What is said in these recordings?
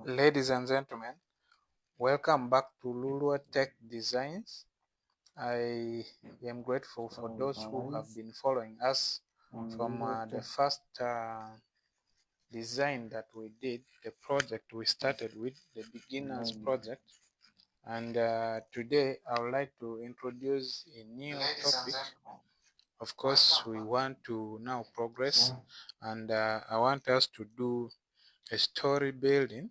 Ladies and gentlemen, welcome back to Lulua Tech Designs. I am grateful for those who have been following us from the first design that we did, the project we started with, the beginners project. And today I would like to introduce a new topic. Of course, we want to now progress, and I want us to do a story building,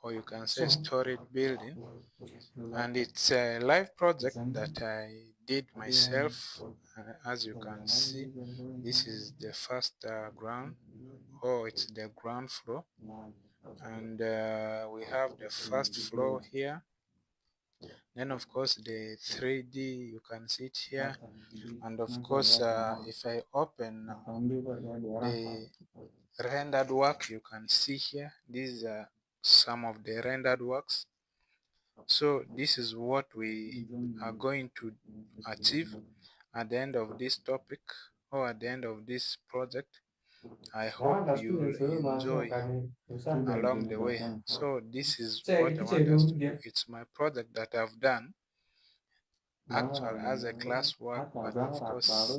or you can say story building, and it's a live project that I did myself. As you can see, this is the first ground, or it's the ground floor, and we have the first floor here. Then of course the 3D, you can see it here, and of course if I open the rendered work, you can see here, these are some of the rendered works. So this is what we are going to achieve at the end of this topic, or at the end of this project. I hope you'll enjoy along the way. So this is what I want us to do. It's my project that I've done actually as a classwork, but of course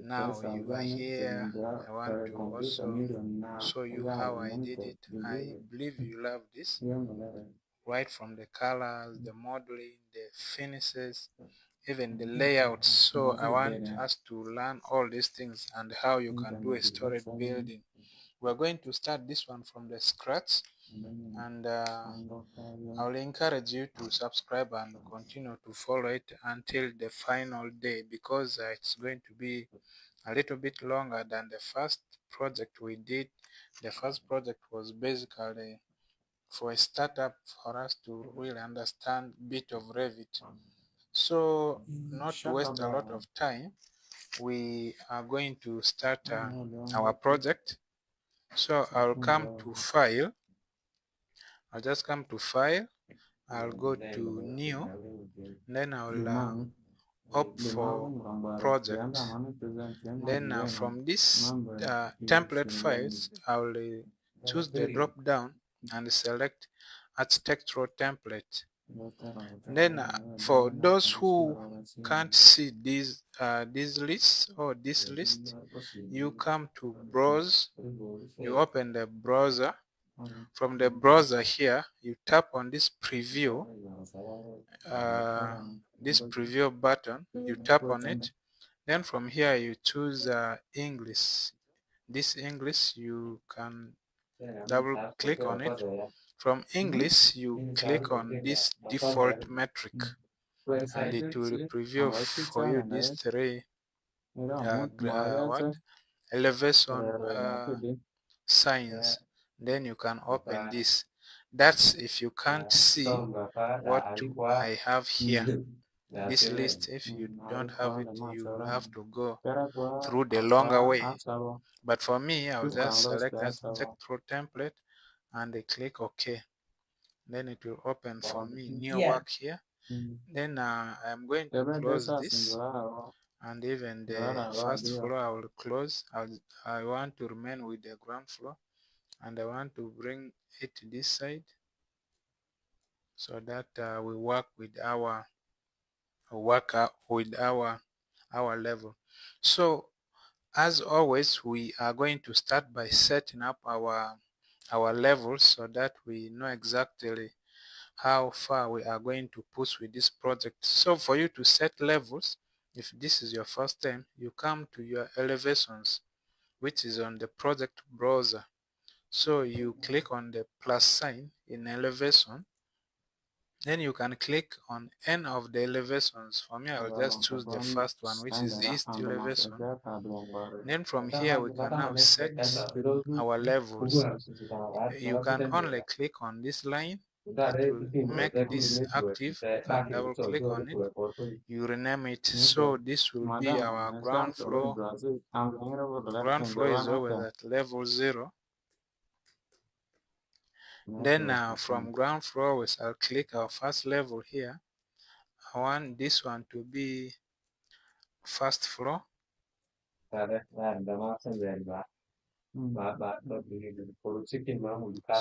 now you are here. I want to also show you how I did it. I believe you love this, right from the colors, the modeling, the finishes, even the layout. So I want us to learn all these things and how you can do a storage building. We're going to start this one from the scratch, and I will encourage you to subscribe and continue to follow it until the final day, because it's going to be a little bit longer than the first project we did. The first project was basically for a startup, for us to really understand a bit of Revit. So not to waste a lot of time, we are going to start our project. So I'll come to file. I'll just come to file. I'll go to new, then I'll opt for project. Then from this template files, I'll choose the drop down and select architectural template. Then for those who can't see these lists or this list, you come to browse, you open the browser. From the browser here, you tap on this preview button, you tap on it. Then from here you choose English. This English, you can double click on it. From English you click on this default metric, and it will preview for you these three elevation signs. Then you can open this. That's if you can't see what I have here, this list. If you don't have it, you will have to go through the longer way, but for me I'll just select architectural template and I click OK. Then it will open for me new work here. Then I'm going to close this, and even the first floor I will close. I want to remain with the ground floor, and I want to bring it to this side so that we work with our level. So as always, we are going to start by setting up our levels so that we know exactly how far we are going to push with this project. So for you to set levels, if this is your first time, you come to your elevations, which is on the project browser. So you click on the plus sign in elevation. Then you can click on any of the elevations. For me, I will just choose the first one, which is east elevation. Then from here, we can now set our levels. You can only click on this line. It will make this active. You can double click on it. You rename it. So this will be our ground floor. Ground floor is always at level 0. Then from ground floor, we shall click our first level here. I want this one to be first floor.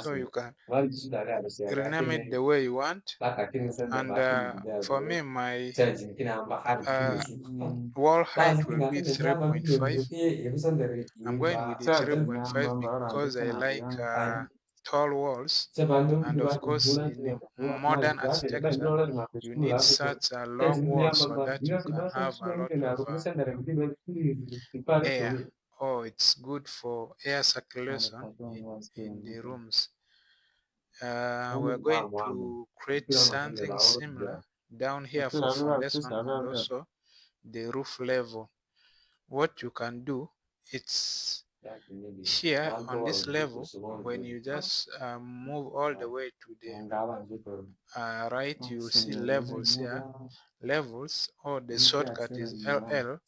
So you can rename it the way you want. And for me, my uh, wall height will be 3.5. I'm going with the 3.5 because I like tall walls. And of course, in a modern architecture, you need such a long wall so that you can have a lot of air. Oh, it's good for air circulation in the rooms. We're going to create something similar down here for foundation and also the roof level. What you can do, it's here on this level. When you just move all the way to the right, you will see levels here. Levels, or the shortcut is LL.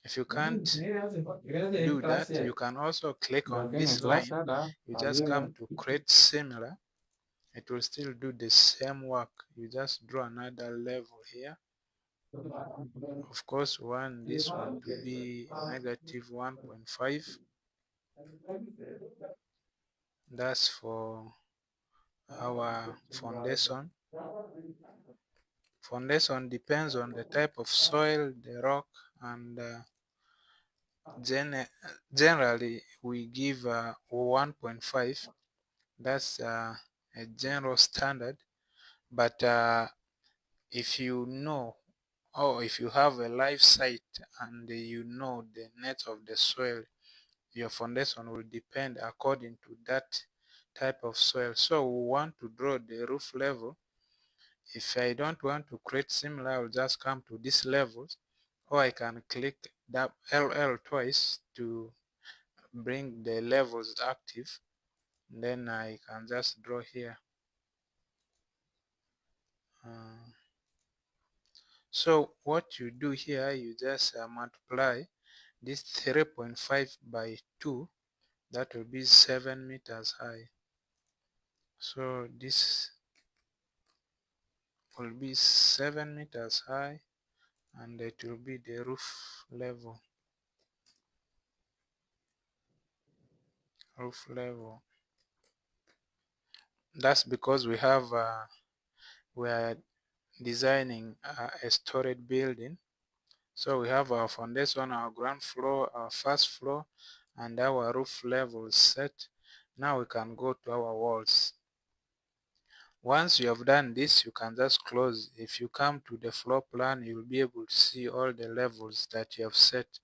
If you can't do that, you can also click on this line. You just come to create similar. It will still do the same work. You just draw another level here. Of course, we want this one to be negative 1.5. That's for our foundation. Foundation depends on the type of soil, the rock, and generally we give 1.5. That's a general standard. But if you know, or if you have a live site and you know the net of the soil, your foundation will depend according to that type of soil. So we want to draw the roof level. If I don't want to create similar, I'll just come to these levels, or I can click that LL twice to bring the levels active. Then I can just draw here. So what you do here, you just multiply this 3.5 by 2. That will be 7 meters high. So this will be 7 meters high, and it will be the roof level. That's because we are designing a storage building. So we have our foundation, our ground floor, our first floor, and our roof level set. Now we can go to our walls. Once you have done this, you can just close. If you come to the floor plan, you'll be able to see all the levels that you have set.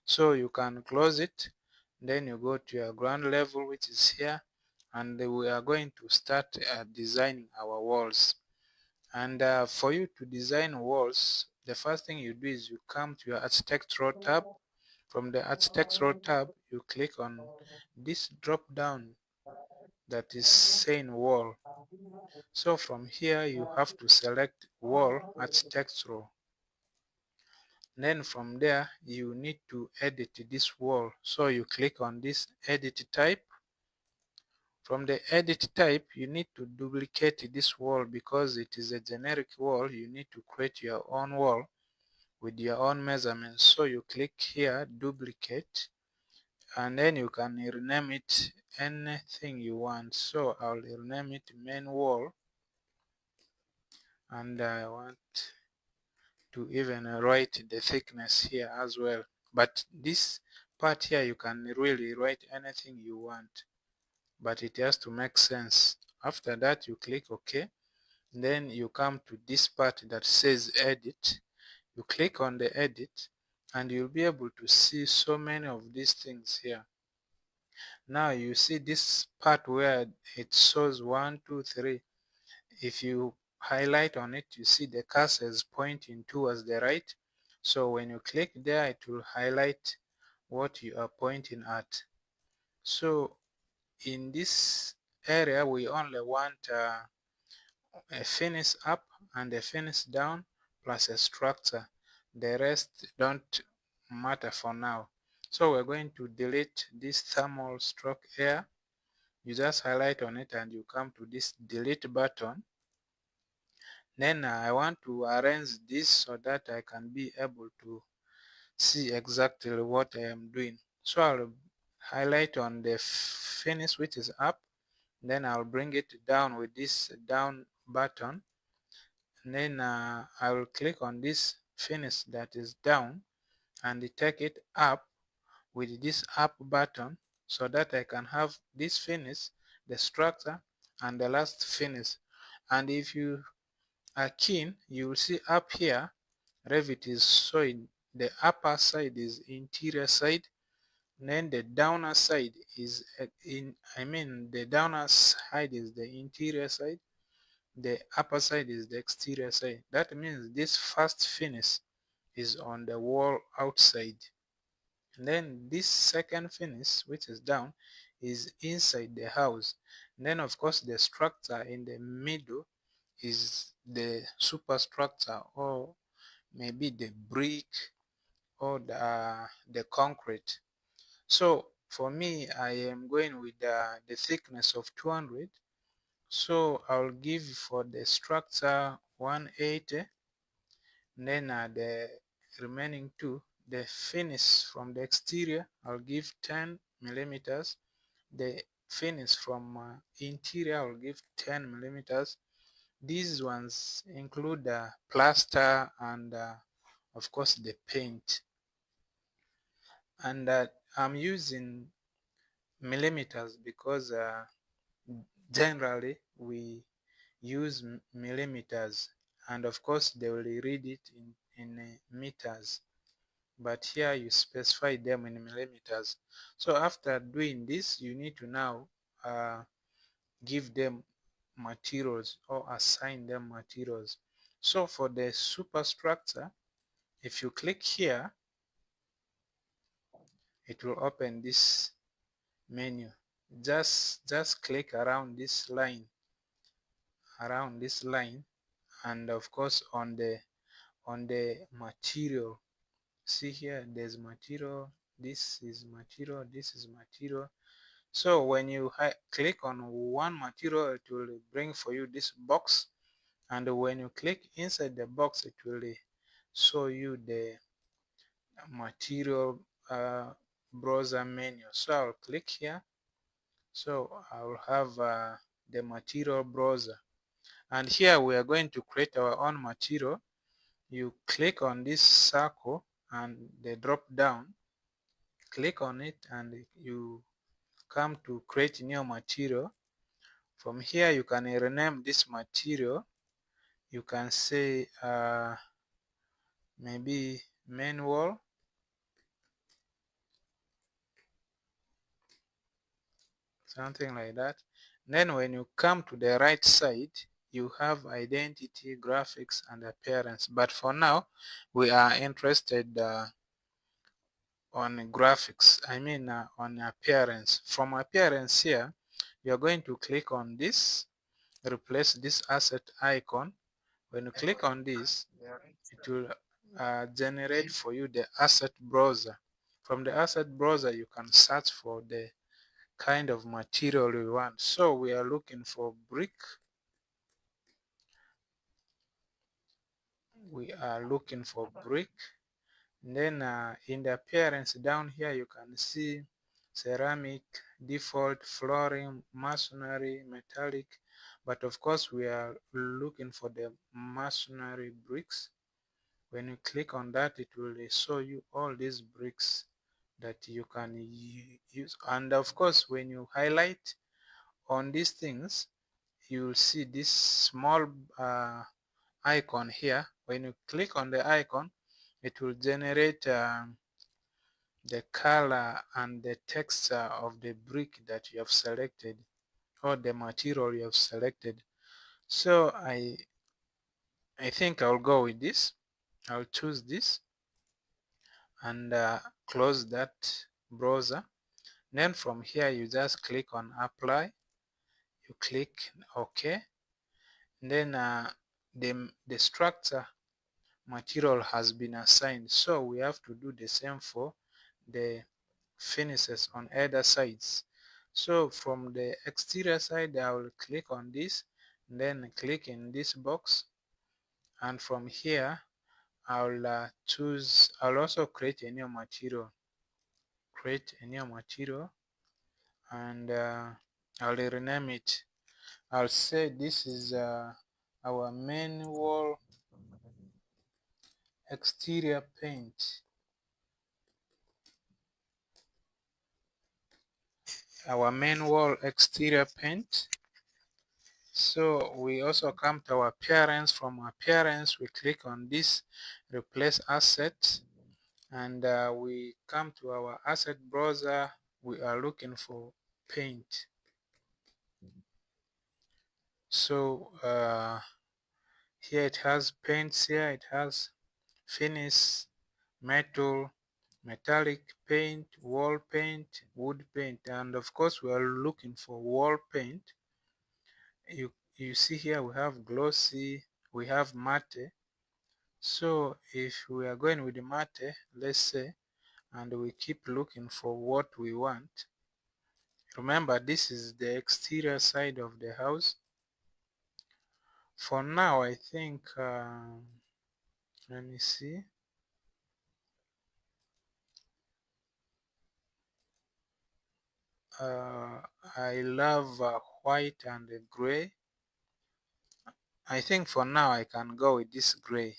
So you can close it. Then you go to your ground level, which is here, and we are going to start designing our walls. And for you to design walls, the first thing you do is you come to your architectural tab. From the architectural tab, you click on this drop down that is saying wall. So from here, you have to select wall architectural. Then from there, you need to edit this wall. So you click on this edit type. From the edit type, you need to duplicate this wall because it is a generic wall. You need to create your own wall with your own measurements. So you click here, duplicate, and then you can rename it anything you want. So I'll rename it main wall, and I want to even write the thickness here as well. But this part here, you can really write anything you want, but it has to make sense. After that, you click OK. Then you come to this part that says edit. You click on the edit, and you'll be able to see so many of these things here. Now you see this part where it shows 1, 2, 3. If you highlight on it, you see the cursor is pointing towards the right. So when you click there, it will highlight what you are pointing at. So in this area, we only want a finish up and a finish down plus a structure. The rest don't matter for now. So we're going to delete this thermal stroke air. You just highlight on it and you come to this delete button. Then I want to arrange this so that I can be able to see exactly what I am doing. So I'll highlight on the finish which is up, then I'll bring it down with this down button, and then I will click on this finish that is down and take it up with this up button, so that I can have this finish, the structure, and the last finish. And if you are keen, you will see up here Revit is showing the upper side is interior side, then the downer side is the downer side is the interior side, the upper side is the exterior side. That means this first finish is on the wall outside, and then this second finish which is down is inside the house. And then of course the structure in the middle is the superstructure, or maybe the brick, or the concrete. So for me, I am going with the thickness of 200. So I'll give for the structure 180, then the remaining two, the finish from the exterior, I'll give 10 millimeters. The finish from interior, I'll give 10 millimeters. These ones include plaster and of course the paint. And I'm using millimeters because generally we use millimeters, and of course they will read it in meters, but here you specify them in millimeters. So after doing this, you need to now give them materials or assign them materials. So for the superstructure, if you click here, it will open this menu. Just click around this line, and of course on the material. See here, there's material, this is material, this is material. So when you click on one material, it will bring for you this box, and when you click inside the box, it will show you the material browser menu. So I'll click here. So I'll have the material browser, and here we are going to create our own material. You click on this circle and the drop down, click on it, and you come to create new material. From here you can rename this material. You can say maybe main wall, something like that. Then when you come to the right side, you have identity, graphics, and appearance. But for now, we are interested on graphics, on appearance. From appearance here, you're going to click on this, replace this asset icon. When you click on this, it will generate for you the asset browser. From the asset browser, you can search for the kind of material we want. So we are looking for brick. We are looking for brick. Then in the appearance down here, you can see ceramic, default, flooring, masonry, metallic. But of course, we are looking for the masonry bricks. When you click on that, it will show you all these bricks that you can use. And of course, when you highlight on these things, you will see this small icon here. When you click on the icon, it will generate the color and the texture of the brick that you have selected, or the material you have selected. So I think I'll go with this. I'll choose this and close that browser. Then from here you just click on apply, you click OK. Then the structure material has been assigned, so we have to do the same for the finishes on either sides. So from the exterior side, I will click on this, then click in this box, and from here I'll also create a new material. create a new material, and I'll rename it. I'll say this is our main wall exterior paint. Our main wall exterior paint. So we also come to our appearance. From appearance, we click on this replace asset, and we come to our asset browser. We are looking for paint. So here it has paints. Here it has finish, metal, metallic paint, wall paint, wood paint, and of course we are looking for wall paint. You see here we have glossy, we have matte. So if we are going with the matte, let's say, and we keep looking for what we want, remember this is the exterior side of the house. For now I think let me see, I love white and gray. I think for now I can go with this gray.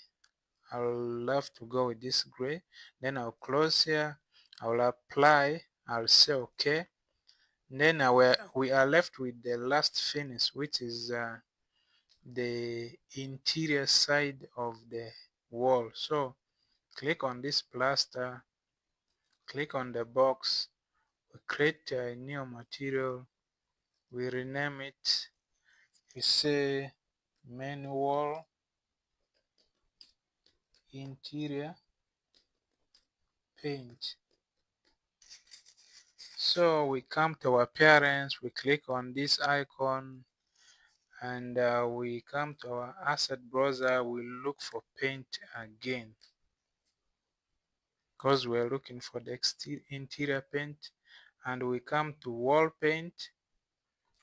I'll love to go with this gray. Then I'll close here, I'll apply, I'll say okay. Then we are left with the last finish, which is the interior side of the wall. So click on this plaster, click on the box, we create a new material, we rename it, we say main wall interior paint. So we come to our appearance, we click on this icon, and we come to our asset browser, we look for paint again, because we're looking for the interior paint, and we come to wall paint,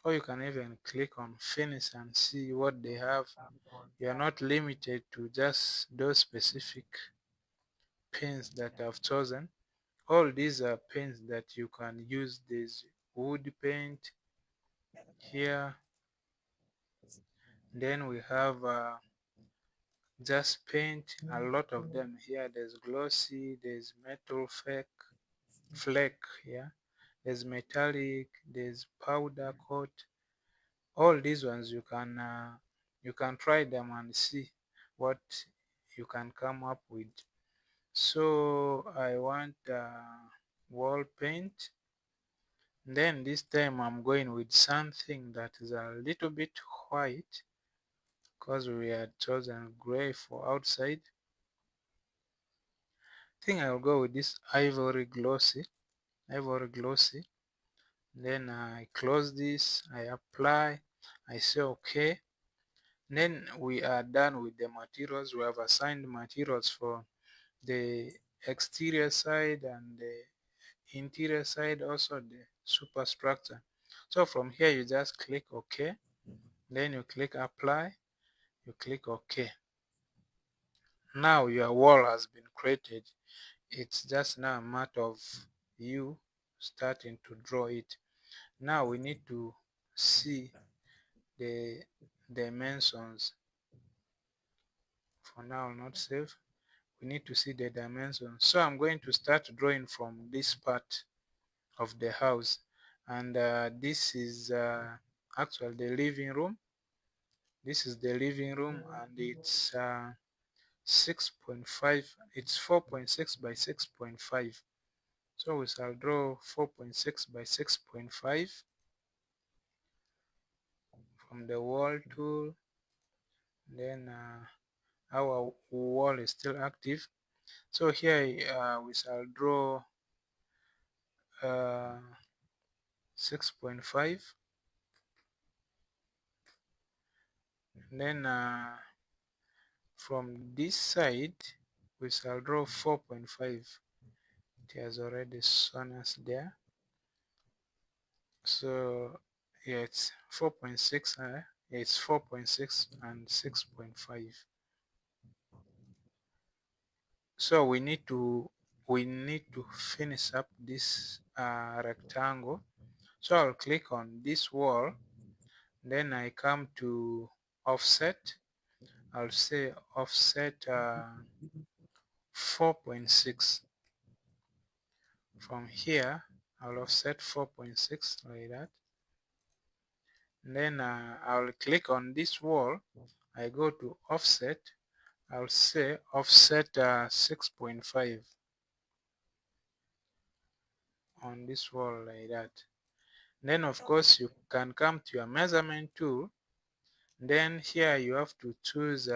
or you can even click on finish and see what they have. You are not limited to just those specific paints that I've chosen. All these are paints that you can use. This wood paint here, then we have just paint, a lot of them here. There's glossy, there's metal flake here, there's metallic, there's powder coat. All these ones you can try them and see what you can come up with. So I want wall paint. Then this time I'm going with something that is a little bit white, because we had chosen gray for outside. I think I'll go with this ivory glossy. Then I close this, I apply, I say okay. Then we are done with the materials. We have assigned materials for the exterior side and the interior side, also the superstructure. So from here you just click OK, then you click apply, you click OK. Now your wall has been created. It's just now a matter of you starting to draw it. Now we need to see the dimensions. For now, not save. We need to see the dimensions. So I'm going to start drawing from this part of the house, and this is actually the living room. This is the living room, and it's 6.5. It's 4.6 by 6.5. So we shall draw 4.6 by 6.5 from the wall tool. Then our wall is still active. So here we shall draw 6.5. Then from this side we shall draw 4.5. It has already shown us there. So yeah, it's 4.6. It's 4.6 and 6.5. So we need to we need to finish up this rectangle. So I'll click on this wall, then I come to offset. I'll say offset 4.6. From here I'll offset 4.6 like that. And then I'll click on this wall. I go to offset. I'll say offset 6.5 on this wall like that. Then of course you can come to your measurement tool. Then here you have to choose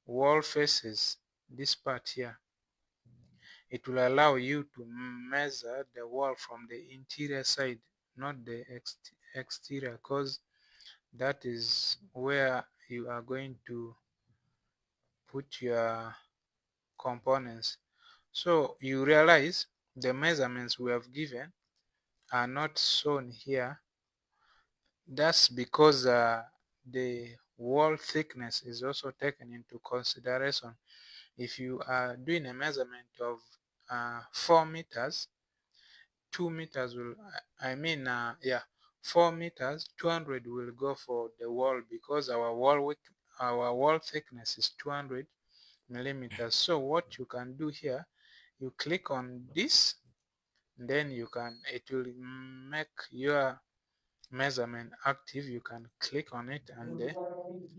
wall faces, this part here. It will allow you to measure the wall from the interior side, not the exterior, because that is where you are going to put your components. So you realize the measurements we have given are not shown here. That's because the wall thickness is also taken into consideration. If you are doing a measurement of 4 meters, 2 meters will, I mean, yeah, 4 meters, 200 will go for the wall, because our wall width, our wall thickness is 200 millimeters. So what you can do here, you click on this, then you can, it will make your measurement active. You can click on it and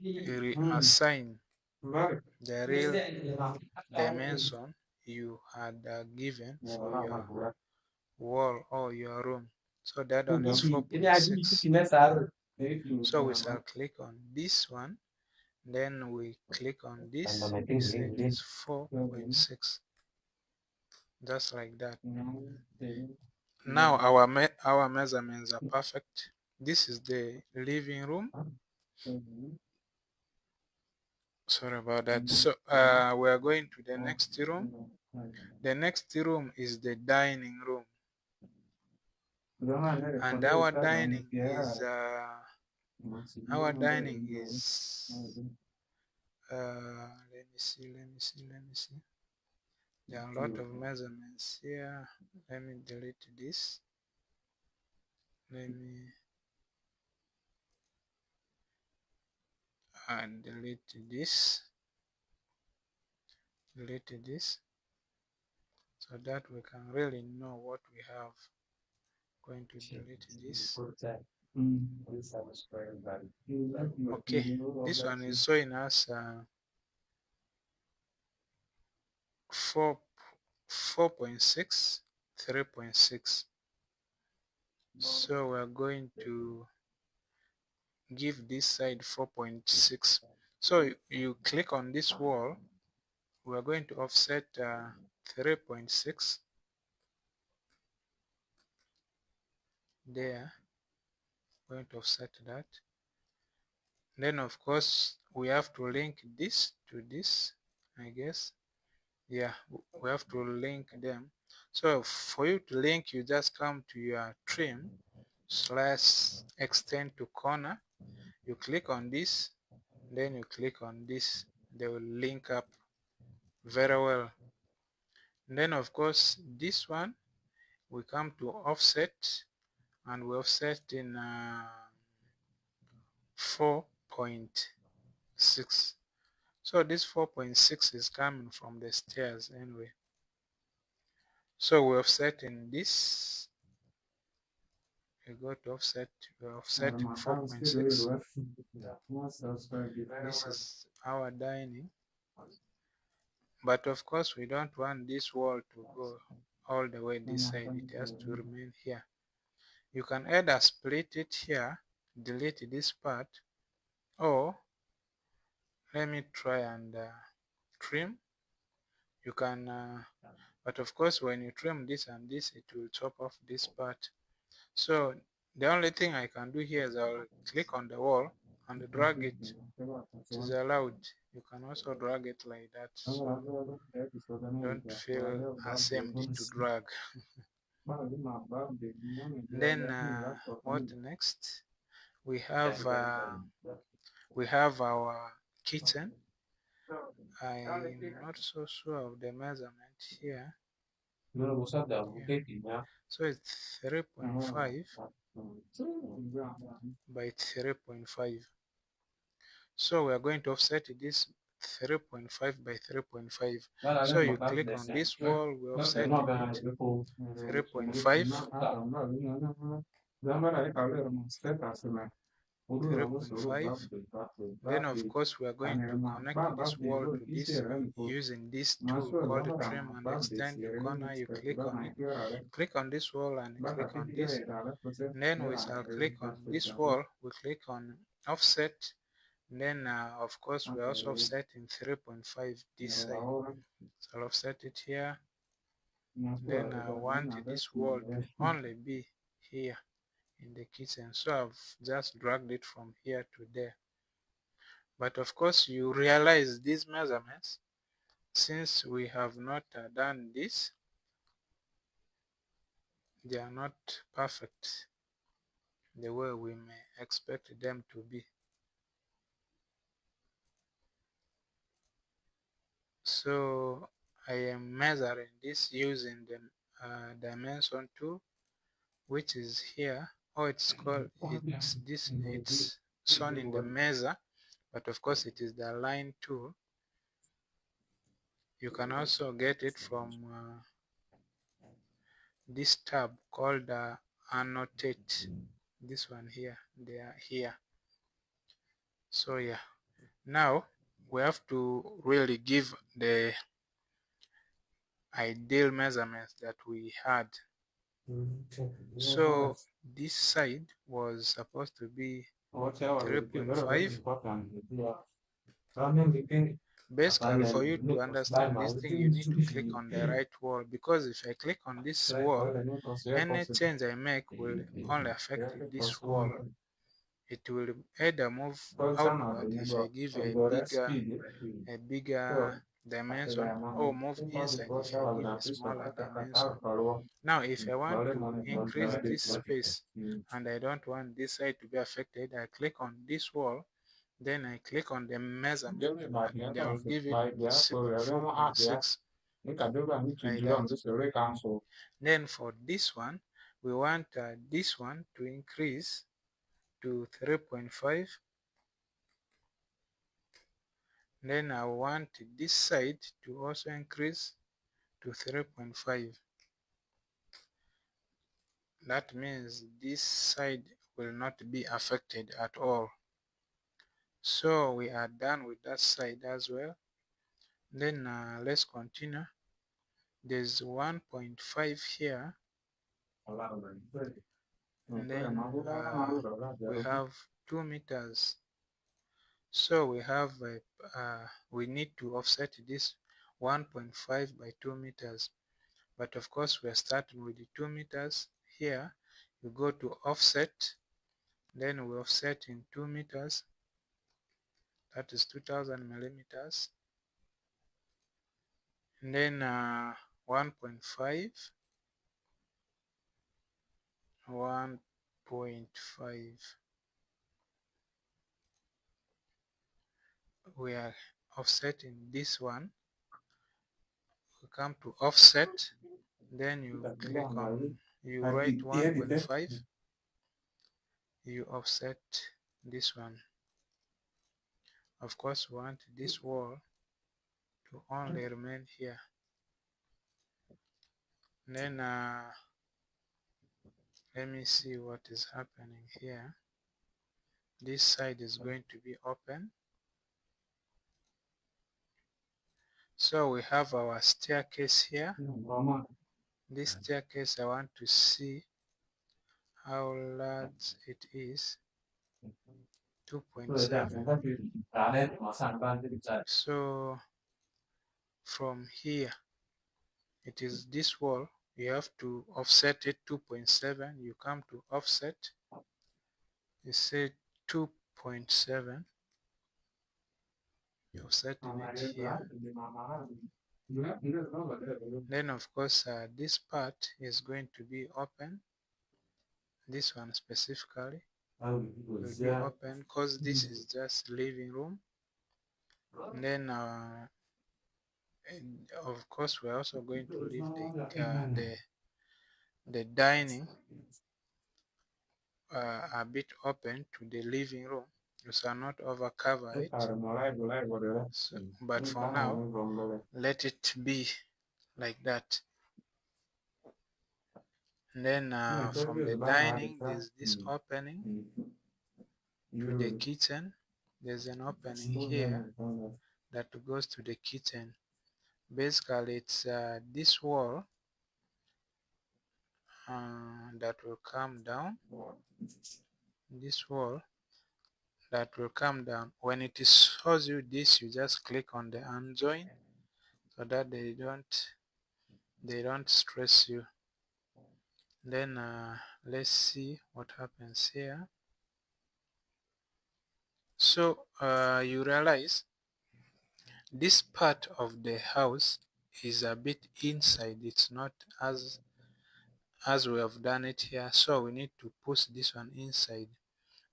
reassign the real dimension you had given for your wall or your room. So that one is 4.6. So we shall click on this one, then we click on this, we say it is 4.6, just like that. Now our measurements are perfect. This is the living room. Sorry about that. So we are going to the next room. The next room is the dining room, and our dining is let me see. There are a lot of measurements here. Let me delete this. Let me delete this. Delete this, so that we can really know what we have. Going to delete this. Okay, this one is showing us 4.6, 3.6. So we're going to give this side 4.6. So you click on this wall. We're going to offset 3.6 there. Going to offset that. Then of course we have to link this to this, I guess. Yeah, we have to link them. So for you to link, you just come to your trim / extend to corner. You click on this, then you click on this. They will link up very well. And then of course this one, we come to offset, and we offset in 4.6. So this 4.6 is coming from the stairs anyway. So we offset in this. We go to offset. We offset in 4.6. This is our dining. But of course we don't want this wall to go all the way this side. It has to remain here. You can either split it here, delete this part, or let me try and trim. You can but of course when you trim this and this, it will chop off this part. So the only thing I can do here is I'll click on the wall and drag it. It is allowed. You can also drag it like that, so don't feel ashamed to drag. Then what next? We have our kitchen. I'm not so sure of the measurement here. So it's 3.5 by 3.5. So we are going to offset this 3.5 by 3.5. So you click on this wall, we offset it 3.5, 3.5. Then of course we are going to connect this wall to this using this tool called trim and extend to corner. You click on it, click on this wall and click on this. And then we shall click on this wall, we click on offset. And then of course we are also offsetting 3.5 this side. So I'll offset it here. Then I want this wall to only be here in the kitchen, so I've just dragged it from here to there. But of course you realize these measurements, since we have not done this, they are not perfect the way we may expect them to be. So I am measuring this using the dimension tool, which is here, or it's called, it's shown in the measure, but of course it is the line tool. You can also get it from this tab called annotate. This one here, they are here. So yeah, now we have to really give the ideal measurements that we had. So this side was supposed to be 3.5. Basically, for you to understand this thing, you need to click on the right wall, because if I click on this wall, any change I make will only affect this wall. It will either move outward if I give a bigger dimension, or move inside if I give a smaller dimension. Now if I want to increase this space and I don't want this side to be affected, I click on this wall, then I click on the measurement and I will give it 4.6 like that. Then for this one, we want this one to increase to 3.5. Then I want this side to also increase to 3.5. That means this side will not be affected at all. So we are done with that side as well. Then let's continue. There's 1.5 here, and then we have 2 meters. So we need to offset this 1.5 by 2 meters. But of course we are starting with the 2 meters here. You go to offset, then we offset in 2 meters, that is 2000 millimeters. And then 1.5, 1.5, we are offsetting this one. We come to offset, then you click on, you write 1.5, you offset this one. Of course we want this wall to only remain here. And then let me see what is happening here. This side is going to be open. So we have our staircase here. This staircase, I want to see how large it is. 2.7. So from here, it is this wall. You have to offset it 2.7. You come to offset. You say 2.7. You're setting it here. Then of course this part is going to be open. This one specifically will be open because this is just living room. And then And of course, we're also going to leave the dining a bit open to the living room. You shall not overcover it. So, but for now, let it be like that. And then from the dining, there's this opening to the kitchen. There's an opening here that goes to the kitchen. Basically, it's this wall that will come down. This wall that will come down. When it shows you this, you just click on the unjoin so that they don't stress you. Then let's see what happens here. So you realize this part of the house is a bit inside. It's not as we have done it here, so we need to push this one inside.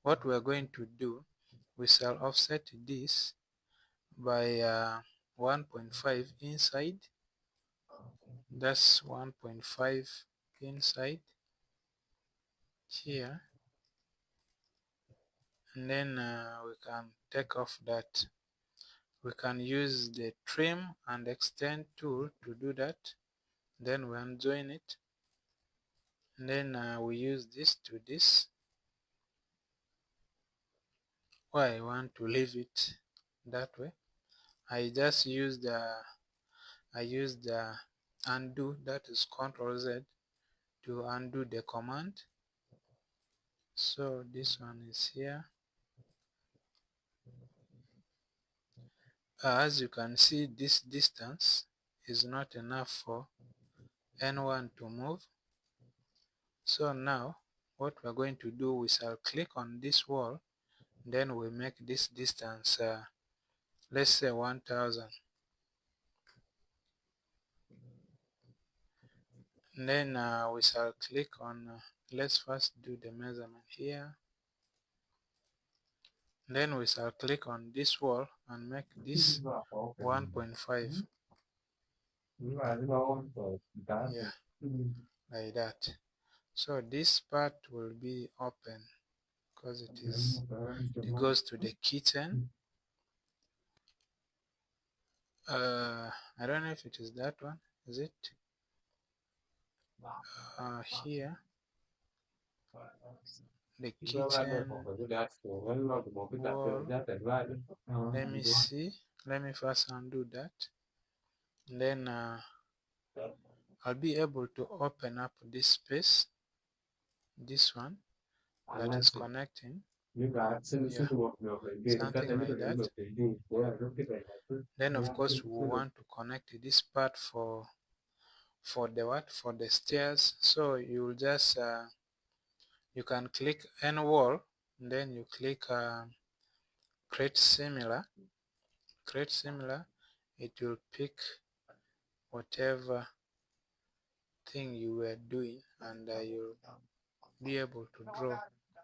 What we are going to do, we shall offset this by 1.5 inside. That's 1.5 inside here, and then we can take off that. We can use the trim and extend tool to do that. Then we unjoin it, and then we use this to this. Why I want to leave it that way, I just used undo, that is Ctrl Z, to undo the command. So this one is here. As you can see, this distance is not enough for anyone to move. So now what we're going to do, we shall click on this wall, then we make this distance let's say 1000. Then we shall click on let's first do the measurement here. Then we shall click on this wall and make this 1.5. Yeah, like that. So this part will be open because it goes to the kitchen. I don't know if it is that one. Is it here? The kitchen wall. Let me see. Let me first undo that. And then I'll be able to open up this space. This one that is connecting. Yeah, something like that. Then of course we want to connect this part for the what? For the stairs. So you will just you can click any wall, and then you click create similar. It will pick whatever thing you were doing, and you'll be able to draw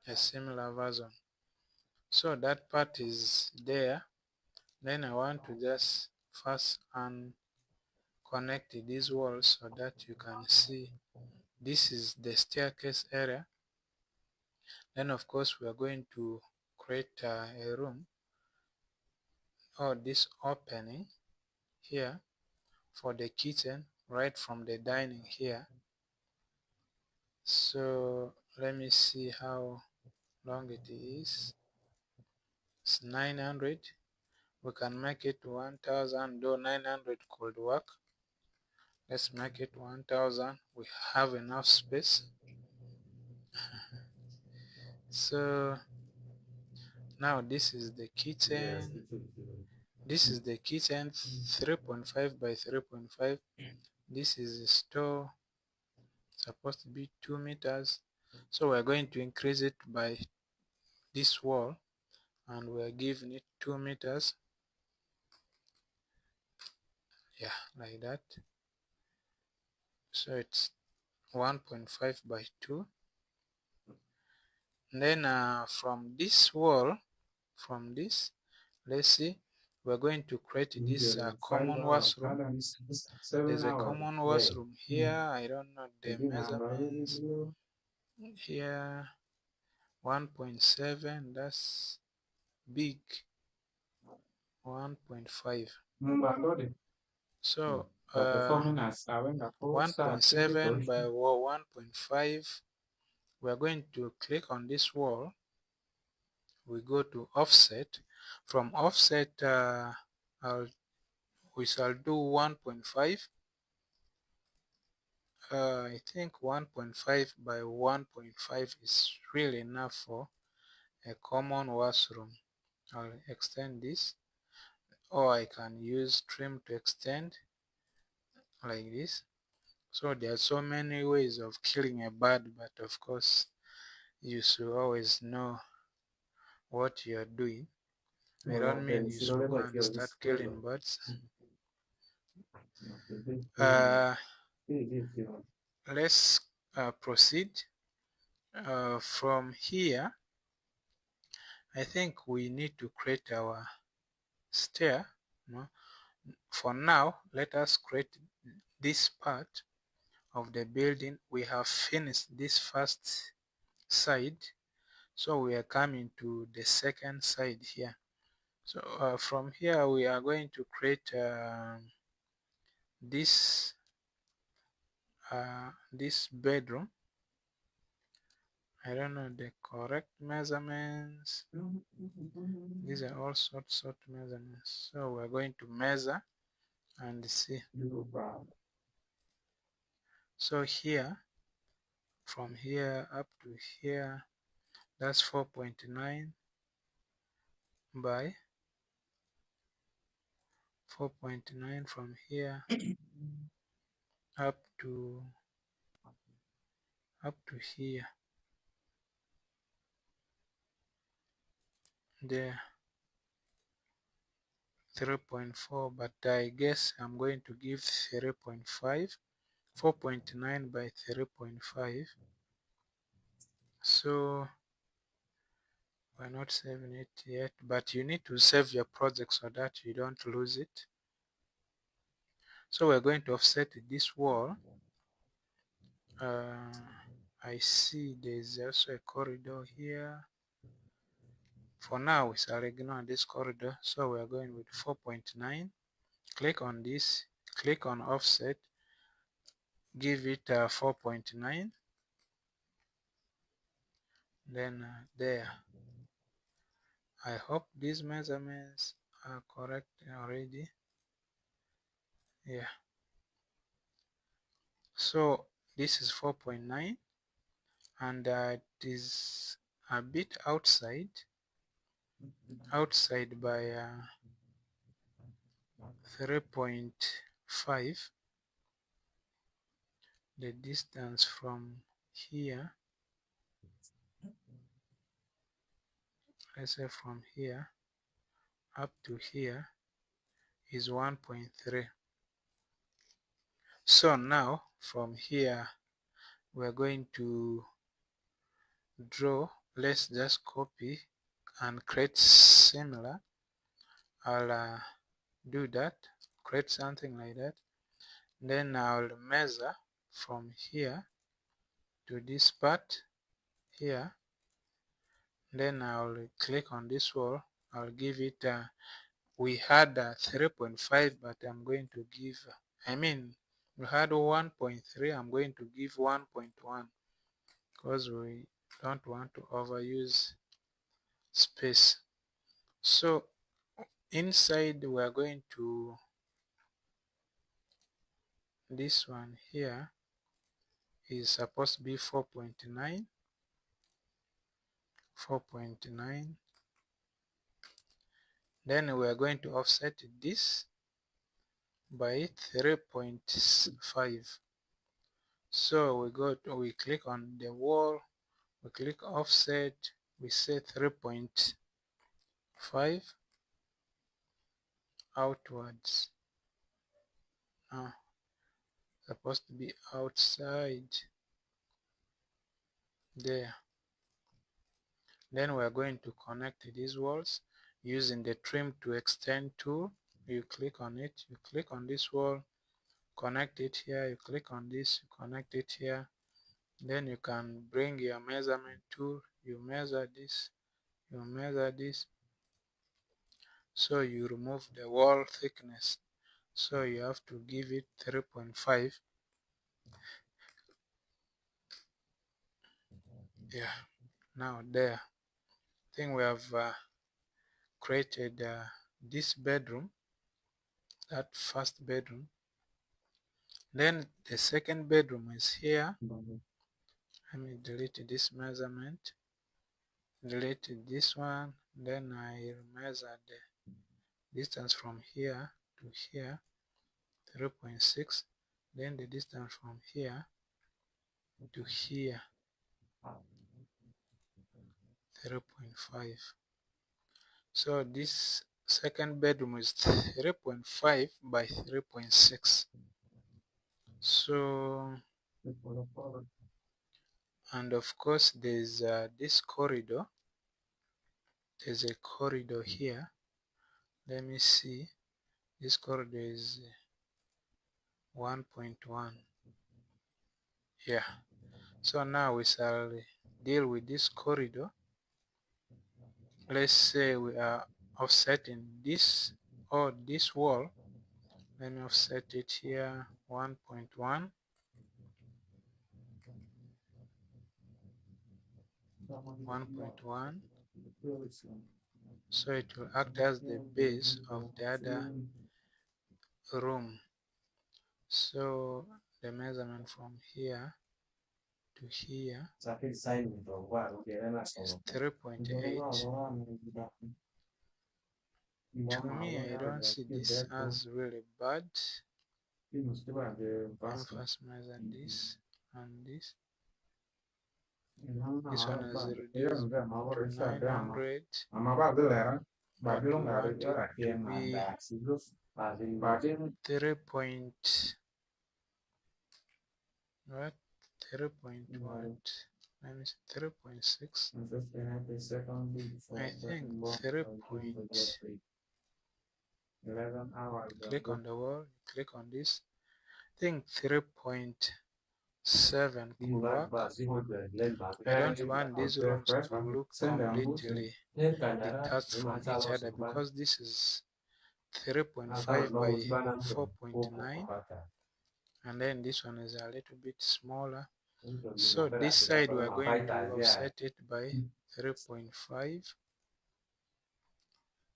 a similar version. So that part is there. Then I want to just first unconnect these walls so that you can see this is the staircase area. Then of course we are going to create a room, or this opening here for the kitchen, right from the dining here. So let me see how long it is. It's 900. We can make it 1000, though 900 could work. Let's make it 1000. We have enough space. So now this is the kitchen. This is the kitchen, 3.5 by 3.5. This is the store, supposed to be 2 meters. So we're going to increase it by this wall, and we're giving it 2 meters. Yeah, like that. So it's 1.5 by 2. And then from this wall, from this, let's see, we're going to create this common washroom. There's a common washroom here. I don't know the measurements here. 1.7, that's big. 1.5. So 1.7 by 1.5. We're going to click on this wall. We go to offset. From offset, we shall do 1.5. I think 1.5 by 1.5 is really enough for a common washroom. I'll extend this, or I can use trim to extend like this. So there are so many ways of killing a bird, but of course you should always know what you're doing. I don't mean you should go and start killing birds. Let's proceed. From here, I think we need to create our stair. No? For now, let us create this part of the building. We have finished this first side, so we are coming to the second side here. So from here we are going to create this bedroom. I don't know the correct measurements. These are all sorts of measurements. So we're going to measure and see. So here, from here up to here, that's 4.9 by 4.9. From here up to here, there 3.4, but I guess I'm going to give 3.5. 4.9 by 3.5. So we're not saving it yet, but you need to save your project so that you don't lose it. So we're going to offset this wall. I see there's also a corridor here. For now we shall ignore this corridor, so we are going with 4.9. Click on this, click on offset, give it 4.9, then there. I hope these measurements are correct already. Yeah, so this is 4.9, and it is a bit outside by 3.5. The distance from here, let's say from here up to here, is 1.3. So now from here we're going to draw. Let's just copy and create similar. I'll do that, create something like that. Then I'll measure from here to this part here. Then I'll click on this wall. I'll give it we had 3.5, but I'm going to give, we had 1.3, I'm going to give 1.1 because we don't want to overuse space. So inside we are going to, this one here is supposed to be 4.9. Then we are going to offset this by 3.5. So we click on the wall, we click offset, we say 3.5 outwards. Supposed to be outside there. Then we are going to connect these walls. using the trim to extend tool. You click on it, you click on this wall, connect it here, you click on this, you connect it here. Then you can bring your measurement tool, you measure this, you measure this. So you remove the wall thickness. So you have to give it 3.5. Yeah, now there. I think we have created this bedroom, that first bedroom. Then the second bedroom is here. Let me delete this measurement, delete this one. Then I measure the distance from here to here, 3.6. Then the distance from here to here, 3.5. So this second bedroom is 3.5 by 3.6. So, and of course there's this corridor. There's a corridor here. Let me see. This corridor is 1.1. Yeah. So now we shall deal with this corridor. Let's say we are offsetting this or this wall. Let me offset it here, 1.1. 1.1. So it will act as the base of the other room. So the measurement from here to here is 3.8. To me, I don't see this as really bad. Let me first measure this and this. This one is reduced to 900, but we want it to be 3 point, what, 3 point what, let me see, 3.6, I think 3 point, click on the wall, click on this, I think 3.7 could work. I don't want these rooms to look completely detached from each other, because this is 3.5 by 4.9, and then this one is a little bit smaller. So this side we are going to offset it by 3.5.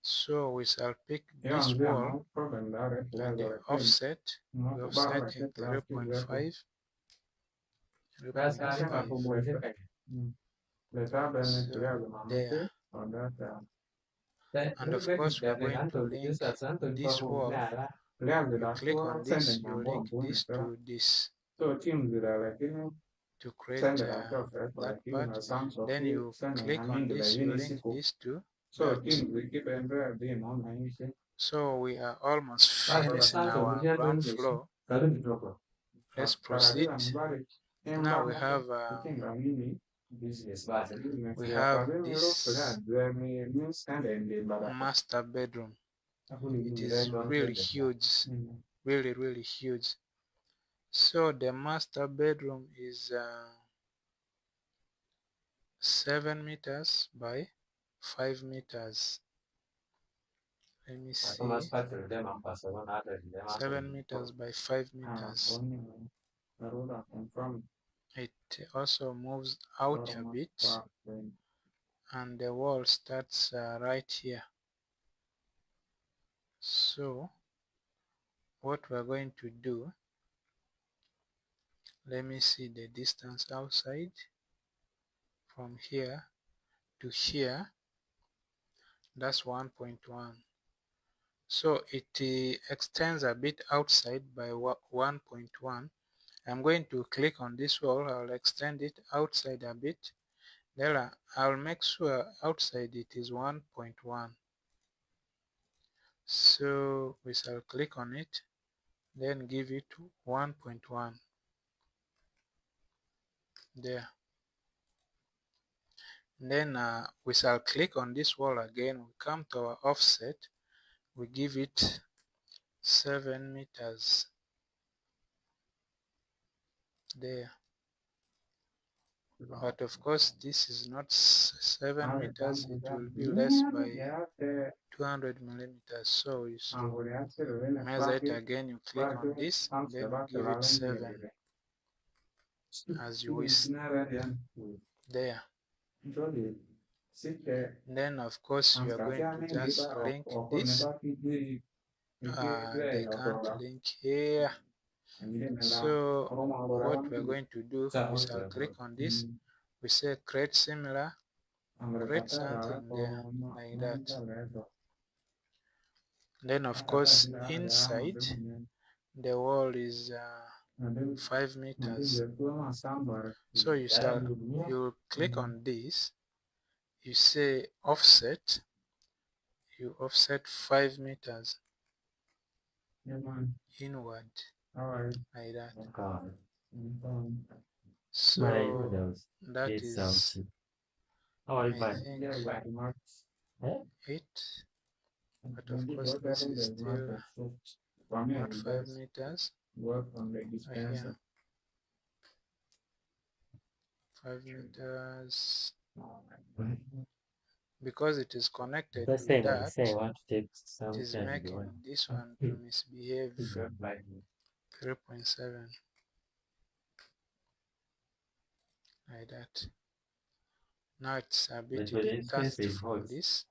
So we shall pick this wall and the offset, we offset in 3.5. So there. And of course we are going to link this wall. You click on this, you link this to this to create that part. Then you click on this, you link this to that. So we are almost finishing our ground floor. Let's proceed. Now we have this master bedroom. It is really huge, really huge. So the master bedroom is 7 meters by 5 meters. Let me see. 7 meters by 5 meters. It also moves out a bit, and the wall starts right here. So what we're going to do, let me see the distance outside from here to here. That's 1.1. So it extends a bit outside by 1.1. I'm going to click on this wall. I'll extend it outside a bit. Then I'll make sure outside it is 1.1. So we shall click on it, then give it 1.1. There. Then we shall click on this wall again. We come to our offset. We give it 7 meters there. But of course, this is not 7 meters. It will be less by 200 millimeters. So you measure it again. You click on this, then you give it 7 as you wish there. Then of course you are going to just link this. They can't link here. So what we are going to do, we shall click on this. We say create similar, create something there like that. Then of course inside the wall is 5 meters. So you click on this. You say offset. You offset 5 meters inward like that. So that is, I think, it. But of course this is still not 5 meters. Here 5 meters, because it is connected to that, it is making this one to misbehave. 3.7 like that. Now it's a bit detached from this.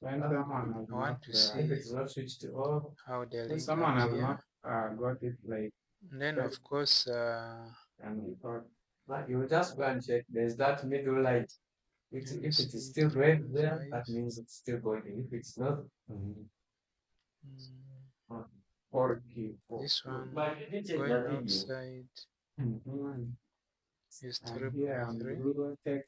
I want to see how they link up here. And then of course you just go and check. There's that middle light. let me If it is see, still red there, 3.5. that means it's still going. If it's not, Mm, or key. this one But you did check going that video. outside is And here I'm 3.3. Google Tech.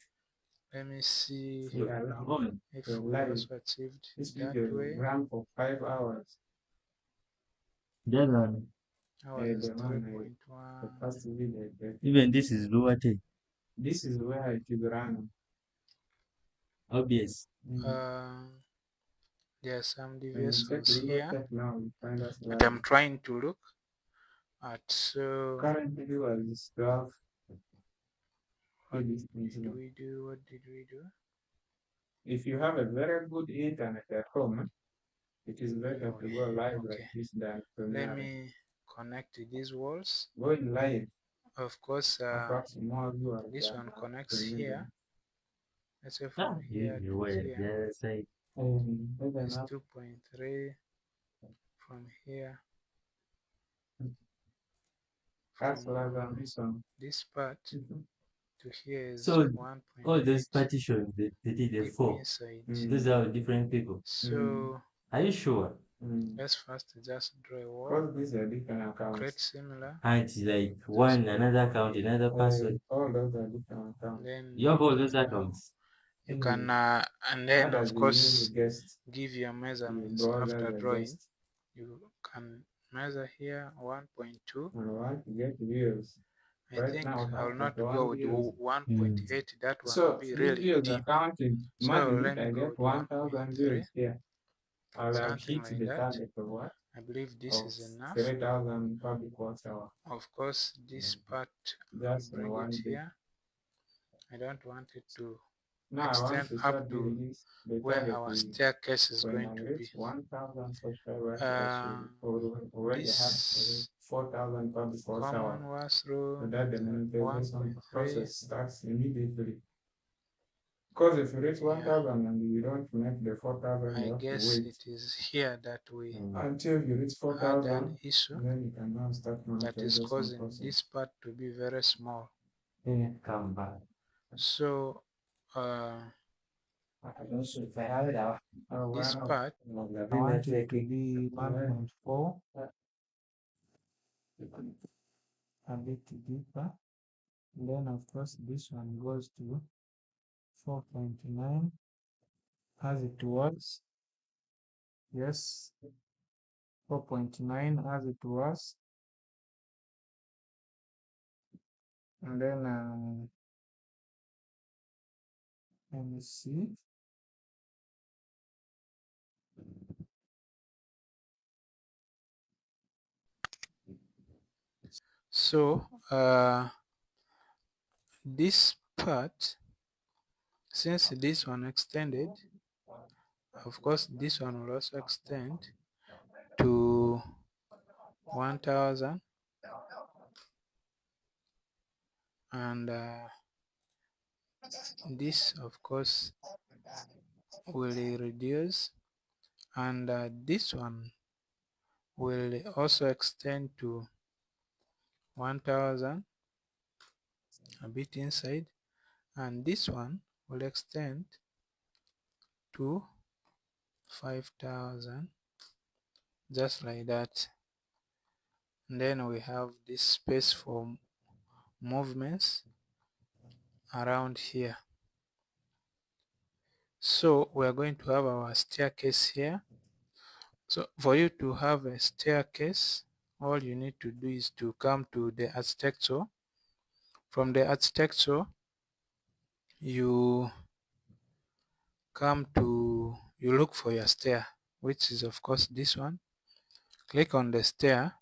Let me see We are on. if So we live. also achieved This that video way. ran for 5 hours. That one. Ours is The one the 3.1. first video. Even this is lower tech. This is where it is run. Obvious. There are some When you check deviations Google here Tech now, you find us that I'm live. trying to look at. So Current video is 12. what did we do? What did we do? If you have a very good internet at home, it is better to go live like Okay, this than let Premiere. me connect these walls. Going live Of course, attracts more viewers this than one connects Premiere. here. Let's say from here to here is 2.3. From here, That's from less than this one. this part to here is So all those 1.8 partitions they did a deep 4. inside. These are different people. So Are you sure? let's first just draw a wall, Because these are different create accounts. similar, And it's like just one draw a another wall account, here. another password. All those are different accounts. Then You have all those now accounts. you can and then of course give your measurements after drawing. You can measure here 1.2. I think I will not go with 1.8. That one will So be this really is deep. accounting. So Imagine let if me I go get with 1,000 1.3, views here, I'll have something hit like the that. target of what? I believe this Of is enough. 3,000 public watch hour. Of course, this part I'll Just in bring it one day. here. I don't want it to Now I want extend to up start to doing this. The where target our is staircase is when going I to be. reach 1,000 subscribers, I should already have This 4,000 public watch hour. common So washroom that the monetization 1.3. process starts immediately. Because if you reach Yeah, 1,000 and you don't make the 4,000, I you have to guess wait it is here that we until you reach had an 4,000. issue Then you can now start that is monetization causing process. this part to be very small. Come back. So this part I want it to be 1.4, a bit deeper. And then of course this one goes to 4.9 as it was. Yes, 4.9 as it was. And then Let me see. So this part, since this one extended, of course this one will also extend to 1000, and this of course will reduce, and this one will also extend to 1000, a bit inside, and this one will extend to 5000, just like that. And then we have this space for movements around here. So we are going to have our staircase here. So for you to have a staircase, all you need to do is to come to the architecture. From the architecture, you you look for your stair, which is of course this one. Click on the stair,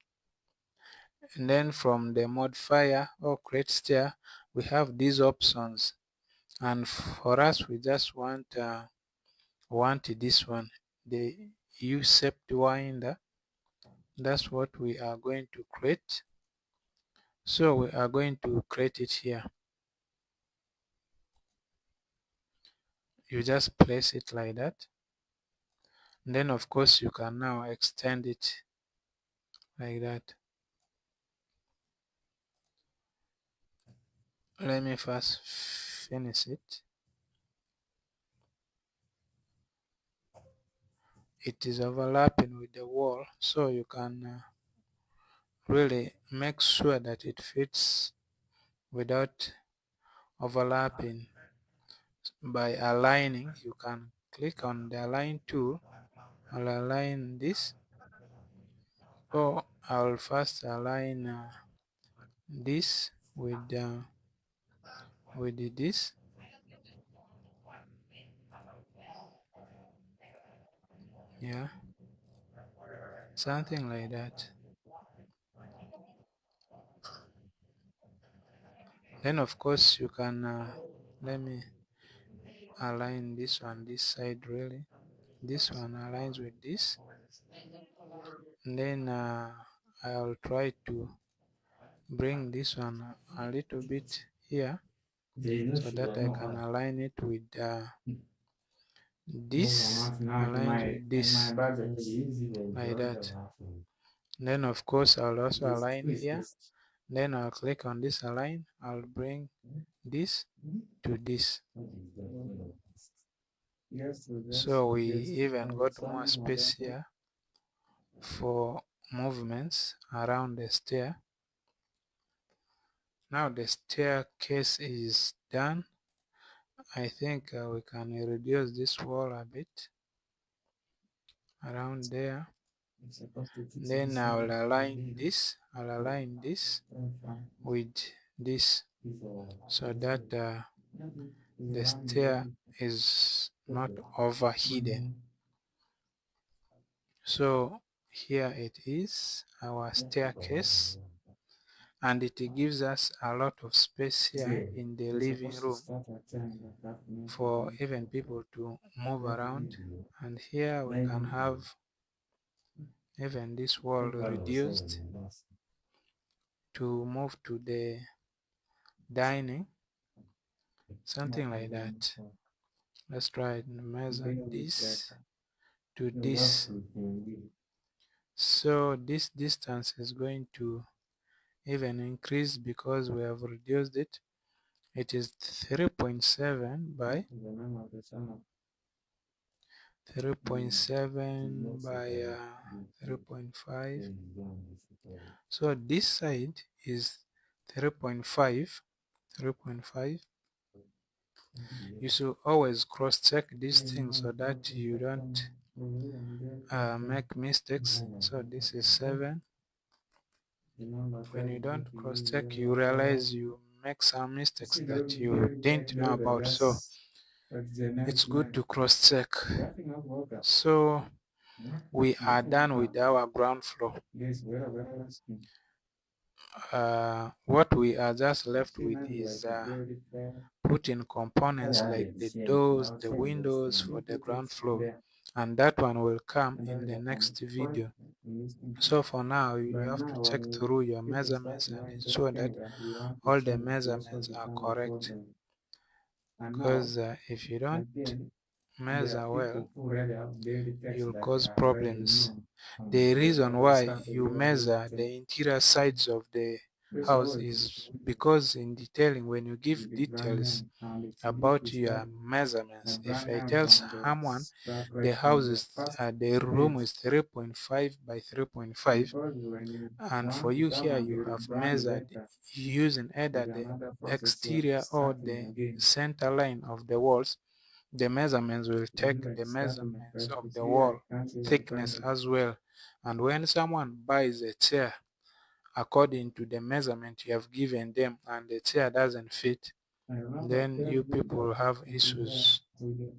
and then from the modifier or create stair, we have these options, and for us we just want this one, the U-shaped winder. That's what we are going to create. So we are going to create it here. You just place it like that, and then of course you can now extend it like that. Let me first finish it. It is overlapping with the wall, so you can really make sure that it fits without overlapping. By aligning, you can click on the align tool. I'll align this. So I'll first align this with this, yeah, something like that. Then of course you can let me align this one this side. Really, this one aligns with this, and then I'll try to bring this one a little bit here so that I can align it with this, aligns with this, like that. Then of course I'll also align here. Then I'll click on this align. I'll bring this to this. So we even got more space here for movements around the stair. Now the staircase is done. I think we can reduce this wall a bit around there. Then I'll align this. I'll align this with this so that the stair is not over hidden. So here it is, our staircase, and it gives us a lot of space here in the living room for even people to move around. And here we can have even this wall reduced to move to the dining, something like that. Let's try and measure this to this. So this distance is going to even increase because we have reduced it. It is 3.7 by 3.7 by 3.5. So this side is 3.5. You should always cross check these things so that you don't make mistakes. So this is 7. When you don't cross check, you realize you make some mistakes that you didn't know about. So That's the it's next good line. to cross check. Drafting of water. So we are done Water. with our ground floor. Yes, very, very interesting. What we are just left with Siemens like is a very fair. putting I components like added the same. doors, Now the same this windows thing. for the It ground is floor, there. and that one will come And in then the I can next point video. and listen. So for now, you But have to now check when through your people start measurements and knowing that ensure that thing that we want to all the change, it also measurements are become a correct. problem. And now Because if you don't again there are measure well, people who already have daily text you'll that cause are already problems. known. The They reason already why started you doing this measure thing. the interior sides of the First of house all, is because in detailing, when you give the brand details name and it's good about to start your measurements, the if brand I name tell from the someone start right the from house the is first the room page is 3.5 by 3.5, because when you and for want to you come here and you you have rebrand measured later, using either it's the another process you are exterior or starting the again. center line of the walls. The measurements will It's take like the starting measurements afresh. of You the see, I wall can't even find thickness it. as well. And when someone buys a chair according to the measurement you have given them and the chair doesn't fit, I remember then you telling you people that will have something there issues. with the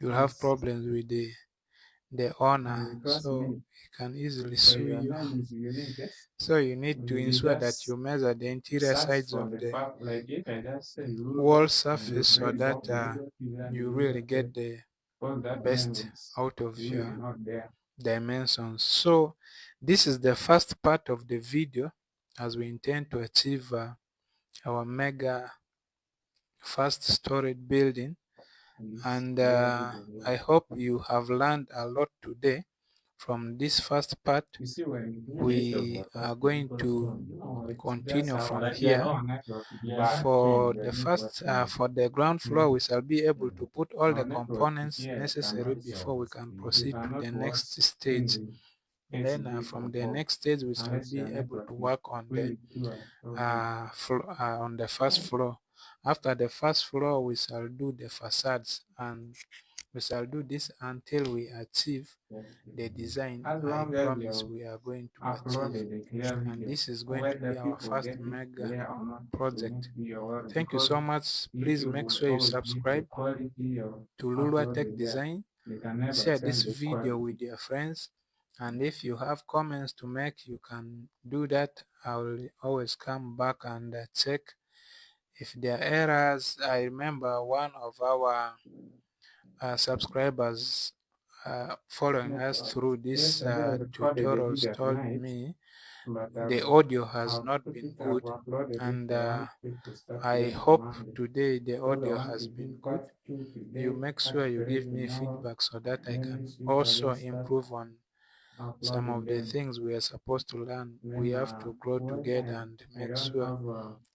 You'll have yes. problems with the owner, And trust so me, he can easily if sue your you. name is unique, So you need to you ensure that just you measure the interior search sides for of the the part like it. I just say wall Revit and you surface so bring that up Revit here and you really Revit there. get the Because that name best is out of really your not there. dimensions. So this is the first part of the video as we intend to achieve our mega first storage building, It's and very good. I hope you have learned a lot today from this first part. You see, when We are going to it's just continue our from like their here. own network. But For the the network first now. for the ground floor, we shall be able to put all Our the network components here necessary cannot before we can you proceed to cannot the watch next stage. things Then HD from from the home next stage, we shall unless your be able network to is work on the really pure or good. on the first floor. After the first floor, we shall do the facades, and we shall do this until we achieve the design As I long as promise you we are going to achieve. uploaded a clear And video, this is going to whether be our people first get it mega clear or not, will project. not be your worry Thank you because so much. Please YouTube make will sure you always give the subscribe quality of to Lulua Tech uploaded there. Design. You can never Share this change the video quality. with your friends. And if you have comments to make, you can do that. I will always come back and check if there are errors. I remember one of our subscribers following Yes, us through yes, this I did recorded a tutorials video at told night, me but the audio has I've not put been it, I've good, uploaded it. and I want it to start I playing on hope Monday today the because I audio want to has do been good. part 2 You today, make part sure you 3 give me tomorrow. feedback so that I Then can next week I also will start improve on some uploading of the them. things we are supposed to learn. We Then have to grow when together and I make don't sure have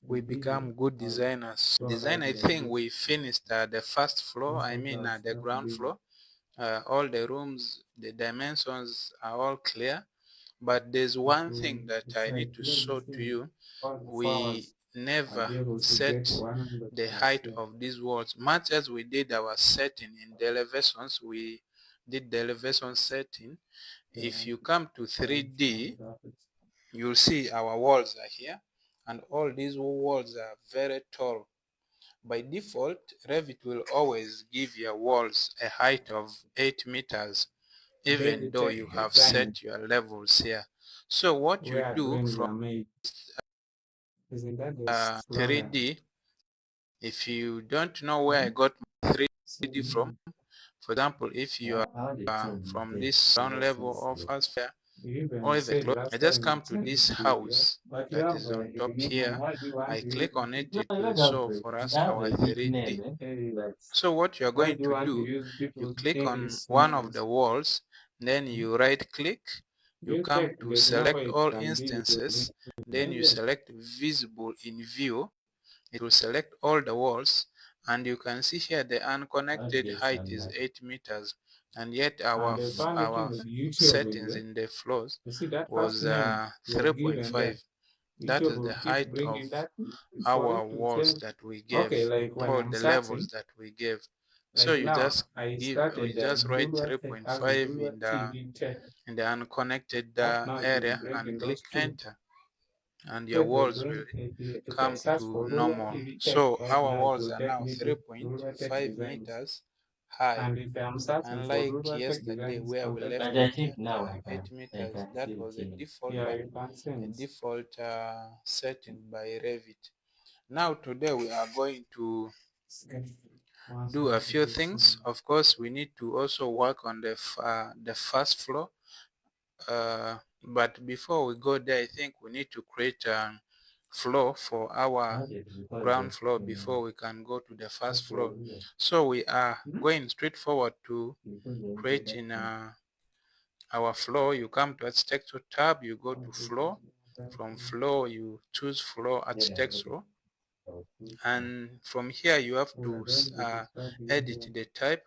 we a video, become good I'll designers. go Design, ahead I like think this. we finished the first floor, This I is mean I'll the start ground doing. floor. All the rooms, the dimensions are all clear. But there's one thing that If I I need to play show this to thing you. all the We flowers, I'll never be able to get set the height 100%. of these walls. Much as we did our setting in the elevations, we did the elevation setting. If you come to 3D, you'll see our walls are here, and all these walls are very tall. By default, Revit will always give your walls a height of 8 meters, even Daily though tech you have design, set your levels here. So what you where do dreams from are made. Isn't that the slogan? 3D, if you don't know where I got my 3D from, for example, if you How they are told me from this. this ground Yes, level yes, or yes. first floor You or even even said close, I last just time you come to sent this this video, house but you that have is on a top unique name. here. Why do you want I to use click on it? it, No, it you will don't have show to. for us That's our a big 3D. name. Eh? Like, So what you're why going do you to want to do, use you people's click on English one of names? the walls, then you right click, you You come check. to There's no select way it all can be instances, then you unique. select visible in view. It will select all the walls, and you can see here the unconnected height is 8 meters, and yet And the funny thing our with YouTube is, settings in the floors you see that first was name you've given there. 3.5. That YouTube is will the keep height of bringing that for our it to walls change. that we gave, Okay, like when or I'm the searching, levels that we gave. So like you now, just I give, started you just write Lua Tech as 3.5 Lua in TV Tech, the unconnected but now it is area and breaking click those two. enter. and your If the walls green, will if I come search to for ruler, normal. it will check So right our now. It walls will are take now me to ruler tech 3.5 designs. meters high. And if I'm searching for Unlike ruler tech yesterday designs where we contact, left But I it think at now 8 I meters, can that see was it a in. default yeah, one, you can a sense. default setting by Revit. Now today we are going to Once do a more, few things. Of course, we need to also work on the first floor. But before we go there, I think we need to create a floor for our Not it because ground floor before we can go to the first floor. the So we are hmm? going straight forward to because of that creating our floor. You come to architecture tab, you go to floor. From floor, you choose floor then I got architecture, it. and from here you have We are to going to start edit here. the type,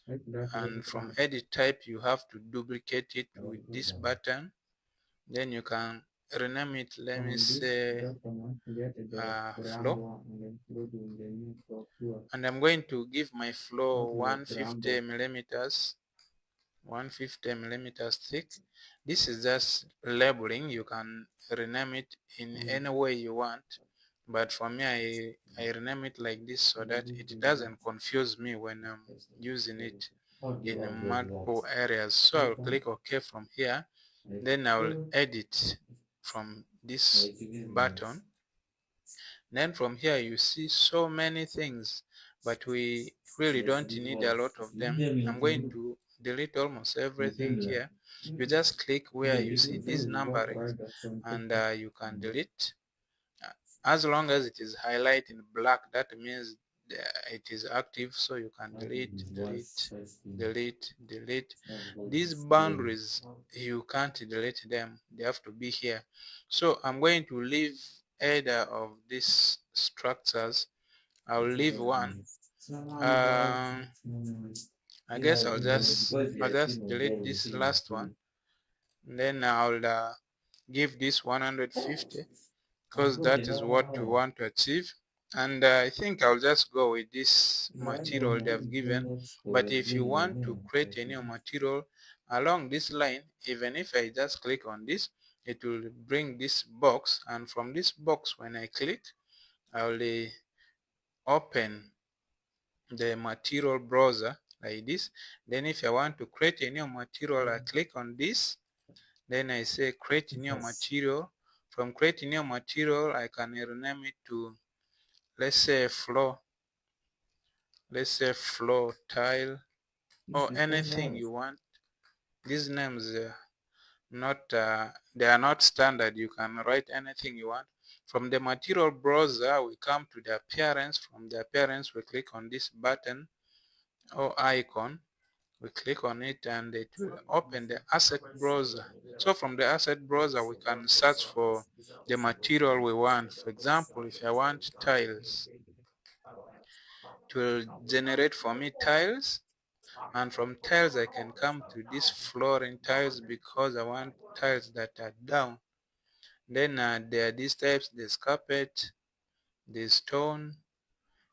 Make that and very from fun. edit type you have to duplicate it with this button. Then you can rename it, let me From this say document, get the ground floor, one and include in the new software. and I'm going to give my What floor is the ground 150 millimeters, 150 millimeters thick. This is just labeling. You can rename it in and any way you want, but for me I rename it like this so that this it is doesn't confuse me when I'm using it How do in I get multiple that? areas. So I'll okay. click OK from here, Like, then I'll edit from this it is button. Then from here you see so many things, but we really like don't this need a was lot of them. usually I'm going to delete almost everything usually here. You just click where The you see division these is what numbering, right at some and people. you can delete. As long as it is highlighted in black, that means it is active, so you can delete, delete, delete, delete. These boundaries, you can't delete them, they have to be here. So I'm going to leave either of these structures. I'll leave one. I guess Yeah, because they I'll are still just in delete there this within last one, and then I'll give this 150 because that is what we want to achieve. And I think I'll just go with this material they've given. But if you want to create a new material along this line, even if I just click on this, it will bring this box, and from this box, when I click, I'll open the material browser like this. Then if I want to create a new material, I click on this, then I say create new material. From create new material, I can rename it to, let's say floor, let's say floor tile, or anything you want. These names not they are not standard. You can write anything you want. From the material browser, we come to the appearance. From the appearance, we click on this button or icon. We click on it and it will open the asset browser. So from the asset browser, we can search for the material we want. For example, if I want tiles, it will generate for me tiles, and from tiles I can come to this flooring tiles because I want tiles that are down. Then there are these types: there's carpet, there's stone.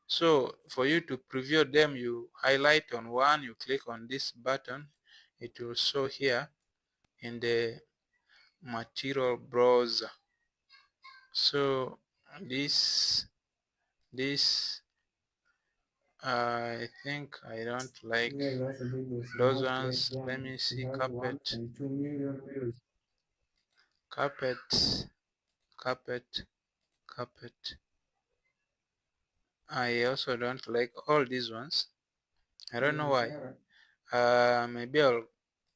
So for you to preview them, you highlight on one, you click on this button, it will show here in the material browser. So this I think I don't like Yeah, that video is those not like ones. Let one. me It see has carpet, 1.2 million views. carpet, carpet, carpet. I also don't like all these ones. I don't Yeah, know it's why. there. Maybe I'll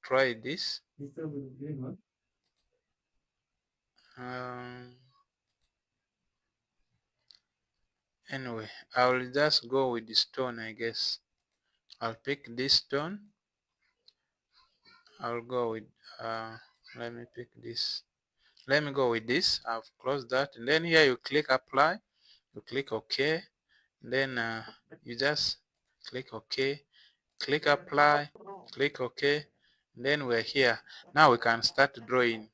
try this. It's a good game, um, anyway, I'll just go with the stone, I guess. I'll pick this stone. I'll go with let me pick this. Let me go with this. I've closed that, and then here you click apply, you click OK, then you just click OK, click apply, click OK, and then we're here. Now we can start drawing.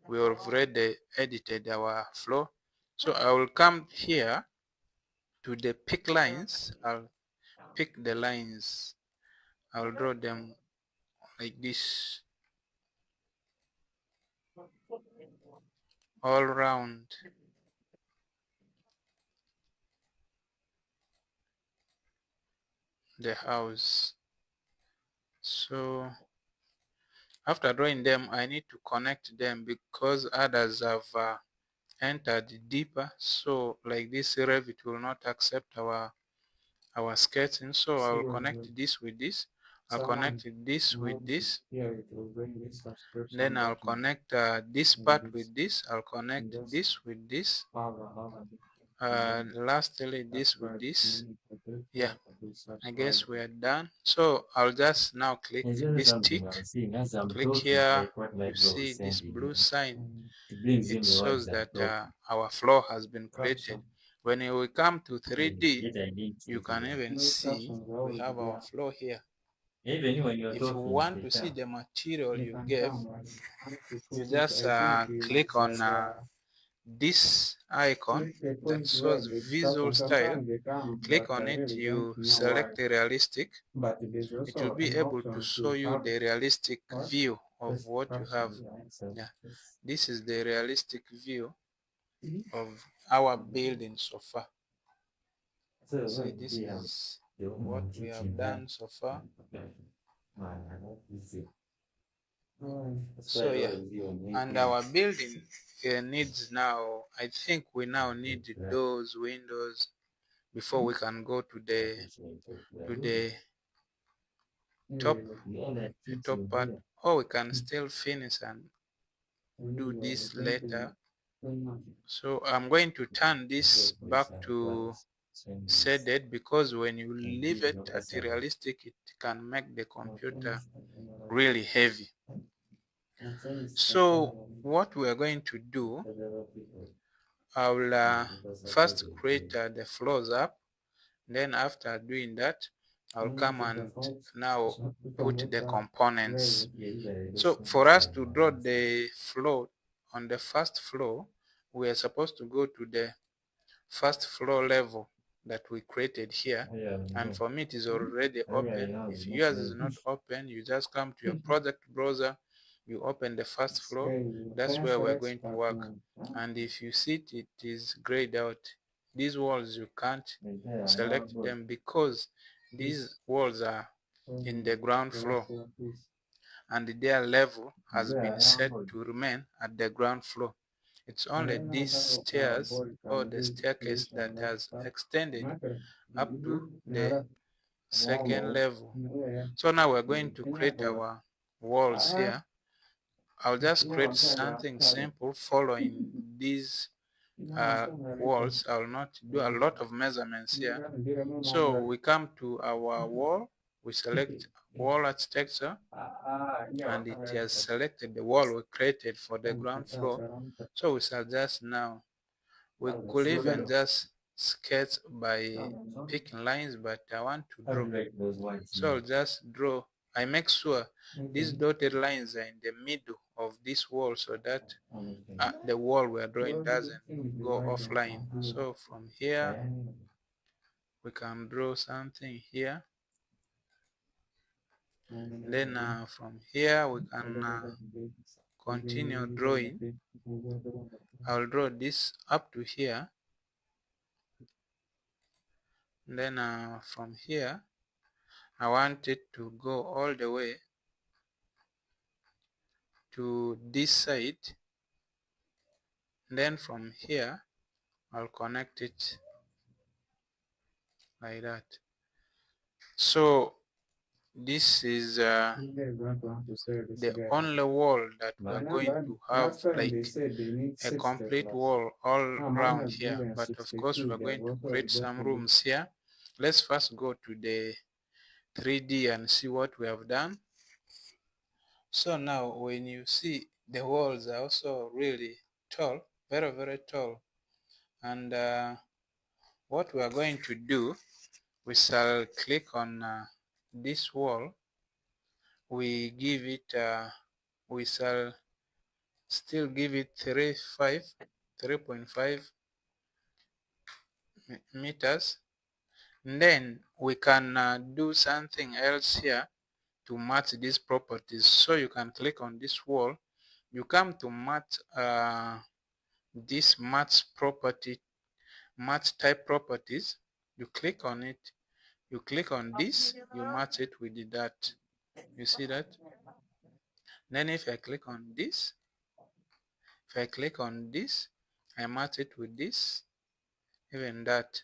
We have already edited our flow, so I will come here to the pick lines. I'll pick the lines. I'll draw them like this. all around the house. So after drawing them, I need to connect them because others have entered deeper. So like this, Revit will not accept our sketching. So I will connect this with this. I'll connect this with this. Then I'll connect this part with this. I'll connect this with this. Lastly, this with this. Yeah, I guess we are done. So I'll just now click this tick. Click here. You see this blue sign. It shows that our floor has been created. When we come to 3D, you can even see we have our floor here. Even when you're If you talking, want to see the material you gave, you just click on this icon that shows visual style. Click on it, you select the realistic. It will be able to show you the realistic view of what you have. Yeah, this is the realistic view of our building so far. See, this is what we have done so far. So yeah, and our building needs now, I think we now need those windows before we can go to the top part, or we can still finish and do this later. So I'm going to turn this back to shaded because when you leave it at realistic, it can make the computer really heavy. So what we are going to do, I will first create the floors up. Then after doing that, I'll come and now put the components. So for us to draw the floor on the first floor, we are supposed to go to the first floor level that we created here. And for me, it is already open. If yours is not open, you just come to your project browser, you open the first floor. That's where we're going to work. And if you see it, it is grayed out. These walls, you can't select them because these walls are in the ground floor and their level has been set to remain at the ground floor. It's only these stairs or the staircase that has extended up to the second level. So now we're going to create our walls here. I'll just create something simple following these walls. I'll not do a lot of measurements here. So we come to our wall, we select wall architecture, and it has selected the wall we created for the ground floor. So we shall just now, we could even just sketch by picking lines, but I want to draw. So I'll just draw. I make sure these dotted lines are in the middle of this wall so that the wall we are drawing doesn't go offline. So from here, we can draw something here. Then from here, we can continue drawing. I'll draw this up to here. Then from here, I want it to go all the way to this side. Then from here, I'll connect it like that. So this is the only wall that we're going to have, like a complete wall all around here. But of course, we're going to create some rooms here. Let's first go to the 3D and see what we have done. So now when you see the walls are also really tall, very, very tall. And what we are going to do, we shall click on this wall. We give it, we shall still give it 3.5 meters. And then we can do something else here to match these properties. So you can click on this wall. You come to match this match type properties. You click on it, you click on this, you match it with that. You see that? Then if I click on this, I match it with this, even that,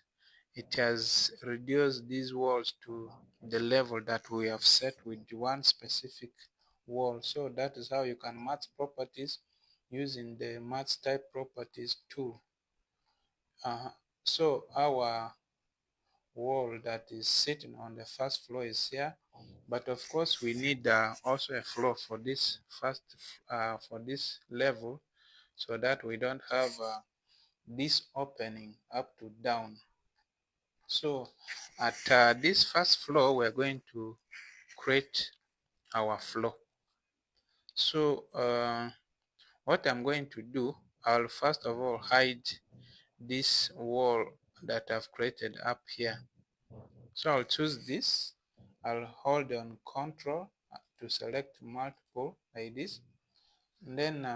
it has reduced these walls to the level that we have set with one specific wall. So that is how you can match properties using the match type properties tool. So our wall that is sitting on the first floor is here, but of course we need also a floor for this for this level, so that we don't have this opening up to down. So at this first floor, we're going to create our floor. So what I'm going to do, I'll first of all hide this wall that I've created up here. So I'll choose this, I'll hold on Control to select multiple like this, and then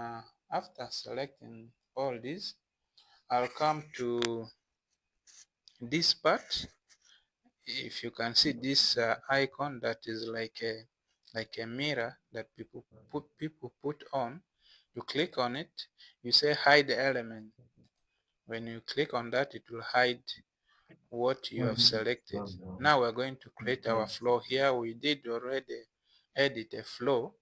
after selecting all this, I'll come to this part. If you can see this icon that is like a mirror that people put on, you click on it, you say hide element. When you click on that, it will hide what you have selected. Now we're going to create our flow. Here we did already edit a flow,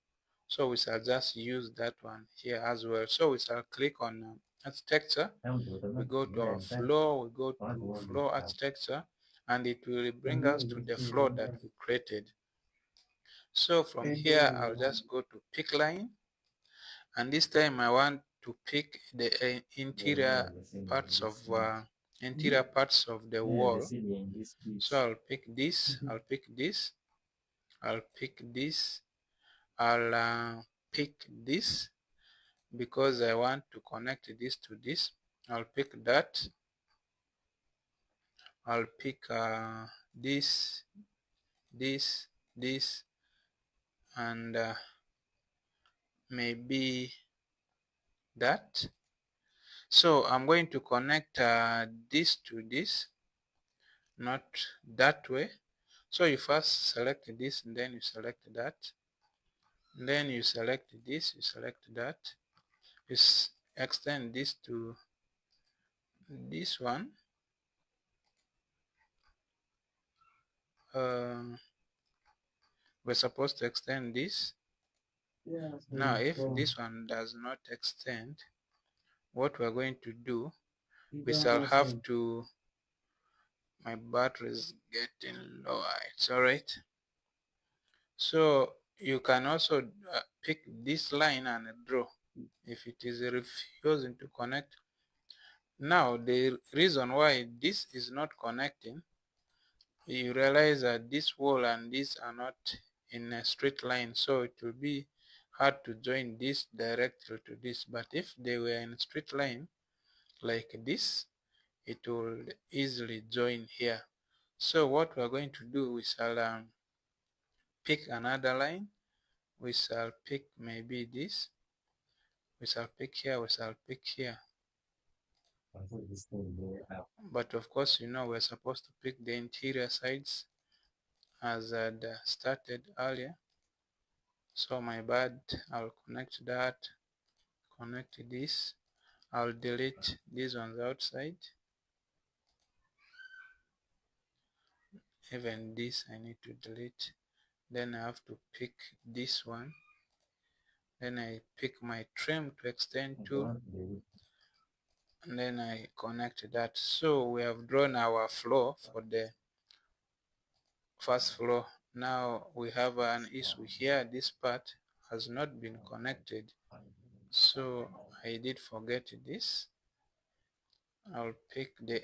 so we shall just use that one here as well. So we shall click on architecture, we go to our flow, we go to flow architecture, and it will bring us to the flow that we created. So from here, I'll just go to pick line, and this time I want to pick the interior parts of the wall. So I'll pick this, I'll pick this, I'll pick this, I'll pick this, because I want to connect this to this. I'll pick that, I'll pick this, this, and maybe that. So I'm going to connect this to this, not that way. So you first select this, and then you select that, and then you select this, you select that, you extend this to this one. We're supposed to extend this. Now if this one does not extend, what we're going to do, we shall have to, my battery is getting low, it's all right. So you can also pick this line and draw if it is refusing to connect. Now the reason why this is not connecting, you realize that this wall and this are not in a straight line, so it will be hard to join this directly to this. But if they were in a straight line like this, it will easily join here. So what we are going to do, we shall pick another line. We shall pick maybe this. We shall pick here, we shall pick here. But of course, we're supposed to pick the interior sides as I had started earlier. So my bad, I'll connect that, connect this. I'll delete these ones outside. Even this I need to delete. Then I have to pick this one. Then I pick my trim to extend tool, and then I connect that. So we have drawn our floor for the first floor. Now we have an issue here. This part has not been connected, so I did forget this. I'll pick the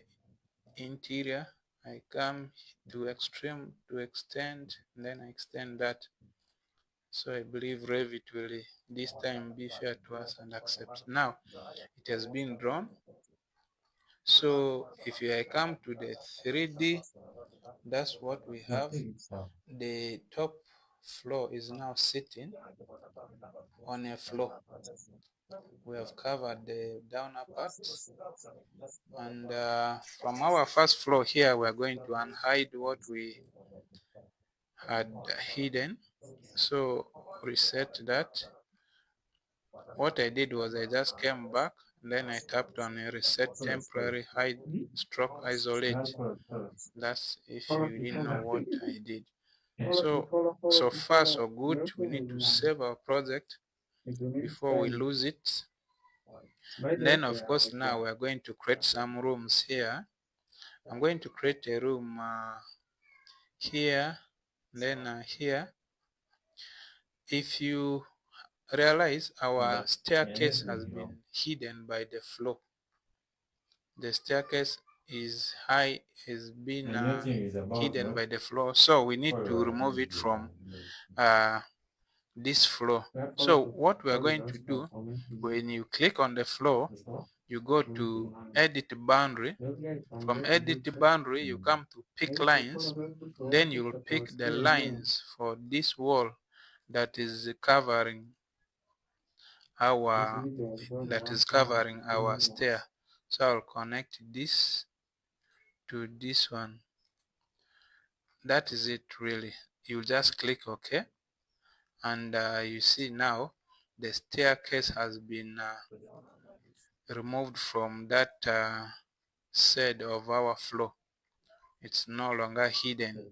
interior, I come to extreme to extend, and then I extend that. So I believe Revit will this time be fair to us and accept. Now it has been drawn. So if I come to the 3D, that's what we have. The top floor is now sitting on a floor. We have covered the downer part, and from our first floor here we are going to unhide what we had hidden. So reset that. What I did was I just came back, then I tapped on a reset temporary hide stroke isolate. That's if you didn't know what I did. So far so good. We need to save our project before we lose it. Then of course now we are going to create some rooms here. I'm going to create a room here, then here. If you realize, our staircase has been hidden by the floor. The staircase is been hidden by the floor, so we need to remove it from this floor. So what we are going to do, when you click on the floor, you go to edit boundary. From edit boundary you come to pick lines, then you will pick the lines for this wall that is covering our stair. So I'll connect this to this one. That is it really. You just click OK, and you see now the staircase has been removed from that side of our floor. It's no longer hidden.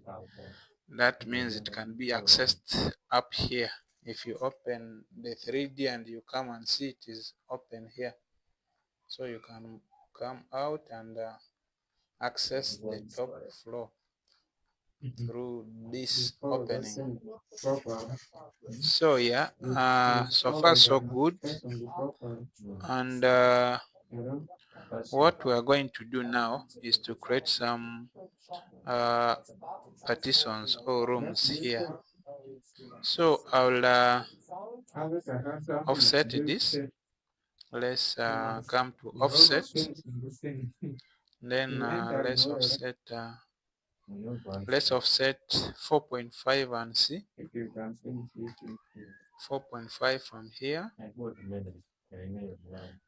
That means it can be accessed up here. If you open the 3D and you come and see, it is open here, so you can come out and access the top floor through this opening. So yeah, so far so good. And what we are going to do now is to create some partitions or rooms here. So I'll offset this. Let's come to offset, then let's offset 4.5 and see 4.5 from here.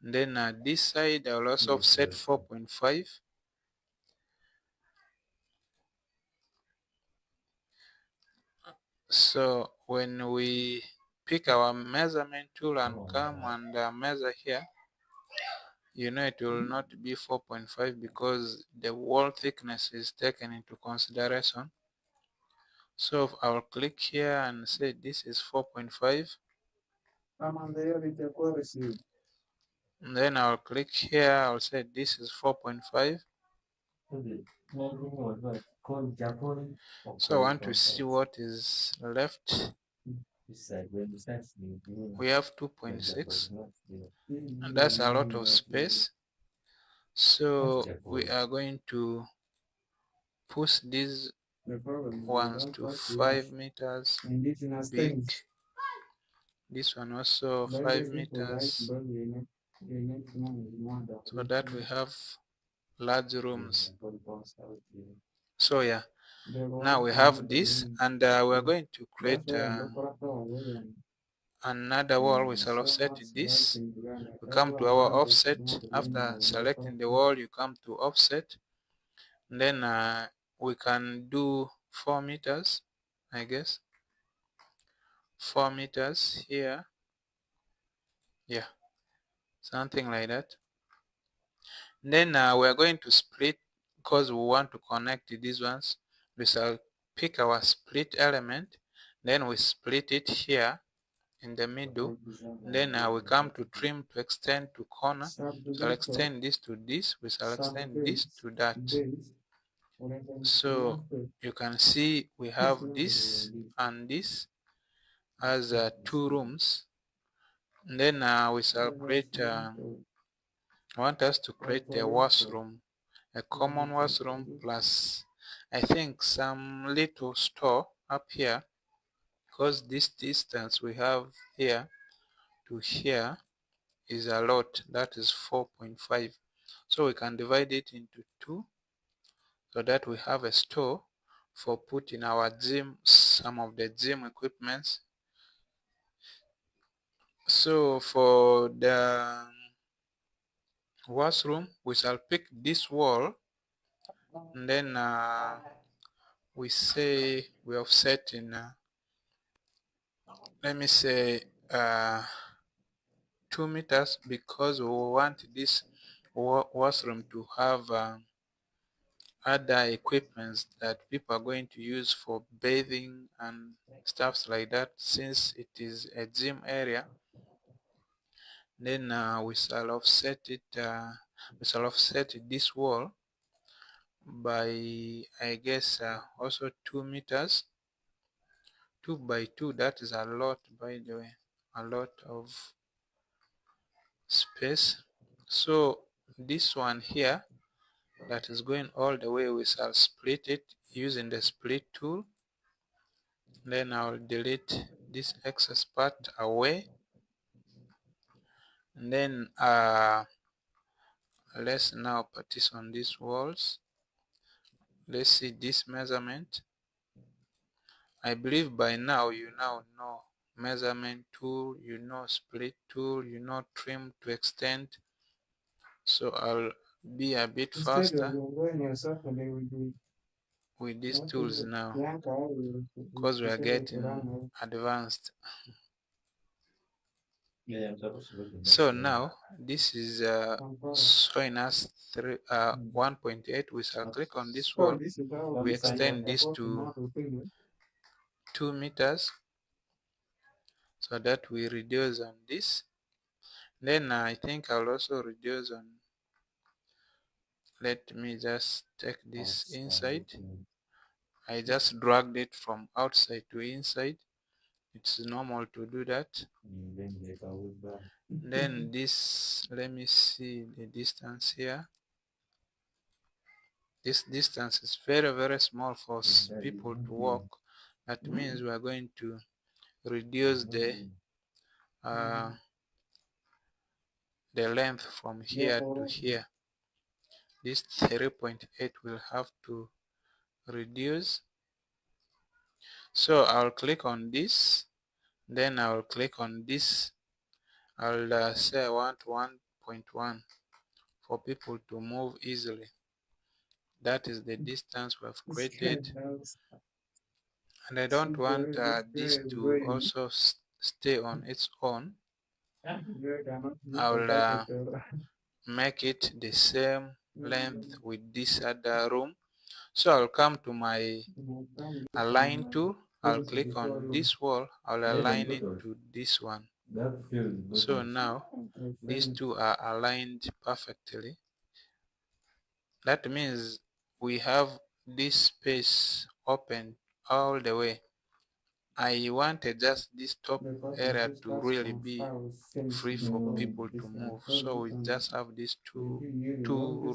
Then this side I'll also offset 4.5. So when we pick our measurement tool and come and measure here, you know it will not be 4.5 because the wall thickness is taken into consideration. So I'll click here and say this is 4.5. And then I'll click here, I'll say this is 4.5. So I want to see what is left. We have 2.6, and that's a lot of space. So we are going to push these ones to 5 meters big. This one also 5 meters, so that we have large rooms. So yeah, now we have this, and we are going to create another wall. We shall offset this. We come to our offset. After selecting the wall, you come to offset, and then we can do 4 meters, I guess. 4 meters here, yeah, something like that. Then we are going to split, because we want to connect these ones. We shall pick our split element, then we split it here in the middle. Then we come to trim to extend to corner. So I'll extend this to this, we shall extend this to that. So you can see we have this and this as 2 rooms. And then we shall create I want us to create a washroom, a common washroom, plus I think some little store up here, because this distance we have here to here is a lot. That is 4.5. So we can divide it into 2 so that we have a store. for putting our gym, some of the gym equipments. So for the washroom, we shall pick this wall, and then we say we offset in let me say 2 meters, because we want this washroom to have other equipments that people are going to use for bathing and stuffs like that, since it is a gym area. Then we shall offset this wall by, I guess, also 2 meters. 2 by 2, that is a lot, by the way, a lot of space. So this one here that is going all the way, we shall split it using the split tool. Then I'll delete this excess part away, and then let's now partition these walls. Let's see this measurement. I believe by now you now know measurement tool, you know split tool, you know trim to extend. So I'll be a bit faster with these tools now, because we are getting advanced. So now this is showing us 1.8. We shall click on this wall, we extend this to 2 meters, so that we reduce on this. Then I think I'll also reduce on, let me just take this inside. I just dragged it from outside to inside. It's normal to do that. Then this, let me see the distance here. This distance is very small for people to walk. That means we are going to reduce the length from here to here. This 3.8 will have to reduce. So I'll click on this, then I'll click on this. I'll say I want 1.1 for people to move easily. That is the distance we have created, and I don't want this to also stay on its own. I'll make it the same length with this other room. So I'll come to my align tool, I'll click on this wall, I'll align it to this one. So now these two are aligned perfectly. That means we have this space open all the way. I wanted just this top area to really be free for people to move. So we just have these two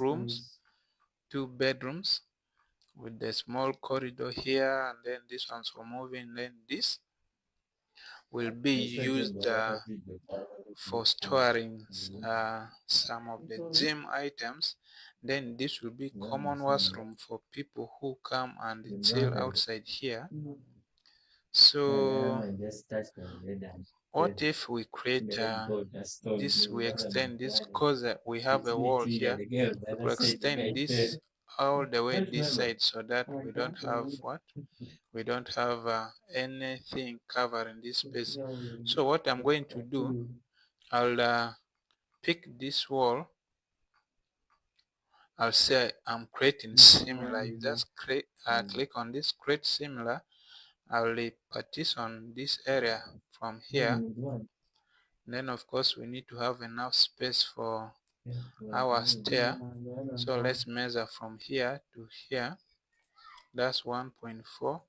rooms, 2 bedrooms, with the small corridor here, and then this one's for moving. Then this will be used for storing some of the gym items. Then this will be common washroom for people who come and chill outside here. So what if we create this, we extend this, because we have a wall here. We could extend this all the way this side, so that we don't have what? We don't have anything covering this space. So what I'm going to do, I'll pick this wall. I'll say I'm creating similar. You just click on this, create similar. I'll partition this area from here. Then of course we need to have enough space for our stair. So let's measure from here to here. That's 1.4.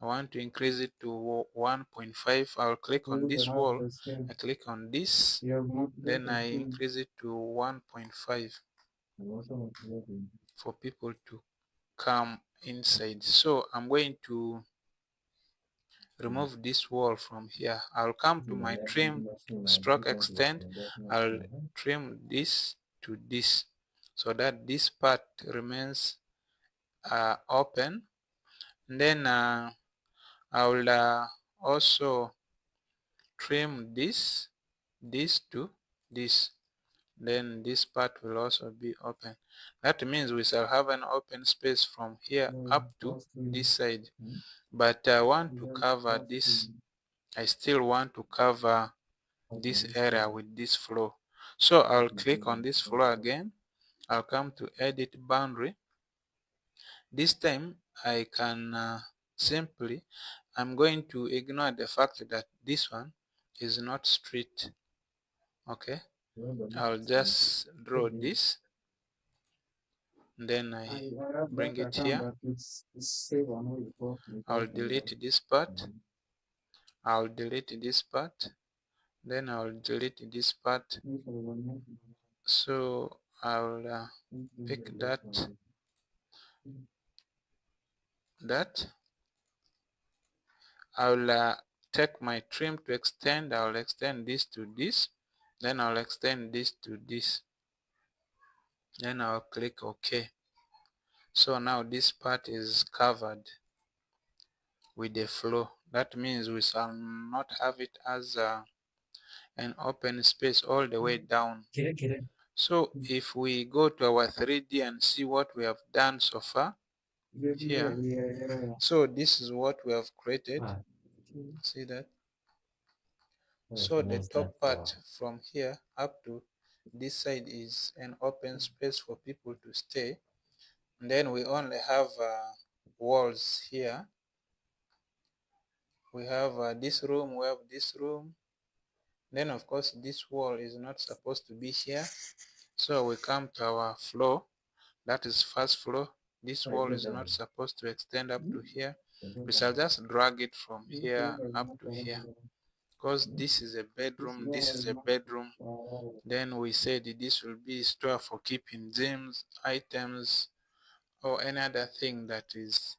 I want to increase it to 1.5. I'll click on this wall. I click on this. Then I increase it to 1.5 for people to come inside. So I'm going to remove this wall from here. I'll come to my trim stroke extend. I'll trim this to this, so that this part remains open. And then I will also trim this to this. Then this part will also be open. That means we shall have an open space from here up to this side. But I want to cover this. I still want to cover this area with this floor. So I'll click on this floor again. I'll come to edit boundary. This time I can simply, I'm going to ignore the fact that this one is not straight. Okay, I'll just draw this, then I bring it here. I'll delete this part. I'll delete this part. Then I'll delete this part. So I'll pick that. I'll take my trim to extend. I'll extend this to this. Then I'll extend this to this. Then I'll click OK. So now this part is covered with the floor. That means we shall not have it as an open space all the way down. So if we go to our 3D and see what we have done so far here, so this is what we have created. See that? So the top part from here up to this side is an open space for people to stay. And then we only have walls here. We have this room, we have this room. Then of course this wall is not supposed to be here. So we come to our floor, that is first floor. This wall is not supposed to extend up to here. We shall just drag it from here up to here. Because this is a bedroom, this is a bedroom. Then we said this will be a store for keeping gyms, items, or any other thing that is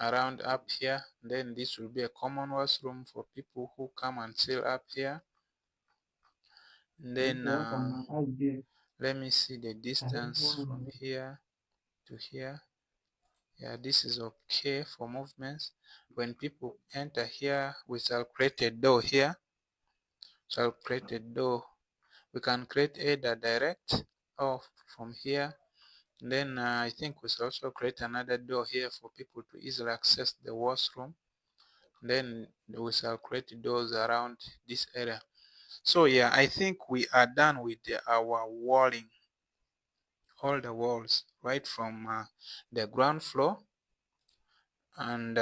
around up here. Then this will be a common washroom for people who come and chill up here. And then let me see the distance from here to here. Yeah, this is okay for movements. When people enter here, we shall create a door here. Shall create a door. We can create either direct or from here. And then I think we shall also create another door here for people to easily access the washroom. Then we shall create doors around this area. So yeah, I think we are done with our walling, all the walls, right from the ground floor and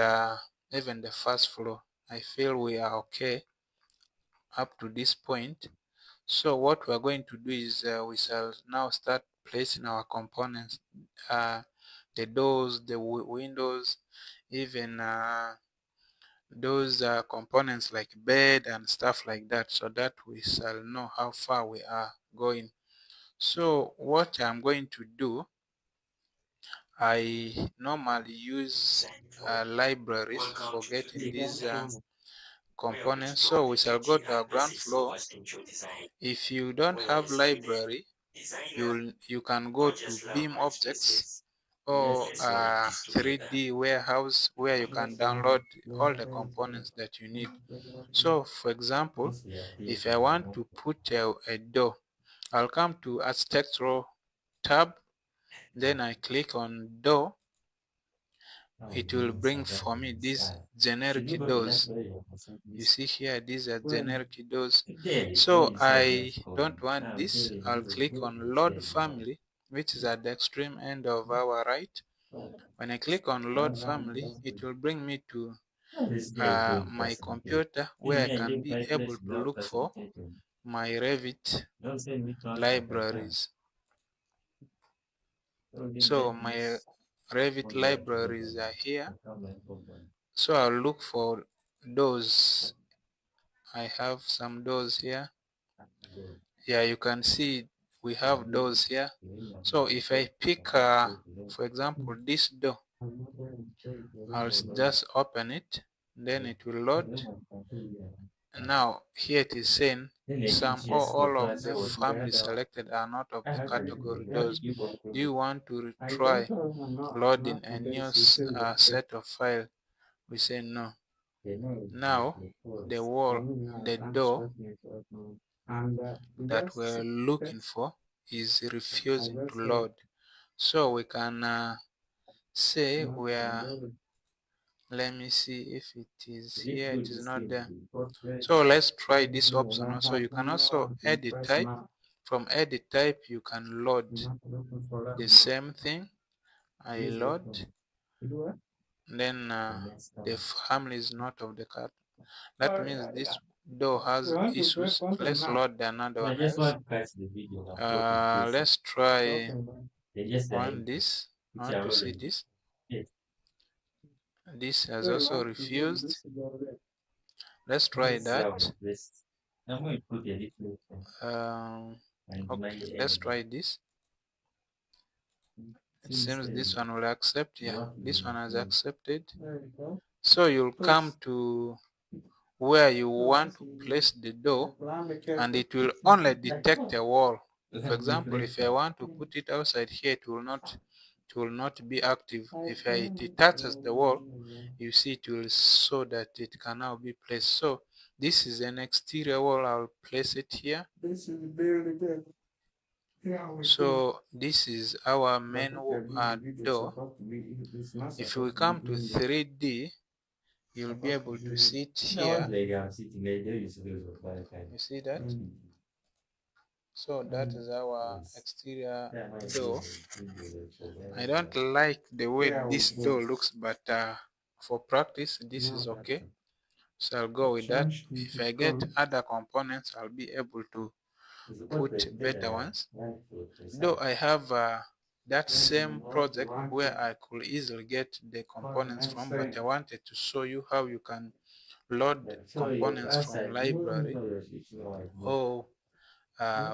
even the first floor. I feel we are okay up to this point. So what we are going to do is we shall now start placing our components, the doors, the windows, even those components like bed and stuff like that, so that we shall know how far we are going. So what I'm going to do, I normally use libraries for getting these components. So we shall go to our ground floor. If you don't have library, you can go to Beam Objects or 3D warehouse, where you can download all the components that you need. So for example, if I want to put a door, I'll come to architectural tab, then I click on door. It will bring for me these generic doors. You see here, these are generic doors. So I don't want this. I'll click on load family, which is at the extreme end of our right. When I click on load family, it will bring me to my computer, where I can be able to look for my Revit libraries. So my Revit libraries are here. So I'll look for those. I have some doors here. Yeah, you can see we have doors here. So if I pick, for example, this door, I'll just open it, then it will load. Now here it is saying some or all of the families selected are not of the category doors. Do you want to try loading a new set of file? We say no. Now the door that we're looking for is refusing to load. So we can say let me see if it is here. It is not there. So let's try this option also. You can also edit type. From edit type you can load the same thing. I load, then the family is not of the cat. That means this door has issues. Let's load another one else. Let's try this. I want to see this. This has also refused. Let's try that. Okay, let's try this. It seems this one will accept. Yeah, this one has accepted. So you'll come to where you want to place the door, and it will only detect a wall. For example, if I want to put it outside here, it will not be active. If it touches the wall, you see it will show that it can now be placed. So this is an exterior wall. I'll place it here. So this is our main door. If we come to 3D, you'll be able to see it here. You see that? So that is our exterior door. I don't like the way this door looks, but for practice this is okay. So I'll go with that. If I get other components, I'll be able to put better ones. Though I have that same project where I could easily get the components from, but I wanted to show you how you can load components from library or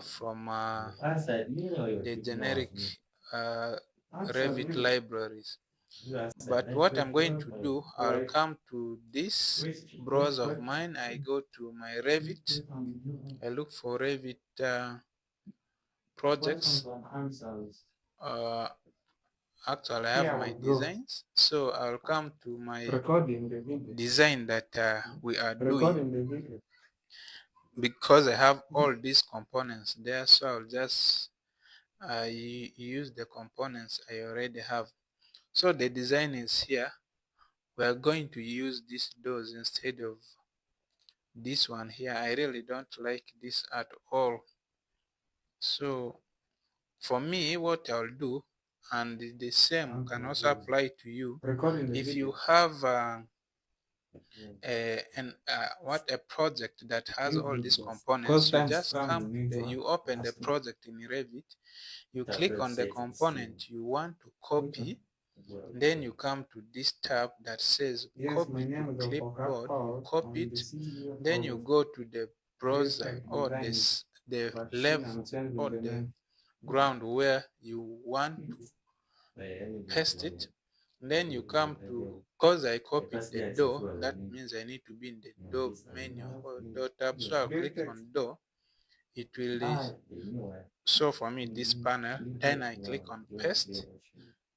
from the generic uh, Revit libraries. But what I'm going to do, I'll come to this browser of mine. I go to my Revit. I look for Revit projects. Actually, I have my designs. So I'll come to my design that we are doing, because I have all these components there. So I'll just use the components I already have. So the design is here. We are going to use these doors instead of this one here. I really don't like this at all. So for me, what I'll do, and the same can also apply to you, if you have a project that has all these components, you just come you open the project in Revit, you click on the component you want to copy, then you come to this tab that says copy to clipboard. You copy it, then you go to the browser or the level or the ground where you want to paste it. Then you come to, because I copied the door, that means I need to be in the door menu or door tab. So I'll click on door. It will show for me this panel. Then I click on paste.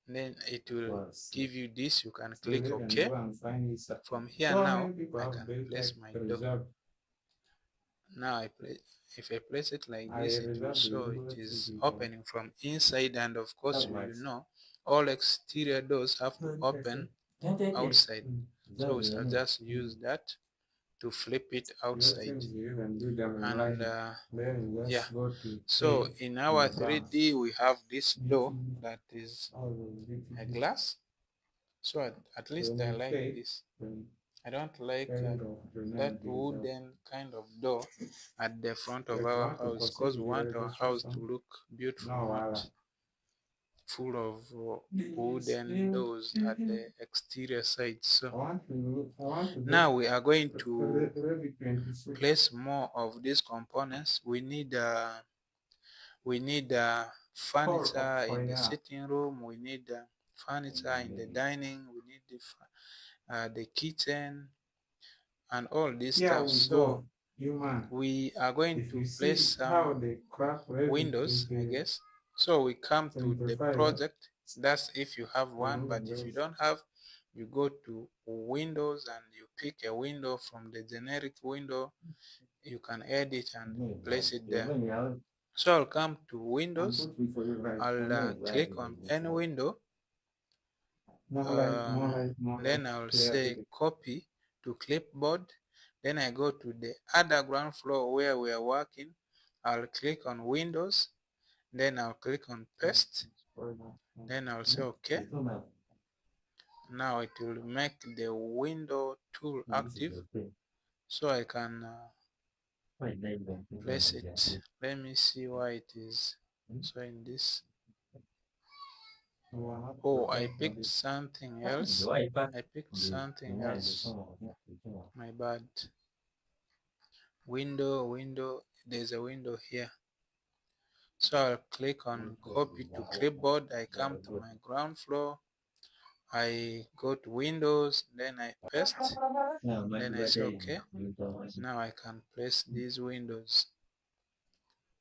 Then it will give you this. You can click OK. From here now I can place my door. Now if I place it like this, it will show it is opening from inside, and of course you know all exterior doors have to open outside. So we shall just use that to flip it outside. And yeah, so in our 3D we have this door that is a glass. So at least I like this. I don't like that wooden kind of door at the front of our house, because we want our house to look beautiful, not full of wooden doors at the exterior side. So now we are going to place more of these components. We need furniture in the sitting room. We need furniture in the dining. We need the kitchen. and all this Yeah, stuff. we So go. Human. we are going If to you place see how some they crack Revit windows, I into guess. So we come to the simplifier, project. That's if you have one, but removing if you those. don't have, you go to Windows and you pick a window from the generic window. You can edit and place it there. So I'll come to Windows. I'll click on any window. Then I'll say copy to clipboard. Then I go to the other ground floor where we are working. I'll click on Windows. Then I'll click on paste. Then I'll say OK. Now it will make the window tool active, so I can place it. Let me see why it is showing this. Oh, I picked something else. I picked something else. My bad. Window. There's a window here. So I'll click on copy to clipboard. I come to my ground floor. I go to Windows, then I paste, then I say OK. Now I can place these windows.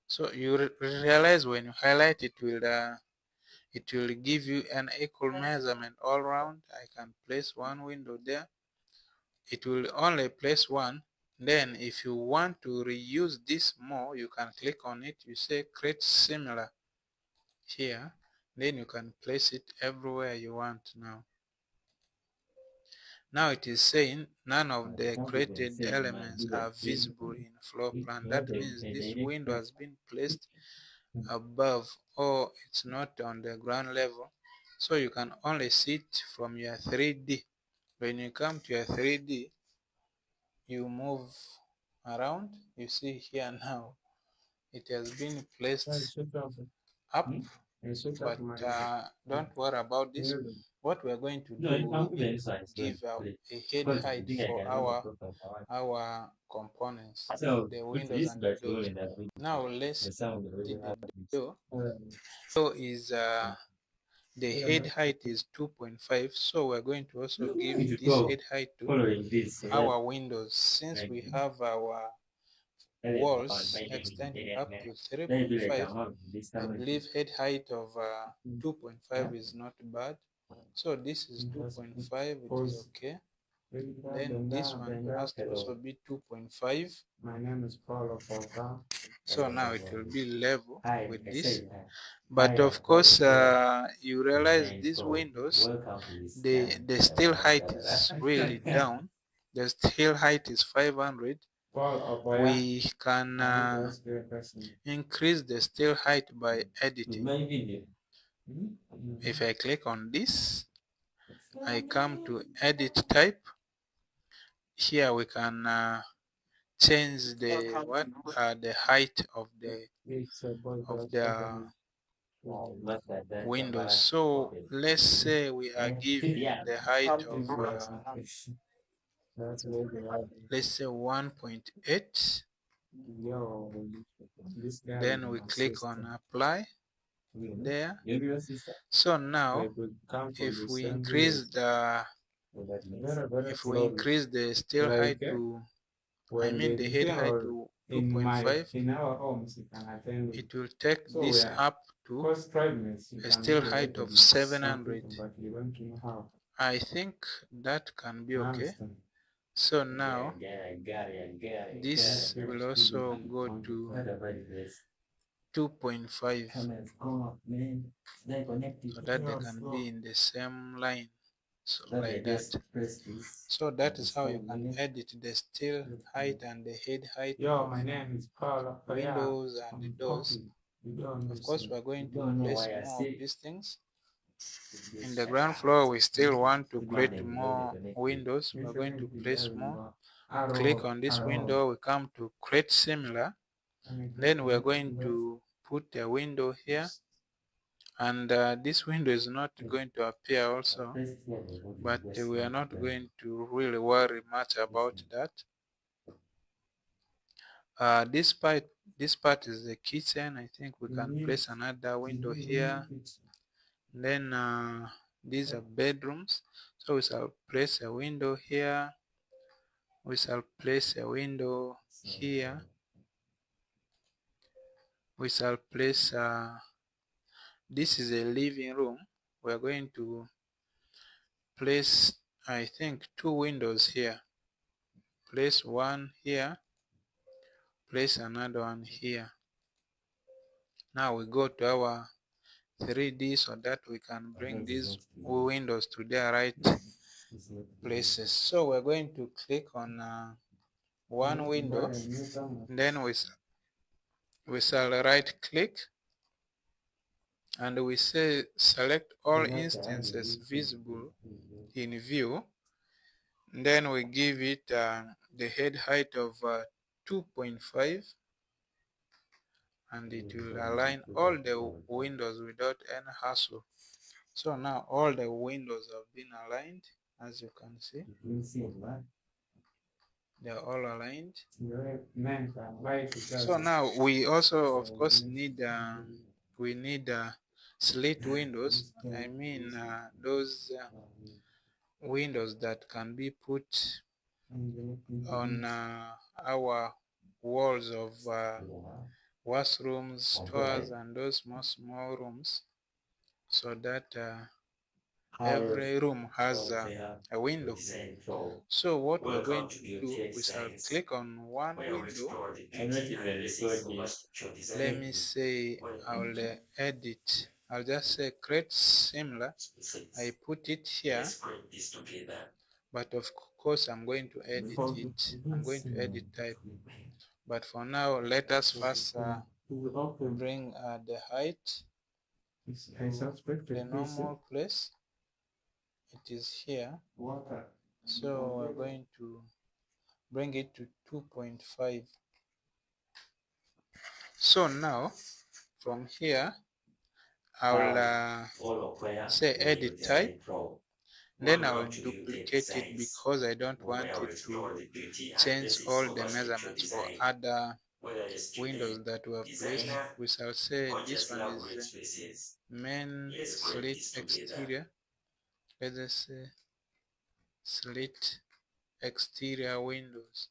So you realize when you highlight it will give you an equal measurement all around. I can place one window there. It will only place one. Then if you want to reuse this more, you can click on it. You say create similar here. Then you can place it everywhere you want now. Now it is saying none of the created elements are visible in floor plan. That means this window has been placed above, or it's not on the ground level. So you can only see it from your 3D. When you come to your 3D, you move around. You see here now, it has been placed up, but don't worry about this. What we're going to do, we need to give a head height for our components, the windows and the doors. Now let's see the door. Door is the head height is 2.5, so we're going to also give this head height to our windows. Since we have our walls extending up to 3.5, I believe head height of 2.5 is not bad. So this is 2.5, it is okay. Then this one has to also be 2.5. My name is Paulo. So now it will be level with this. But of course, you realize these windows, the steel height is really down. The steel height is 500. We can increase the steel height by editing. If I click on this, I come to edit type. Here we can change the height of the windows. So let's say we are giving the height of let's say 1.8. Then we click on apply there. So now if we increase the steel height to, I mean the head height to 2.5, it will take this up to a steel height of 700. I think that can be okay. So now this will also go to 2.5 so that they can be in the same line. So like that. So that is how you can edit the steel height and the head height of windows and the doors. Of course, we are going to place more of these things. In the ground floor, we still want to create more windows. We are going to place more. Click on this window, we come to create similar. Then we are going to put a window here. And this window is not going to appear also, but we are not going to really worry much about that. This part is the kitchen. I think we can place another window here. Then these are bedrooms, so we shall place a window here. We shall place a window here. We shall place this is a living room. We are going to place, I think, 2 windows here. Place one here, place another one here. Now we go to our 3D so that we can bring these windows to their right places. So we're going to click on one window, then we shall right click and we say select all instances visible in view. Then we give it the head height of 2.5, and it will align all the windows without any hassle. So now all the windows have been aligned, as you can see. They are all aligned. So now we also, of course, need slit windows. I mean those windows that can be put on our walls of washrooms, stores, and those small rooms, so that every room has a window. So what we're going to do, we shall click on one window. Let me say I'll edit. I'll just say create similar. I put it here, but of course I'm going to edit it. I'm going to edit type. But for now, let us first bring the height to the normal place. It is here. So we're going to bring it to 2.5. So now from here I'll say edit type, then I'll duplicate it because I don't want it to change all the measurements for other windows that we have placed. We shall say this one is main slit exterior. Let us say slit exterior windows.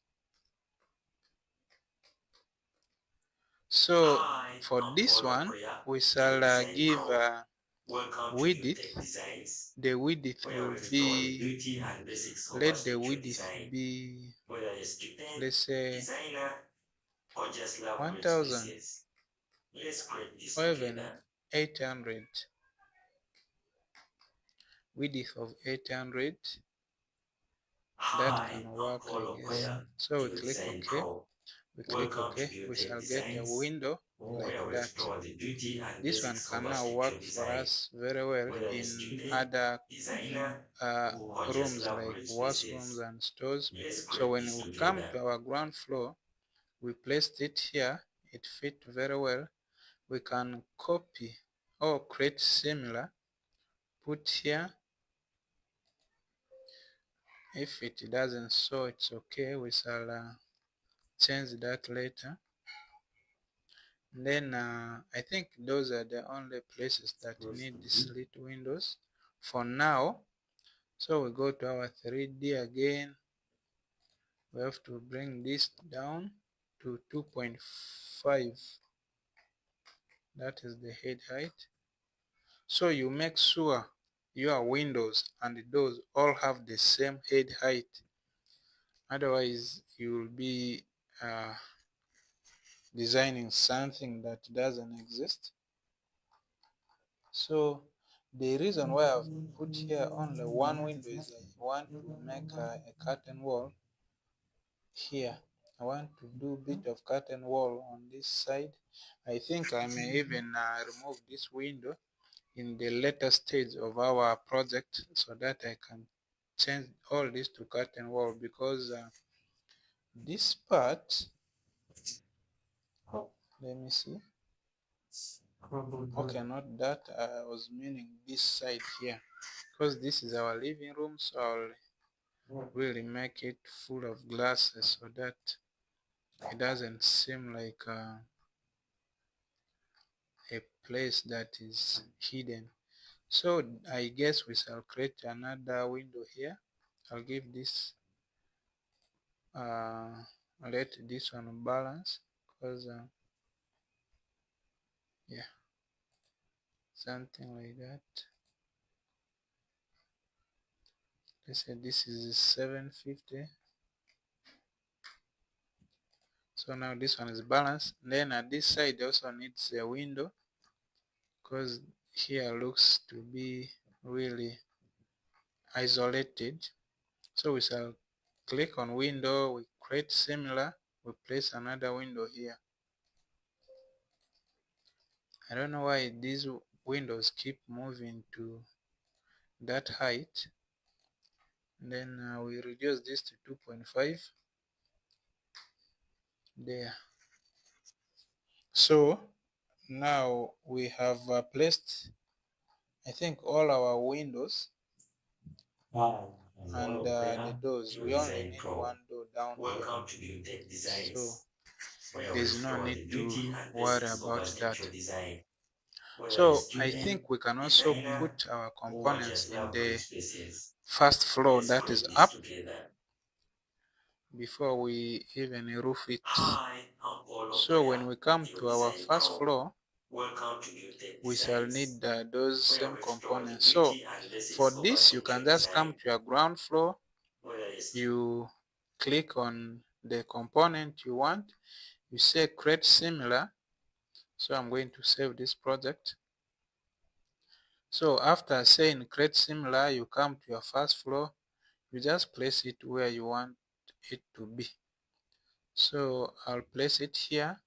So for this one we shall give width. The width will be, let the width be, let's say 1000 or even 800, width of 800. That can work, I guess. So we click OK. We click OK. We shall get a window like that. This one can now work for us very well in other rooms like washrooms and stores. So when we come to our ground floor, we placed it here. It fit very well. We can copy or create similar, put here. If it doesn't show, it's okay. We shall change that later. Then I think those are the only places that need the slit windows for now. So we go to our 3D again. We have to bring this down to 2.5. That is the head height. So you make sure your windows and doors all have the same head height. Otherwise, you will be designing something that doesn't exist. So the reason why I've put here only one window is I want to make a curtain wall here. I want to do a bit of curtain wall on this side. I think I may even remove this window in the later stage of our project so that I can change all this to curtain wall, because this part, let me see. Okay, not that. I was meaning this side here, because this is our living room, so I'll really make it full of glasses so that it doesn't seem like a place that is hidden. So I guess we shall create another window here. I'll give this let this one balance, because yeah, something like that. Let's say this is 750. So now this one is balanced. Then at this side also needs a window, because here looks to be really isolated. So we shall click on window, we create similar, we place another window here. I don't know why these windows keep moving to that height. And then we reduce this to 2.5 there. So now we have placed, I think, all our windows and the doors. We only need one door down here, Welcome to New Tech so Designs, where we there's no explore need the to beauty and worry blessings of about that. architecture design. Whether a So I student, think we can also designer, put our or components just in love the workspaces, first floor let's that is create this up together. before we even roof it. Hi, I'm Paul So when Okoya, we come your to our design first pro. floor, Welcome to New Tech we shall Designs, need those where same we explore the components. So beauty and for blessings of this, you can architecture just come design. to your ground floor, Whether it's you click on the component you want, you say create similar. So I'm going to save this project. So after saying create similar, you come to your first floor, you just place it where you want it to be. So I'll place it here,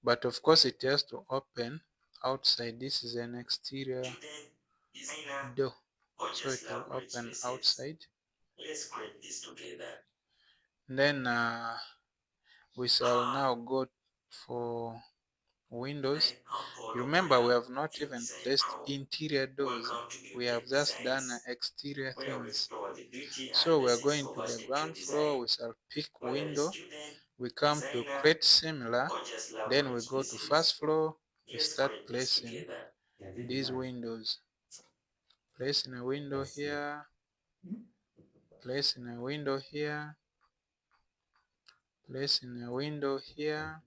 but of course it has to open outside. This is an exterior student, designer, door, or so it just will love open workspaces, outside. let's create this together. Then we shall Hi, now go for windows. I'm Paul You remember, we Okoya, have not your even design placed pro. interior doors, Welcome to New we have Tech just done Designs, exterior where we things. explore the beauty and So we are blessings going of to the architecture ground floor, design. we shall pick Whether a window, student, we come to designer, create similar, or just love then we go to workspaces, first floor, we let's start create this placing together. these windows. Place in a window here, place in a window here, place in a window here,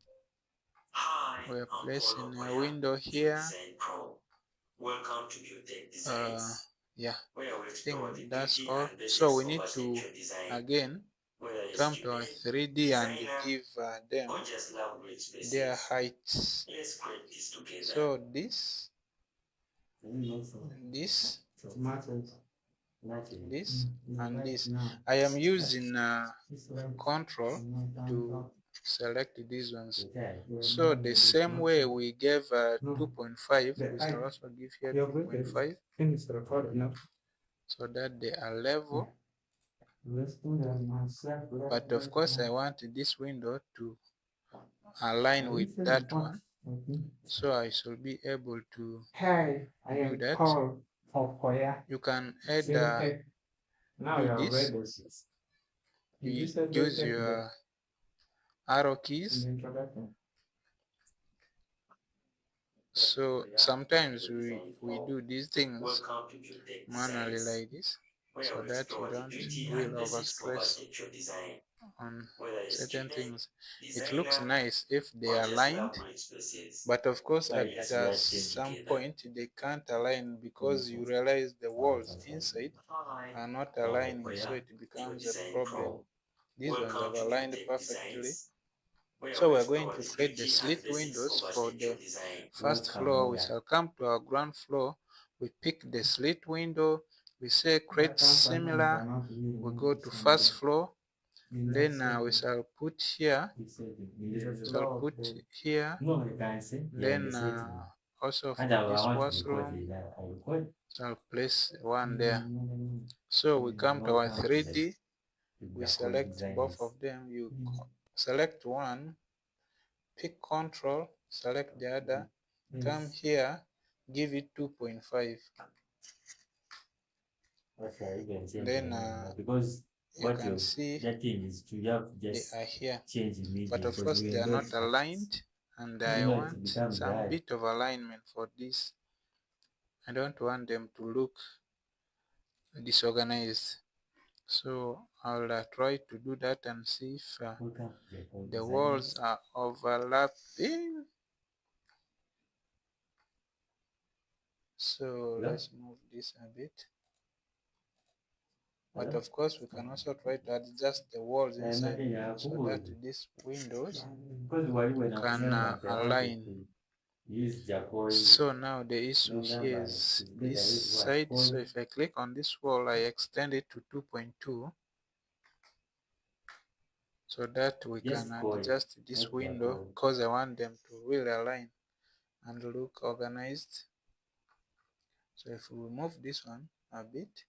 Hi, we are I'm Paul placing a Okoya, window your here. design pro. Welcome to New Tech uh Designs, yeah, where we I think explore the that's beauty all. and So blessings we of need to architecture design. again Whether a come to our student, 3D and designer, give or them just love their workspaces, heights. let's create this together. So this this and this, I am using control to select these ones. So the same way we gave 2.5, we shall also give here 2.5, so that they are level. But of course I want this window to align with that one, so I should be able to Hi, I do am that. Paul Okoya. You can add Same tech. Now do you have this, read this. Did you you say use tech your arrow in keys. the introduction? So sometimes we do these things Welcome to New Tech manually Designs, like this, where so we that you explore the don't beauty will and blessings of overstress architecture design. on Whether a certain student, things. It looks designer, nice if they or are just aligned, love workspaces, but of course at let's watch them some together. point they can't align, because you realize the walls inside Hi, are not Paul aligning, so Okoya, it your becomes a design problem. pro. These ones Welcome have to New aligned Tech perfectly. Designs, where So we we're going explore to the create the beauty and slit blessings windows of for architecture the design. first floor. We shall come to our ground floor, we pick the slit window, we say create similar, we go to first floor, then we shall put here, then also for this washroom, shall place one there. So we come to our 3D, we select both of them, you select one, pick control, select the other, come here, give it 2.5, then you can see they are here, but of course they are not aligned, and I want some bit of alignment for this. I don't want them to look disorganized. So I'll try to do that and see if the walls are overlapping. So let's move this a bit. But of course, we can also try to adjust the walls inside so that these windows can align. So now the issue here is this side. So if I click on this wall, I extend it to 2.2 so that we can adjust this window because I want them to really align and look organized. So if we move this one a bit,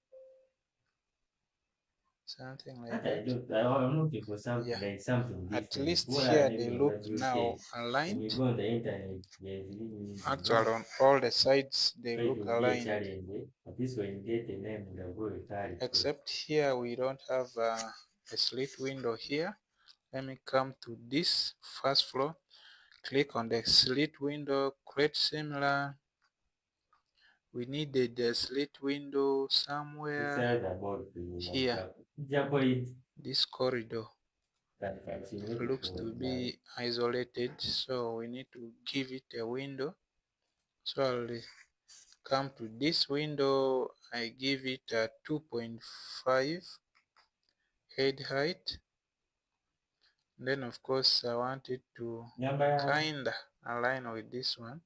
something like that. I'm looking for something Yeah, like something at different. least What here are they living look every now day? When aligned. you go on the internet, there's really Actually, on all the sides they it look will be a aligned, challenge. At least when you get the name, the word carry. except here we don't have a slit window here. Let me come to this first floor, click on the slit window, create similar. We needed the slit window somewhere here. This corridor looks to be isolated, so we need to give it a window. So I'll come to this window, I give it a 2.5 head height. Then of course I want it to kinda align with this one.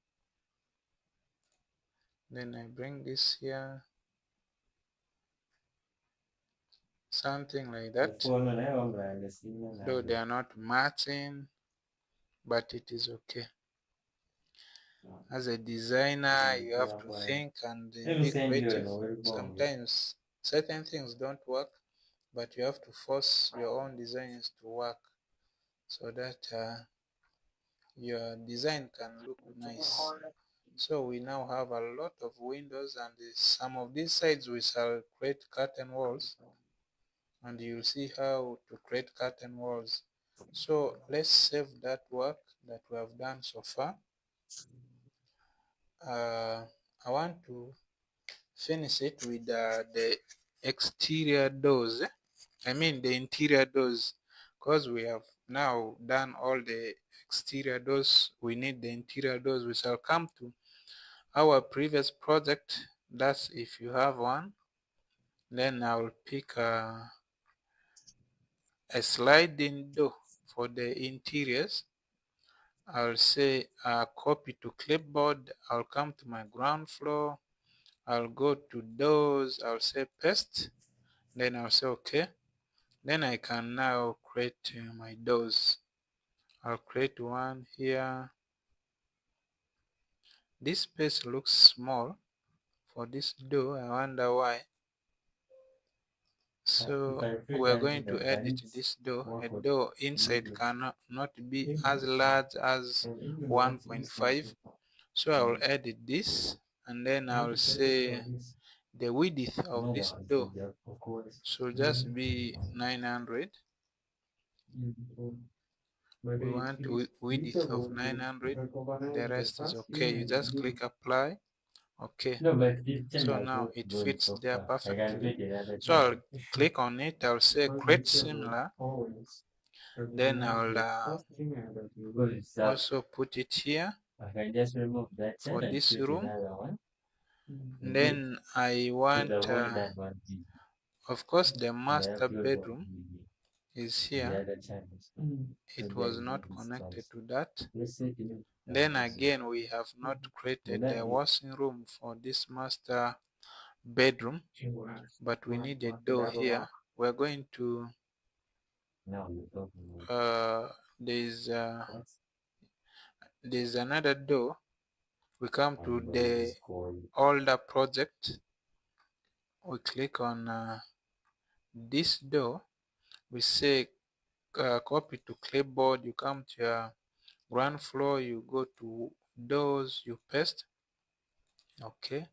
Then I bring this here, something like that. Though they are not matching, but it is okay. As a designer, you have to think and be creative. Sometimes certain things don't work, but you have to force your own designs to work so that your design can look nice. So we now have a lot of windows, and some of these sides we shall create curtain walls, and you'll see how to create curtain walls. So let's save that work that we have done so far. I want to finish it with the exterior doors. I mean the interior doors, because we have now done all the exterior doors. We need the interior doors. We shall come to our previous project. That's if you have one. Then I'll pick a sliding door for the interiors. I'll say copy to clipboard. I'll come to my ground floor. I'll go to doors. I'll say paste. Then I'll say okay. Then I can now create my doors. I'll create one here. This space looks small for this door. I wonder why. So we're going to edit this door. A door inside cannot not be as large as 1.5. So I will edit this, and then I will say the width of this door should just be 900. We want width of 900. The rest is okay. You just click apply. Okay. So now it fits there perfectly. So I'll click on it. I'll say create similar. Then I'll also put it here for this room. Then I want, of course, the master bedroom is here. It was not connected to that. Then again, we have not created the washing room for this master bedroom, but we need a door here. We're going to there's another door. We come to the older project. We click on this door. We say copy to clipboard. You come to your ground floor. You go to doors. You paste. Okay.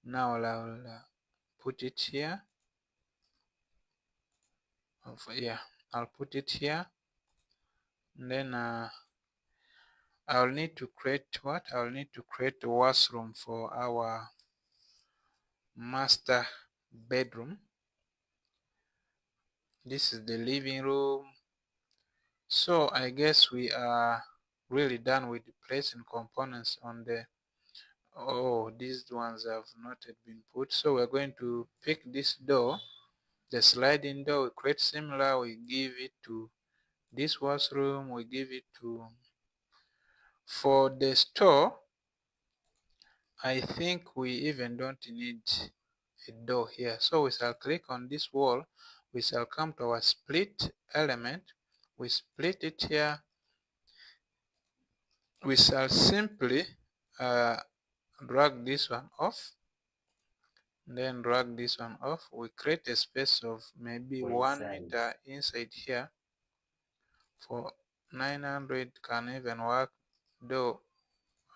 Now I'll put it here. Yeah, I'll put it here. And then I'll need to create what? I'll need to create a washroom for our master bedroom. This is the living room. So I guess we are really done with the placing components on the, oh, these ones have not yet been put. So we're going to pick this door, the sliding door. We create similar, we give it to this washroom, we give it to, for the store, I think we even don't need a door here. So we shall click on this wall, we shall come to our split element, we split it here, we shall simply drag this one off, then drag this one off. We create a space of maybe 1 meter inside here for 900, can even work, though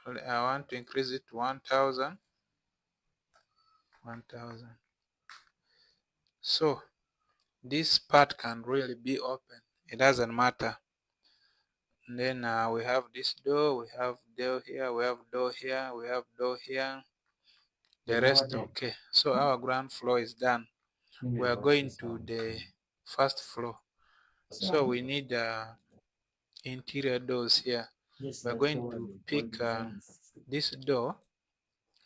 I want to increase it to 1000. So this part can really be open, it doesn't matter. And then we have this door, we have door here, we have door here, we have door here, the rest. Okay, so our ground floor is done. We are going to the first floor, so we need interior doors here. We are going to pick this door,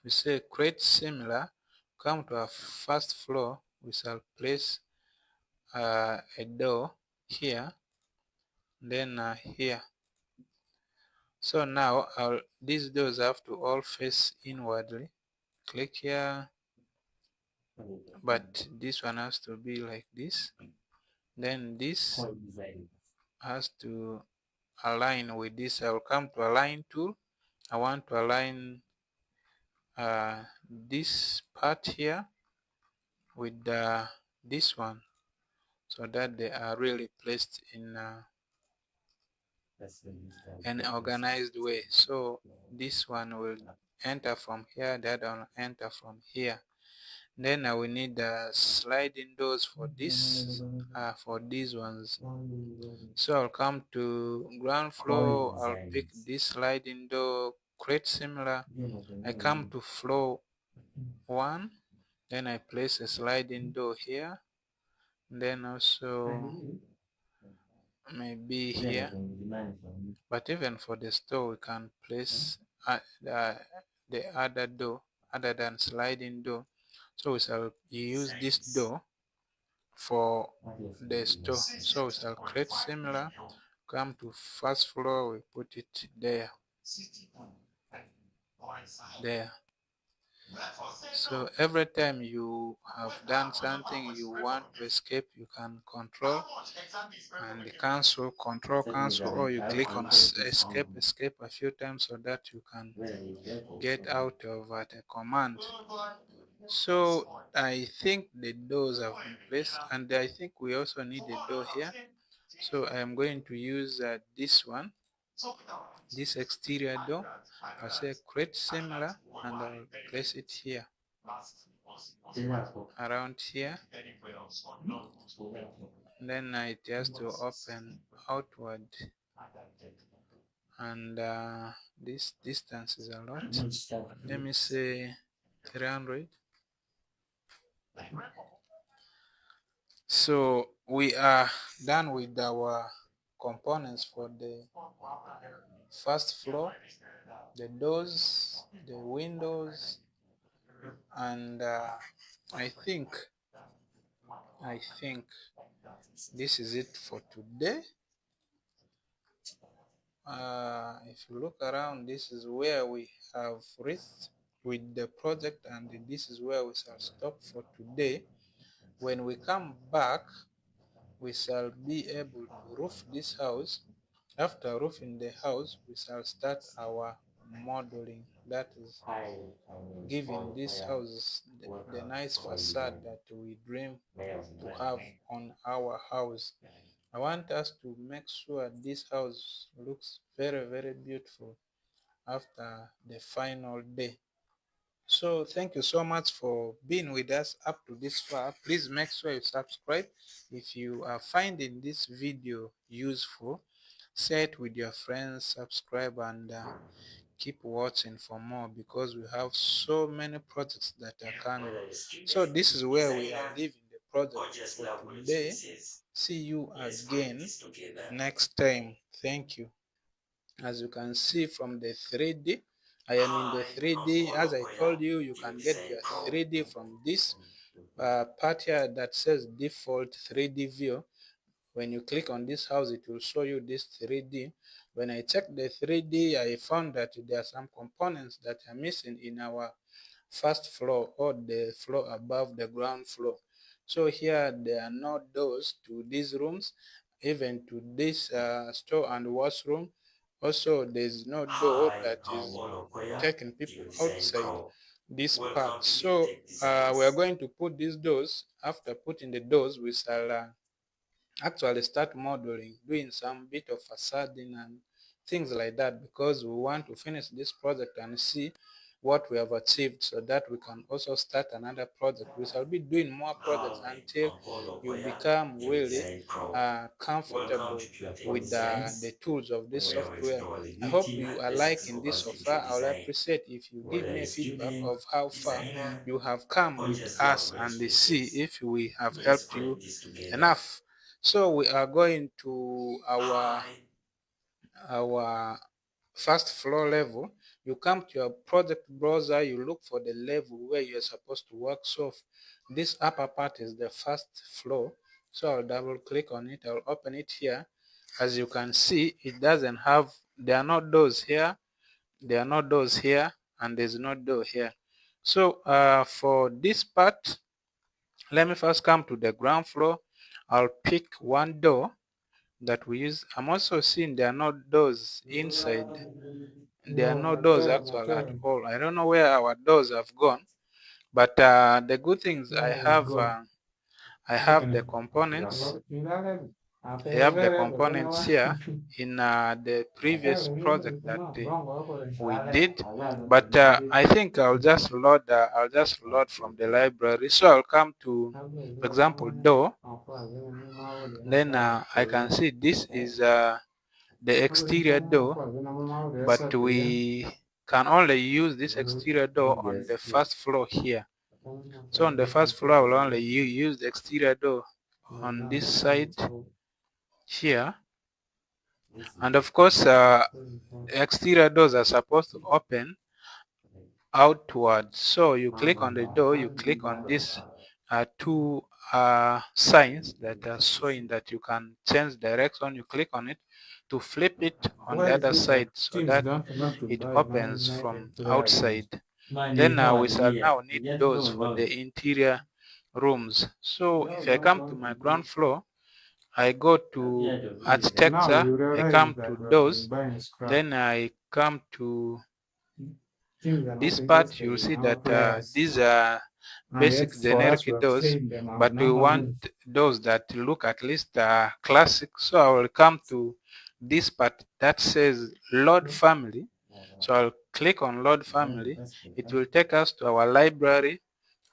we say create similar, come to our first floor, we shall place a door here, then here. So now these doors have to all face inwardly. Click here, but this one has to be like this. Then this has to align with this. I will come to align tool. I want to align this part here with this one, so that they are really placed in an organized way. So this one will enter from here, the other one will enter from here. Then we need sliding doors for this, for these ones. So I'll come to ground floor, I'll pick this sliding door, create similar. I come to floor 1, then I place a sliding door here, then also maybe here. But even for the store, we can place the other door other than sliding door. So we shall use this door for the store. So we shall create similar, come to first floor, we put it there. So every time you have done something you want to escape, you can control and cancel, control, cancel, or you click on escape a few times so that you can get out of the command. So I think the doors have been placed, and I think we also need a door here. So I am going to use this one, this exterior door. I'll say create similar, and I'll place it here, around here. Then it has to open outward, and this distance is a lot. Let me say 300. So we are done with our components for the first floor, the doors, the windows, and I think this is it for today. If you look around, this is where we have reached with the project, and this is where we shall stop for today. When we come back, we shall be able to roof this house. After roofing the house, we shall start our modeling, that is giving this house the nice facade that we dream to have on our house. I want us to make sure this house looks very, very beautiful after the final day. So thank you so much for being with us up to this far. Please make sure you subscribe. If you are finding this video useful, share it with your friends, subscribe, and keep watching for more, because we have so many projects that are coming. So this is where we are leaving the project for today. See you Let's connect again this together. next time. Thank you. As you can see from the 3D, I am in the Hi, 3D. Uncle As I Okoya, told you, you the can get design your pro. 3D from this part here that says default 3D view. When you click on this house, it will show you this 3D. When I checked the 3D, I found that there are some components that are missing in our first floor or the floor above the ground floor. So here there are no doors to these rooms, even to this store and washroom. Also, there's no door Hi, that is Uncle Okoya, taking the people design outside pro. this part. Welcome to the So Tech we are Designs. going to put these doors. After putting the doors, we shall actually start modeling, doing some bit of facading and things like that, because we want to finish this project and see what we have achieved so that we can also start another project. We shall be doing more projects Hi, until Uncle you Okoya, become the really design pro. Welcome comfortable to Pure Tech with Designs, the tools of this where we software. explore the I hope beauty you and are basics liking of this so architecture far. I will design. appreciate if you give Whether me a a feedback student, of how far designer, you have come or with just love us great and see spaces, if we have let's helped you connect this together. enough. So we are going to Hi. our first floor level. You come to your project browser, you look for the level where you're supposed to work. So this upper part is the first floor. So I'll double click on it, I'll open it here. As you can see, it doesn't have, there are no doors here, there are no doors here, and there's no door here. So for this part, let me first come to the ground floor. I'll pick one door that we use. I'm also seeing there are no doors inside. There are no doors actually at all. I don't know where our doors have gone, but the good things I have the components. I have the components here in the previous project that we did, but I think I'll just load from the library. So I'll come to, for example, door. Then I can see this is the exterior door, but we can only use this exterior door on the first floor here. So on the first floor, I will only use the exterior door on this side here. And of course, exterior doors are supposed to open outwards. So you click on the door, you click on these two signs that are showing that you can change direction. You click on it to flip it on the other side so that it opens from outside. Then we shall now need doors for the interior rooms. So if I come to my ground floor, I go to architecture, I come to doors, then I come to this part. You'll see that these are basic generic doors, but we want those that look at least classic. So I will come to this part that says Lord Family. So I'll click on Lord Family. It will take us to our library,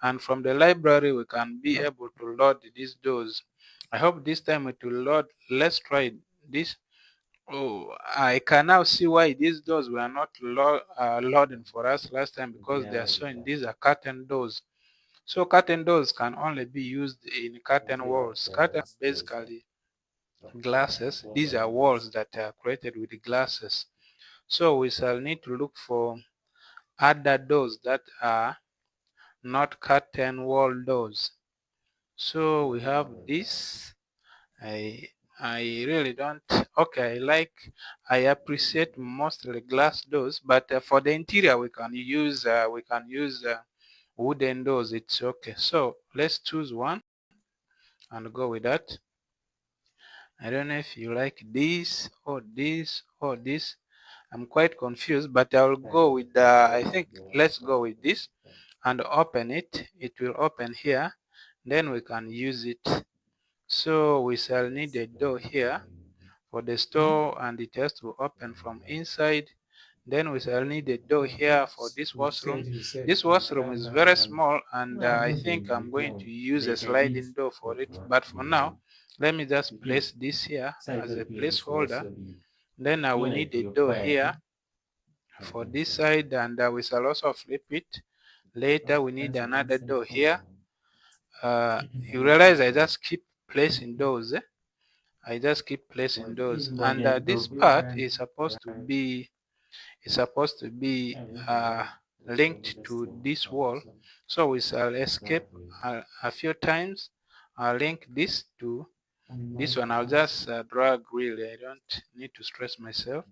and from the library we can be able to load these doors. I hope this time it will load. Let's try this. Oh, I can now see why these doors were not loading for us last time, because they are showing these are curtain doors. So curtain doors can only be used in curtain walls. Curtain are basically glasses. These are walls that are created with glasses. So we shall need to look for other doors that are not curtain wall doors. So we have this. I I really don't. Okay, I appreciate mostly glass doors, but for the interior we can use wooden doors. It's okay. So let's choose one and go with that. I don't know if you like this or this or this. I'm quite confused, but I'll go with I think let's go with this and open it. It will open here. Then we can use it. So we shall need a door here for the store, and it has to open from inside. Then we shall need a door here for this washroom. This washroom is very small, and I think I'm going to use a sliding door for it. But for now, let me just place this here as a placeholder. Then we need a door here for this side, and we shall also flip it. Later we need another door here. You realize I just keep placing doors. I just keep placing those, But and then this to build part that, is supposed to right? be uh, linked to this wall. So we shall escape a few times. I'll link this to this one. I'll just drag, really, I don't need to stress myself.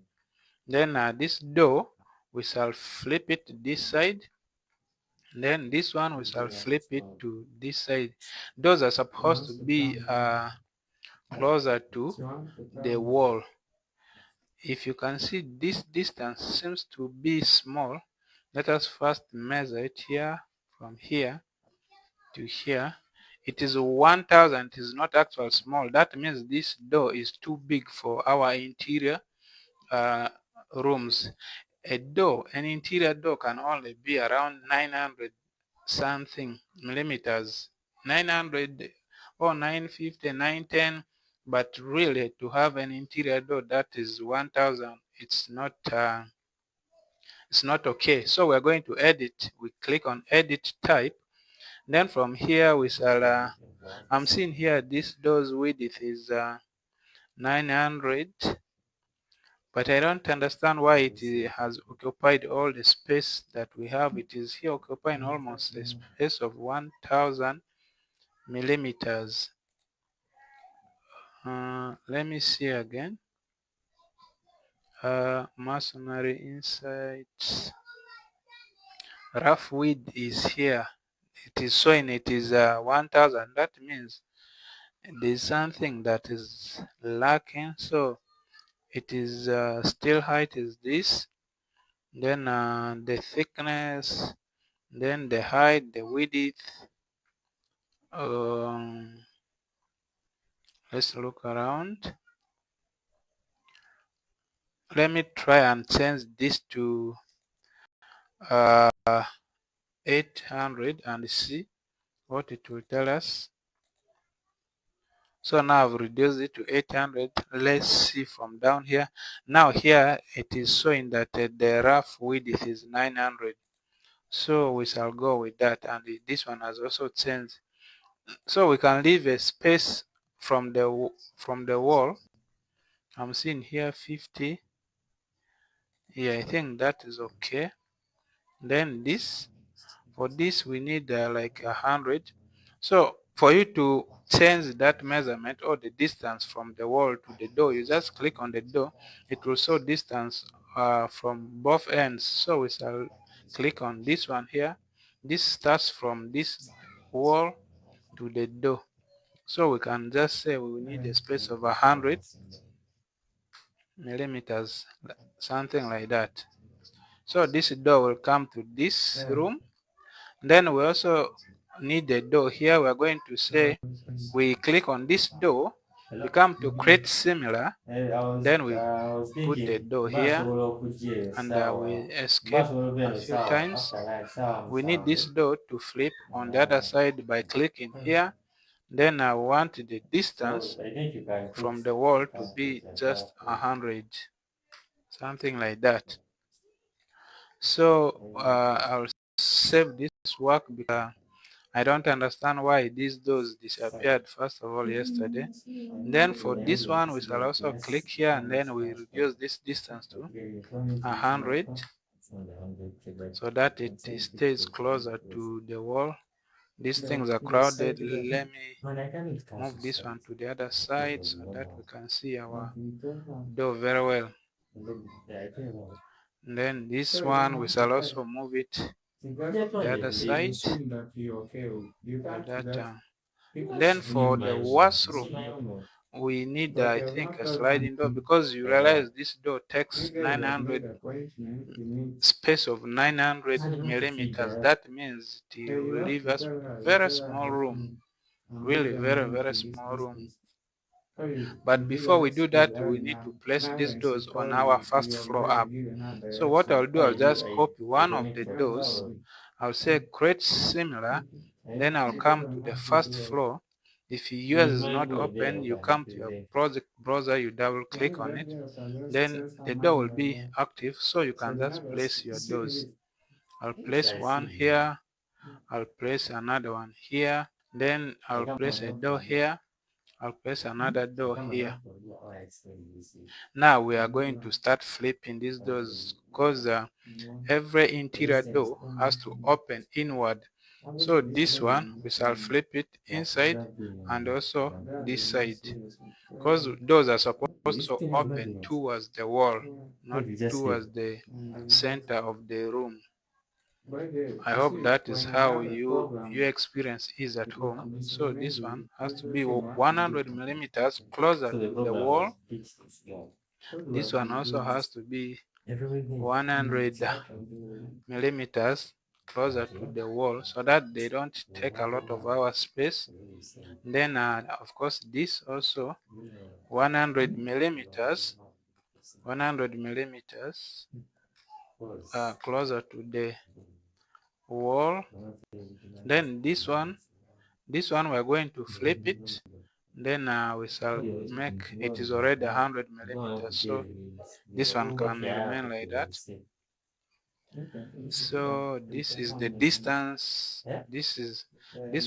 Then this door, we shall flip it this side. Then this one, we shall flip it to this side. Those are supposed to be closer to the wall. If you can see, this distance seems to be small. Let us first measure it here, from here to here. It is 1000. It is not actually small. That means this door is too big for our interior uh, rooms. An interior door can only be around 900 something millimeters, 900 or 950, 910. But really, to have an interior door that is 1000, it's not okay. So we're going to edit. We click on edit type. Then from here we shall I'm seeing here this door's width is 900, but I don't understand why it has occupied all the space that we have. It is here occupying almost a space of 1000 millimeters. Let me see again. Masonry insights. Rough width is here. It is showing it is 1000. That means there's something that is lacking. So it is still height is this. Then the thickness. Then the height, the width. Let's look around. Let me try and change this to 800 and see what it will tell us. So now I've reduced it to 800. Let's see from down here. Now here it is showing that the rough width is 900. So we shall go with that, and this one has also changed. So we can leave a space from the wall. I'm seeing here 50. Yeah, I think that is okay. Then this, for this we need like 100. So for you to change that measurement or the distance from the wall to the door, you just click on the door. It will show distance from both ends. So we shall click on this one here. This starts from this wall to the door. So we can just say we need a space of 100 millimeters, something like that. So this door will come to this room. Then we also need the door here. We're going to say we click on this door. We come to create similar. Then we I was put the thinking, door here, Masolo Kujie, and we sawa. escape Masolo a bene few sawa, times. sawa, We need this sawa. door to flip on the other side by clicking here. Then I want the distance So I think you can put from the wall to password be and just password. 100, something like that. So I'll save this work because I don't understand why these doors disappeared first of all yesterday. Then for this one, we shall also click here, and then we reduce this distance to 100 so that it stays closer to the wall. These things are crowded. Let me move this one to the other side so that we can see our door very well. And then this one, we shall also move it the other side so that then for the washroom, we need I think a sliding door, because you realize this door takes 900 space of 900 millimeters. That means it will leave us very small room, really very small room. But before we do that, we need to place these doors on our first floor up. So what I'll do, I'll just copy one of the doors. I'll say create similar. Then I'll come to the first floor. If yours is not open, you come to your project browser, you double click on it. Then the door will be active, so you can just place your doors. I'll place one here. I'll place another one here. Then I'll place a door here. I'll place another door here. Now we are going to start flipping these doors because every interior door has to open inward. So this one we shall flip it inside and also this side, because doors are supposed to open towards the wall, not towards the center of the room. I hope that is how your experience is at home. So this one has to be 100 millimeters closer to the wall. This one also has to be 100 millimeters closer to the wall so that they don't take a lot of our space. Then of course this also 100 millimeters closer to the wall. Then this one we're going to flip it. Then we shall make it is already 100 millimeters, so this one can remain like that. So this is the distance. This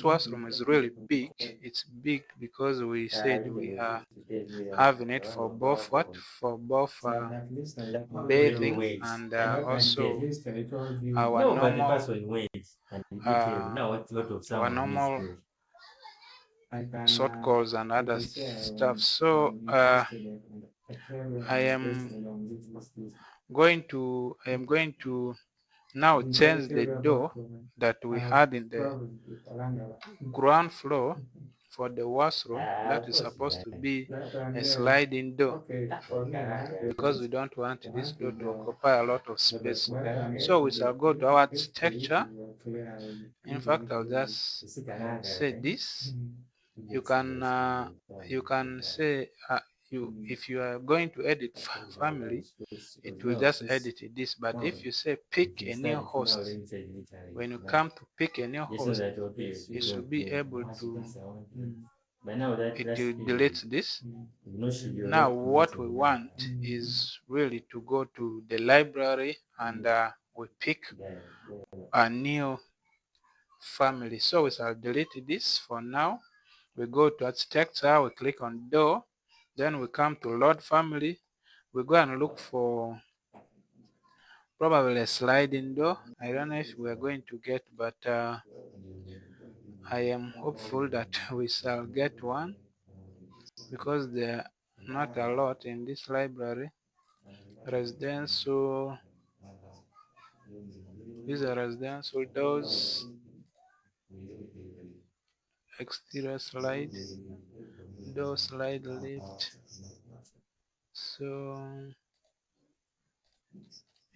washroom is really big. It's big because we said we are having it for both bathing and also our normal short calls and other stuff. So I am going to now change the door that we had in the ground floor for the washroom. That is supposed to be a sliding door because we don't want this door to occupy a lot of space. So we shall go to our texture. In fact, I'll just say this. You can say if you are going to edit family, it will just edit this. But if you say pick a new host, when you come to pick a new host, you should be able to, it will delete this. Now what we want is really to go to the library and we pick a new family. So we shall delete this for now. We go to architecture, we click on door, then we come to load family. We go and look for probably a sliding door. I don't know if we are going to get, but I am hopeful that we shall get one because there are not a lot in this library. Residential, these are residential doors, exterior slide, door slide lift. So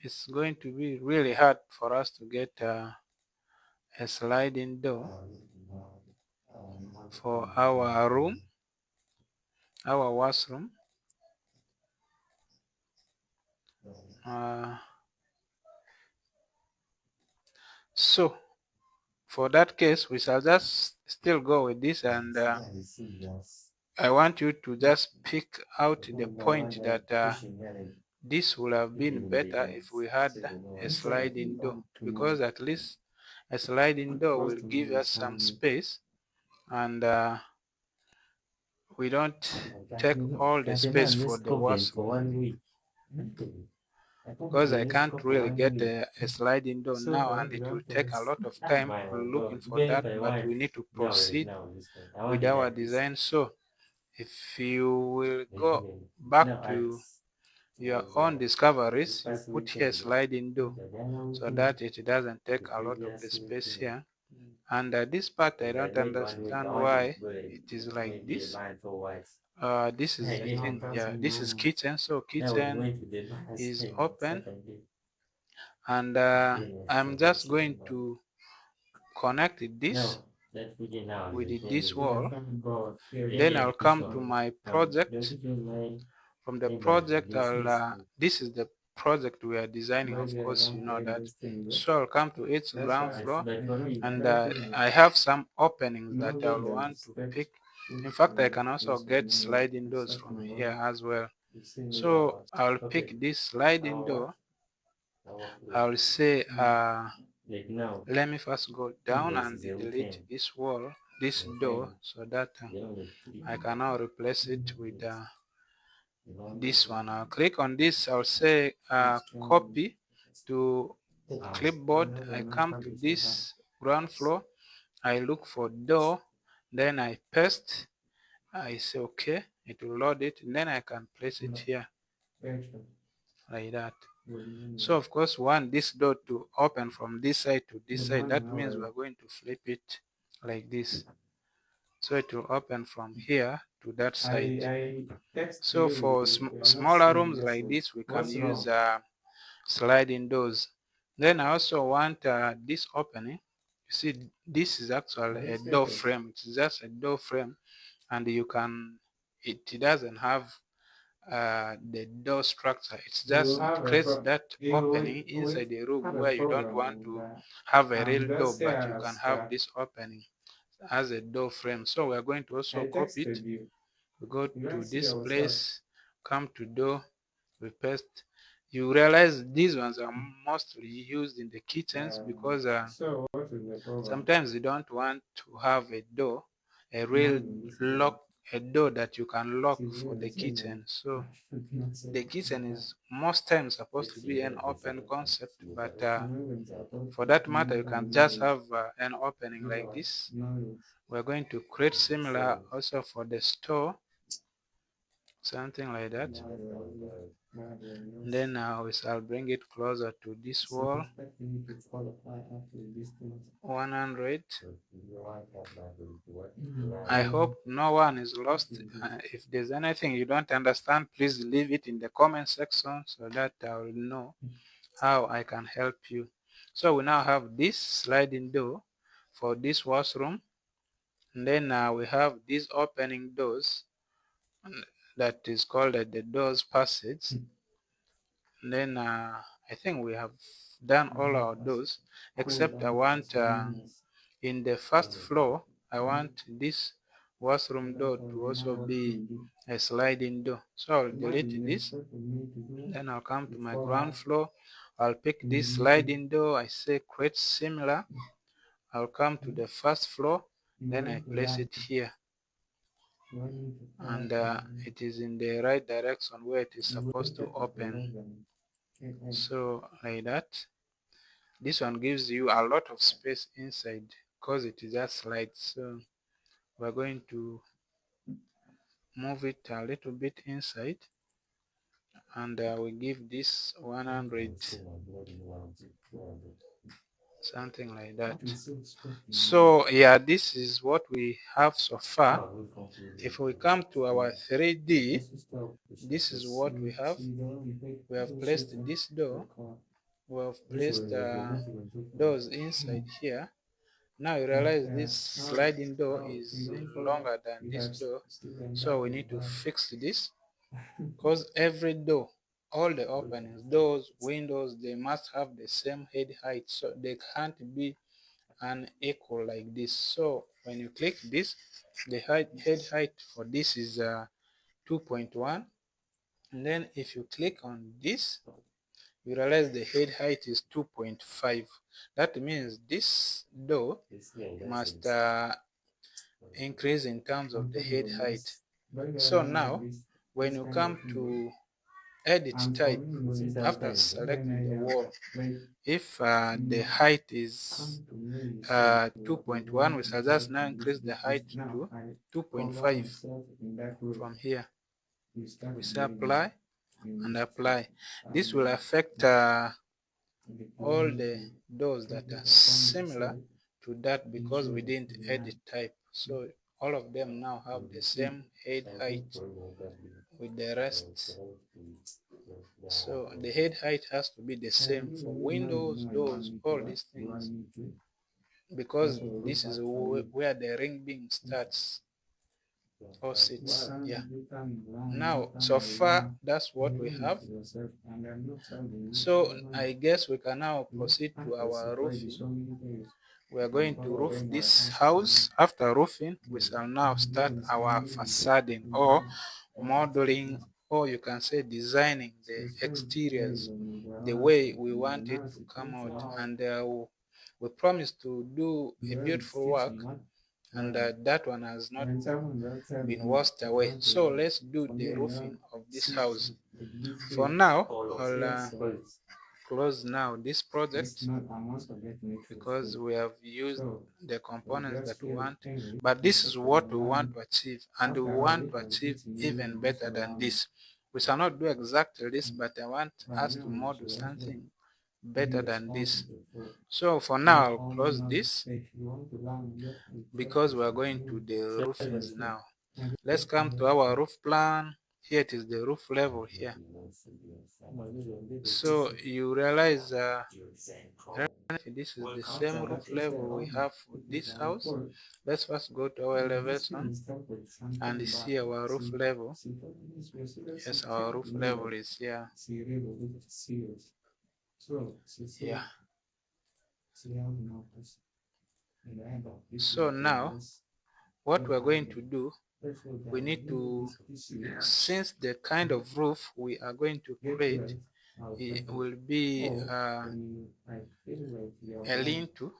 it's going to be really hard for us to get a sliding door for our room, our washroom. So for that case, we shall just still go with this, and I want you to just pick out the point that this would have been better if we had a sliding door, because at least a sliding door will give us some space and we don't take all the space for the washroom, because I can't really get a sliding door now and it will take a lot of time looking for that, but we need to proceed with our design. So if you will go back to your own discoveries, you put here sliding door so that it doesn't take a lot of the space here. And this part I don't understand why it is like this. This is, I think, yeah, this is kitchen. So kitchen is open, and I'm just going to connect this with this wall. Then I'll come to my project. From the project, this is the project we are designing, of course you know that. So I'll come to its ground floor, and I have some openings that I'll want to pick. In fact, I can also get sliding doors from here as well. So I'll pick this sliding door. I'll say let me first go down and delete this wall. this door so that I can now replace it with this one. I'll click on this. I'll say copy to clipboard. I come to this ground floor. I look for door. Then I paste. I say okay. It will load it. And then I can place it here like that. So of course, we want this door to open from this side to this side. That means we're going to flip it like this. So it will open from here to that side. I text So you, for you are not smaller seeing rooms this like one. this, we can What's use wrong? sliding doors. Then I also want this opening. You see, this is actually a door frame. It's just a door frame, and you can. It doesn't have the door structure. It's You just it have a creates pro that you opening inside the room have a where you don't problem want with to that. have a real door, That's but you can as have this opening as a door frame. So we are going to also I copy it. texted you. We go You to don't see this our stuff. place, come to door, we paste. You realize these ones are mostly used in the kitchens because So what is the problem? sometimes you don't want to have a door, a real None in this lock, a door that you can lock is for here the the same one. kitchen. So the kitchen is most times supposed to be an open concept, but for that matter, you can just have an opening like this. We're going to create similar also for the store, something like that. And then I'll bring it closer to this wall. 100. I hope no one is lost. If there's anything you don't understand, please leave it in the comment section so that I will know how I can help you. So we now have this sliding door for this washroom, and then we have these opening doors that is called the doors passage. And then I think we have done all our doors, except I want in the first floor I want this washroom door to also be a sliding door. So I'll delete this, then I'll come to my ground floor. I'll pick this sliding door. I say create similar. I'll come to the first floor, then I place it here, and it is in the right direction where it is supposed to open. So like that. This one gives you a lot of space inside because it is just slides. So we're going to move it a little bit inside, and we give this 100, something like that. So yeah, this is what we have so far. If we come to our 3D, this is what we have. We have placed this door. We have placed doors inside here. Now you realize this sliding door is longer than this door, so we need to fix this, because every door, all the openings, doors, windows, they must have the same head height, so they can't be unequal like this. So when you click this, the head height for this is 2.1, and then if you click on this, you realize the head height is 2.5. That means this door must increase in terms of the head height. So now when you come to edit type, after selecting the wall, if the height is 2.1, we shall just now increase the height to 2.5 from here. We say apply and apply. This will affect all the doors that are similar to that because we didn't edit type. So all of them now have the same head height with the rest. So the head height has to be the same for windows, doors, all these things, because this is where the ring beam starts or sits. Yeah. Now, so far, that's what we have. So I guess we can now proceed to our roofing. We are going to roof this house. After roofing, we shall now start our facading or modeling, or you can say designing the exteriors the way we want it to come out. And we promise to do a beautiful work, and that one has not been washed away. So let's do the roofing of this house. For now, I'll close now this project because we have used the components that we want, but this is what we want to achieve, and we want to achieve even better than this. We shall not do exactly this, but I want us to model something better than this. So for now, I'll close this because we are going to the roofings now. Let's come to our roof plan. Here it is, the roof level here. So you realize this is the same roof level we have for this house. Let's first go to our elevation and see our roof level. Yes, our roof level is here. Yeah. So now, what we're going to do, we need to, since the kind of roof we are going to create, it will be a lean-to,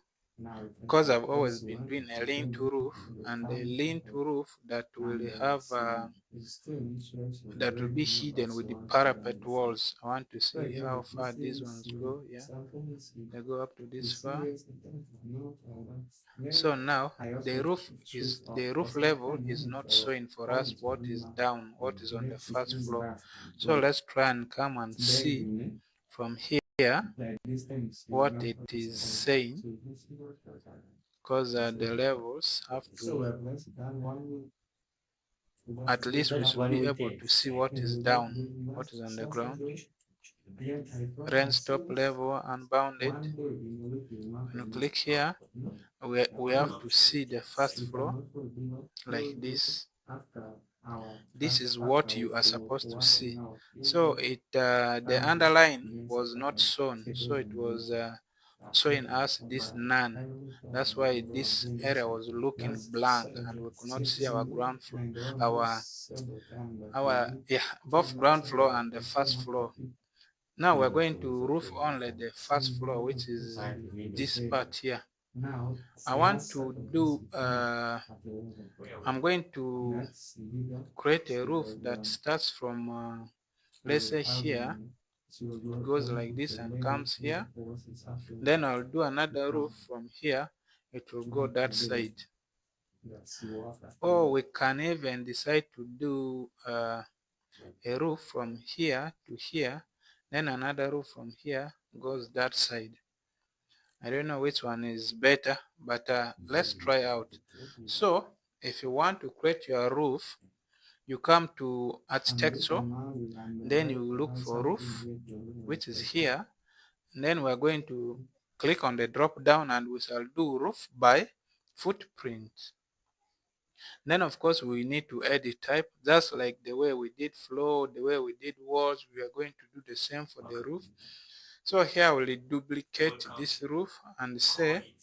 because I've always been doing a lean-to roof, and a lean-to roof that will have that will be hidden with the parapet walls. I want to see how far these ones go. Yeah, they go up to this far. So now the roof level is not showing for us what is down, what is on the first floor. So let's try and come and see from here what it is saying, because the levels have to, at least we should be able to see what is down, what is on the ground. Range top level unbounded. When you click here, we have to see the first floor like this. This is what you are supposed to see. So the underline was not shown, so it was showing us this none. That's why this area was looking blank and we could not see our ground floor, both ground floor and the first floor. Now we're going to roof only the first floor, which is this part here. I want to do I'm going to create a roof that starts from let's say here, it goes like this and comes here. Then I'll do another roof from here, it will go that side. Or we can even decide to do a roof from here to here, then another roof from here goes that side. I don't know which one is better, but let's try out. So if you want to create your roof, you come to architecture, then you look for roof, which is here. And then we're going to click on the drop down and we shall do roof by footprint. Then of course we need to edit type, just like the way we did floor, the way we did walls, we are going to do the same for the roof. So here we'll duplicate this roof and say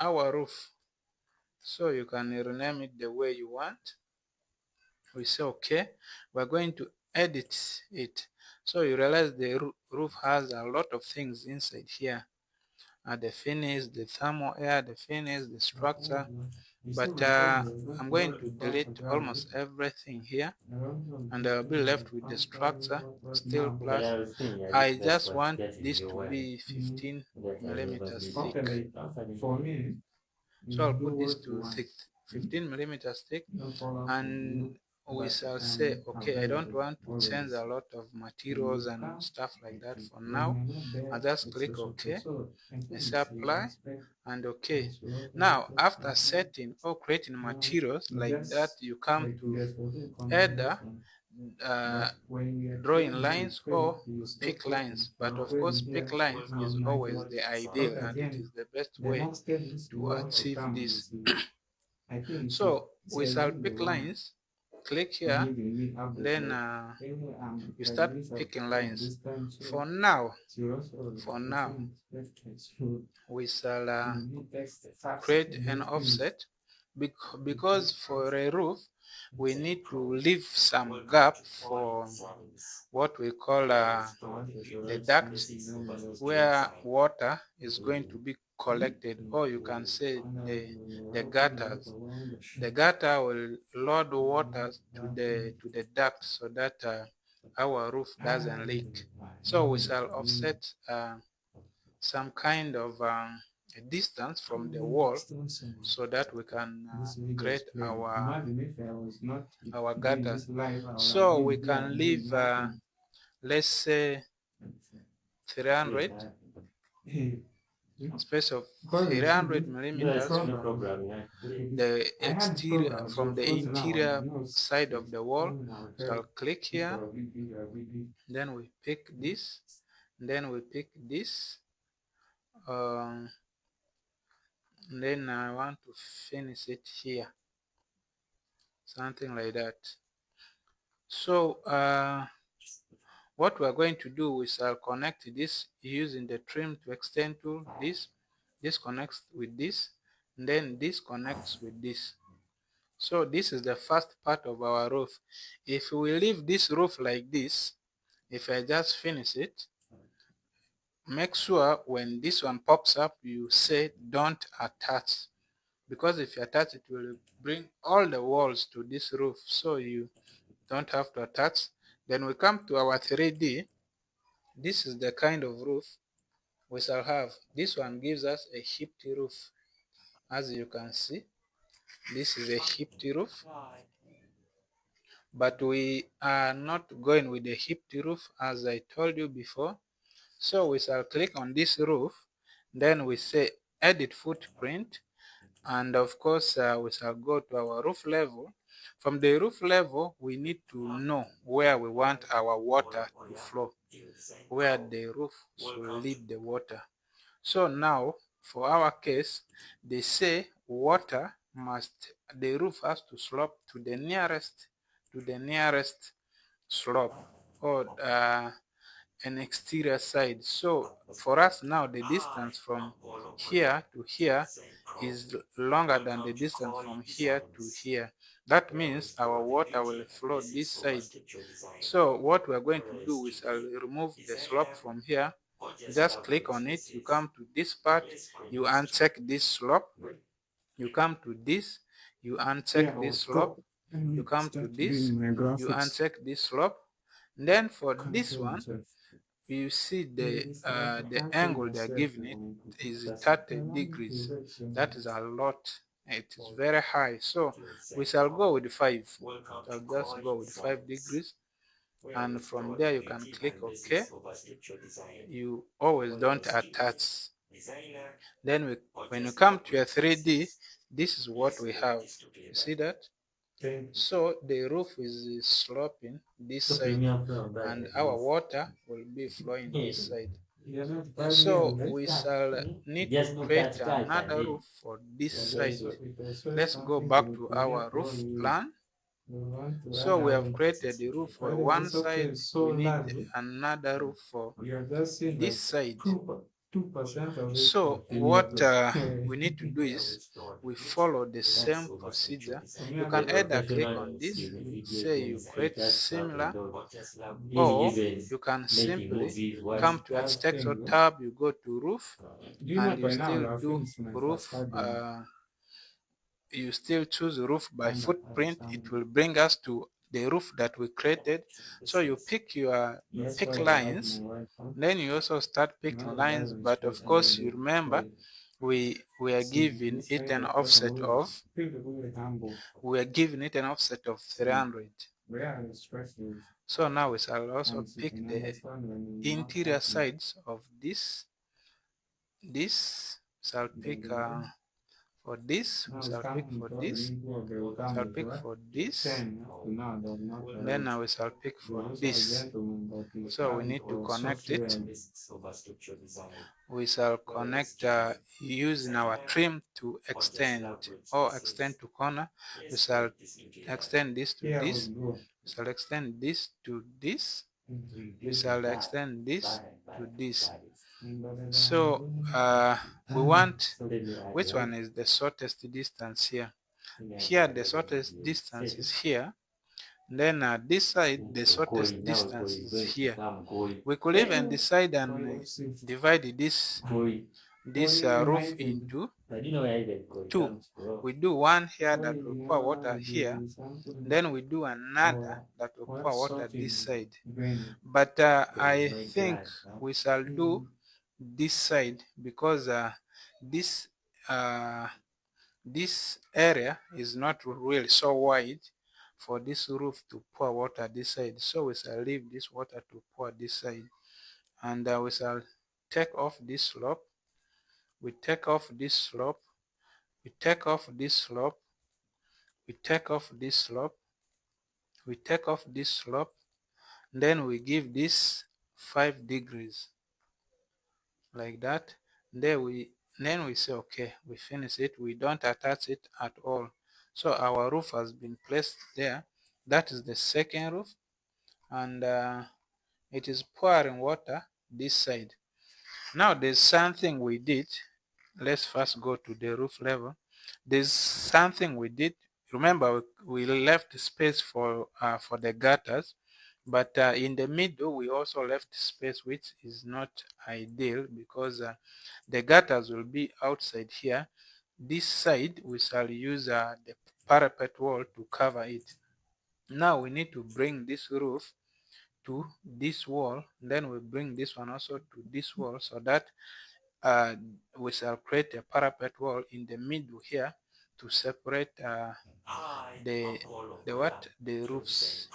our roof. So you can rename it the way you want. We say okay, we're going to edit it. So you realize the roof has a lot of things inside here. The finish, the thermal air, the finish, the structure. But I'm going to delete almost everything here and I'll be left with the structure still plus. I just want this to be 15 millimeters thick. So I'll put this to 15 millimeters thick, and we shall say okay, I don't want to change a lot of materials and stuff like that for now. I just click OK, I say apply and OK. Now after setting or creating materials like that, you come to either drawing lines or pick lines, but of course pick lines is always the ideal and it is the best way to achieve this. So we shall pick lines, click here, then you start picking lines. For now we shall create an offset, because for a roof we need to leave some gap for what we call the duct, where water is going to be collected, or you can say the gutters. The gutter will load water to the duct so that our roof doesn't leak. So we shall offset some kind of a distance from the wall so that we can create our gutters. So we can leave let's say 300 space of 300 millimeters from the exterior, from the interior side of the wall. So I'll click here, then we pick this, then we pick this, um, then I want to finish it here, something like that. So what we're going to do is I'll connect this using the trim to extend tool. This connects with this, and then this connects with this. So this is the first part of our roof. If we leave this roof like this, if I just finish it, make sure when this one pops up, you say don't attach, because if you attach, it will bring all the walls to this roof, so you don't have to attach. Then we come to our 3D. This is the kind of roof we shall have. This one gives us a hipped roof. As you can see, this is a hipped roof, but we are not going with the hipped roof as I told you before. So we shall click on this roof, then we say edit footprint, and of course we shall go to our roof level. From the roof level, we need to know where we want our water to flow, where the roof should lead the water. So now for our case, they say the roof has to slope to the nearest slope, or an exterior side. So for us now, the distance from here to here is longer than the distance from here to here. That means our water will flow this side. So what we are going to do is I'll remove the slope from here. Just click on it, you come to this part, you uncheck this slope, you come to this, you uncheck this slope, you come to this, you uncheck this slope. Then for this one, you see the angle they are giving it is 30 degrees. That is a lot. It is very high. So we shall go with 5. I'll just go with 5 degrees. And from there you can click OK. You always don't attach. Then when you come to your 3D, this is what we have. You see that? So the roof is sloping this side, and our water will be flowing this side. So we shall need to create another roof for this side. Let's go back to our roof plan. So we have created the roof for one side. We need another roof for this side. So what we need to do is we follow the same procedure. You can either click on this, say you create similar, or you can simply come to architecture tab, you go to roof, and you still do roof. You still choose roof by footprint. It will bring us to the roof that we created. So you pick your lines, then you also start picking lines, but of course you remember we are giving it an offset of 300. So now we shall also pick the interior sides of this. Shall pick for this, shall pick for this, shall pick for this, then now we shall pick for this. So we need to connect it. We shall connect using our trim to extend, or extend to corner. We shall extend this to this. We shall extend this to this. We shall extend this to this. So we want, which one is the shortest distance here? Here the shortest distance is here. Then this side the shortest distance is here. We could even decide and divide this this roof into two. We do one here that will pour water here, then we do another that will pour water this side. But I think we shall do this side because this uh, this area is not really so wide for this roof to pour water this side, so we shall leave this water to pour this side. And we shall take off this slope, we take off this slope, we take off this slope, we take off this slope, we take off this slope, then we give this 5 degrees like that. Then we say okay, we finish it, we don't attach it at all. So our roof has been placed there. That is the second roof, and it is pouring water this side. Now there's something we did. Let's first go to the roof level. There's something we did. Remember, we left space for the gutters, but in the middle we also left space, which is not ideal because the gutters will be outside here. This side we shall use the parapet wall to cover it. Now we need to bring this roof to this wall, then we bring this one also to this wall, so that we shall create a parapet wall in the middle here to separate the roofs.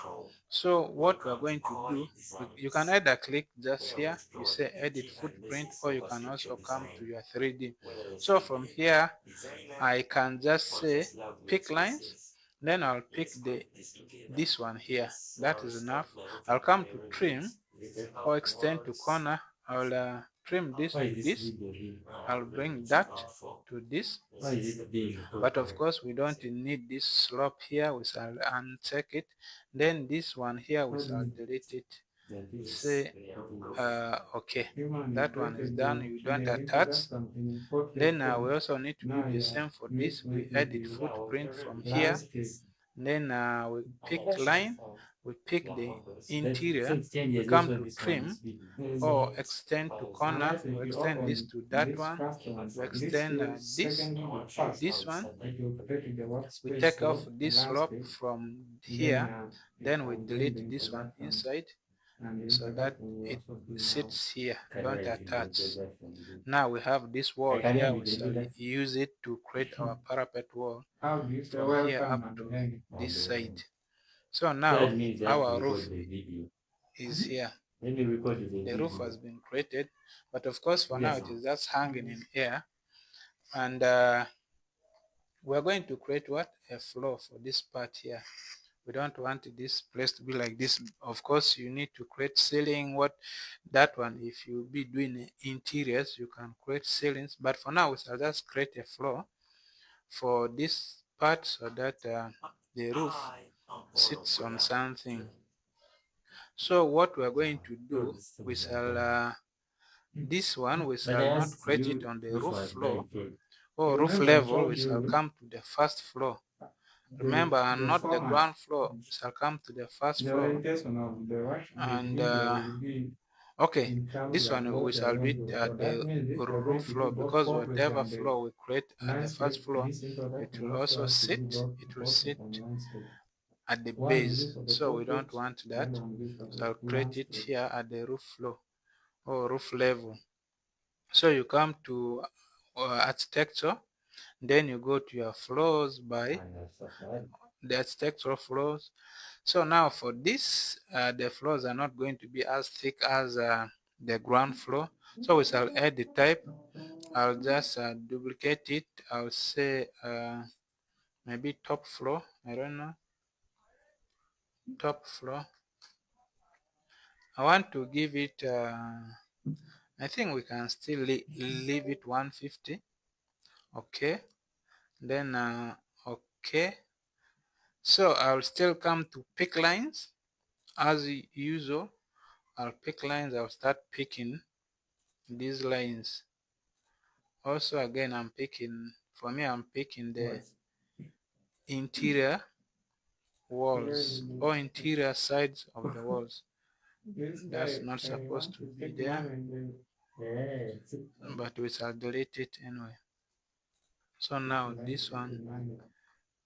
So what we are going to do, you can either click just here, you say edit footprint, or you can also come to your 3D. So from here I can just say pick lines, then I'll pick this one here. That is enough. I'll come to trim or extend to corner. I'll trim this to this. I'll bring that to this. But of course we don't need this slope here. We shall uncheck it. Then this one here we shall delete it. Say okay, that one is done. You don't attach. Then we also need to do the same for this. We edit footprint from here. Then we pick line, we pick the interior, we come to trim or extend to corner, we extend this to that one, we extend this to this one, we take off this slope from here, then we delete this one inside so that it sits here, don't attach. Now we have this wall here, we shall use it to create our parapet wall from here up to this side. So now our roof is here. The roof has been created, but of course for now it is just hanging in air. And we're going to create what? A floor for this part here. We don't want this place to be like this. Of course you need to create ceiling, what that one, if you be doing interiors you can create ceilings, but for now we shall just create a floor for this part so that the roof sits on something. So what we are going to do, we shall this one we shall not create it on the roof floor or roof level. We shall come to the first floor. Remember, not the ground floor. We shall come to the first floor. And okay, this one we shall do it at the roof floor, because whatever floor we create at the first floor, it will also sit. It will sit at the base, so we don't want that. So I'll create it here at the roof floor or roof level. So you come to architecture, then you go to your floors by the architectural floors. So now for this, the floors are not going to be as thick as the ground floor. So we shall add the type. I'll just duplicate it. I'll say maybe top floor. I don't know. Top floor. I want to give it, I think we can still leave it 150. Okay. Then, okay. So I'll still come to pick lines as usual. I'll pick lines. I'll start picking these lines. Also, again, I'm picking the interior walls or interior sides of the walls. That's not supposed to be there. but we shall delete it anyway. So now this one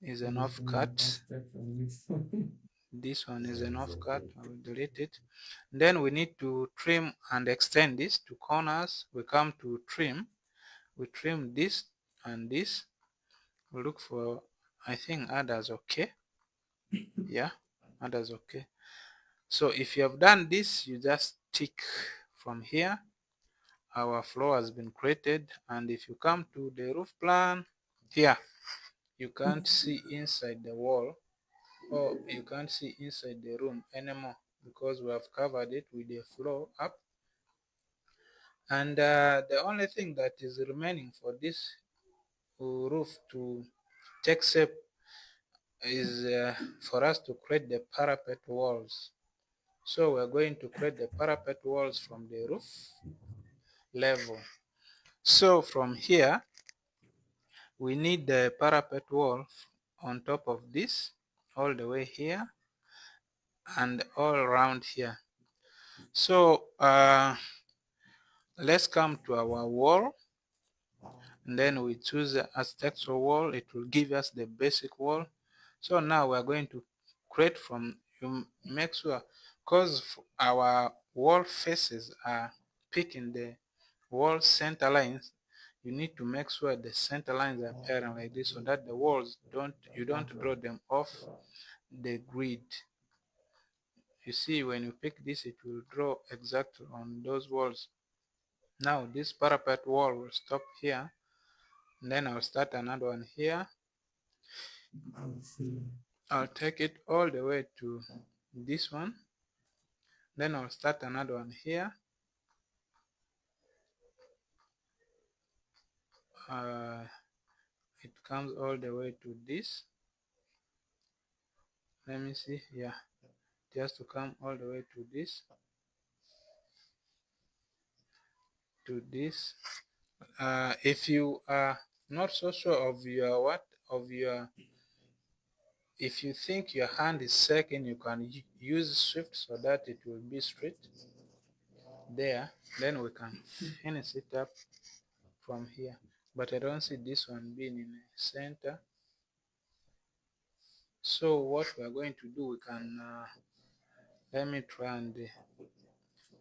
is an offcut. This one is an offcut. I will delete it. Then we need to trim and extend this to corners. We come to trim. We trim this and this. We look for, I think, others okay. Yeah, others okay. So if you have done this, you just tick from here. Our floor has been created, and if you come to the roof plan here, you can't see inside the wall, or you can't see inside the room anymore because we have covered it with the floor up. And the only thing that is remaining for this roof to take shape is for us to create the parapet walls. So we're going to create the parapet walls from the roof level. So from here, we need the parapet wall on top of this, all the way here and all around here. So let's come to our wall, and then we choose the architectural wall. It will give us the basic wall. So now we're going to create from, you make sure, because our wall faces are picking the wall center lines, you need to make sure the center lines are appearing like this, so that the walls you don't draw them off the grid. You see, when you pick this, it will draw exactly on those walls. Now this parapet wall will stop here, and then I'll start another one here. I'll take it all the way to this one, then I'll start another one here. It comes all the way to this. Let me see. Yeah, it has to come all the way to this, if you are not so sure of your if you think your hand is shaking, you can use shift so that it will be straight there. Then we can finish it up from here, but I don't see this one being in the center. So what we are going to do, we can let me try and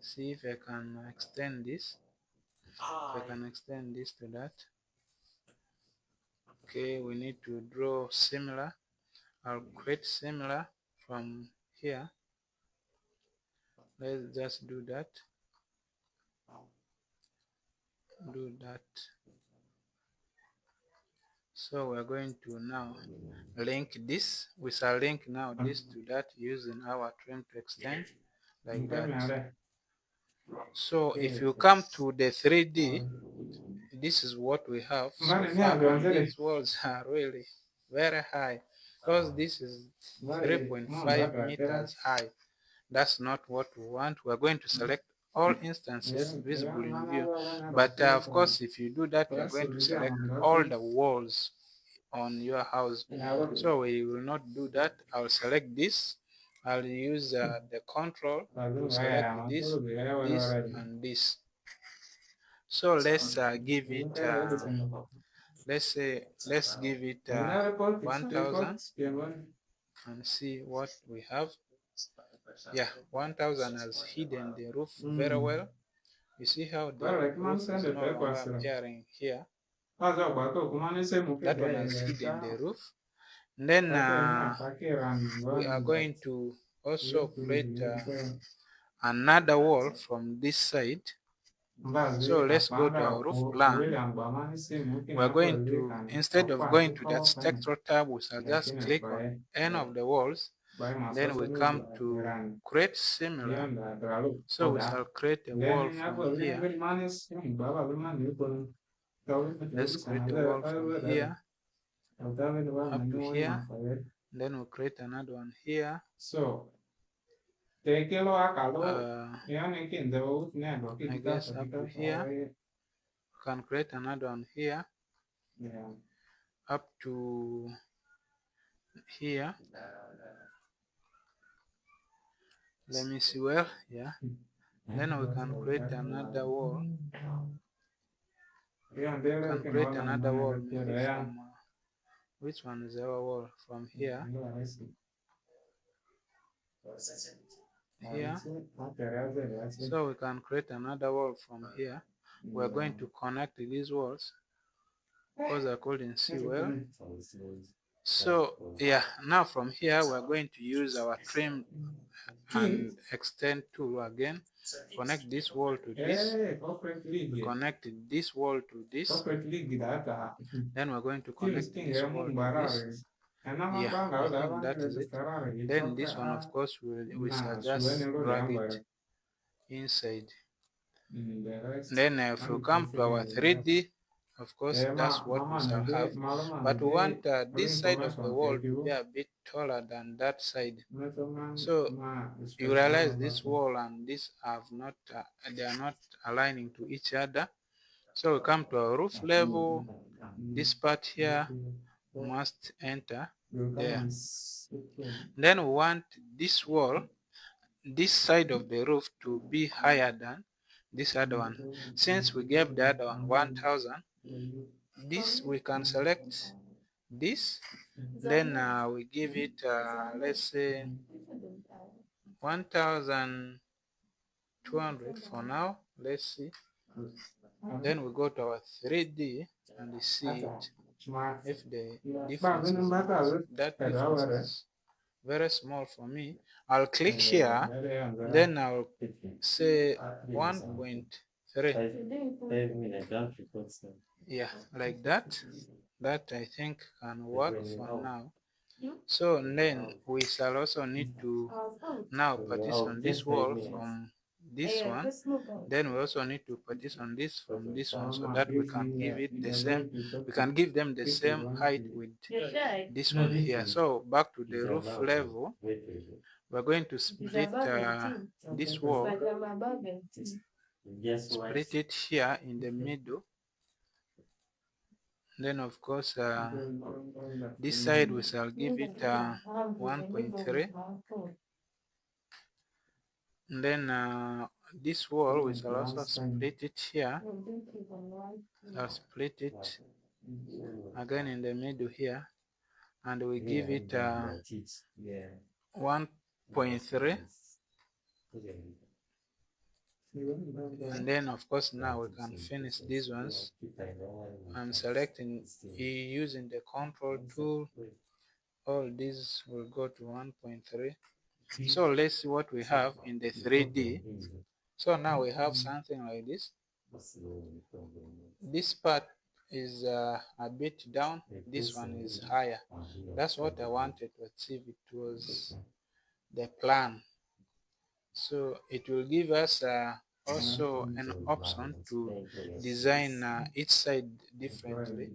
see if I can extend this. If I can extend this to that. Okay, we need to draw similar. I'll create similar from here. Let's just do that. So we're going to now link this. We shall link now this to that using our trim to extend like that. So if you come to the 3D, this is what we have so far, and these walls are really very high because this is 3.5 meters high. That's not what we want. We're going to select all instances visible in view, but of course, if you do that, you're going to select all the walls on your house. So we will not do that. I'll select this. I'll use the control to select this, this, and this. So let's give it let's give it 1000 and see what we have. Yeah, 1000 has hidden the roof very well. You see how the roof is no longer appearing here. That one has hidden the roof. And then we are going to also create another wall from this side. So let's go to our roof plan. We're going to, instead of going to that structural tab, we shall just click on any of the walls. Then we come to create similar. So we shall create a wall from here. Let's create a wall from here up to here. Then we'll create another one here. I guess up to here. We can create another one here. Up to here. Let me see where. Yeah. Then we can create another wall. Maybe from which one is our wall? From here. So we can create another wall from here. We're going to connect these walls because I couldn't see well. So yeah, now from here we're going to use our trim and extend tool again. Connect this wall to this. We connect this wall to this. Then we're going to connect this wall to this. Yeah, I think that is it. Then this one, of course, we shall just drag it inside. Then if we come to our 3D, of course, that's what we shall have. But we want this side of the wall to be a bit taller than that side. So you realize this wall and this have not, they are not aligning to each other. So we come to our roof level. This part here must enter there. Then we want this wall, this side of the roof, to be higher than this other one. Since we gave the other one 1000, this we can select this, then we give it let's say 1200 for now. Let's see. Then we go to our 3D and see it, if the difference is much. That difference is very small for me. I'll click here, then I'll say 1.3. Yeah, like that. That I think can work for now. So then we shall also need to now partition this wall from this one. Then we also need to partition this from this one, so that we can give it the same, we can give them the same height with this one here. So back to the roof level, we're going to split this wall, split it here in the middle. Then of course this side we shall give it 1.3. And then this wall we shall also split it here. I'll split it again in the middle here, and we give it 1.3. And then of course now we can finish these ones. I'm selecting using the control tool. All these will go to 1.3. So let's see what we have in the 3D. So now we have something like this. This part is a bit down, this one is higher. That's what I wanted to achieve. It was the plan. So it will give us also an option to design each side differently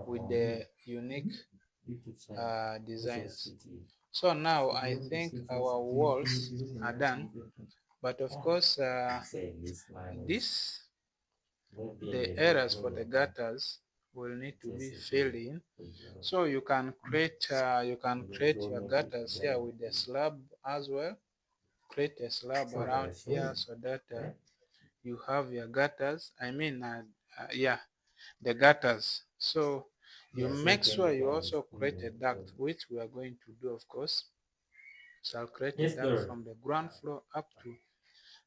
with the unique designs. So now I think our walls are done, but of course the areas for the gutters will need to be filled in. So you can create your gutters here with the slab as well. Create a slab around here so that you have your gutters. I mean yeah, the gutters. So you make sure you also create a duct, which we are going to do, of course. So I'll create a duct from the ground floor up to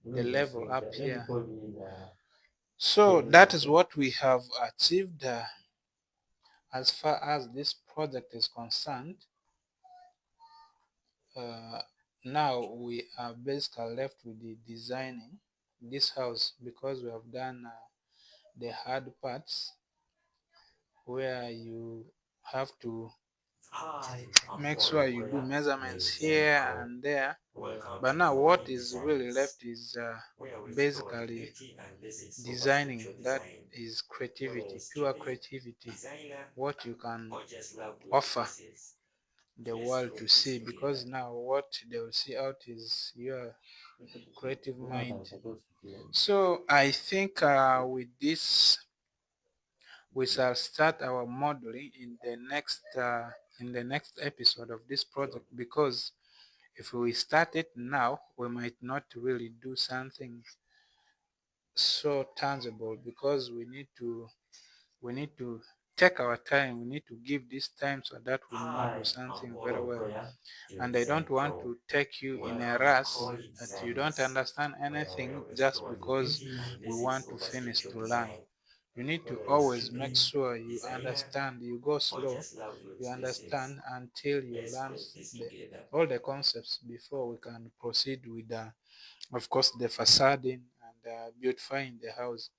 the level up here. So that is what we have achieved as far as this project is concerned. Now we are basically left with the designing this house, because we have done the hard parts where you have to make sure you do measurements here and there. But now what is really left is basically designing. That is creativity, pure creativity, what you can offer the world to see, because now what they will see out is your creative mind. So I think with this we shall start our modeling in the next episode of this project, because If we start it now, we might not really do something so tangible, because we need to take our time. We need to give this time so that we model something very well. And I don't want to take you in a rush that you don't understand anything just because we want to finish to learn. You need to always make sure you understand. You go slow, you understand until you learn all the concepts before we can proceed with, of course, the facading and beautifying the house.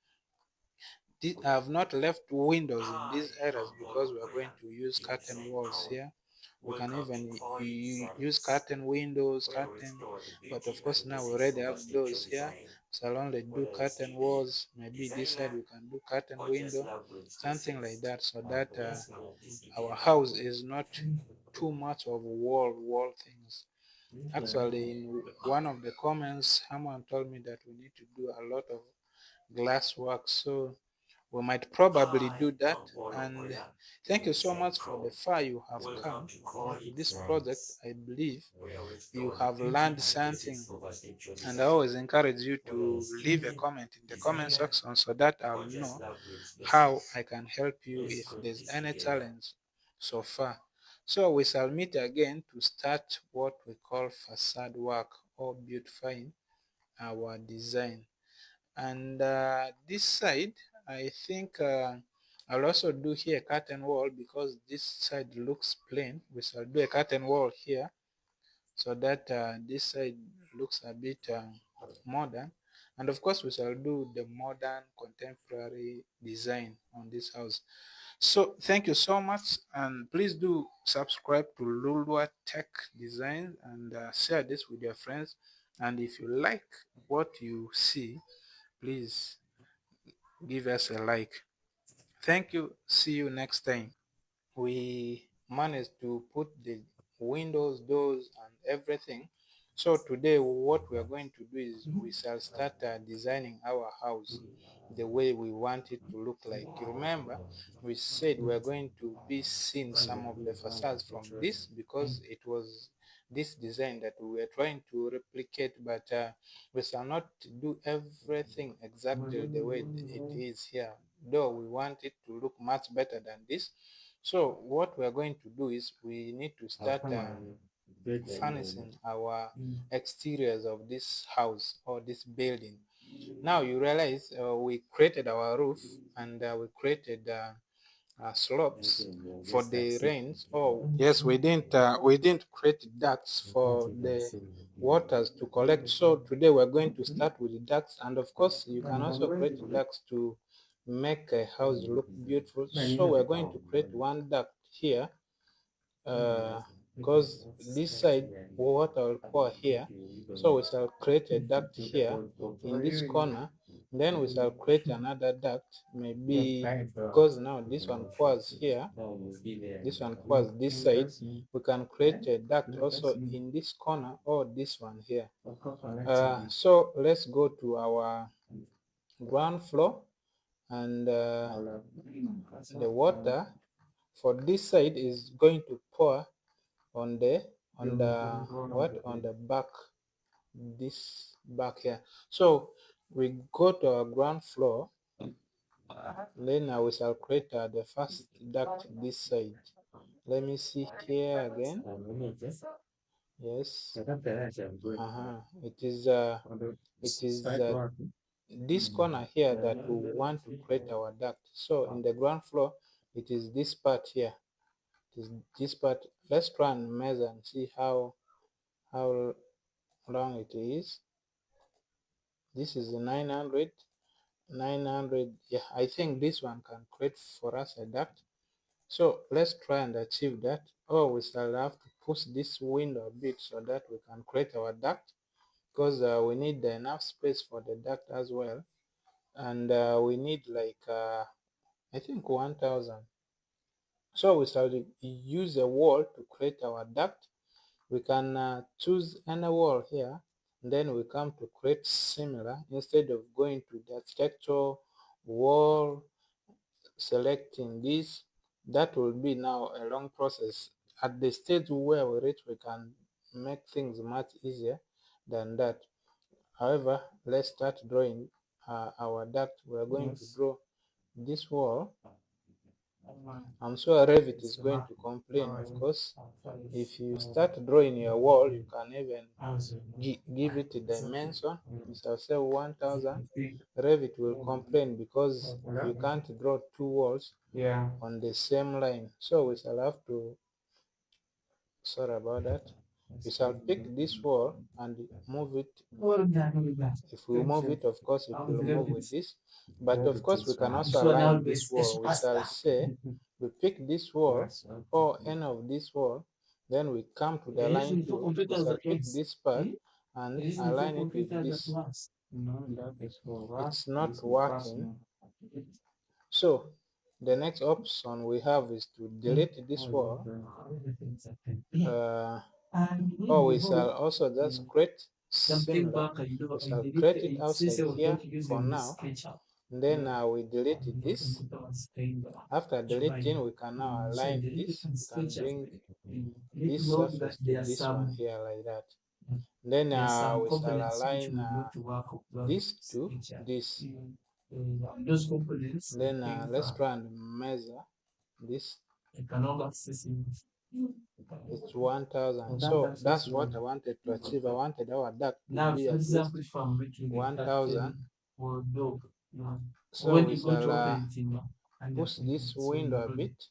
I have not left windows in these areas because we are going to use curtain walls here. We can even use curtain windows, but of course now we already have doors here, so I'll only do curtain walls. Maybe this side we can do curtain window, something like that, so that our house is not too much of wall things. Actually, in one of the comments, someone told me that we need to do a lot of glass work, so we might probably do that. And thank you so much for the far you have come into this project. I believe you have learned something, and I always encourage you to leave a comment in the comment section so that I'll know how I can help you if there's any challenge so far. So we shall meet again to start what we call facade work or beautifying our design. And this side, I think I'll also do here curtain wall, because this side looks plain. We shall do a curtain wall here so that this side looks a bit modern. And of course we shall do the modern contemporary design on this house. So thank you so much, and please do subscribe to Lulwa Tech Design and share this with your friends. And if you like what you see, please give us a like. Thank you. See you next time. We managed to put the windows, doors, and everything. So today what we are going to do is we shall start designing our house the way we want it to look like. You remember we said we are going to be seeing some of the facades from this, because it was this design that we were trying to replicate, but we shall not do everything exactly the way it is here, though we want it to look much better than this. So what we are going to do is we need to start furnishing our exteriors of this house or this building. Now you realize we created our roof, and we created slopes for the rains. Oh yes, we didn't create ducts for the waters to collect. So today we're going to start with the ducts, and of course you can also create ducts to make a house look beautiful. So we're going to create one duct here, because this side water will pour here. So we shall create a duct here in this corner. Then we shall create another duct, maybe because now this one pours here, this one pours this side. We can create a duct also in this corner or this one here. So let's go to our ground floor, and the water for this side is going to pour on the on the back, this back here. So we go to our ground floor, then we shall create the first duct this side. Let me see here again. Yes, it is this corner here that we want to create our duct. So in the ground floor, it is this part here. It is this part. Let's try and measure and see how long it is. This is 900. Yeah, I think this one can create for us a duct. So let's try and achieve that. Oh, we shall have to push this window a bit so that we can create our duct, because we need enough space for the duct as well. And we need like I think 1000. So we shall use a wall to create our duct. We can choose any wall here, then we come to create similar. Instead of going to the architectural wall, selecting this, that will be now a long process. At the stage where we reach, we can make things much easier than that. However, let's start drawing our duct. We are going to draw this wall. I'm sure Revit is going to complain, of course. If you start drawing your wall, you can even give it a dimension. You shall say 1000. Revit will complain because you can't draw two walls on the same line. So we shall have to, sorry about that. We shall pick this wall and move it. If we move it, of course, it will move with this. But of course, we can also align this wall. We shall say we pick this wall or any of this wall, then we come to the line tool. We shall pick this part and align it with this. It's not working. So the next option we have is to delete this wall. Or we shall also just create similar. We shall create it outside here for now. Then we delete this. After deleting, we can now align this. We can bring this surface to this one here like that. Then we shall align this to this. Then let's try and measure this. It's 1000. So that's what I wanted to achieve. I wanted our duct to be at least 1000. So we shall push this window a bit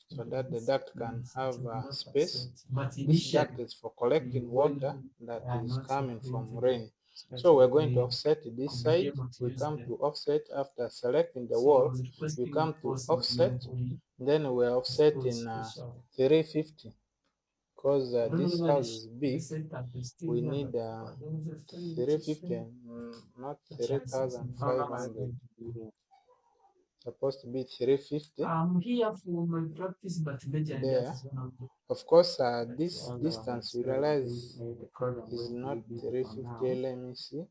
so that the duct can have space. This duct is for collecting water that is coming from rain. So we're going to offset this side. We come to offset after selecting the wall. We come to offset. Then we're offsetting 350 because this house is big. We need 350, not 3500. Supposed to be 350 there. Of course, this distance we realize is not 350. Let me see.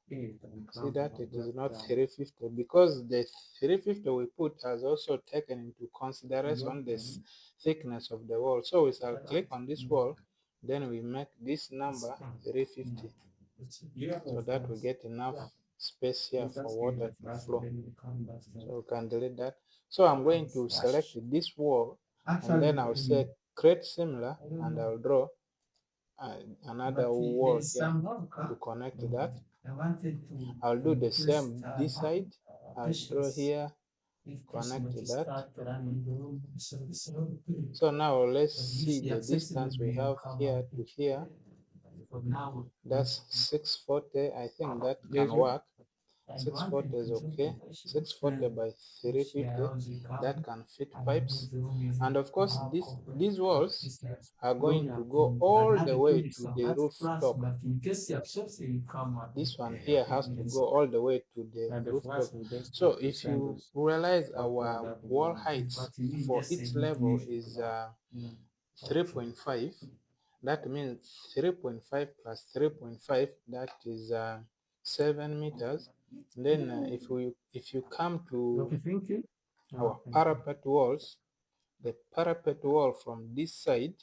See that it is not 350 because the 350 we put has also taken into consideration the thickness of the wall. So we shall click on this wall, then we make this number 350 so that we get enough space here for water to flow. So we can delete that. So I'm going to select this wall and then I'll say create similar and I'll draw another wall here to connect that. I'll do the same this side. I'll draw here, connect that. So now let's see the distance we have here to here. That's 640. I think that can work. 640 is okay. 640 by 350, that can fit pipes. And of course, these walls are going to go all the way to the rooftop. This one here has to go all the way to the rooftop. So if you realize our wall heights for each level is 3.5, that means 3.5 plus 3.5, that is 7 meters. Then if you come to our parapet walls, the parapet wall from this side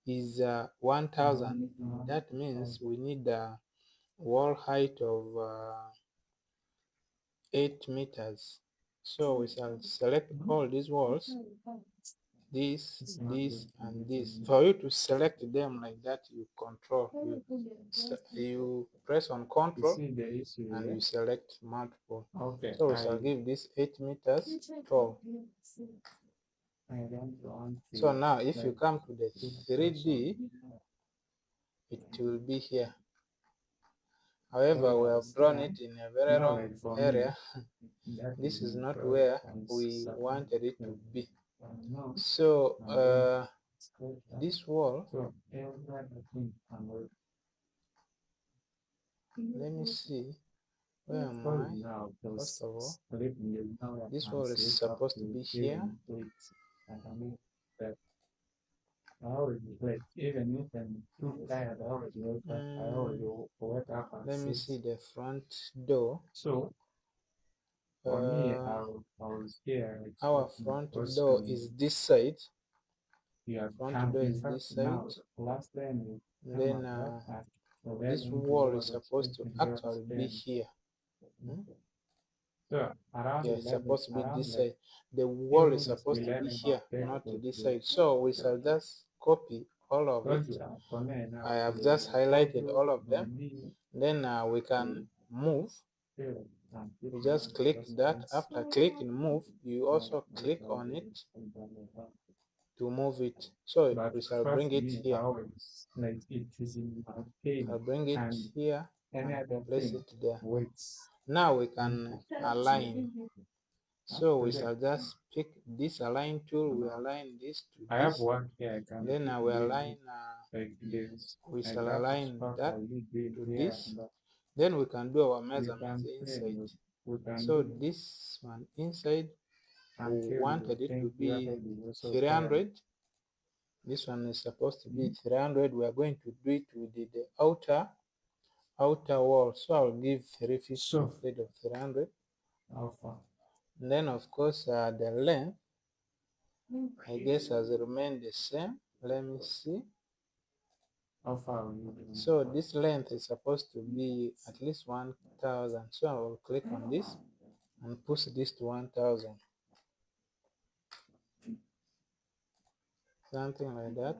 is 1000. That means we need a wall height of 8 meters. So we shall select all these walls, this, and this. For you to select them like that, you press on control and you select multiple. So we shall give this 8 meters tall. So now if you come to the 3D, it will be here. However, we have drawn it in a very wrong area. This is not where we wanted it to be. So this wall, let me see, where am I? First of all, this wall is supposed to be here. Let me see the front door. Our front door is this side. front door is this side. Then this wall is supposed to actually be here. So around Yeah, it's supposed to be this side. The wall is supposed to be here, not this side. So we shall just copy all of it. I have just highlighted all of them. Then we can move. You just click that. After clicking move, you also click on it to move it. So we shall bring it here. I'll bring it here and place it there. Now we can align. So we shall just pick this align tool. We align this to I have this. one here. I can Then we align. like this. We Like shall that align stuff that I will do to here this. and that. Then we can do our We measurements can inside. we can So do this one inside, we until wanted it to things be also 300. This one is supposed to be 300. We are going to do it with the outer wall. So I'll give 350 So instead of 300. how far? And then of course the length, I guess, has remained the same. Let me see. How far will you do? So this length is supposed to be at least 1000. So I will click on this and push this to 1000. Something like that.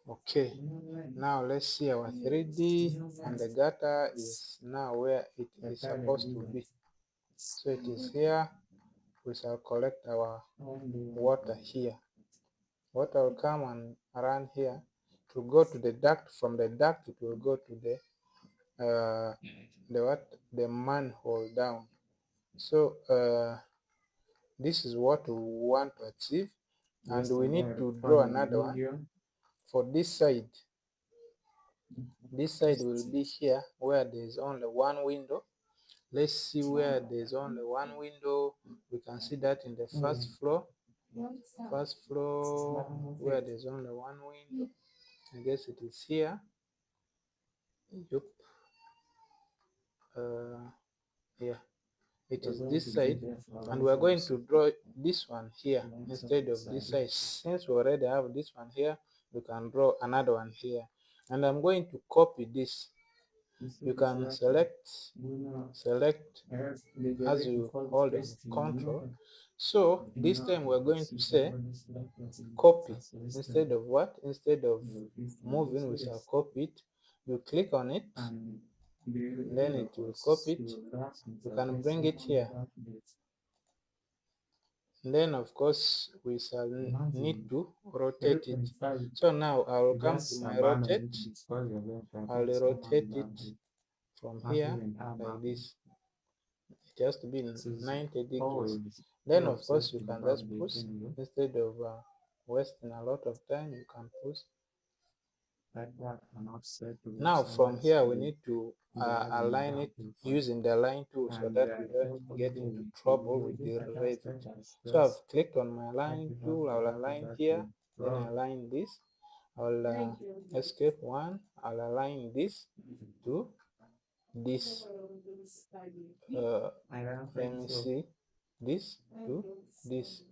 Okay, now let's see our 3D, and the gutter is now where it is supposed to be. So it is here. We shall collect our water here. Water will come and around here to go to the duct. From the duct it will go to the manhole down. So this is what we want to achieve, and we need to draw another one for this side. This side will be here where there is only one window. Let's see where there is only one window. We can see that in the first floor. Where there is only one window. I guess it is here. Yep. Yeah, it is this side, and we are going to draw this one here instead of this side. Since we already have this one here, we can draw another one here, and I'm going to copy this. You can select as you hold control. So this time we're going to say copy instead of what? Instead of moving, we shall copy it. You click on it, then it will copy it. You can bring it here. And then of course we shall need to rotate it. So now I will come to my rotate. I'll rotate it from here like this. It has to be 90 degrees. Then of course you can just push instead of wasting a lot of time. You can push. Now from here we need to align it using the line tool so that we don't get into trouble with the Revit. So I've clicked on my line tool. I'll align here, then I align this. I'll escape one. I'll align this to this. Let me see, this to this.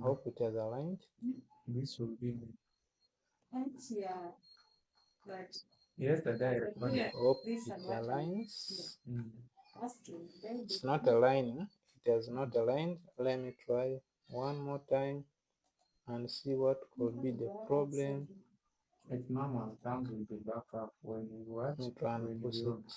Hope it has aligned. This will be yes, the direct one. Hope it aligns. It's not aligning. It has not aligned. Let me try one more time and see what could be the problem. It normal comes with the backup when you watch. Let me try and push it.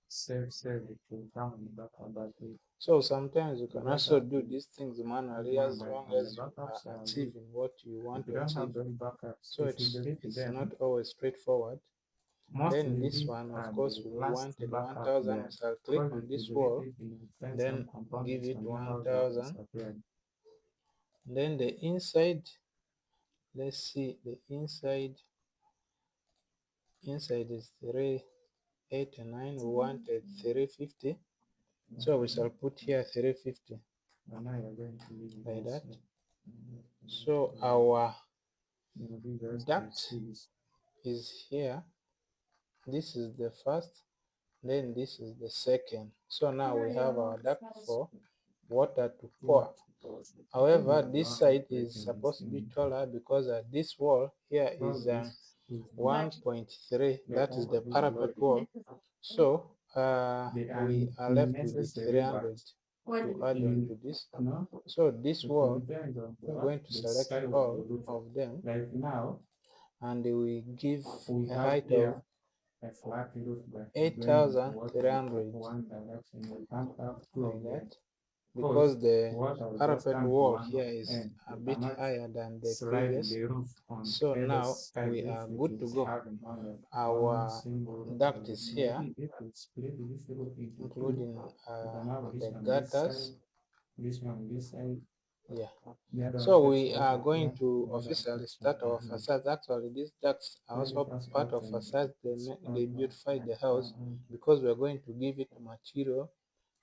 Save it will come in the backup, but So sometimes you can also do these things manually as long as you are achieving what you want to achieve. So it's not always straightforward. Then this one, of course, we wanted 1000. We shall click on this wall, then give it 1000. Then the inside, let's see, the inside is 389. We wanted 350, so we shall put here 350 like that. So our duct is here. This is the first, then this is the second. So now we have our duct for water to pour. However, this side is supposed to be taller because this wall here is 1.3, that is the parapet wall. So we are left with the 300 to add on to this. So this wall, we're going to select all of them, and we give a height of 8,300 like that, because the parapet wall here is a bit higher than the previous. So now we are good to go. Our duct is here, including the gutters. Yeah. So we are going to officially start our facade. Actually, these ducts are also part of facade. They beautify the house because we are going to give it material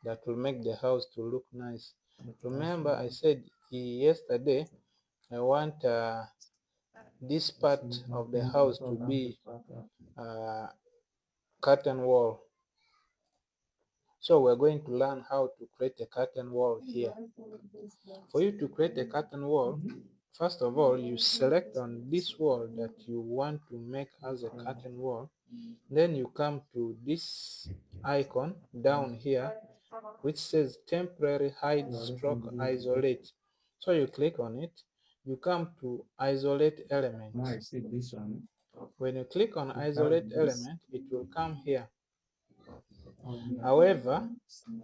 that will make the house to look nice. Remember, I said yesterday I want this part of the house to be curtain wall. So we're going to learn how to create a curtain wall here. For you to create a curtain wall, first of all, you select on this wall that you want to make as a curtain wall. Then you come to this icon down here, which says temporary hide stroke isolate. So you click on it. You come to isolate element. When you click on isolate element, it will come here. However,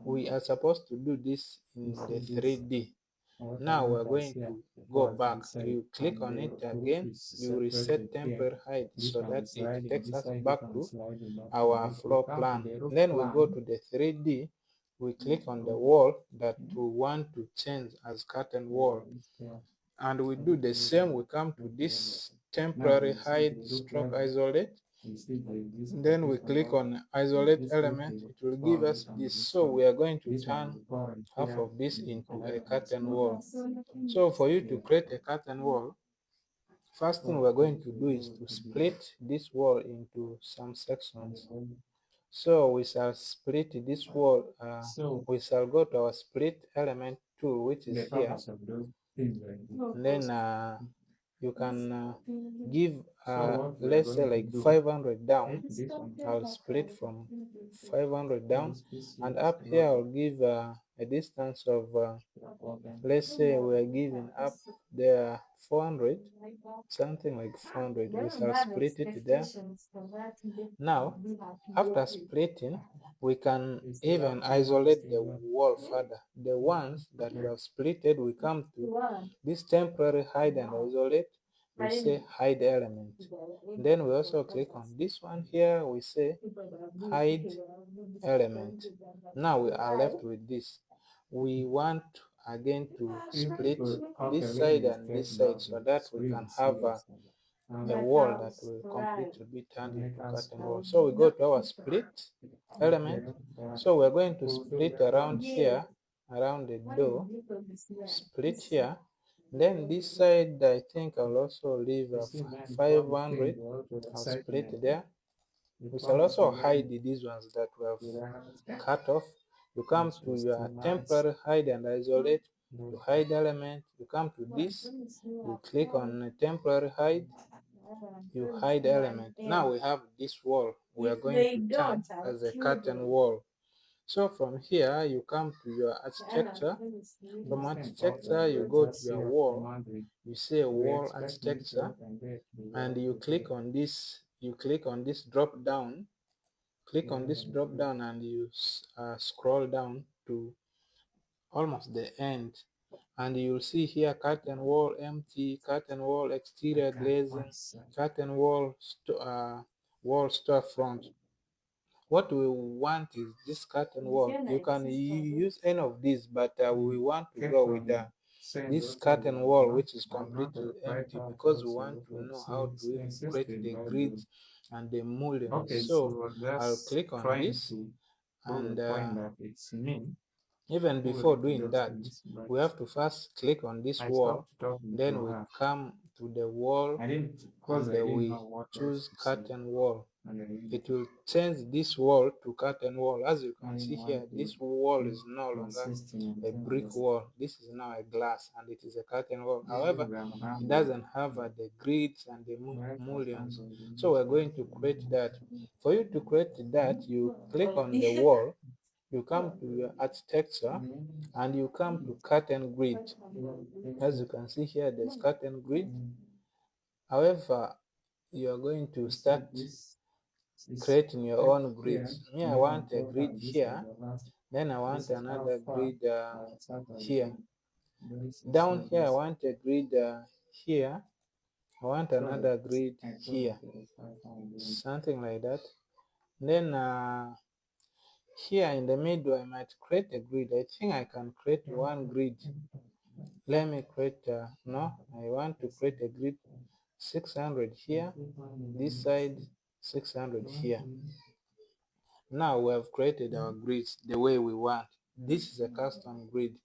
we are supposed to do this in the 3D. Now we're going to go back. You click on it again, you reset temporary height so that it takes us back to our floor plan. Then we go to the 3D, we click on the wall that we want to change as curtain wall. And we do the same, we come to this temporary hide stroke isolate. Then we click on isolate element, it will give us this. So we are going to turn half of this into a curtain wall. So for you to create a curtain wall, first thing we're going to do is to split this wall into some sections. So we shall split this wall, we shall go to our split element tool, which is here. And then you can give let's say like 500 down. I'll split from 500 down, and up here I'll give a distance of let's say we're giving up there 400, something like 400. We shall split it there. Now after splitting, we can even isolate the wall further. The ones that we have splitted, we come to this temporary hide and isolate, we say hide element. Then we also click on this one here, we say hide element. Now we are left with this. We want again to split this side and this side so that we can have a wall that will completely be turned into curtain wall. So we go to our split element. So we're going to split around here, around the door, split here. Then this side, I think I'll also leave 500. I'll split there. We shall also hide these ones that we have cut off. You come to your temporary hide and isolate, you hide element, you come to this, you click on temporary hide, you hide element. Now we have this wall we are going to turn as a curtain wall. So from here you come to your architecture. From architecture you go to your wall, you say wall architecture, and you click on this, drop down. Click on this drop down and you scroll down to almost the end, and you'll see here curtain wall empty, curtain wall exterior glazing, curtain wall wall storefront. What we want is this curtain wall. You can use any of these, but we want to go with this curtain wall which is completely empty, because we want to know how to even create the grids and the molding. So I'll click on this, and even before doing that, we have to first click on this wall, then we come to the wall and we choose curtain wall. it will change this wall to curtain wall. As you can see here, this wall is no longer a brick wall. This is now a glass and it is a curtain wall. However, it doesn't have the grids and the mullions. So we're going to create that. For you to create that, you click on the wall, you come to your architecture and you come to curtain grid. As you can see here, there's curtain grid. However, you are going to start creating your own grids. Me, I want a grid here, then I want another grid here. Down here, I want a grid here, I want another grid here, something like that. Then here in the middle, I might create a grid. I think I can create one grid. Let me create, no, I want to create a grid 600 here, this side 600 here. Now we have created our grids the way we want. This is a custom grid.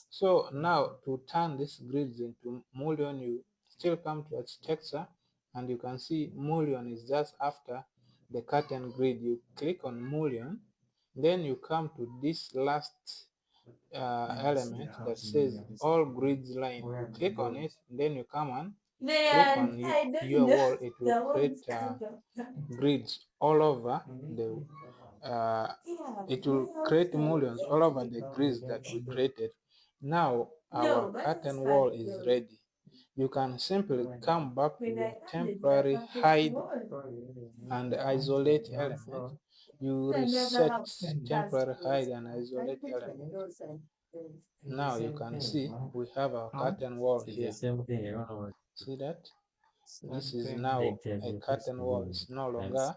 So now to turn these grids into mullion, you still come to architecture and you can see mullion is just after the curtain grid. You click on mullion, then you come to this last element that says all grids line. You click on it, then you come and click on your wall. It will create grids all over the it will create mullions all over the grids that we created. Now our curtain wall is ready. You can simply come back to your temporary hide and isolate element. You reset temporary hide and isolate element. Now you can see we have our curtain wall here. See that? This is now a curtain wall. It's no longer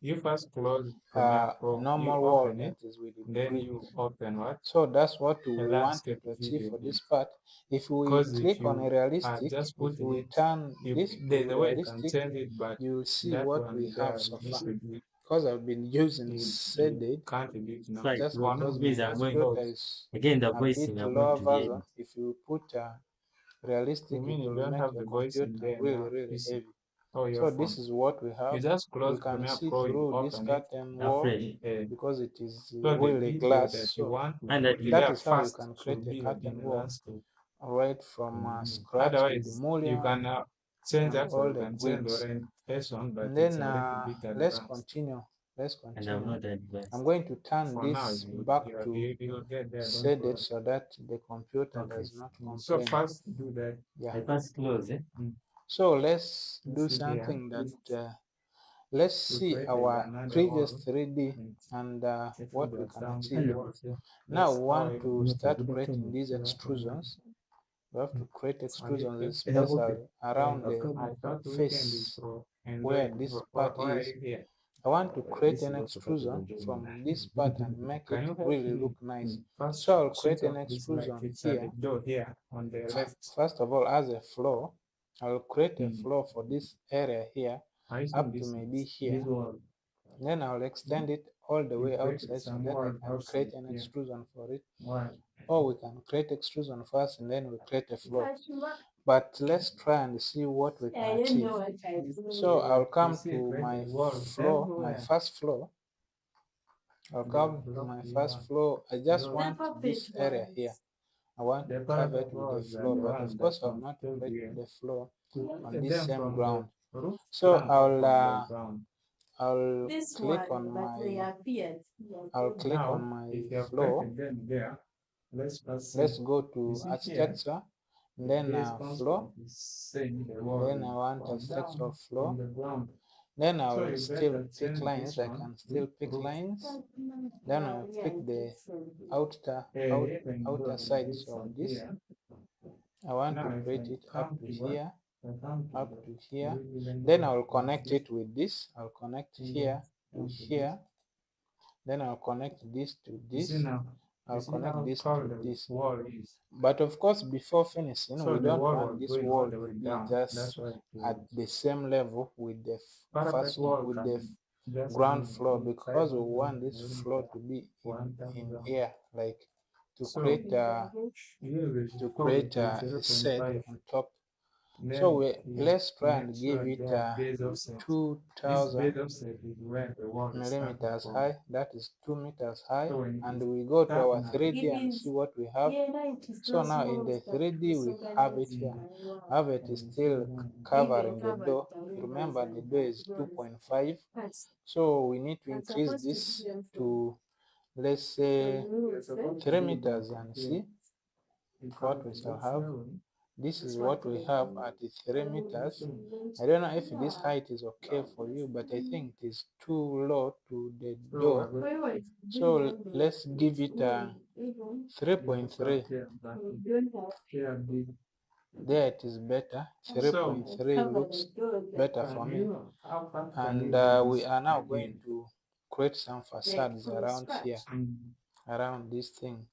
You first close Premiere Pro, normal you wall open it, that is with the then brick. you open what? So that's what we A wanted landscape to achieve video. for this part. If we Because if click on a you realistic, just if putting we it, turn this there's to a way you can realistic, change it, but you will see that what we one have there so you far. should be, Because I've been using you shaded can't edit now. just One because is my I'm going computer out. is Again, the a voice bit in I'm going lower to the version. If you put realistic, You mean it you will don't make have your the voice in computer there really, now? really PC heavy. or your So phone. this is what we have. You just You close can Premiere see Pro, you through this open it. curtain wall Afraid. because it is So the really video glass. that you So want to And put it that there is how you first can create should a be curtain in the wall landscape. right from scratch with the Otherwise, you mullion can change and actually, all you the can change the grids. orientation, but And it's then a little bit let's advanced. continue. Let's and I'm continue. not advanced. I'm going to turn For now, this back to you'll get there. Don't shaded worry. so that the computer Okay. does not So complain. first do that. Yeah. I pass close, eh? So let's do See here. something that let's see created our another previous wall. 3D and what we can achieve. Hello. Now That's we how want to start Good creating afternoon. these extrusions. We have to create extrusions, okay. especially around I the thought weekend is face for where enjoying. this Why part are is. you here? I want to create This an is also part of the extrusion journey. from this part and make Can it you help really me? look nice. First, So I'll create switch an off this light. extrusion It's at the here. door here on the left. First of all, as a floor, I'll create a floor for this area here I using up to this maybe This here. one. Then I'll extend it all the way created outside so some that I wall can outside create an here. extrusion for it. Why? Or we can create extrusion first and then we create a floor. But let's try and see what we can achieve. So I'll come to my floor, my first floor. I'll come to my first floor. I just want this area here. I want to cover it with the floor, but of course I'll not create the floor on this same ground. So I'll click on my floor. Let's go to architecture, then floor. Then I want architectural floor. Then I'll still pick lines. I can still pick lines. Then I'll pick the outer sides of this. I want to create it up to here, up to here. Then I'll connect it with this. I'll connect here to here. Then I'll connect this to this. I'll connect this to this. But of course, before finishing, we don't want this wall to be just at the same level with the ground floor, because we want this floor to be in air, like to create a shade on top. So Then you let's try make and give sure it they have base offset. This 2000 base offset is where the wall is starting millimeters from. high, that is 2 meters high. So when And you we go to start our now, 3D and see what we have. So now in the 3D we have it here. Have it is still covering the door. Remember the door is 2.5. So we need to increase this to, let's say, 3 meters and see what we shall have. This is what we have at the 3 meters. I don't know if this height is okay for you, but I think it is too low to the door. So let's give it a 3.3. There it is better. 3.3 looks better for me. And we are now going to create some facades around here, around this thing.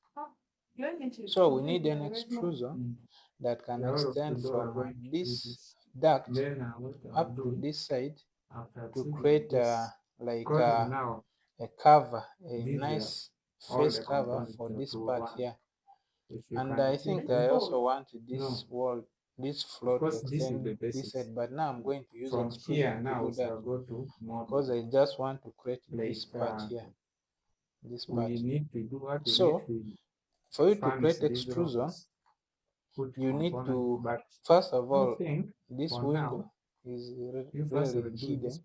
So we need an extrusion that can extend from this duct up to this side to create like a cover, a nice face cover for this part here. And I think I also want this wall, this floor to extend this side, but now I'm going to use from extrusion here to now do we that shall go to because model. I just want to create this Like part here, this part. we need to do what we need So to for you to furnish create these extrusion, rooms, put you need components. to, But first of I all, think this for window now, is you first really will do this hidden.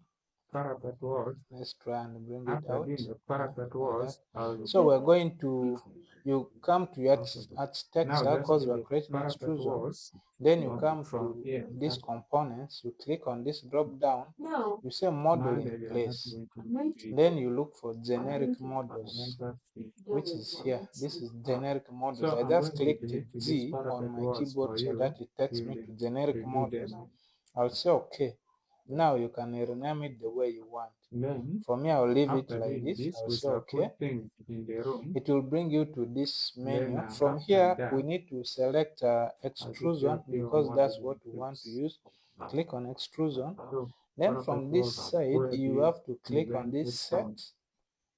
parapet walls. Let's try and bring it After out. doing the Yeah, parapet like that. walls, So we're going to, you come to your okay. Now architecture just because do we're the creating parapet extrusion. walls. Then you come From to here. these components, you click on this drop down, you say model Now in that we are not place. going to Then you look for generic models, which is here. This is generic models. So I I'm just going to clicked delete this G on parapet my walls keyboard for so you. that it takes me to generic To do models. them. I'll say okay. Now you can rename it the way you want. Then For me, I'll leave it after like doing this. this, I'll we say shall okay. put things in the room. It will bring you to this menu. Then From after here, that, we need to select extrusion because that's what we want to use. Click on extrusion. So Then from this side, you have to click on this set.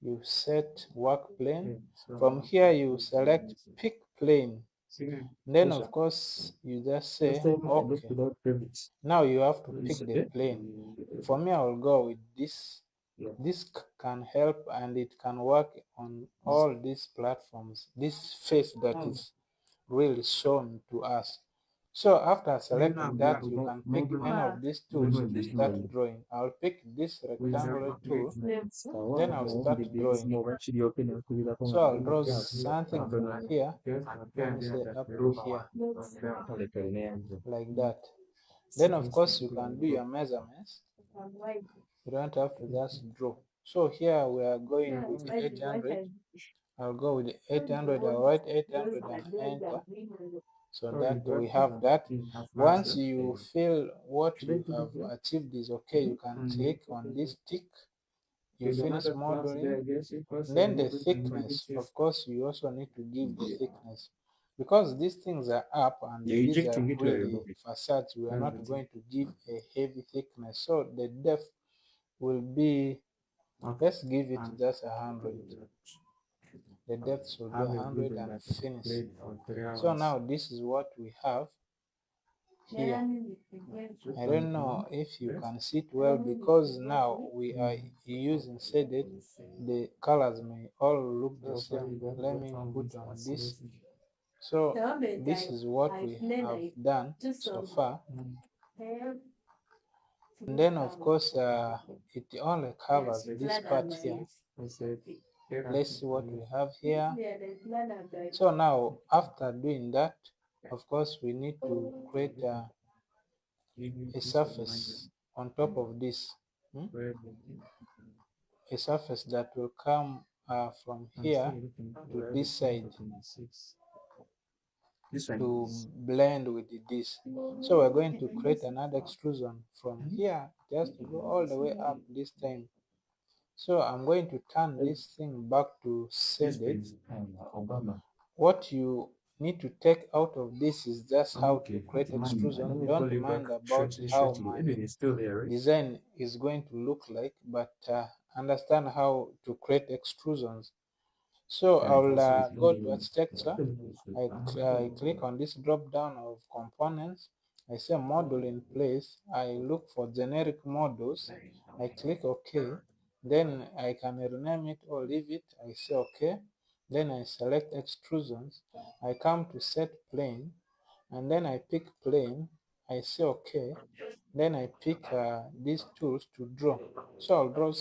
You set work plane. From here, you select pick plane. Then, of course, you just say okay. Now you have to pick the plane. For me, I will go with this. This can help and it can work on all these platforms. This face that is really shown to us. So after selecting that, you can pick any of these tools to start drawing. I'll pick this rectangular tool, then I'll start drawing. So I'll draw something from here, let me say up to here, like that. Then of course you can do your measurements. You don't have to just draw. So here we are going with 800. I'll go with 800. I'll write 800 and enter, so that we have that. Once you feel what you have achieved is okay, you can click on this tick. You finish modeling. Then the thickness, of course, you also need to give the thickness because these things are up and these are really facades. We are not going to give a heavy thickness, so the depth will be, let's give it just 100. The depth will be 100 and finish. So now this is what we have here. I don't know if you can see it well because now we are using shaded. The colors may all look the same. Let me put on this. So this is what we have done so far. And then of course it only covers this part here. Let's see what we have here. So now after doing that, of course we need to create a surface on top of this, a surface that will come from here to this side to blend with this. So we're going to create another extrusion from here just to go all the way up this time. So I'm going to turn this thing back to shaded. What you need to take out of this is just how to create extrusion. Don't mind about how my design is going to look like, but understand how to create extrusions. So I'll go to architecture. I click on this drop down of components. I say model in place. I look for generic models. I click OK. Then I can rename it or leave it. I say OK. Then I select extrusions. I come to set plane, and then I pick plane. I say OK. Then I pick these tools to draw. So I'll draw.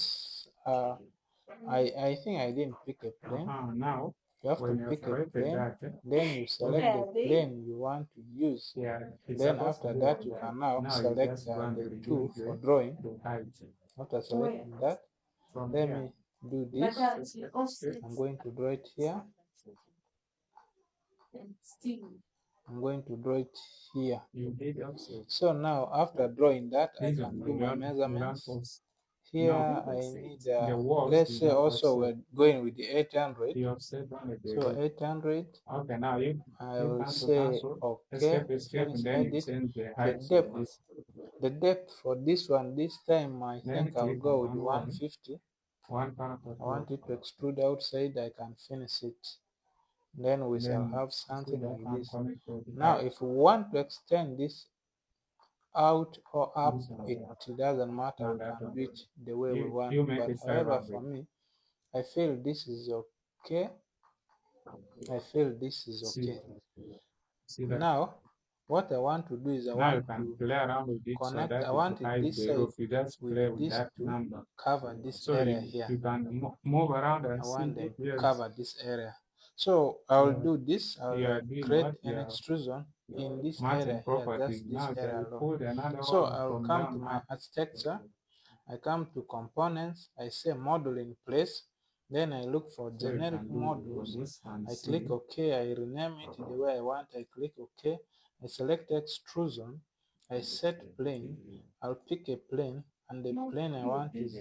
I think I didn't pick a plane. Now, You have to when you pick a selected plane. that, Then you select the plane you want to use. yeah, it's Then supposed after to be that, like you that. can now Now you select just going to the reduce tool for drawing. the height. After selecting that, From let here, me do this. I'm going to draw it here. I'm going to draw it here. you did also. So now after drawing that, I This can one, do my measurements. No, Here I need, the walls let's you say don't also offset. we're going with the 800. The offset on the So 800, okay, now you I will come to say console, OK, escape, finish and then you edit. change the The height to depth, this. the depth for this one, this time I Then think I'll click go on with one wall, 150. one paragraph. I want it to extrude outside, I can finish it. Then we shall Then have something like this. connect to the Now height. if we want to extend this out or up, This one, it yeah. doesn't matter, Now we that can one. do it the way we want. You make But it however, 500. for me, I feel this is okay. I feel this is okay. See that? Now what I want to do is I Now you want can to play around with it so connect, that I it want it hides this the side roof. You just play with with these that two number. cover this So area here. you can move around and I see want them to yes, cover this area. So I will do this. I you are will doing create what you an are extrusion in this matching area here, property. just this Now area you alone. put another So one I will from come to down my up. architecture. I come to components. I say model in place. Then I look for So you generic can do models. this and I see. click OK. I rename it the way I want. I click OK. I select extrusion. I set plane. I'll pick a plane, and the plane I want is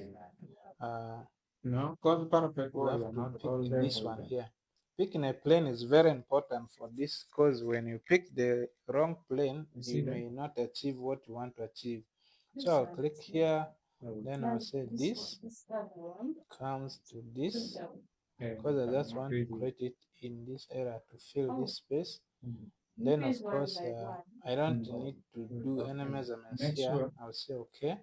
No, because perfect we wall have are to not pick all in there. this one here. Picking a plane is very important for this, because when you pick the wrong plane, You see you that? may not achieve what you want to achieve. So I'll click here, then I'll say this comes to this, because I just want to create it in this area to fill this space. Then of course I don't need to do any measurements Make here. sure I'll say okay.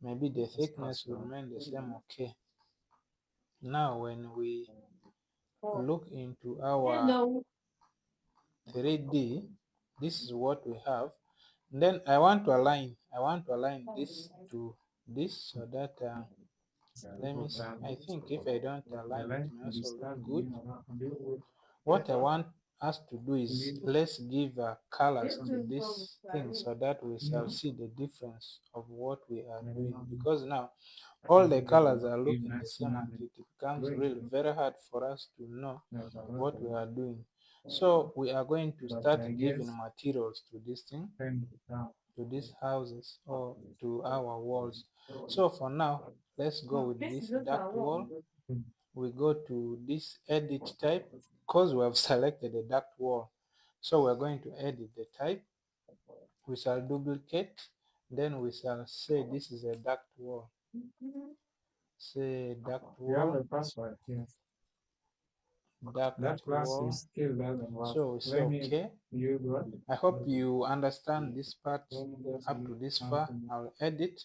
Maybe the thickness will remain the same. Okay. Now when we look into our 3D, this is what we have. Then I want to align this to this, so that let me see. I think if I don't I align, it like may to also look start good. with What I want us to do is, let's give colors to this thing, so that we shall see the difference of what we are doing. Because now all the colors are looking the same, and it becomes really very hard for us to know what we are doing. So we are going to start giving materials to this thing, to these houses, or to our walls. So for now, let's go with this duct wall. We go to this edit type, because we have selected a duct wall. So we're going to edit the type. We shall duplicate, then we shall say this is a duct wall. Say duct you have wall, a password. Yes. duct That class wall. is still doesn't work. So we say Let me okay. use what? I hope you understand this part Let me just up to use this far. something. I'll edit.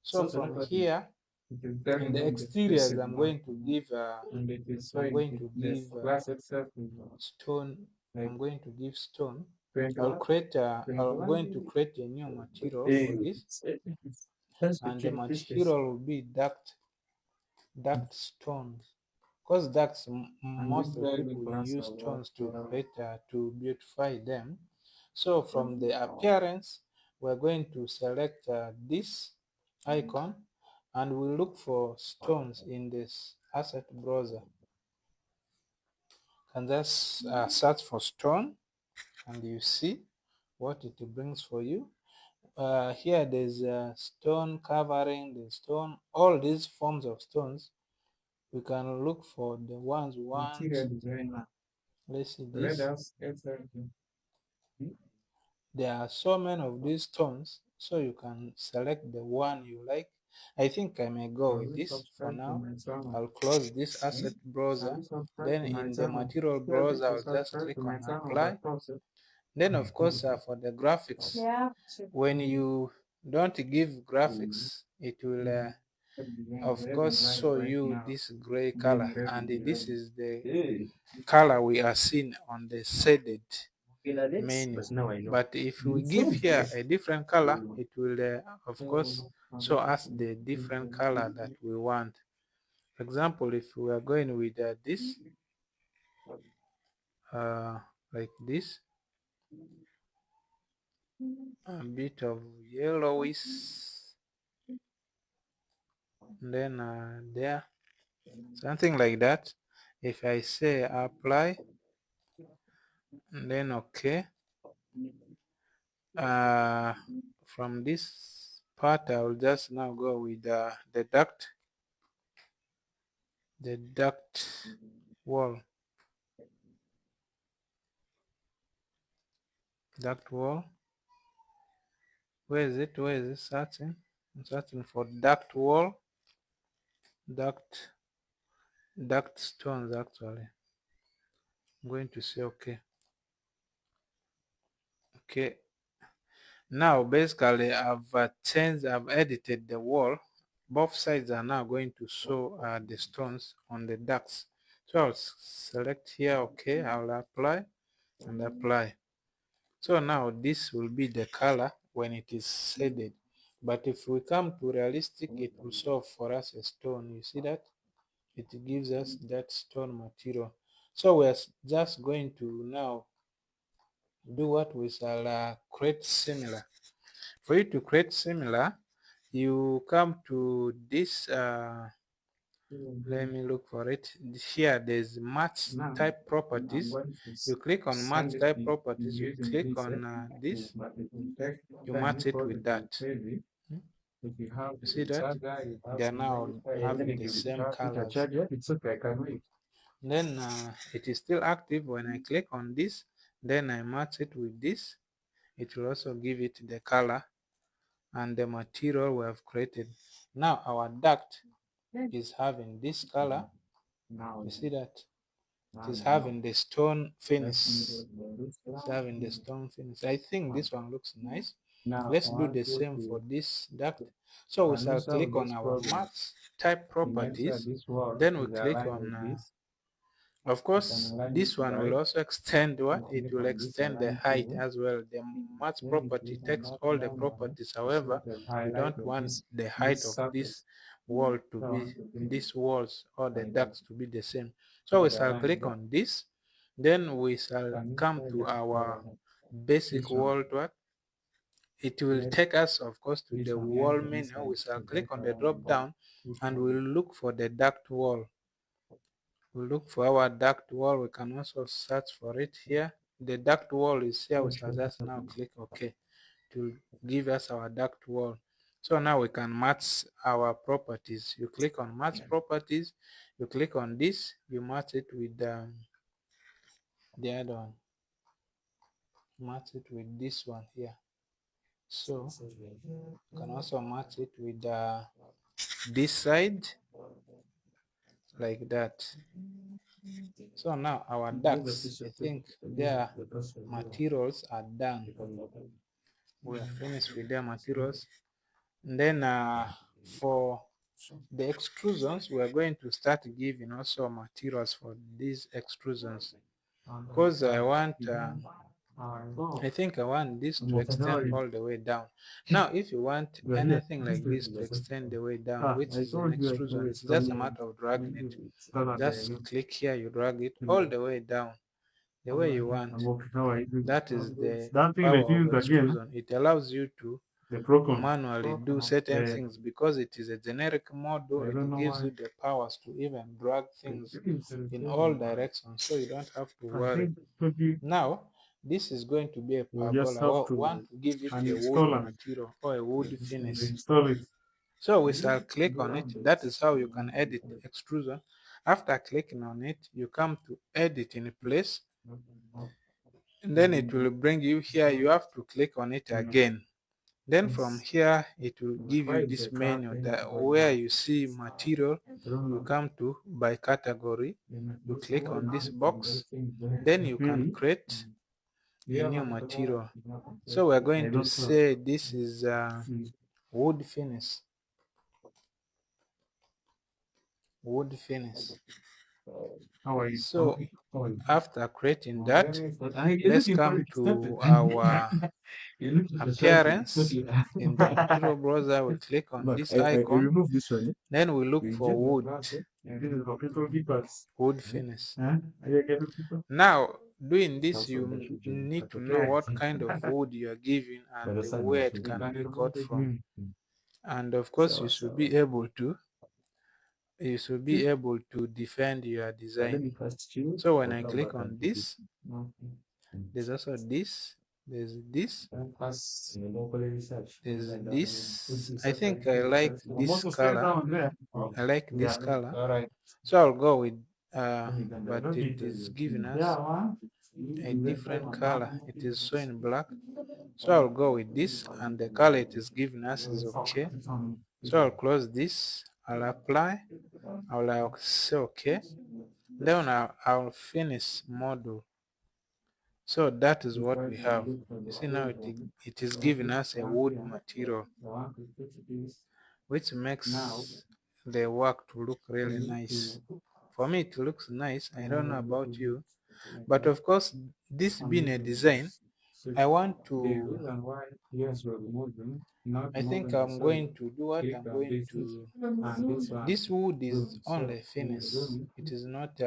So So from here, it is in telling the you the exteriors, basic I'm one, going to give and it is I'm showing going it to the give class itself is stone. like I'm going to give stone. 21. I'm going to create a new material for this, and the material will be duct stones, because ducts, And this mostly guy people will class use of what? stones to create to beautify them. So from the appearance, we're going to select this icon, and we look for stones in this asset browser. And just search for stone, and you see what it brings for you. Here there's stone covering, the stone, all these forms of stones. We can look for the ones we want. Interior designer. Let's see Let this. us get everything. There are so many of these stones, so you can select the one you like. I think I may go with this for now. I'll close this asset browser. Then in the material browser, I'll just click on apply. Then of course for the graphics, when you don't give graphics, it will of course show you this gray color, and this is the color we are seeing on the shaded menu. But if we give here a different color, it will of course show us the different color that we want. For example, if we are going with this like this, a bit of yellowish, then there, something like that. If I say apply, and then okay, from this part I will just now go with the duct wall. Duct wall. Where is it? Where is it searching? I'm searching for duct wall. Duct stones actually. I'm going to say okay. Okay. Now basically I've edited the wall. Both sides are now going to show the stones on the ducts. So I'll select here, okay, I'll apply and apply. So now this will be the color when it is shaded. But if we come to realistic, it will show for us a stone. You see that? It gives us that stone material. So we're just going to now do what we shall create similar. For you to create similar, you come to this, let me look for it. Here there's match type properties. You click on match type properties, you click on this, you match it with that. You see that? They are now having the same colors. Then it is still active. When I click on this, then I match it with this. It will also give it the color and the material we have created. Now our duct is having this color. You see that? It is having the stone finish. It's having the stone finish. I think this one looks nice. Let's do the same for this duct. So we shall click on our match type properties. Then we click on of course, this one will also extend what? It will extend the height as well. The match property takes all the properties. However, we don't want the height of this wall to be, these walls or the ducts to be the same. So we shall click on this. Then we shall come to our basic wall. What? It will take us, of course, to the wall menu. We shall click on the drop down and we'll look for the duct wall. We look for our duct wall. We can also search for it here. The duct wall is here. We shall just now click OK to give us our duct wall. So now we can match our properties. You click on match properties. You click on this. You match it with the other one. Match it with this one here. So you can also match it with this side like that. So now our ducts, I think their materials are done. We are finished with their materials. And then for the extrusions, we are going to start giving also materials for these extrusions. Because I want, I think I want this to extend all the way down. Now, if you want anything like this to extend the way down, which is an extrusion, it's just a matter of dragging it. Just click here, you drag it all the way down the way you want. That is the power of extrusion. It allows you to manually do certain things because it is a generic model. It gives you the powers to even drag things in all directions, so you don't have to worry. Now, this is going to be a pergola. I want to give it a wood material or a wood finish. So we shall click on it. That is how you can edit extrusion. After clicking on it, you come to edit in place. And then it will bring you here. You have to click on it again. Then from here, it will give you this menu that where you see material, you come to by category, you click on this box, then you can create a new material. So we're going to say this is wood finish. Wood finish. So after creating that, let's come to our appearance. In the material browser, we click on this icon, then we look for wood finish. Now, doing this, you need to know what kind of wood you are given and where it can be got from. And of course, you should be able to defend your design. So when I click on this, there's also this, there's this, there's this. I think I like this color. I like this color. So I'll go with but it is giving us a different color. It is showing black. So I'll go with this, and the color it is giving us is okay. So I'll close this, I'll apply, I'll say okay. Then I'll finish model. So that is what we have. You see now it is giving us a wood material, which makes the work to look really nice. For me, it looks nice. I don't know about you, but of course, this being a design, I want to. I think I'm going to do what I'm going to. This wood is only finish. It is not.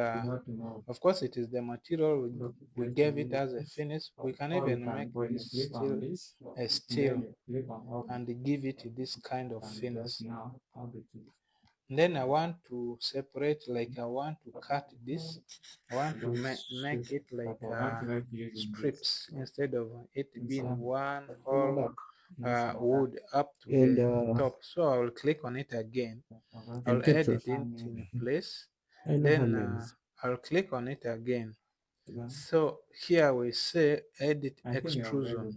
Of course, it is the material we gave it as a finish. We can even make this still a steel and give it this kind of finish. Then I want to separate, like I want to cut this. I want to make it like strips instead of it being one whole wood up to the top. So I will click on it again. I'll edit it in place. Then I'll click on it again. So here we say edit extrusion.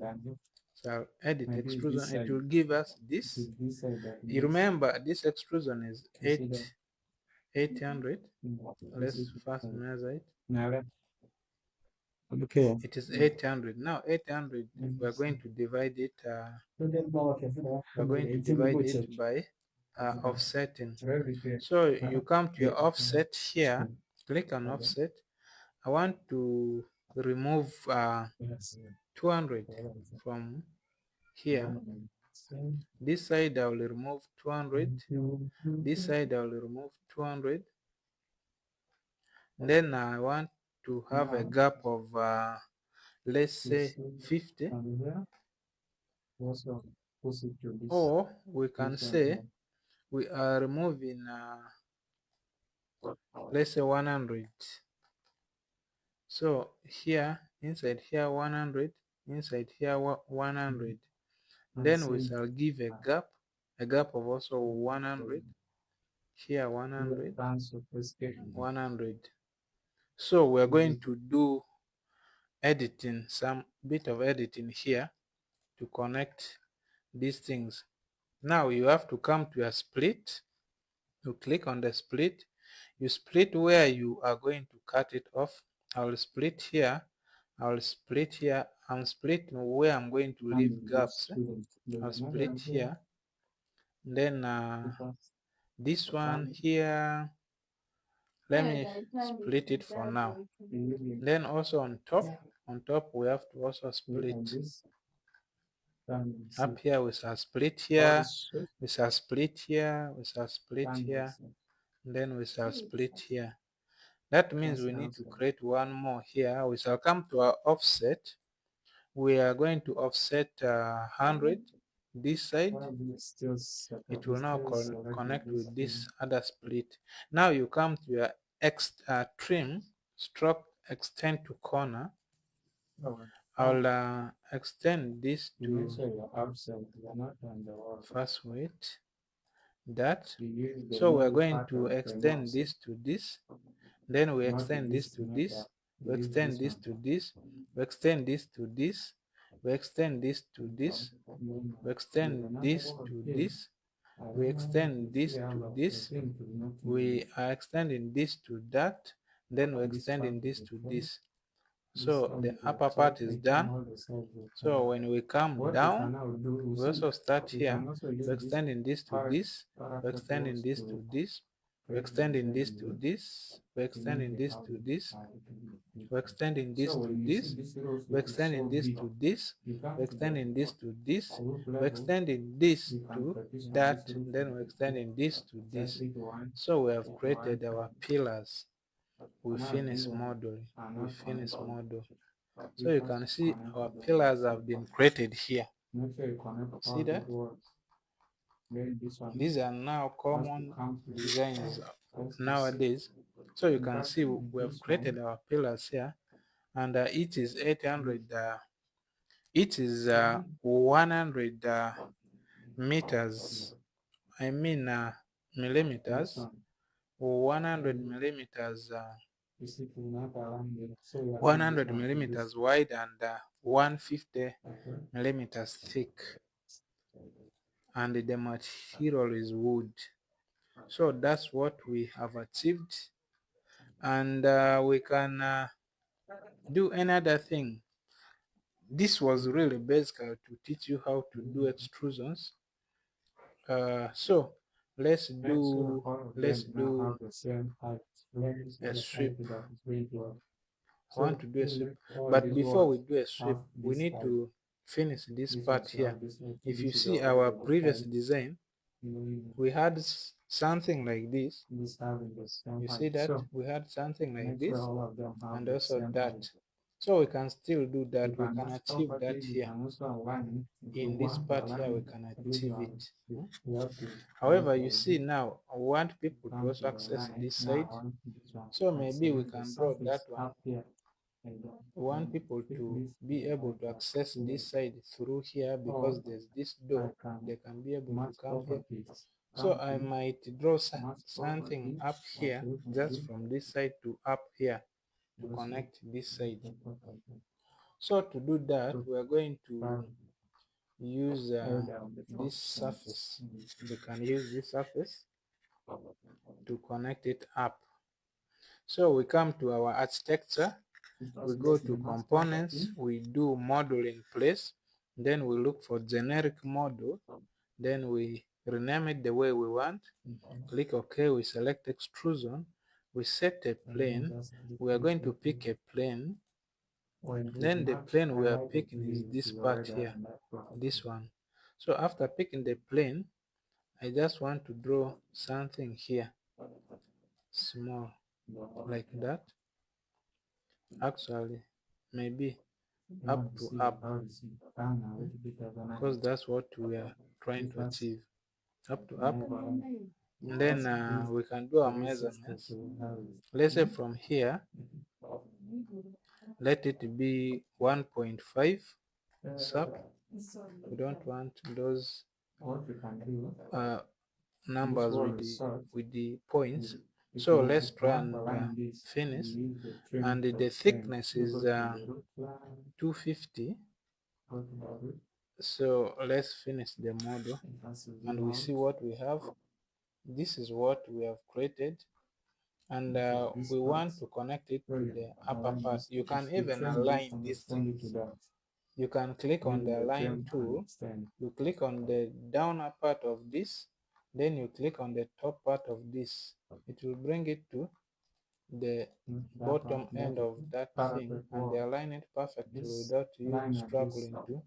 So I'll edit extrusion. It will give us this. You remember this extrusion is 800. Let's first measure it. It is 800. Now 800, we're going to divide it. We're going to divide it by offsetting. So you come to your offset here. Click on offset. I want to remove 200 from here. This side I will remove 200. This side I will remove 200. Then I want to have a gap of let's say 50, or we can say we are removing let's say 100. So here, inside here 100, inside here 100. Then we shall give a gap of also 100. Here 100, 100. So we're going to do editing, some bit of editing here to connect these things. Now you have to come to a split. You click on the split. You split where you are going to cut it off. I will split here. I will split here. I'm splitting where I'm going to leave gaps. I'll split here. Then this one here, let me split it for now. Then also on top we have to also split. Up here we shall split here, we shall split here, we shall split here, then we shall split here. That means we need to create one more here. We shall come to our offset. We are going to offset 100 this side. It will now connect with this other split. Now you come to your trim, stroke extend to corner. I'll extend this to first weight that. So we're going to extend this to this. Then we extend this to this. We extend this to this. We extend this to this. We extend this to this. We extend this to this. We extend this to this. We are extending this to that. Then we're extending this to this. So the upper part is done. So when we come down, we also start here. We're extending this to this, we're extending this to this, we're extending this to this, we're extending this to this, we're extending this to this, we're extending this to this, we're extending this to this, we're extending this to that, then we're extending this to this. So we have created our pillars. We finish modeling. We finish model. So you can see our pillars have been created here. See that? These are now common designs nowadays. So you can see we have created our pillars here, and each is 800. Each is 100 meters. I mean millimeters. 100 millimeters. 100 millimeters wide and 150 millimeters thick, and the material is wood. So that's what we have achieved, and we can do another thing. This was really basic to teach you how to do extrusions. So let's do a strip. I want to do a sweep, but before we do a sweep, we need to finish this part here. If you see our previous design, we had something like this. You see that we had something like this and also that. So we can still do that. We can achieve that here. In this part here, we can achieve it. However, you see now, I want people to also access this side. So maybe we can draw that one. We want people to be able to access this side through here because there's this door. They can be able to come here. So I might draw something up here just from this side to up here to connect this side. So to do that, we are going to use this surface. We can use this surface to connect it up. So we come to our architecture. We go to components, we do model in place, then we look for generic model, then we rename it the way we want, click OK, we select extrusion, we set a plane, we are going to pick a plane, then the plane we are picking is this part here, this one. So after picking the plane, I just want to draw something here, small, like that. Actually, maybe up to up, because that's what we are trying to achieve, up to up. And then we can do our measurements. Let's say from here, let it be 1.5 sub. We don't want those numbers with the points. So let's try and finish, and the thickness is 250. So let's finish the model and we see what we have. This is what we have created, and we want to connect it to the upper part. You can even align these things. You can click on the align tool, you click on the downer part of this, then you click on the top part of this. It will bring it to the bottom end of that thing and they align it perfectly without you struggling to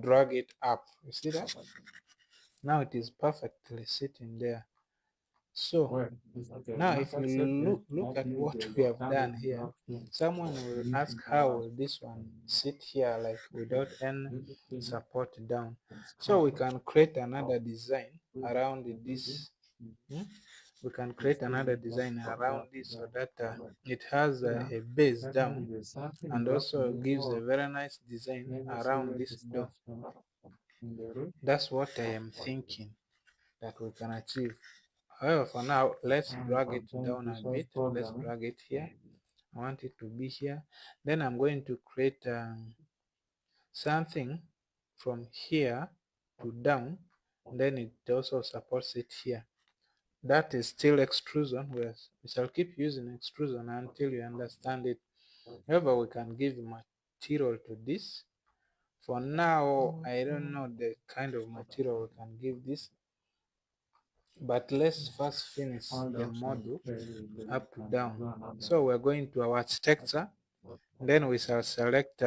drag it up. You see that? Now it is perfectly sitting there. So now if you look at what we have done here, someone will ask how will this one sit here like without any support down. So we can create another design around this. We can create another design around this so that it has a base down and also gives a very nice design around this door. That's what I am thinking that we can achieve. However, for now, let's drag it down a bit. Let's drag it here. I want it to be here. Then I'm going to create something from here to down. Then it also supports it here. That is still extrusion. We shall keep using extrusion until you understand it. However, we can give material to this. For now, I don't know the kind of material we can give this, but let's first finish the model up to down. So we're going to our architecture, then we shall select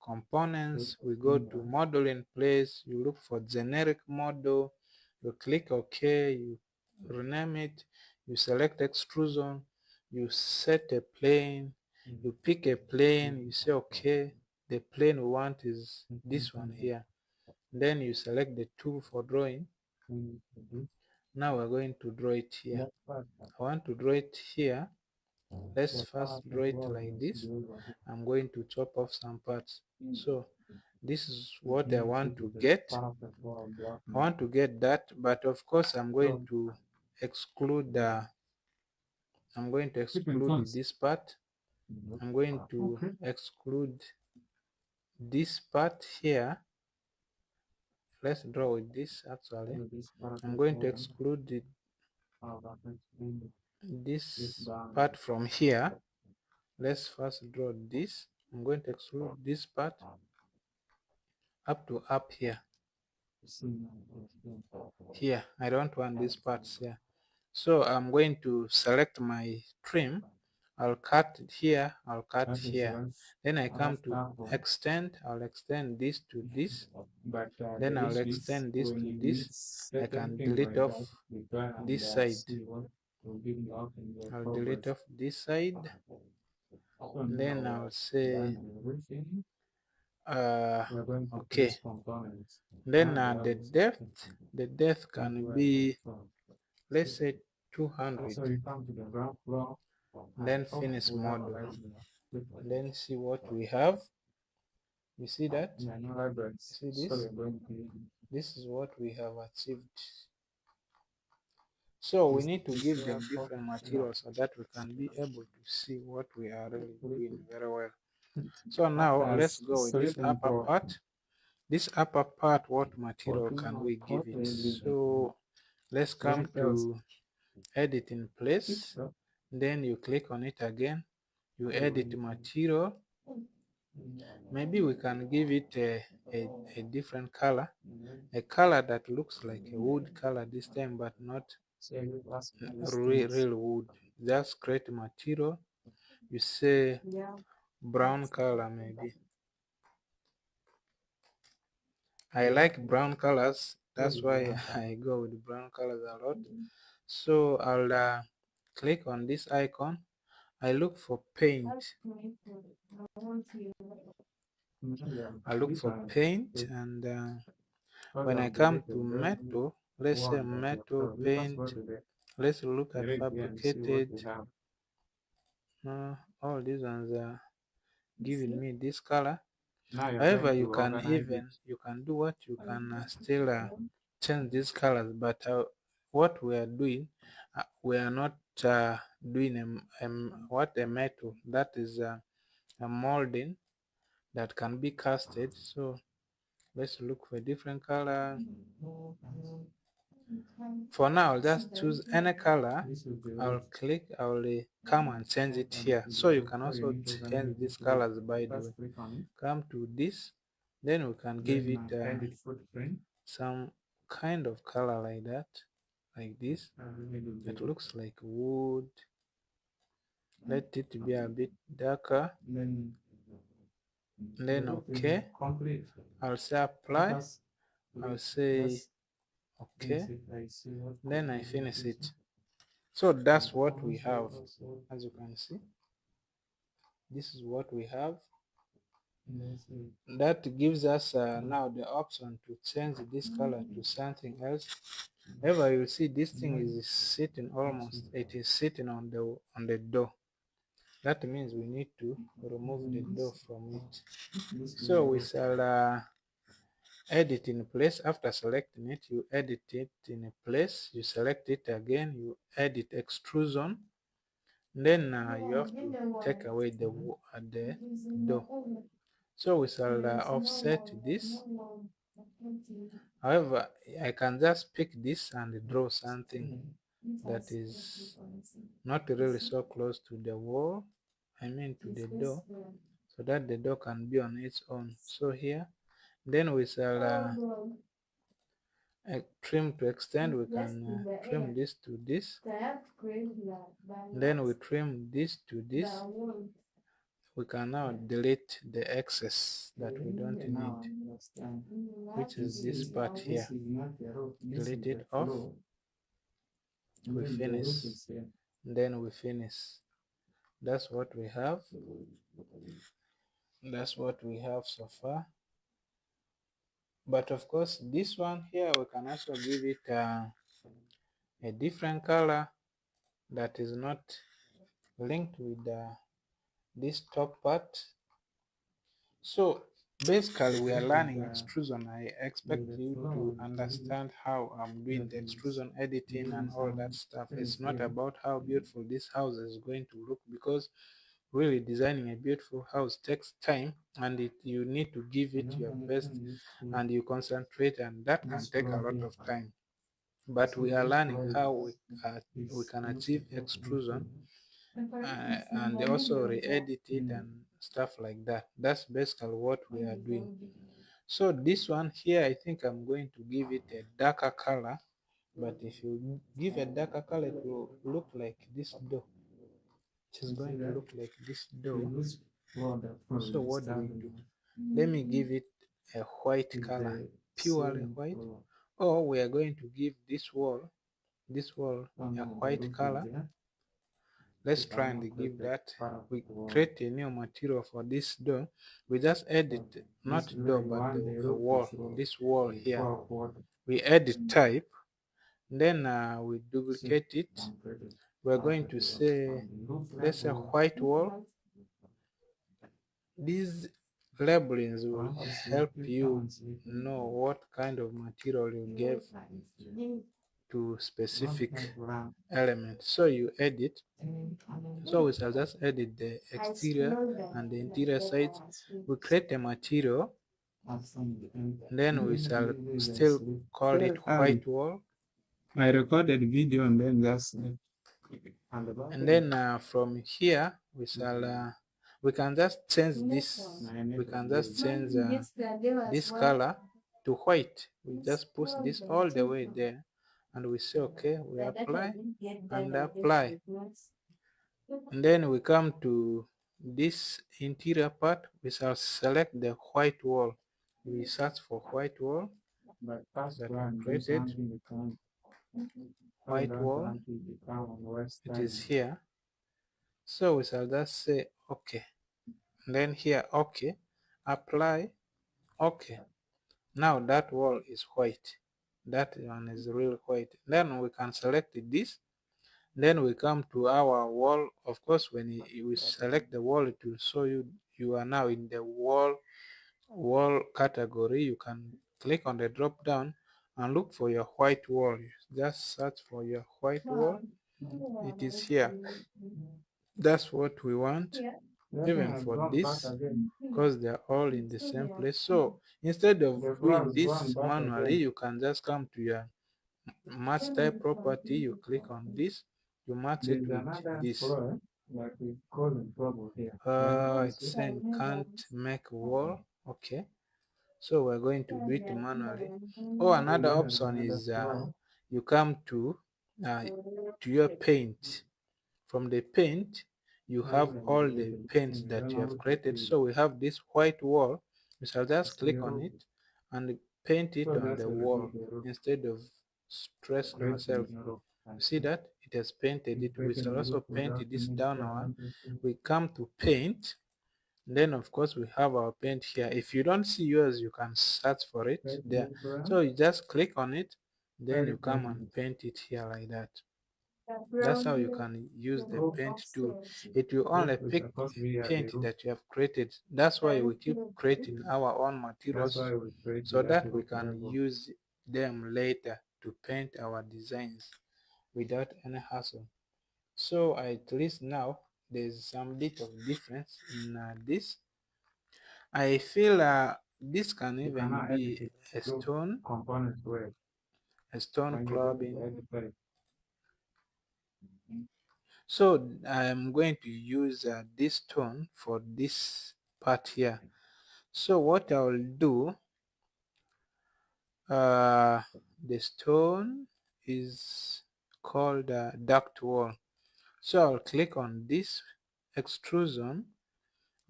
components. We go to model in place, you look for generic model, you click OK, you rename it, you select extrusion, you set a plane, you pick a plane, you say OK, the plane we want is this one here. Then you select the tool for drawing. Now we're going to draw it here. I want to draw it here. Let's first draw it like this. I'm going to chop off some parts. So this is what I want to get. I want to get that, but of course I'm going to exclude this part. I'm going to exclude this part here. Let's draw with this actually. I'm going to exclude this part from here. Let's first draw this. I'm going to exclude this part up to up here. Here, I don't want these parts here. So I'm going to select my trim. I'll cut it here, I'll cut here. Then I come to extend, I'll extend this to this. Then I'll extend this to this. I can delete off this side. I'll delete off this side. Then I'll say okay. Then the depth can be, let's say 200. Then finish model. Then see what we have. You see that? See this? This is what we have achieved. So we need to give them different materials so that we can be able to see what we are really doing very well. So now let's go with this upper part. This upper part, what material can we give it? So let's come to edit in place. Then you click on it again. You edit material. Maybe we can give it a different color. A color that looks like a wood color this time, but not real wood. Just create material. You say brown color maybe. I like brown colors. That's why I go with brown colors a lot. So I'll click on this icon. I look for paint. I look for paint, and when I come to metal, let's say metal paint, let's look at fabricated. All these ones are giving me this color. However, you can do what you can still change these colors, but what we are doing, we are not doing a metal, that is a molding that can be casted. So let's look for a different color. For now, I'll just choose any color. I'll come and change it here. So you can also change these colors, by the way. Come to this, then we can give it some kind of color like that, like this. It looks like wood. Let it be a bit darker. Then okay, I'll say apply. I'll say okay, then I finish it. So that's what we have. As you can see, this is what we have. That gives us now the option to change this color to something else. However, you see this thing is sitting it is sitting on the door. That means we need to remove the door from it. So we shall edit in place. After selecting it, you edit it in a place, you select it again, you edit extrusion, then you have to take away the door. So we shall offset this. However, I can just pick this and draw something that is not really so close to the wall. to the door, so that the door can be on its own. So here, then we shall trim to extend. We can trim this to this, then we trim this to this. We can now delete the excess that we don't need, which is this part here. Delete it off. We finish, then we finish. That's what we have. That's what we have so far. But of course, this one here, we can also give it a different color that is not linked with this top part. So basically, we are learning extrusion. I expect you to understand how I'm doing the extrusion editing and all that stuff. It's not about how beautiful this house is going to look, because really designing a beautiful house takes time, and you need to give it your best, and you concentrate, and that can take a lot of time. But we are learning how we can achieve extrusion, and also re-edit it and stuff like that. That's basically what we are doing. So this one here, I think I'm going to give it a darker color. But if you give a darker color, it will look like this door. It is going to look like this door. So what do we do? Let me give it a white color, purely white. Or we are going to give this wall a white color. Let's try and give that. We create a new material for this door. We just edit, not door, but the wall, this wall here. We edit type, then we duplicate it. We're going to say, let's say white wall. These labelings will help you know what kind of material you gave to specific elements. So you edit. So we shall just edit the exterior and the interior sides. We create a material, then we shall still call it white wall. I recorded video and then just And then from here we can just change this. We can just change this color to white. We just push this all the way there, and we say okay. We apply and apply, and then we come to this interior part. We shall select the white wall. We search for white wall that we created. White wall, it is here. So we shall just say okay, and then here okay, apply, okay. Now that wall is white. That one is real white. Then we can select this. Then we come to our wall. Of course, when you select the wall, it will show you you are now in the wall category. You can click on the drop down and look for your white wall. Just search for your white wall. It is here. That's what we want, even for this, because they're all in the same place. So instead of doing this manually, you can just come to your match type property. You click on this, you match it with this. It's saying can't make wall. Okay, so we're going to do it manually. Oh, another option is you come to your paint. From the paint, you have all the paints that you have created. So we have this white wall. We shall just click on it and paint it on the wall instead of stressing ourselves. See that it has painted it. We shall also paint this downward. We come to paint. Then of course we have our paint here. If you don't see yours, you can search for it there. So you just click on it, then you come and paint it here like that. That's how you can use the paint tool. It will only pick a paint that you have created. That's why we keep creating our own materials, so that we can use them later to paint our designs without any hassle. So at least now there's some bit of difference in this. I feel this can even be a stone clubbing. So I'm going to use this stone for this part here. So what I'll do, the stone is called duct wall. So I'll click on this extrusion,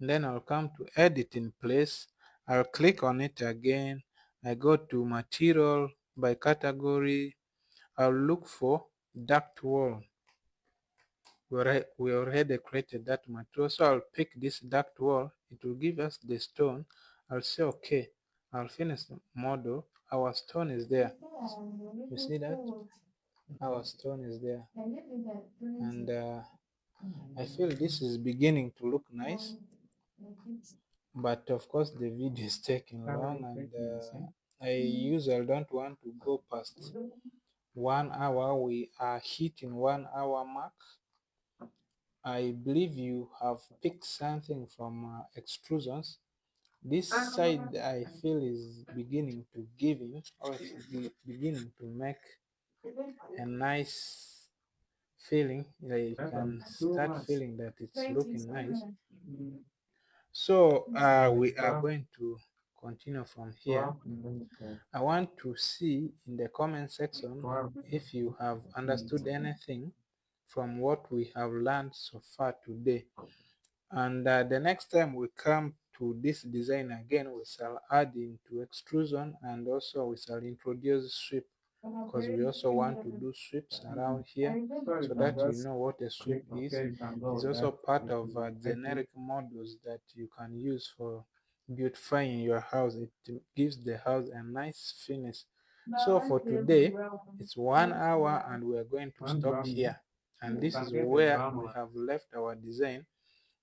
then I'll come to edit in place. I'll click on it again. I go to material by category. I'll look for duct wall. We already created that material, so I'll pick this duct wall. It will give us the stone. I'll say okay. I'll finish the model. Our stone is there. You see that? Our stone is there, and I feel this is beginning to look nice, but of course the video is taking long, and I usually don't want to go past 1 hour. We are hitting 1 hour mark. I believe you have picked something from extrusions. This side I feel is beginning to give in, or it's beginning to make a nice feeling. You can start feeling that it's looking nice. So we are going to continue from here. I want to see in the comment section if you have understood anything from what we have learned so far today. And the next time we come to this design again, we shall add into extrusion, and also we shall introduce sweep, because we also want to do sweeps around here, so that you know what a sweep is. It is also part of generic models that you can use for beautifying your house. It gives the house a nice finish. So for today, it's 1 hour and we are going to stop here. And this is where we have left our design.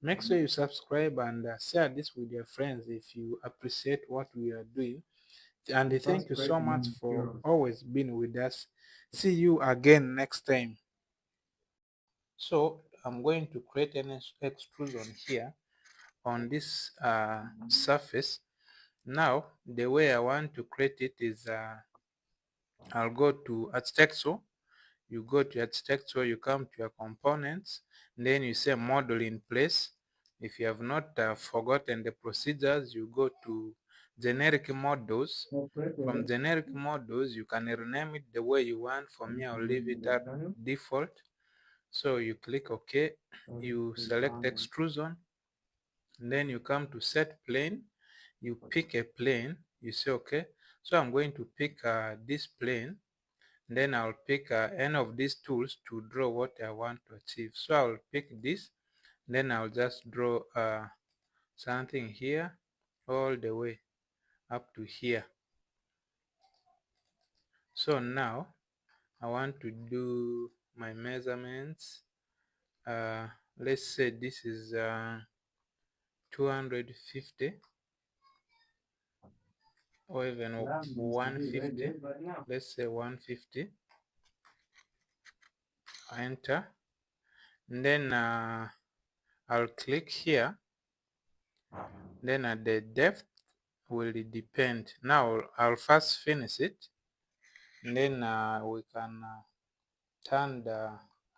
Make sure you subscribe and share this with your friends if you appreciate what we are doing. And thank you so much for always being with us. See you again next time. So I'm going to create an extrusion here on this surface. Now the way I want to create it is I'll go to architecture. You go to architecture, you come to your components, then you say model in place. If you have not forgotten the procedures, you go to generic models. From generic models, you can rename it the way you want. For me, I'll leave it at default. So you click OK, you select extrusion, then you come to set plane, you pick a plane, you say OK. So I'm going to pick this plane, then I'll pick any of these tools to draw what I want to achieve. So I'll pick this, then I'll just draw something here all the way up to here. So now I want to do my measurements. Let's say this is 250 or even 150. Let's say 150. Enter. And then I'll click here. Then at the depth will depend. Now I'll first finish it, and then we can turn the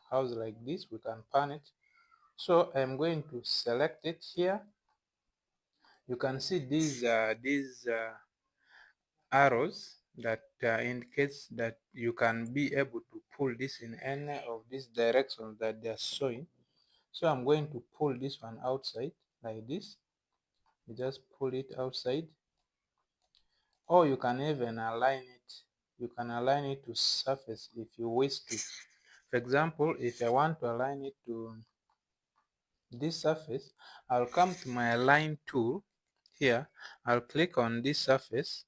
house like this. We can pan it. So I'm going to select it here. You can see these arrows that indicates that you can be able to pull this in any of these directions that they are showing. So I'm going to pull this one outside like this. You just pull it outside, or you can even align it. You can align it to surface if you wish to. For example, if I want to align it to this surface, I'll come to my align tool here. I'll click on this surface,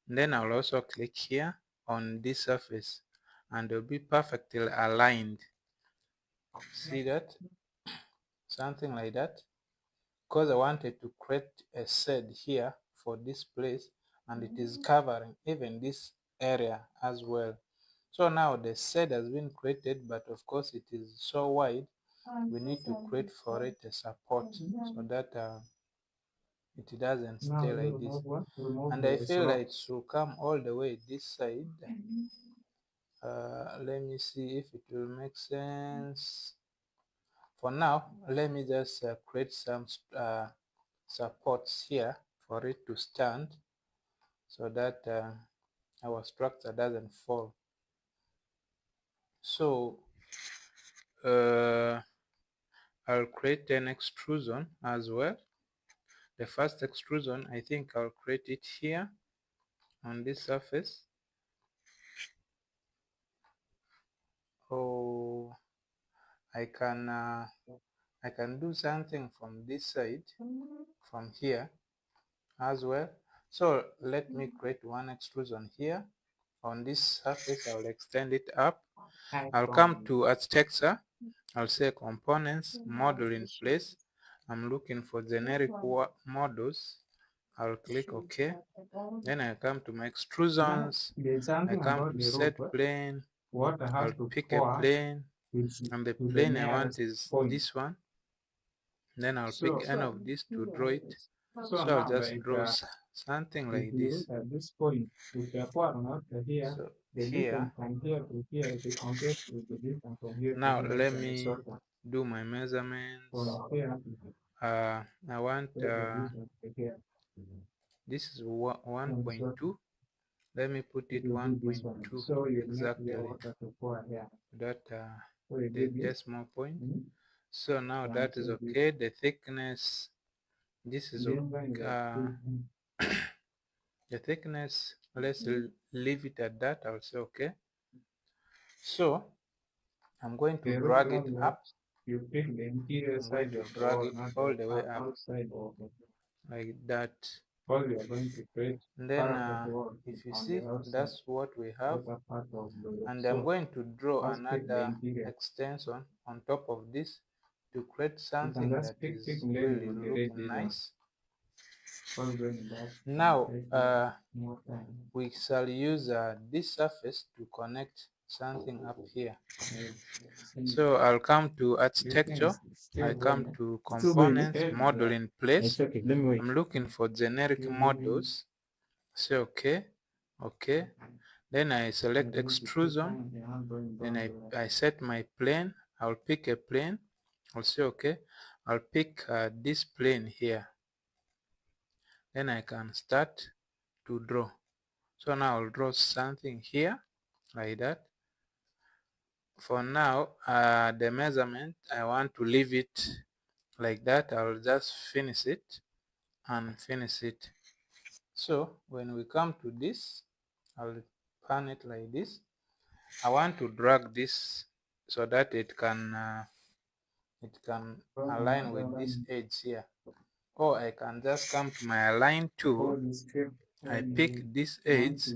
then I'll also click here on this surface, and it'll be perfectly aligned. See that? Something like that. Because I wanted to create a shade here for this place, and it is covering even this area as well. So now the shade has been created, but of course it is so wide, we need to create for it a support so that it doesn't stay like this. And I feel like it should come all the way this side let me see if it will make sense. For now, let me just create some supports here for it to stand so that our structure doesn't fall. So I'll create an extrusion as well. The first extrusion, I think I'll create it here on this surface. Oh, I can do something from this side, from here as well. So let me create one extrusion here on this surface. I'll extend it up. I'll come to architecture. I'll say components, model in place. I'm looking for generic models. I'll click OK. Then I come to my extrusions. There's I something come about to the set rope. plane. Water has I'll to pick a pour plane, to and the the plane I want nearest is point. this one. Then I'll So, pick any of these to draw it. so So I'll now, just like, draw something if like you this. look at this point, with the part not here, So the here, distance from here to here is compared with the distance from here to now here let is me shorter. do my measurements. So here, I want the distance to here. this is And so 1.2. Let me put if it you do this one, 1.2 so you make exactly, the water to pour here. that So you the do this. decimal point. Mhm. So now And that is so this. okay. The thickness, this is Then when you the thickness, let's leave it at that. I'll say okay. So I'm going to drag it up. you pick the interior I'm going side to of the drag wall, it not all the the way up outside of the like that. wall. You are going to create And then part of the wall if you on see, the outside. that's what we have. Other part of the And I'm so going to draw let's pick the another interior. extension on top of this to create You can something just that pick is maybe really with the red looking design. nice. Going back Now more time. we shall use this surface to connect something up here. So I'll come to architecture. I come to components, model in place. I'm looking for generic models. Say okay, okay. Then I select extrusion. Then I set my plane. I'll pick a plane. I'll say okay. I'll pick this plane here. Then I can start to draw. So now I'll draw something here like that. For now, the measurement, I want to leave it like that. I'll just finish it and finish it. So when we come to this, I'll pan it like this. I want to drag this so that it can align with this edge here. Or I can just come to my align tool. I pick this edge,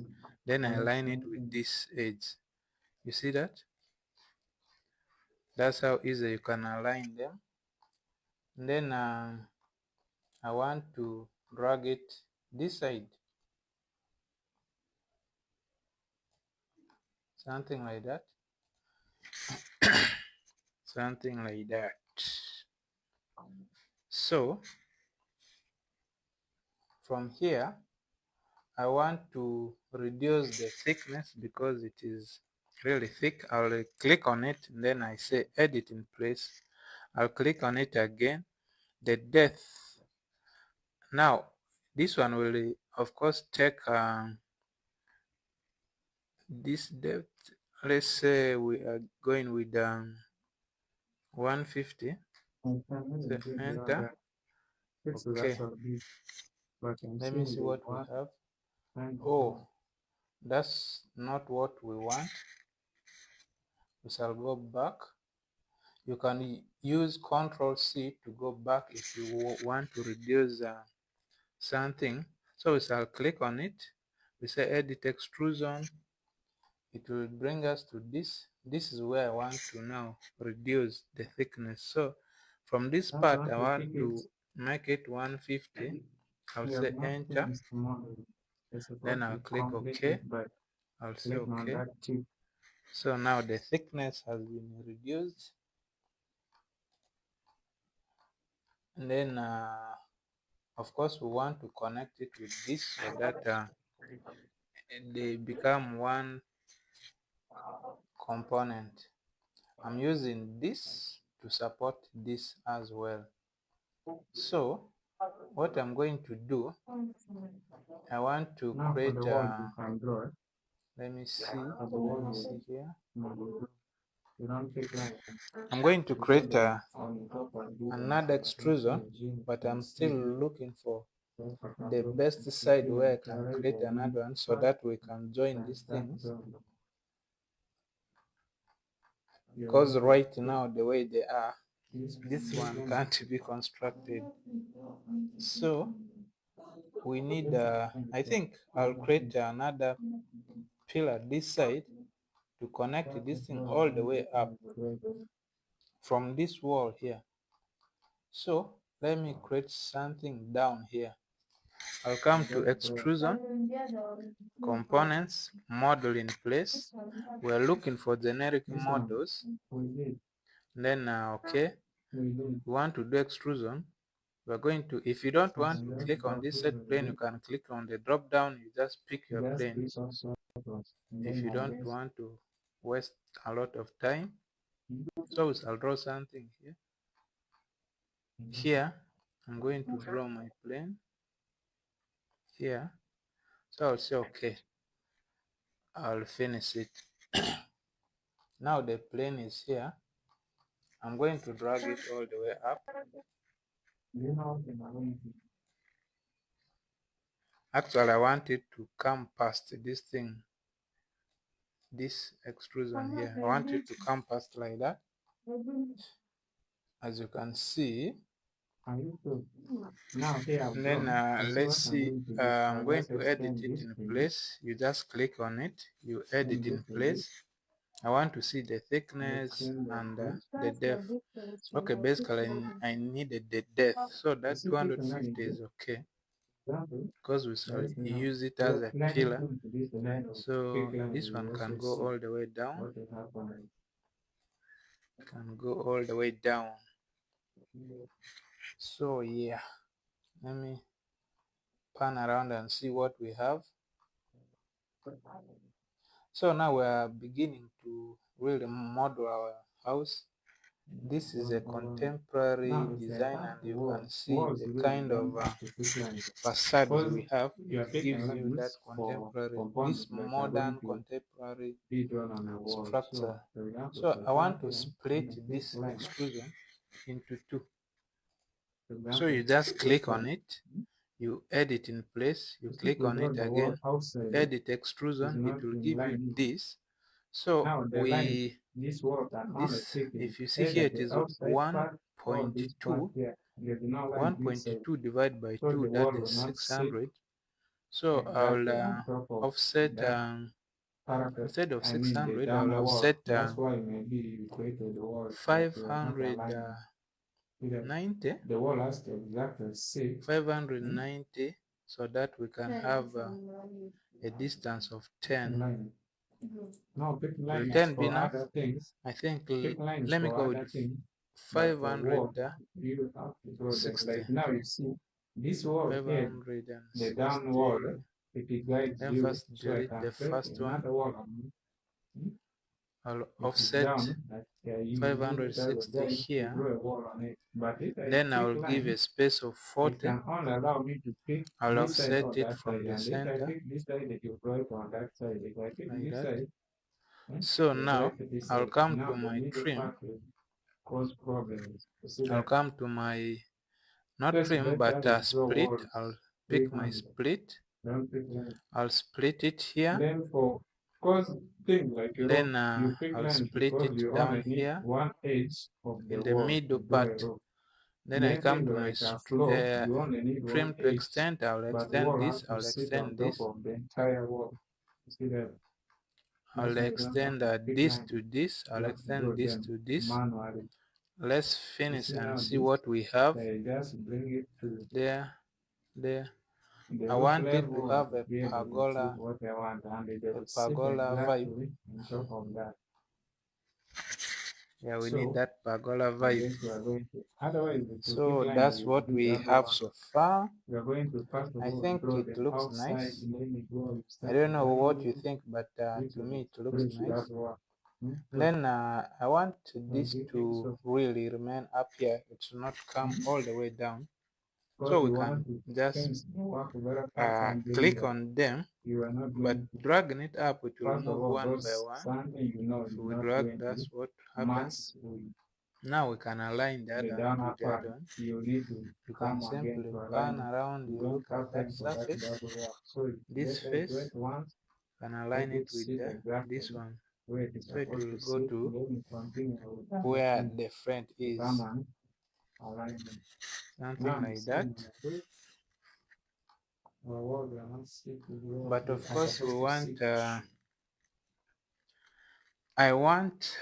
then I align it with this edge. You see that? That's how easy you can align them. And then I want to drag it this side, something like that. Something like that. So from here, I want to reduce the thickness because it is really thick. I'll click on it and then I say edit in place. I'll click on it again. The depth. Now this one will of course take this depth. Let's say we are going with 150. So enter. Okay. Let me see what we have. Oh, that's not what we want. We shall go back. You can use Ctrl+C to go back if you want to reduce something. So we shall click on it. We say edit extrusion. It will bring us to this. This is where I want to now reduce the thickness. So from this part, I want to make it 150. I'll say enter. Then I'll click OK. I'll say OK. So now the thickness has been reduced. And then of course we want to connect it with this so that they become one component. I'm using this to support this as well. So what I'm going to do, I want to create a, let me see here. I'm going to create another extrusion, but I'm still looking for the best side where I can create another one so that we can join these things, because right now the way they are, this one can't be constructed. So we need I think I'll create another pillar this side to connect this thing all the way up from this wall here. So let me create something down here. I'll come to extrusion, components, model in place. We're looking for generic models. Then okay, we want to do extrusion. We're going to, if you don't want to click on this set plane, you can click on the drop down, you just pick your plane. If you don't want to waste a lot of time, so I'll draw something here. Here I'm going to draw my plane here. So I'll say okay, I'll finish it. Now the plane is here. I'm going to drag it all the way up. Actually, I want it to come past this thing, this extrusion here. I want it to come past like that. As you can see. Then let's see, I'm going to edit it in place. You just click on it, you edit in place. I want to see the thickness and the depth. Okay, basically I needed the depth, so that 250 is okay because we shall use it as a pillar. So this one can go all the way down, So yeah, let me pan around and see what we have. So now we are beginning to really model our house. This is a contemporary design, and you can see the kind of facades we have. It gives you that contemporary, this modern contemporary structure. So I want to split this extrusion into two. So you just click on it, you edit in place, you click on it again, edit extrusion, it will give you this. So this, if you see here, it is 1.2. 1.2 divided by 2, that is 600. So I'll offset, instead of 600, I'll offset 590, so that we can have a distance of 10. Will 10 be enough? I think let me go with 560. 560. Then first delete the first one. I'll offset 560 here. Then I will give a space of 40. I'll offset it from the center like that. So now I'll come to my trim. I'll come to my, not trim, but split. I'll pick my split. I'll split it here. Then I'll split it down here in the middle part. Then I come to my trim to extend. I'll extend this. I'll extend this. I'll extend this to this. I'll extend this to this. Let's finish and see what we have. There. I want it to have a pergola vibe. Yeah, we need So that pergola and vibe. then we are going to, otherwise the So incline that's will what be we the other have one. so far. We are going to first of I all think draw it the looks outside, nice. and then we go I start don't know what you aligning think, but this to will me it looks bridge nice. as well. Then I want this to So really remain up here. It should not come all the way down. because So we we want can to just finish the work very fast and then click on them, you are not but going to, dragging it up, it will first of move all, one by those one. something If you're we not drag, going to that's what match happens. with Now we can align the the other downer with the part. other one. You need to You can come again simply to align pan it. around, You you don't look have at that time for that surface, double work. So this let's say do face, it once, and let align it it with sit exactly this one. where it is So it supposed will to go sit. to Then you continue with that where thing the front to is, come and align them. something Now the like that. same way, our wall will not sit where But they of are course we supposed to want sit. I want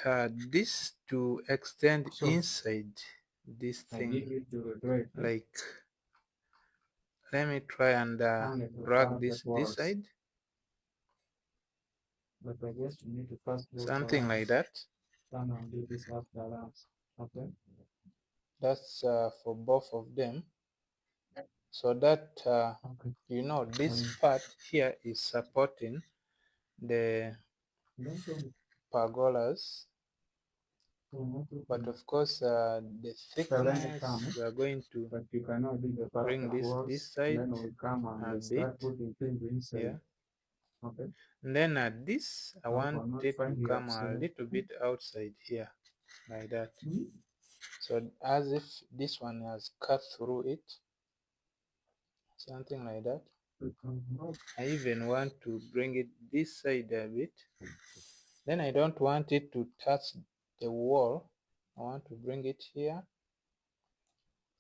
this to extend So inside this I give thing. you to the it. Like, let me try and And it will drag come this works. side, But I guess you need to first go to something like alarms. that. Turn on do this after alarms. Okay. That's for both of them, so that Okay. you know this part here is supporting the pergolas, but of course the thickness we are going to But you cannot do the bring perfect this works. side Then we come a and bit start putting things inside. here. Okay. And then this I want For not it to find the come a absolute. little bit outside here, like that. Hmm? So as if this one has cut through it, something like that. I even want to bring it this side a bit. Then I don't want it to touch the wall. I want to bring it here,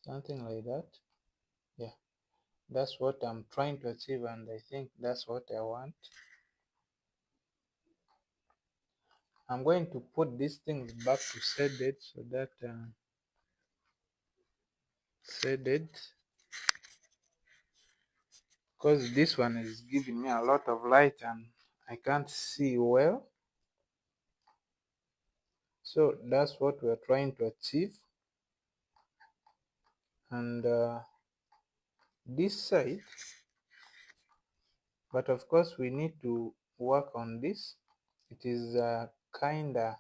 something like that. Yeah, that's what I'm trying to achieve, and I think that's what I want. I'm going to put these things back to shaded so that shaded, because this one is giving me a lot of light and I can't see well. So that's what we're trying to achieve. And this side, but of course we need to work on this. It is kinda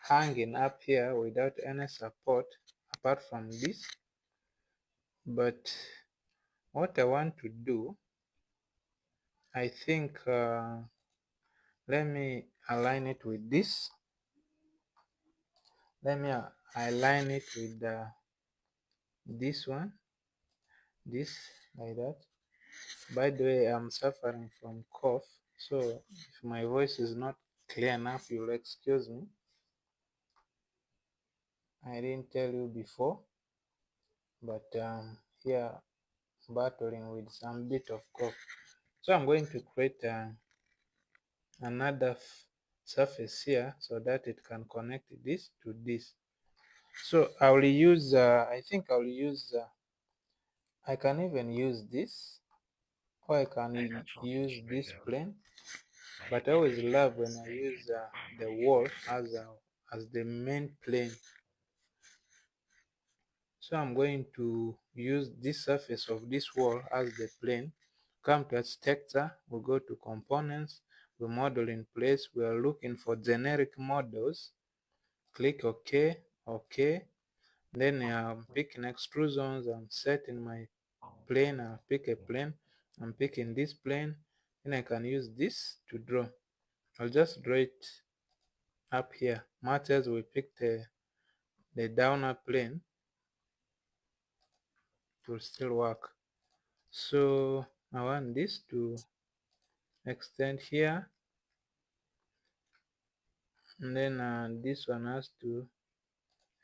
hanging up here without any support apart from this. But what I want to do, I think let me align it with this. Let me align it with this one, this, like that. By the way, I'm suffering from cough, so if my voice is not clear enough, you'll excuse me. I didn't tell you before, but here battling with some bit of cough. So I'm going to create another surface here so that it can connect this to this. So I will use, I think I will use, I can even use this, or I can use this plane, but I always love when I use the wall as the main plane. So I'm going to use this surface of this wall as the plane. Come to architecture, we go to components, we model in place, we are looking for generic models, click OK, OK, then I'm picking extrusions, I'm setting my plane, I'll pick a plane, I'm picking this plane, then I can use this to draw. I'll just draw it up here, much as we pick the downer plane, it will still work. So I want this to extend here, and then this one has to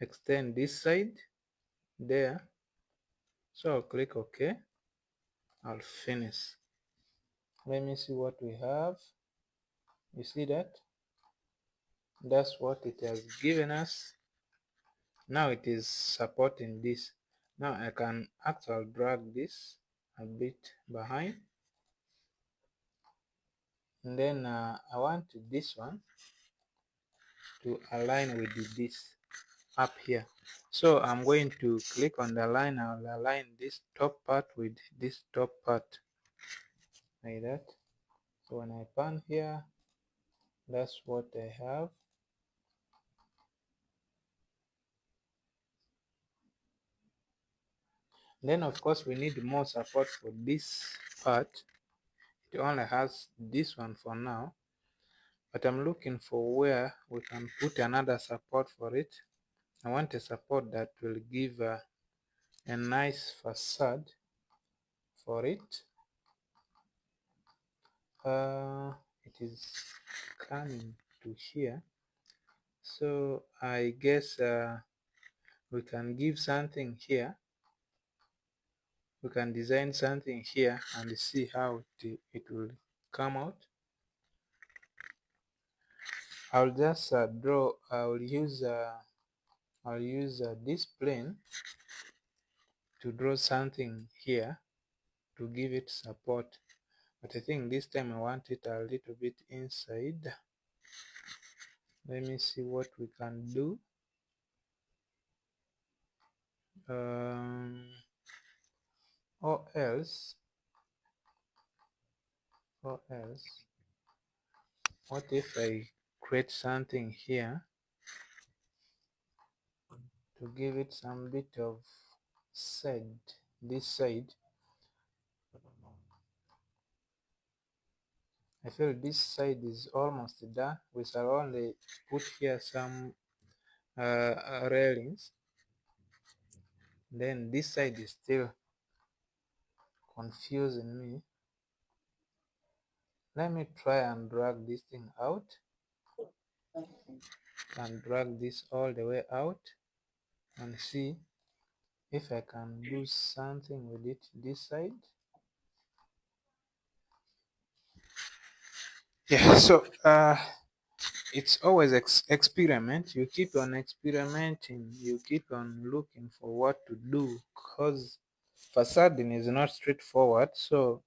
extend this side there. So I'll click OK, I'll finish. Let me see what we have. You see that? That's what it has given us. Now it is supporting this. Now I can actually drag this a bit behind, and then I want this one to align with this. up here. So I'm going to click on the line. I'll align this top part with this top part like that. So when I pan here, that's what I have. Then of course we need more support for this part. It only has this one for now, but I'm looking for where we can put another support for it. I want a support that will give a nice facade for it. It is coming to here, so I guess we can give something here. We can design something here and see how it will come out. I'll just draw. I'll use this plane to draw something here to give it support, but I think this time I want it a little bit inside. Let me see what we can do. Or else, what if I create something here to give it some bit of side, this side. I feel this side is almost done. We shall only put here some railings. Then this side is still confusing me. Let me try and drag this thing out and drag this all the way out and see if I can do something with it this side. Yeah, so it's always experiment. You keep on experimenting, you keep on looking for what to do, because facading is not straightforward. So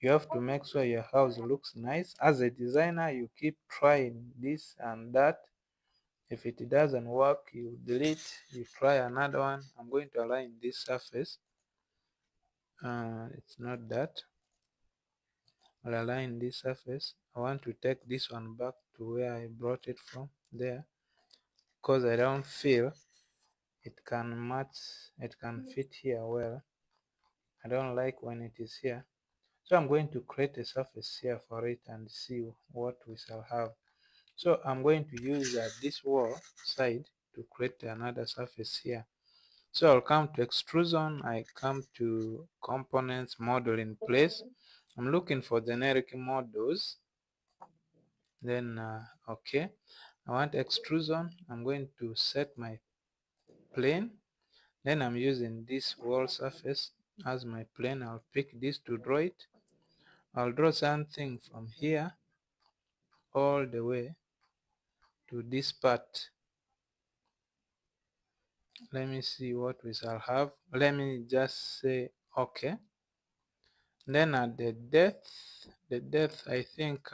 you have to make sure your house looks nice. As a designer, you keep trying this and that. If it doesn't work, you delete, you try another one. I'm going to align this surface. It's not that. I'll align this surface. I want to take this one back to where I brought it from there, because I don't feel it can match, it can fit here well. I don't like when it is here. So I'm going to create a surface here for it and see what we shall have. So I'm going to use this wall side to create another surface here. So I'll come to extrusion, I come to components, model in place. I'm looking for generic models. Then okay, I want extrusion. I'm going to set my plane. Then I'm using this wall surface as my plane. I'll pick this to draw it. I'll draw something from here all the way to this part. Let me see what we shall have. Let me just say okay. Then at the depth I think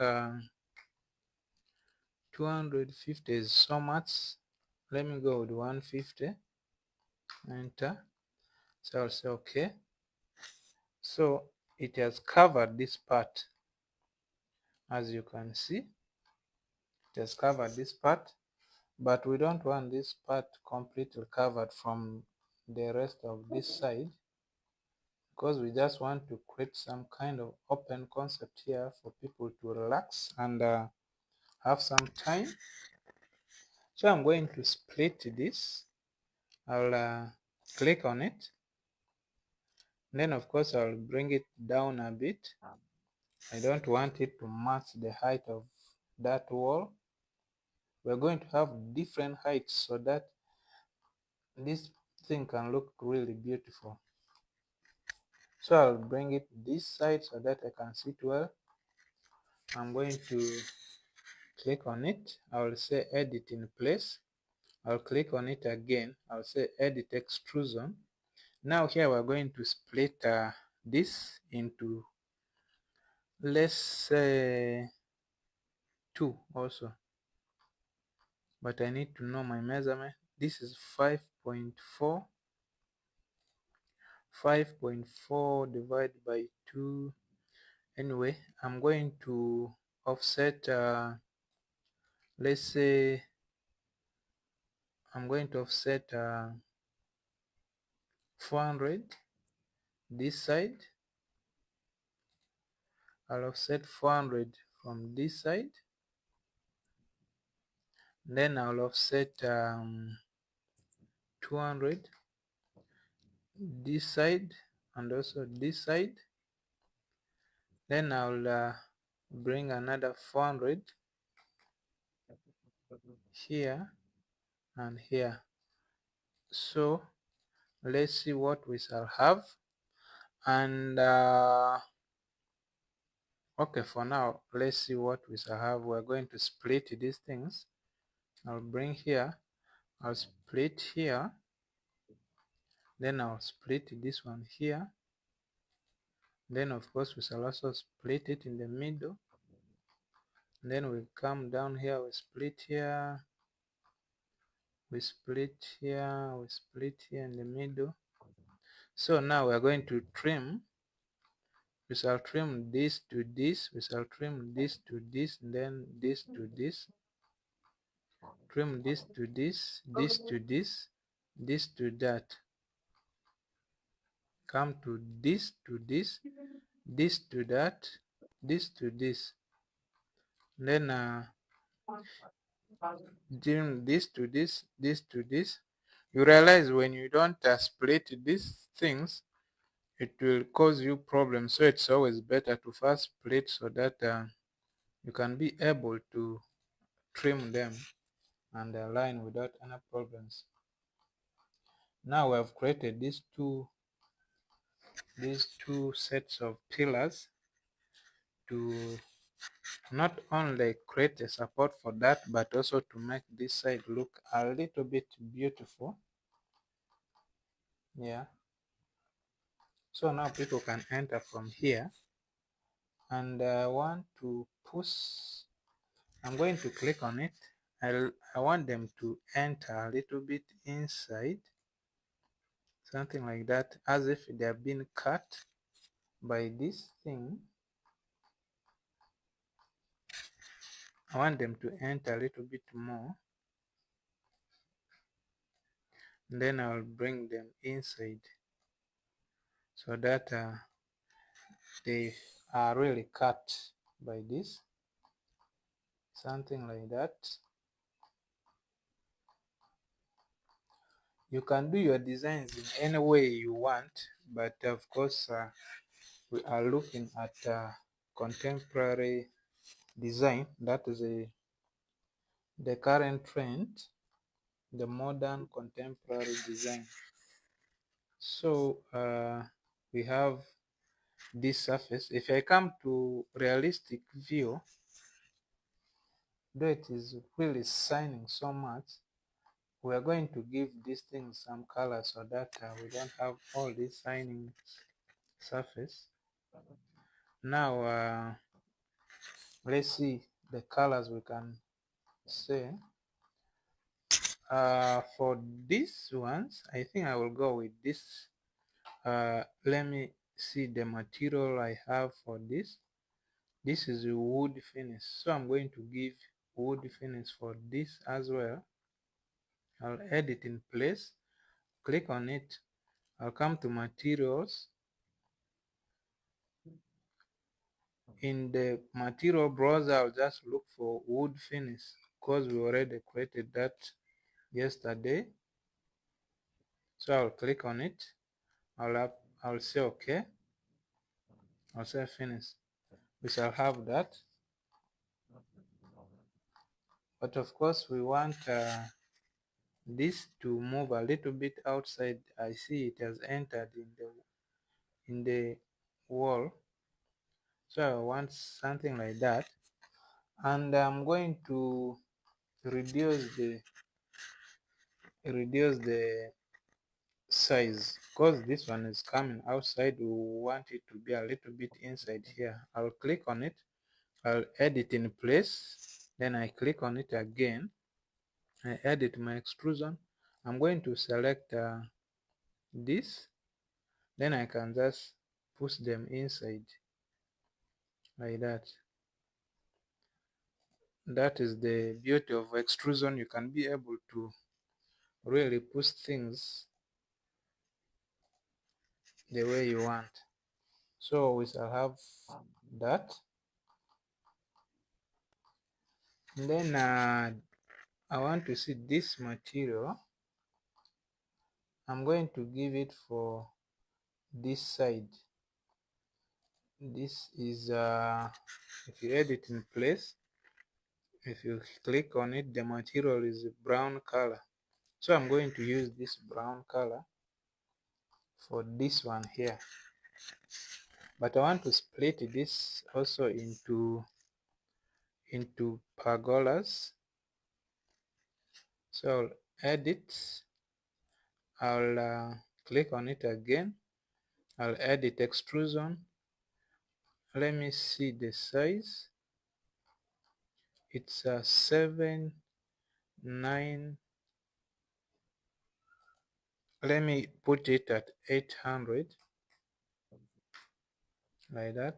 250 is so much. Let me go with 150. Enter. So I'll say okay. So it has covered this part. As you can see, it has covered this part, but we don't want this part completely covered from the rest of this side, because we just want to create some kind of open concept here for people to relax and have some time. So I'm going to split this. I'll click on it. Then of course I'll bring it down a bit. I don't want it to match the height of that wall. We're going to have different heights so that this thing can look really beautiful. So I'll bring it this side so that I can see it well. I'm going to click on it. I'll say edit in place. I'll click on it again. I'll say edit extrusion. Now here we're going to split this into, let's say, 2 also, but I need to know my measurement. this is 5.4. 5.4 divided by 2. Anyway, I'm going to offset, let's say I'm going to offset 400 this side. I'll offset 400 from this side. Then I'll offset 200 this side and also this side. Then I'll bring another 400 here and here. So let's see what we shall have. And okay, for now let's see what we shall have. We're going to split these things. I'll bring here, I'll split here, then I'll split this one here, then of course we shall also split it in the middle, then we come down here, we split here, we split here, we split here in the middle. So now we are going to trim. We shall trim this to this, we shall trim this to this, and then this to this, trim this to this, this to this, this to that, come to this to this, this to that, this to this, then trim this to this, this to this. You realize when you don't split these things, it will cause you problems. So it's always better to first split so that you can be able to trim them and align without any problems. Now we have created these two sets of pillars to not only create a support for that, but also to make this side look a little bit beautiful. Yeah. So now people can enter from here, and I want to push. I'm going to click on it. I want them to enter a little bit inside, something like that, as if they have been cut by this thing. I want them to enter a little bit more. Then I'll bring them inside so that they are really cut by this, something like that. You can do your designs in any way you want, but of course we are looking at contemporary design. That is the current trend, the modern contemporary design. So we have this surface. If I come to realistic view, though it is really shining so much, we are going to give these things some color so that we don't have all this shining surface. Now let's see the colors we can say. For these ones, I think I will go with this. Let me see the material I have for this. This is a wood finish, so I'm going to give wood finish for this as well. I'll add it in place, click on it, I'll come to materials. In the material browser, I'll just look for wood finish because we already created that yesterday. So I'll click on it, I'll say okay, I'll say finish. We shall have that, but of course we want this to move a little bit outside. I see it has entered in the wall, so I want something like that, and I'm going to reduce the size because this one is coming outside. We want it to be a little bit inside here. I'll click on it, I'll edit in place, then I click on it again, I edit my extrusion, I'm going to select this, then I can just push them inside like that. That is the beauty of extrusion. You can be able to really push things the way you want. So we shall have that. And then I want to see this material. I'm going to give it for this side. This is if you edit in place, if you click on it, the material is brown color. So I'm going to use this brown color for this one here. But I want to split this also into pergolas. So I'll edit, I'll click on it again, I'll edit extrusion. Let me see the size. It's 7, 9. Let me put it at 800 like that.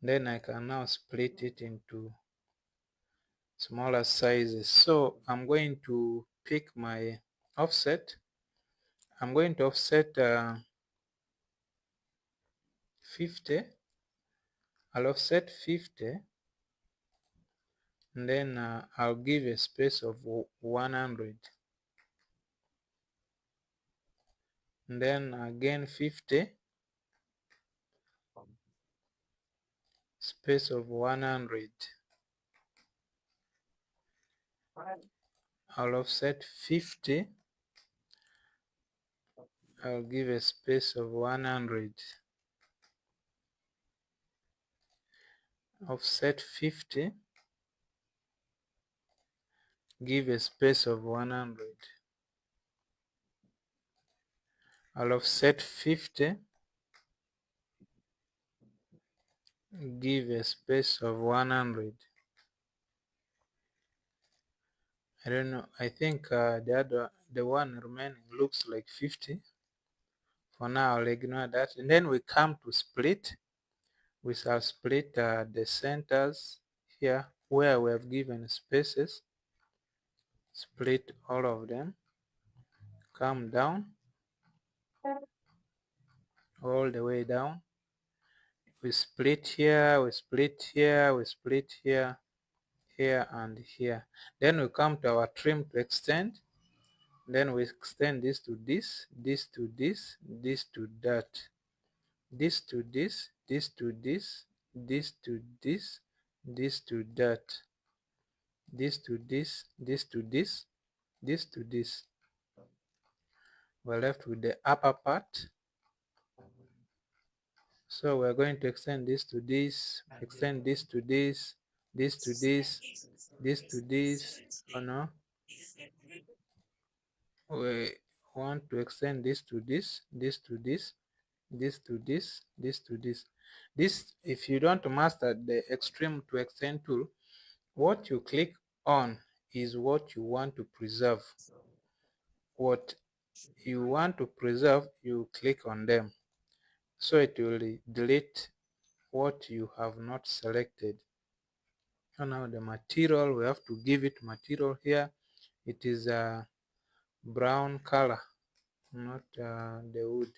Then I can now split it into smaller sizes. So I'm going to pick my offset. I'm going to offset 50. I'll offset 50, and then I'll give a space of 100, and then again 50, space of 100. I'll offset 50, I'll give a space of 100, offset 50, give a space of 100. I'll offset 50, give a space of 100. I don't know, I think the one remaining looks like 50. For now I'll ignore that, and then we come to split. We shall split the centers here where we have given spaces. Split all of them, come down all the way down. We split here, we split here, we split here, here and here. Then we come to our trim to extend. Then we extend this to this, this to this, this to that, this to this, this to this, this to this, this to that, this to this, this to this, this to this. We're left with the upper part. So we're going to extend this to this, extend this to this, this to this, this to this. Oh no, we want to extend this to this, this to this, this to this, this to this. This, if you don't master the extreme to extend tool, what you click on is what you want to preserve. What you want to preserve, you click on them, so it will delete what you have not selected. And now the material, we have to give it material here. It is a brown color, not the wood.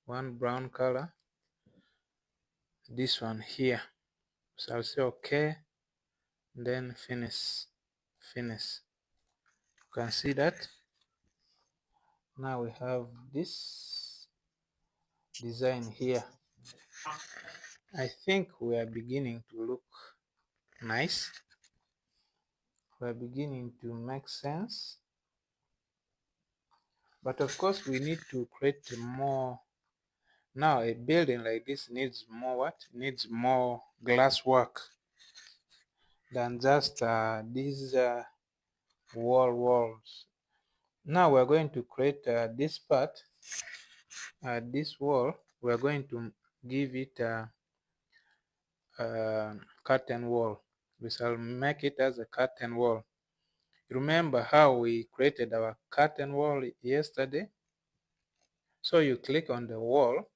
One brown color, this one here. So I'll say okay, then finish. You can see that now we have this design here. I think we are beginning to look nice. We are beginning to make sense, but of course we need to create more. Now a building like this needs more what? Needs more glass work than just these walls. Now we're going to create this part, this wall. We're going to give it a curtain wall. We shall make it as a curtain wall. Remember how we created our curtain wall yesterday? So you click on the wall,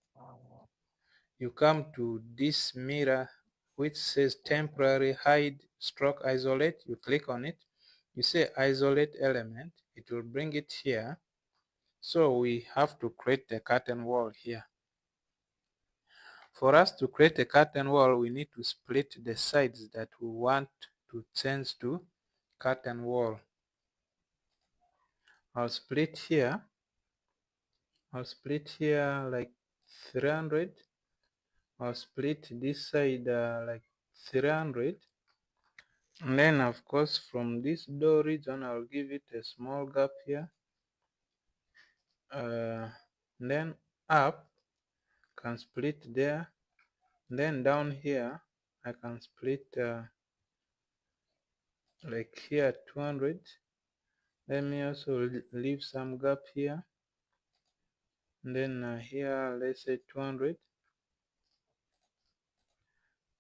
you come to this mirror which says temporary hide stroke isolate. You click on it, you say isolate element, it will bring it here. So we have to create the curtain wall here. For us to create a curtain wall, we need to split the sides that we want to change to curtain wall. I'll split here like 300. I'll split this side like 300. And then of course from this door region I'll give it a small gap here. Then up can split there. Then down here I can split like here 200. Let me also leave some gap here. And then here let's say 200.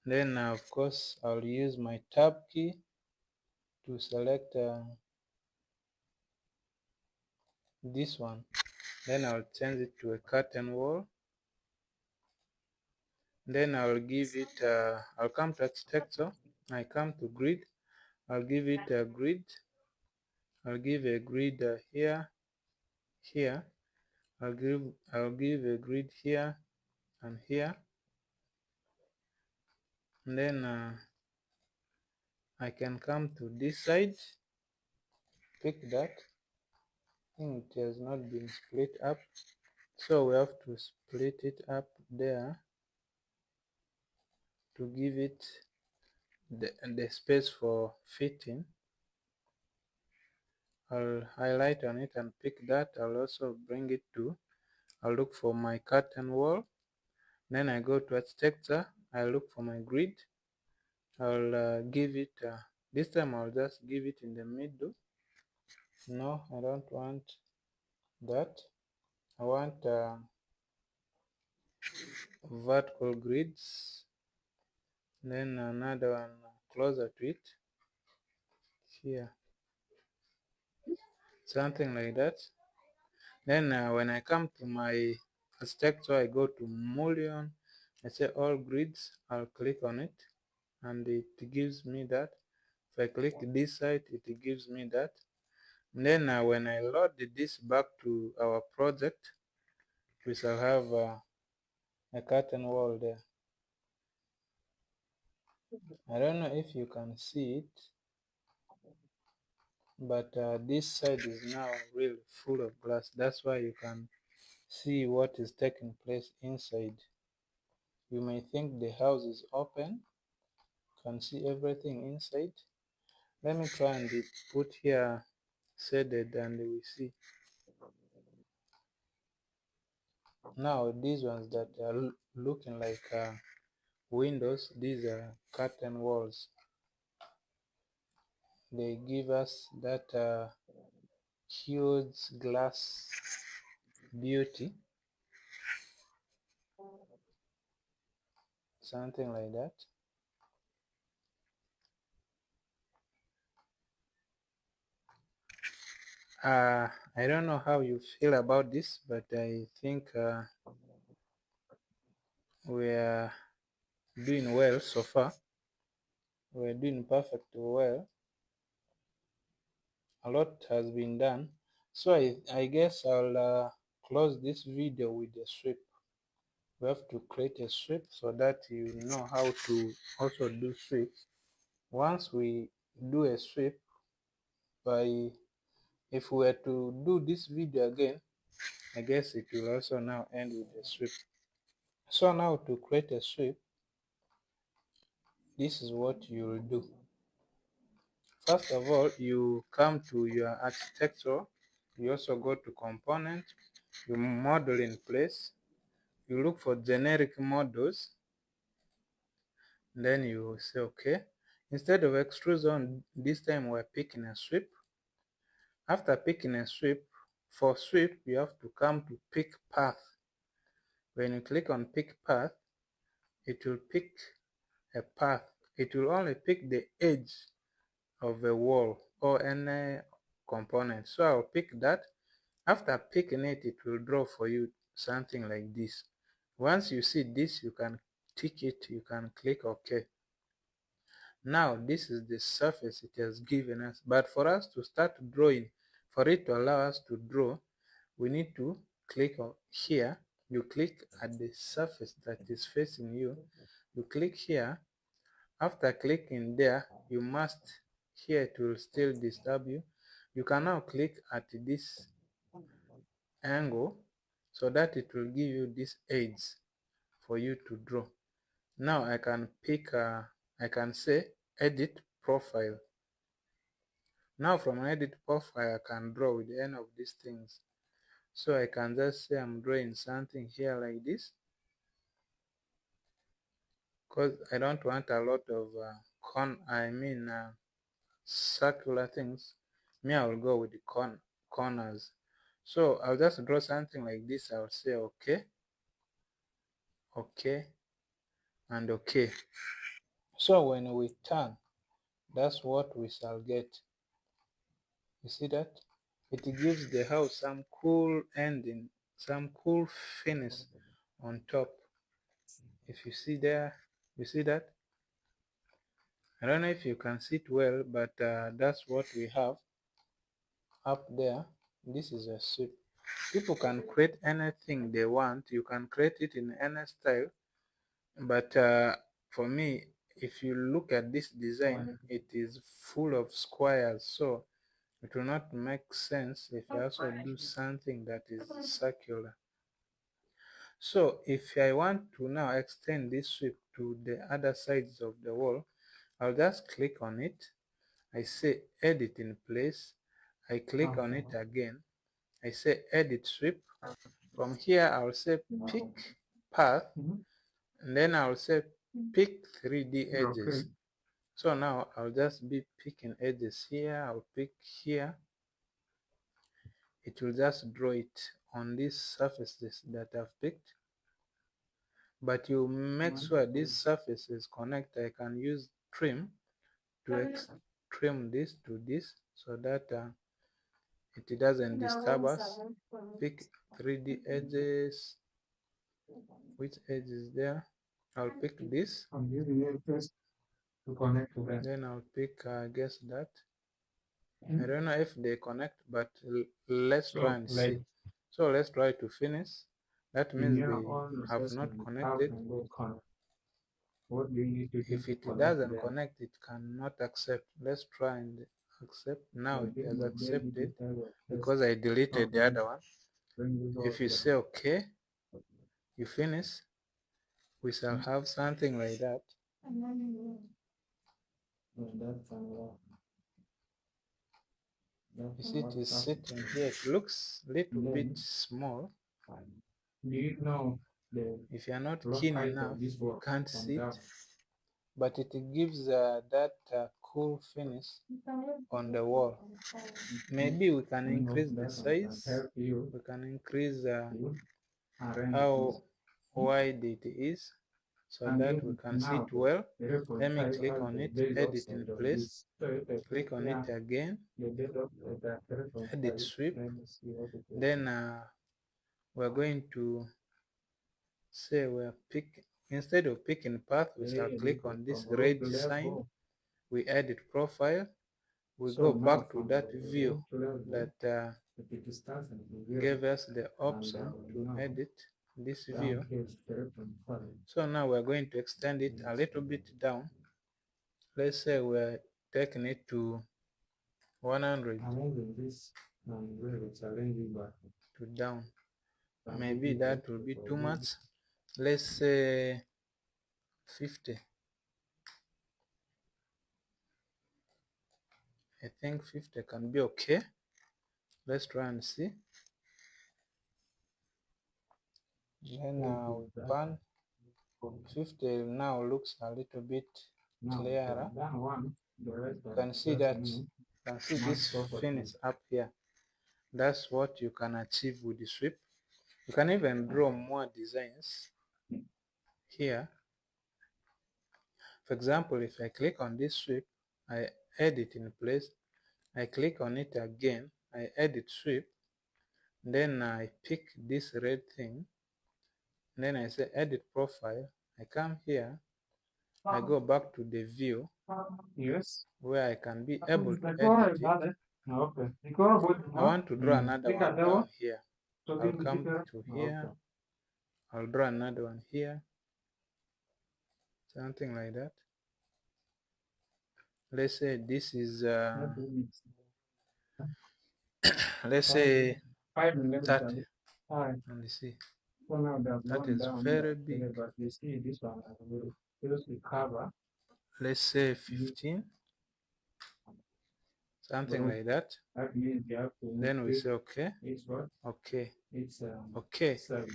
Then of course I'll use my tab key to select this one. Then I'll change it to a curtain wall. Then I'll give it I'll come to architecture, I come to grid, I'll give it a grid. I'll give a grid here, I'll give a grid here and here. And then I can come to this side, pick that. I think it has not been split up, so we have to split it up there to give it the space for fitting. I'll highlight on it and pick that. I'll also bring it to, I'll look for my curtain wall. Then I go to architecture, I look for my grid. I'll give it, this time I'll just give it in the middle. No, I don't want that. I want vertical grids. Then another one closer to it, here. Something like that. Then when I come to my architecture, I go to mullion, I say all grids, I'll click on it and it gives me that. If I click this side, it gives me that. And then when I load this back to our project, we shall have a curtain wall there. I don't know if you can see it, but this side is now really full of glass. That's why you can see what is taking place inside. You may think the house is open, you can see everything inside. Let me try and put here shaded and we see. Now these ones that are looking like windows, these are curtain walls. They give us that huge glass beauty, something like that. I don't know how you feel about this, but I think we are doing well so far. We're doing perfectly well. A lot has been done. So I guess I'll close this video with a sweep. We have to create a sweep so that you know how to also do sweep. Once we do a sweep, if we were to do this video again, I guess it will also now end with a sweep. So now to create a sweep, this is what you will do. First of all, you come to your architecture, you also go to component, you model in place, you look for generic models, then you say okay. Instead of extrusion, this time we're picking a sweep. After picking a sweep, for sweep you have to come to pick path. When you click on pick path, it will pick a path. It will only pick the edge of the wall. or any component. So I'll pick that. After picking it, it will draw for you something like this. Once you see this, you can tick it, you can click OK. Now this is the surface it has given us, but for us to start drawing, for it to allow us to draw, we need to click on here. You click at the surface that is facing you. You click here. After clicking there, you must, here it will still disturb you. You can now click at this angle so that it will give you this edge for you to draw. Now I can pick, I can say edit profile. Now from edit profile, I can draw with any of these things. So I can just say I'm drawing something here like this, because I don't want a lot of circular things. Me, I will go with the corners. So I'll just draw something like this. I'll say okay, okay, and okay. So when we turn, that's what we shall get. You see that? It gives the house some cool ending, some cool finish on top. If you see there, you see that? I don't know if you can see it well, but that's what we have up there. This is a sweep. People can create anything they want. You can create it in any style, but for me, if you look at this design, it is full of squares, so it will not make sense if I also do something that is circular. So if I want to now extend this sweep to the other sides of the wall, I'll just click on it. I say edit in place. I click on it again. I say edit sweep. From here, I'll say pick path, and then I'll say pick 3D edges. So now I'll just be picking edges here. I'll pick here. It will just draw it on these surfaces that I've picked. But you make sure these surfaces connect. I can use trim to trim this to this so that it doesn't disturb us. Pick 3D edges. Which edge is there? I'll pick this. Then I'll pick, I guess that. I don't know if they connect, but let's try and see. So let's try to finish. That means they have not connected. If it doesn't connect, it cannot accept. Let's try and accept. Now it has accepted because I deleted the other one. If you say okay, you finish, we shall have something like that. You see, it is sitting here. It looks a little bit small. If you are not keen enough, you can't see it, but it gives that cool finish on the wall. Maybe we can increase the size. We can increase how wide it is so that we can see it well. Let me click on it, edit in place, click on it again, edit sweep. Then we're going to say instead of picking path, we shall click on this red sign. We edit profile. We go back to that view that gave us the option to edit this view. So now we're going to extend it a little bit down. Let's say we're taking it to 100 to down. Maybe that will be too much. Let's say 50. I think 50 can be okay. Let's try and see. Then we pan. 50 now looks a little bit clearer. You can see that. You can see this finish up here. That's what you can achieve with the sweep. You can even draw more designs here. For example, if I click on this sweep, I edit in place, I click on it again, I edit sweep, then I pick this red thing, then I say edit profile. I come here, I go back to the view Yes. where I can be able to edit it. Okay. I want to draw another Tika one dawa, down here. I'll talking come tika. to Okay. here, I'll draw another one here, something like that. Let's say this is let's say 5 minutes. 30. Alright. Let me see. So now they have That gone is down very there, big. but you see this one will seriously cover. Let's say 15, something Well, like that. that means you have to Then we increase say okay, it's what? okay, It's okay. 7.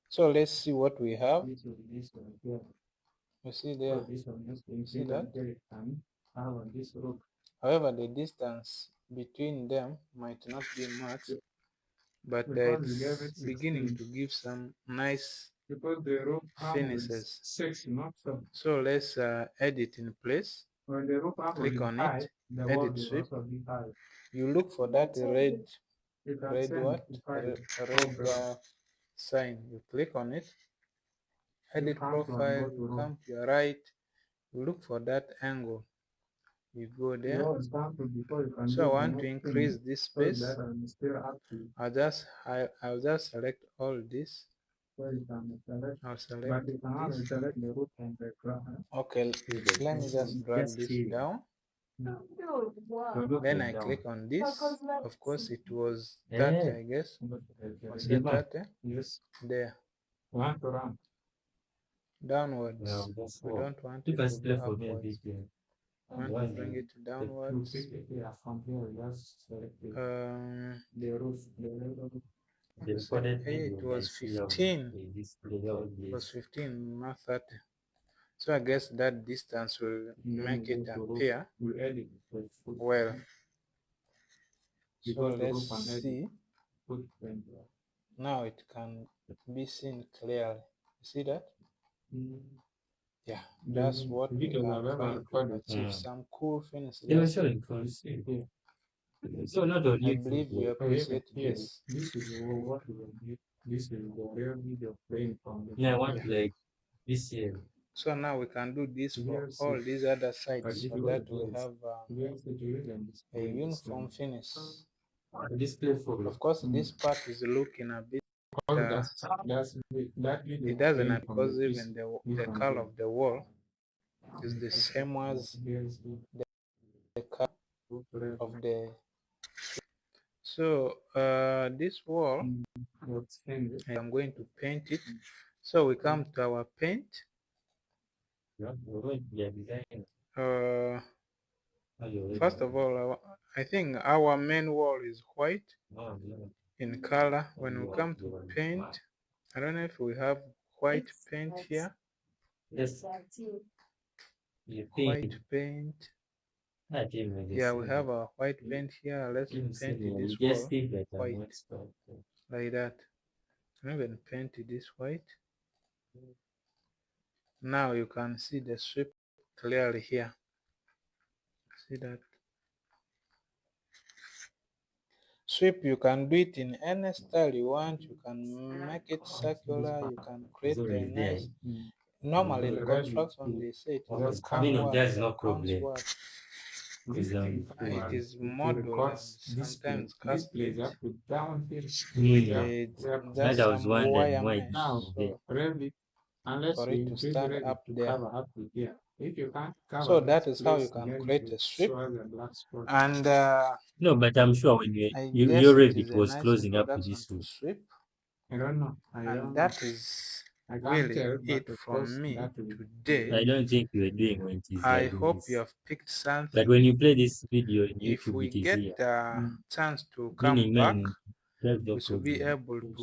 So let's see what we have. This one here. You see So there, this one is to you see increase that? and get it and have on this rope. However, the distance between them might not be much, but Because we gave it's it beginning 16. to give some nice Because the rope arm is finishes. 6, not 7. So let's edit in place. When the rope arm Click is on high, it, the wall edit will sweep. also be high. You look for that red You can send to find sign. You click on it, edit come to and profile, go to you room. come to your right, you look for that angle, you go You there. always come to before you can So I do the want to next increase thing. this So space. that I'm still up to I'll just select all this. where you can select. I'll select But you can only this. select the root and the ground. Okay, let me just drag this down. No. Then I click on this. Of course, it was 30, I guess. Or say 30. Yes. There. One to run. Downwards. We don't want it to go upwards. We want to bring it You downwards. pick it here from here, just select the roof. Hey, it was 15. It was 15, not 30. So I guess that distance will make it appear well. So let's see. Now it can be seen clearly. You see that? Yeah, that's what we are trying to achieve. Some cool finish there. I believe you appreciate this. This is what we need. This is the real video playing from the So now we can do this for all these other sides so that we have a uniform finish. Of course, this part is looking a bit. It doesn't have, because even the color of the wall is the same as the color of the. So this wall, I'm going to paint it. So we come to our paint. First of all, I think our main wall is white in color. When we come to paint, I don't know if we have white paint here. White paint. Yeah, we have a white paint here. Let's paint this wall white, like that. I'm even paint this white. Now you can see the sweep clearly here. See that? Sweep, you can do it in any style you want. You can make it circular. You can create a nice. Normally in construction, they say it is a cone work, a cones work. It is modeled and sometimes cast it with just some wire mesh, so for it to stand up there. So that is how you can create a strip, and No, but I'm sure when I your guess it Revit is a was nice closing up to introduction this to week. strip, I don't know. and that is really it from me I today. don't think you were doing when it is I like hope you this. have picked But something. when you play this video in If YouTube, we it is get here. a chance to come Meaning, back, man, that's the we should be problem. able to That's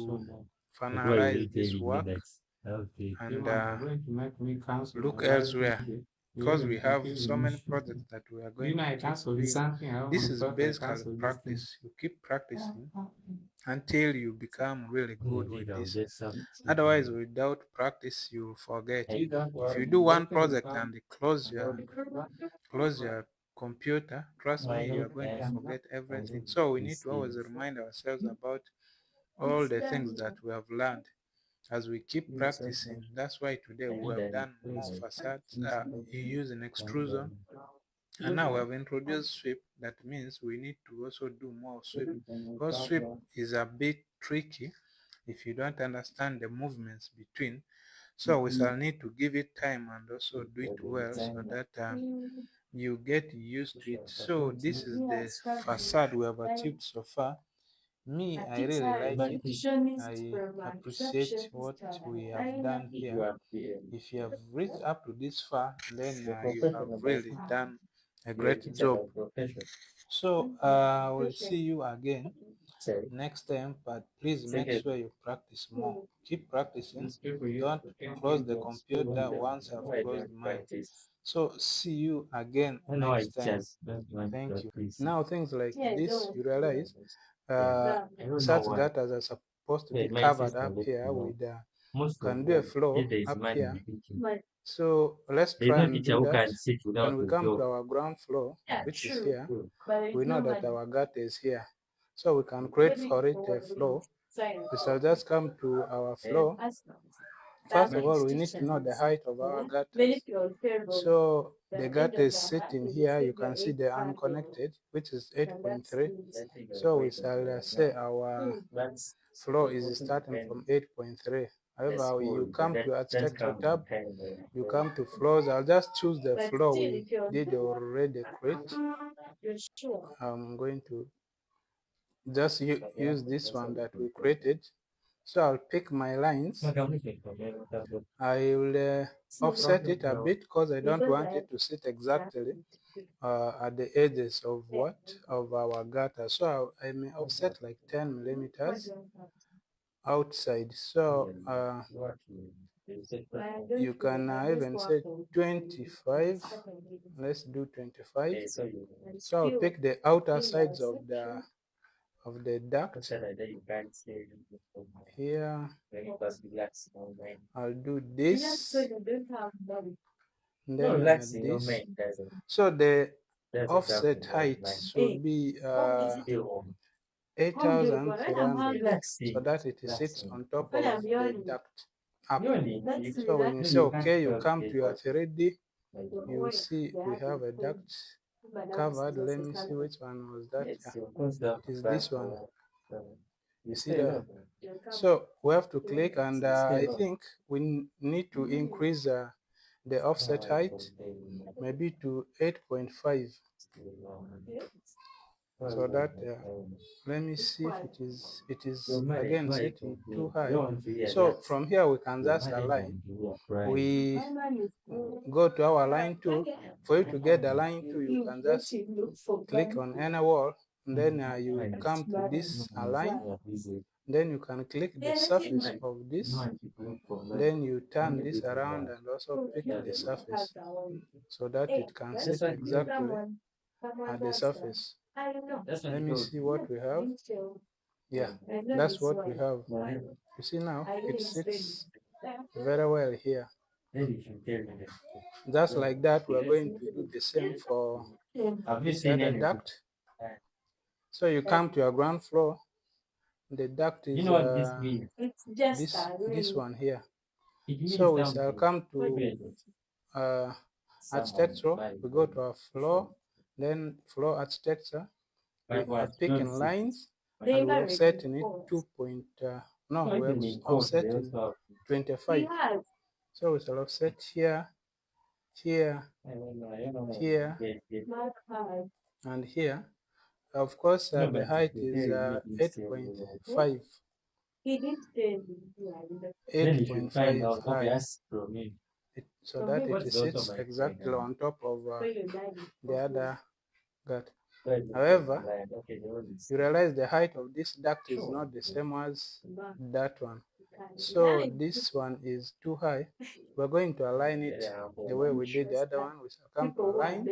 why you finalize were this telling me work that okay. and look elsewhere, because we have so many projects that we are going to keep doing. This is basically practice. You keep practicing until you become really good with this. Otherwise, without practice, you'll forget. If you do one project and close your computer, trust me, you are going to forget everything. So we need to always remind ourselves about all the things that we have learned as we keep practicing. That's why today we have done these facades. You use an extrusion, and now we have introduced sweep. That means we need to also do more sweep, because sweep is a bit tricky if you don't understand the movements between. So we shall need to give it time and also do it well so that you get used to it. So this is the facade we have achieved so far. Me, I really like it. I appreciate what we have done here. If you have reached up to this far, then you have really done a great job. So I will see you again next time, but please make sure you practice more. Keep practicing. Don't close the computer once I've closed mine. So see you again next time. Thank you. Now things like this, you realize such gutters are supposed to be covered up here with can do a floor up here. So let's try and do that. When we come to our ground floor, which is here, we know that our gutter is here. So we can create for it a floor. We shall just come to our floor. First of all, we need to know the height of our gutters. So the gutter is sitting here. You can see the unconnected, which is 8.3. So we shall say our floor is starting from 8.3. However, you come to architecture tab, you come to floors. I'll just choose the floor we did already create. I'm going to just use this one that we created. So I'll pick my lines. I will offset it a bit because I don't want it to sit exactly at the edges of our gutter. So I may offset like 10 millimeters outside. So you can even say 25. Let's do 25. So I'll pick the outer sides of the duct here. I'll do this, then this. So the offset height should be 8,300, so that it sits on top of the duct up. So when you say okay, you come to your 3D, you will see we have a duct covered. Let me see which one was that. Yeah, it is this one. You see that? So we have to click, and I think we need to increase the offset height maybe to 8.5, so that let me see if it is again setting too high. So from here we can just align. We go to our line tool. For you to get the line tool, you can just click on any wall, and then you come to this align. Then you can click the surface of this. Then you turn this around and also pick the surface so that it can sit exactly at the surface. Let me see what we have. Yeah, that's what we have. You see now, it sits very well here. Just like that, we are going to do the same for this other duct. So you come to your ground floor. The duct is this one here. So we shall come to architecture. We go to our floor, then floor architecture. We are picking lines, and we are offsetting it 2 point. No, we are offsetting 25. So we shall offset here, here, here, and here. Of course, the height is 8.5. 8.5 high, so that it sits exactly on top of the other gut. However, you realize the height of this duct is not the same as that one. So this one is too high. We're going to align it the way we did the other one. We shall come to align,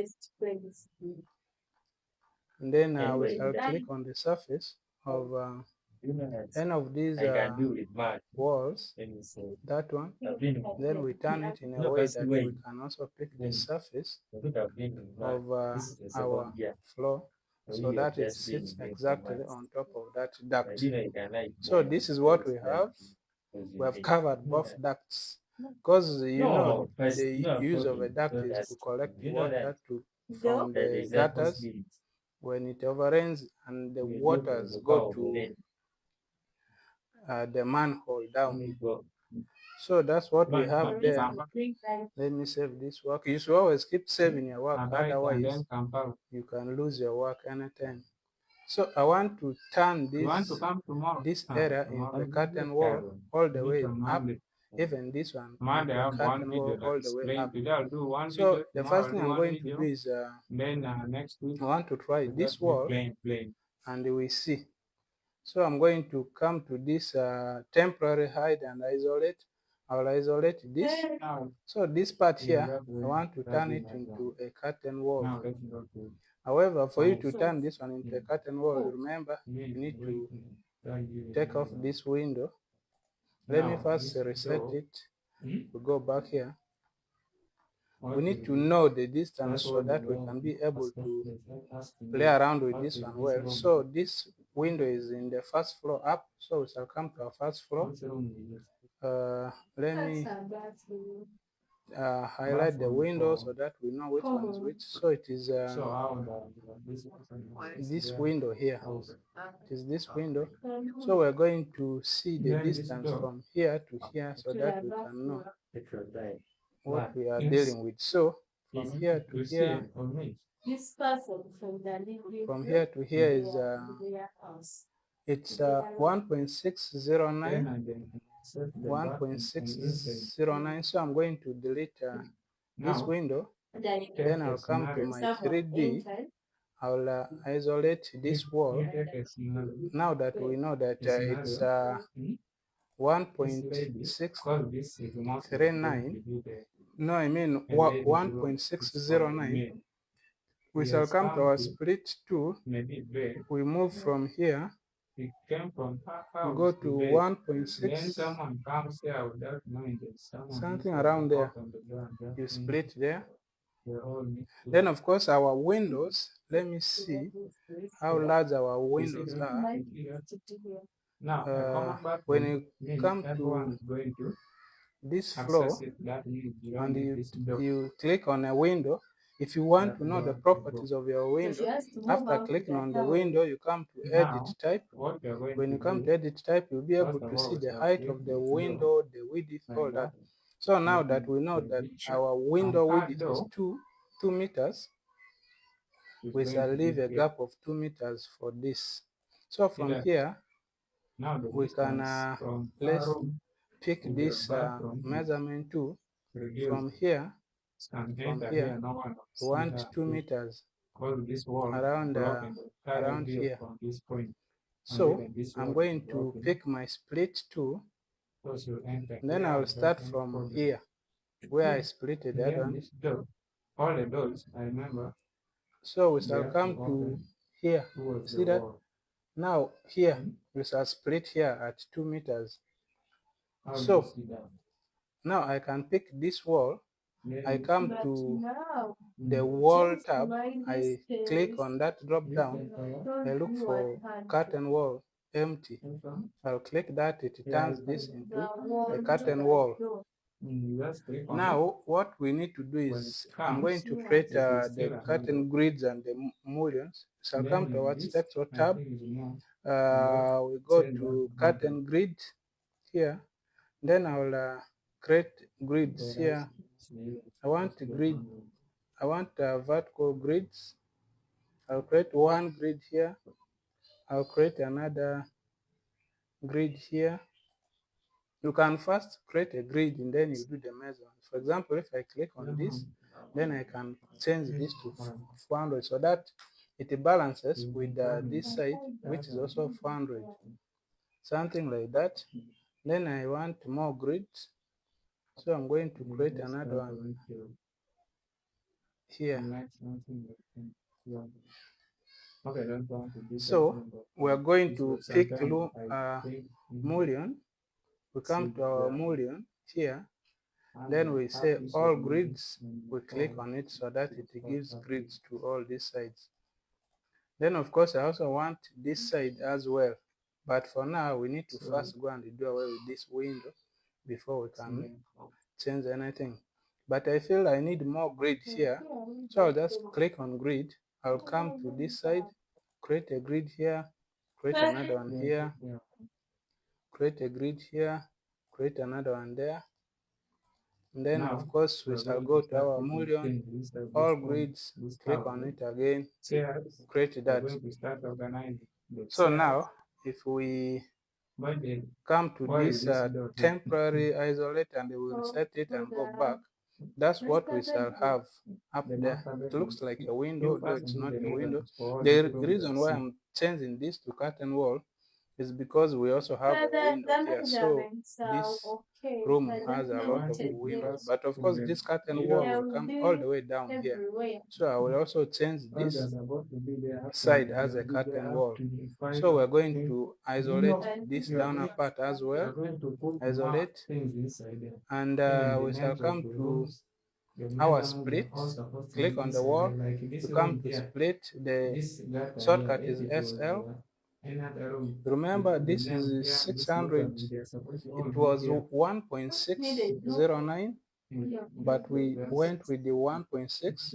and then we shall click on the surface of Humans, end of these I can do it, man. walls, Let me say, that one. I've been, Then we turn it in a no, way that's that the we way. can also pick the Then surface I think I've been in man. of This is the our second year. floor, so We have that it just been sits in there for exactly months. on top of that I duct. didn't know you can like So more. this is what we have. We have covered both ducts, because you know First, the no, use of a problem. duct No, is to that's collect you know that water from that the is that gutters possibility. when it overrains and the We do waters the go power of the to rain. the manhole down. Let me go. So that's what we Man, have man, there. come back. Let me save this work. You should always keep saving your work, And then otherwise come back. you can lose your work anytime. So I want to turn You want to come tomorrow? this area into a curtain wall all the way up, Monday. even this one Monday I into a have one curtain video wall that all the way explain. up. Today I'll do one So video. the Tomorrow first I'll thing do I'm one going to video. do is Then next week I want to try we'll this just be wall playing. and we see. So I'm going to come to this temporary hide and isolate. I will isolate this. Now, So this part we here, have I want to turn it like into a curtain wall. now let's go to However, for you to So- turn this one into a curtain wall, remember you need to take off this window. Let me first reset it. We go back here. We need to know the distance so that we can be able to play around with this one well. So this window is in the first floor up, so we shall come to our first floor. Let me highlight the window so that we know which one is which. So it is this window here. It is this window. So we're going to see the distance from here to here so that we can know what we are dealing with. So from here to here, from here to here is it's 1.609. 1.609. So I'm going to delete this window. Then I'll come to my 3D. I'll isolate this wall. Now that we know that it's 1.639, no, I mean 1.609, we shall come to our split tool. We move from here, we go to 1.6, something around there. You split there. Then of course our windows, let me see how large our windows are. When you come to this floor and you click on a window, if you want to know the properties of your window, after clicking on the window, you come to edit type. When you come to edit type, you'll be able to see the height of the window, the width, all that. So now that we know that our window width is 2 meters, we shall leave a gap of 2 meters for this. So from here, we can let's pick this measurement tool. From here, we want 2 meters around here. So I'm going to pick my split tool. Then I'll start from here where I split that one. All the doors, I remember. So we shall come to here. See that? Now here we shall split here at 2 meters. So now I can pick this wall. I come to the wall tab. I click on that drop down. I look for curtain wall empty. I'll click that. It turns this into a curtain wall. Now what we need to do is I'm going to create the curtain grids and the mullions. So I'll come to our architectural tab. We go to curtain grid here. Then I'll create grids here. I want vertical grids. I'll create one grid here. I'll create another grid here. You can first create a grid and then you do the measurement. For example, if I click on this, then I can change this to 400 so that it balances with this side, which is also 400. Something like that. Then I want more grids. So I'm going to create another one here. Okay, don't want to do So we're going to pick mullion. We come to our mullion here, then we say all grids, we click on it so that it gives grids to all these sides. Then of course I also want this side as well, but for now we need to first go and do away with this window before we can change anything. But I feel I need more grid here, so I'll just click on grid. I'll come to this side, create a grid here, create another one here, create a grid here, create another one there. And then of course we shall go to our mullion, all grids, click on it again, create that. So now if we come to this temporary isolate and we will set it and go back, that's what we shall have up there. It looks like a window, though it's not a window. The reason why I'm changing this to curtain wall is because we also have a window here. So this room has a lot of windows, but of course this curtain wall will come all the way down here. So I will also change this side as a curtain wall. So we're going to isolate this downer part as well, isolate, and we shall come to our split, click on the wall, you come to split, the shortcut is SL. Remember this is 600, it was 1.609, but we went with the 1.6,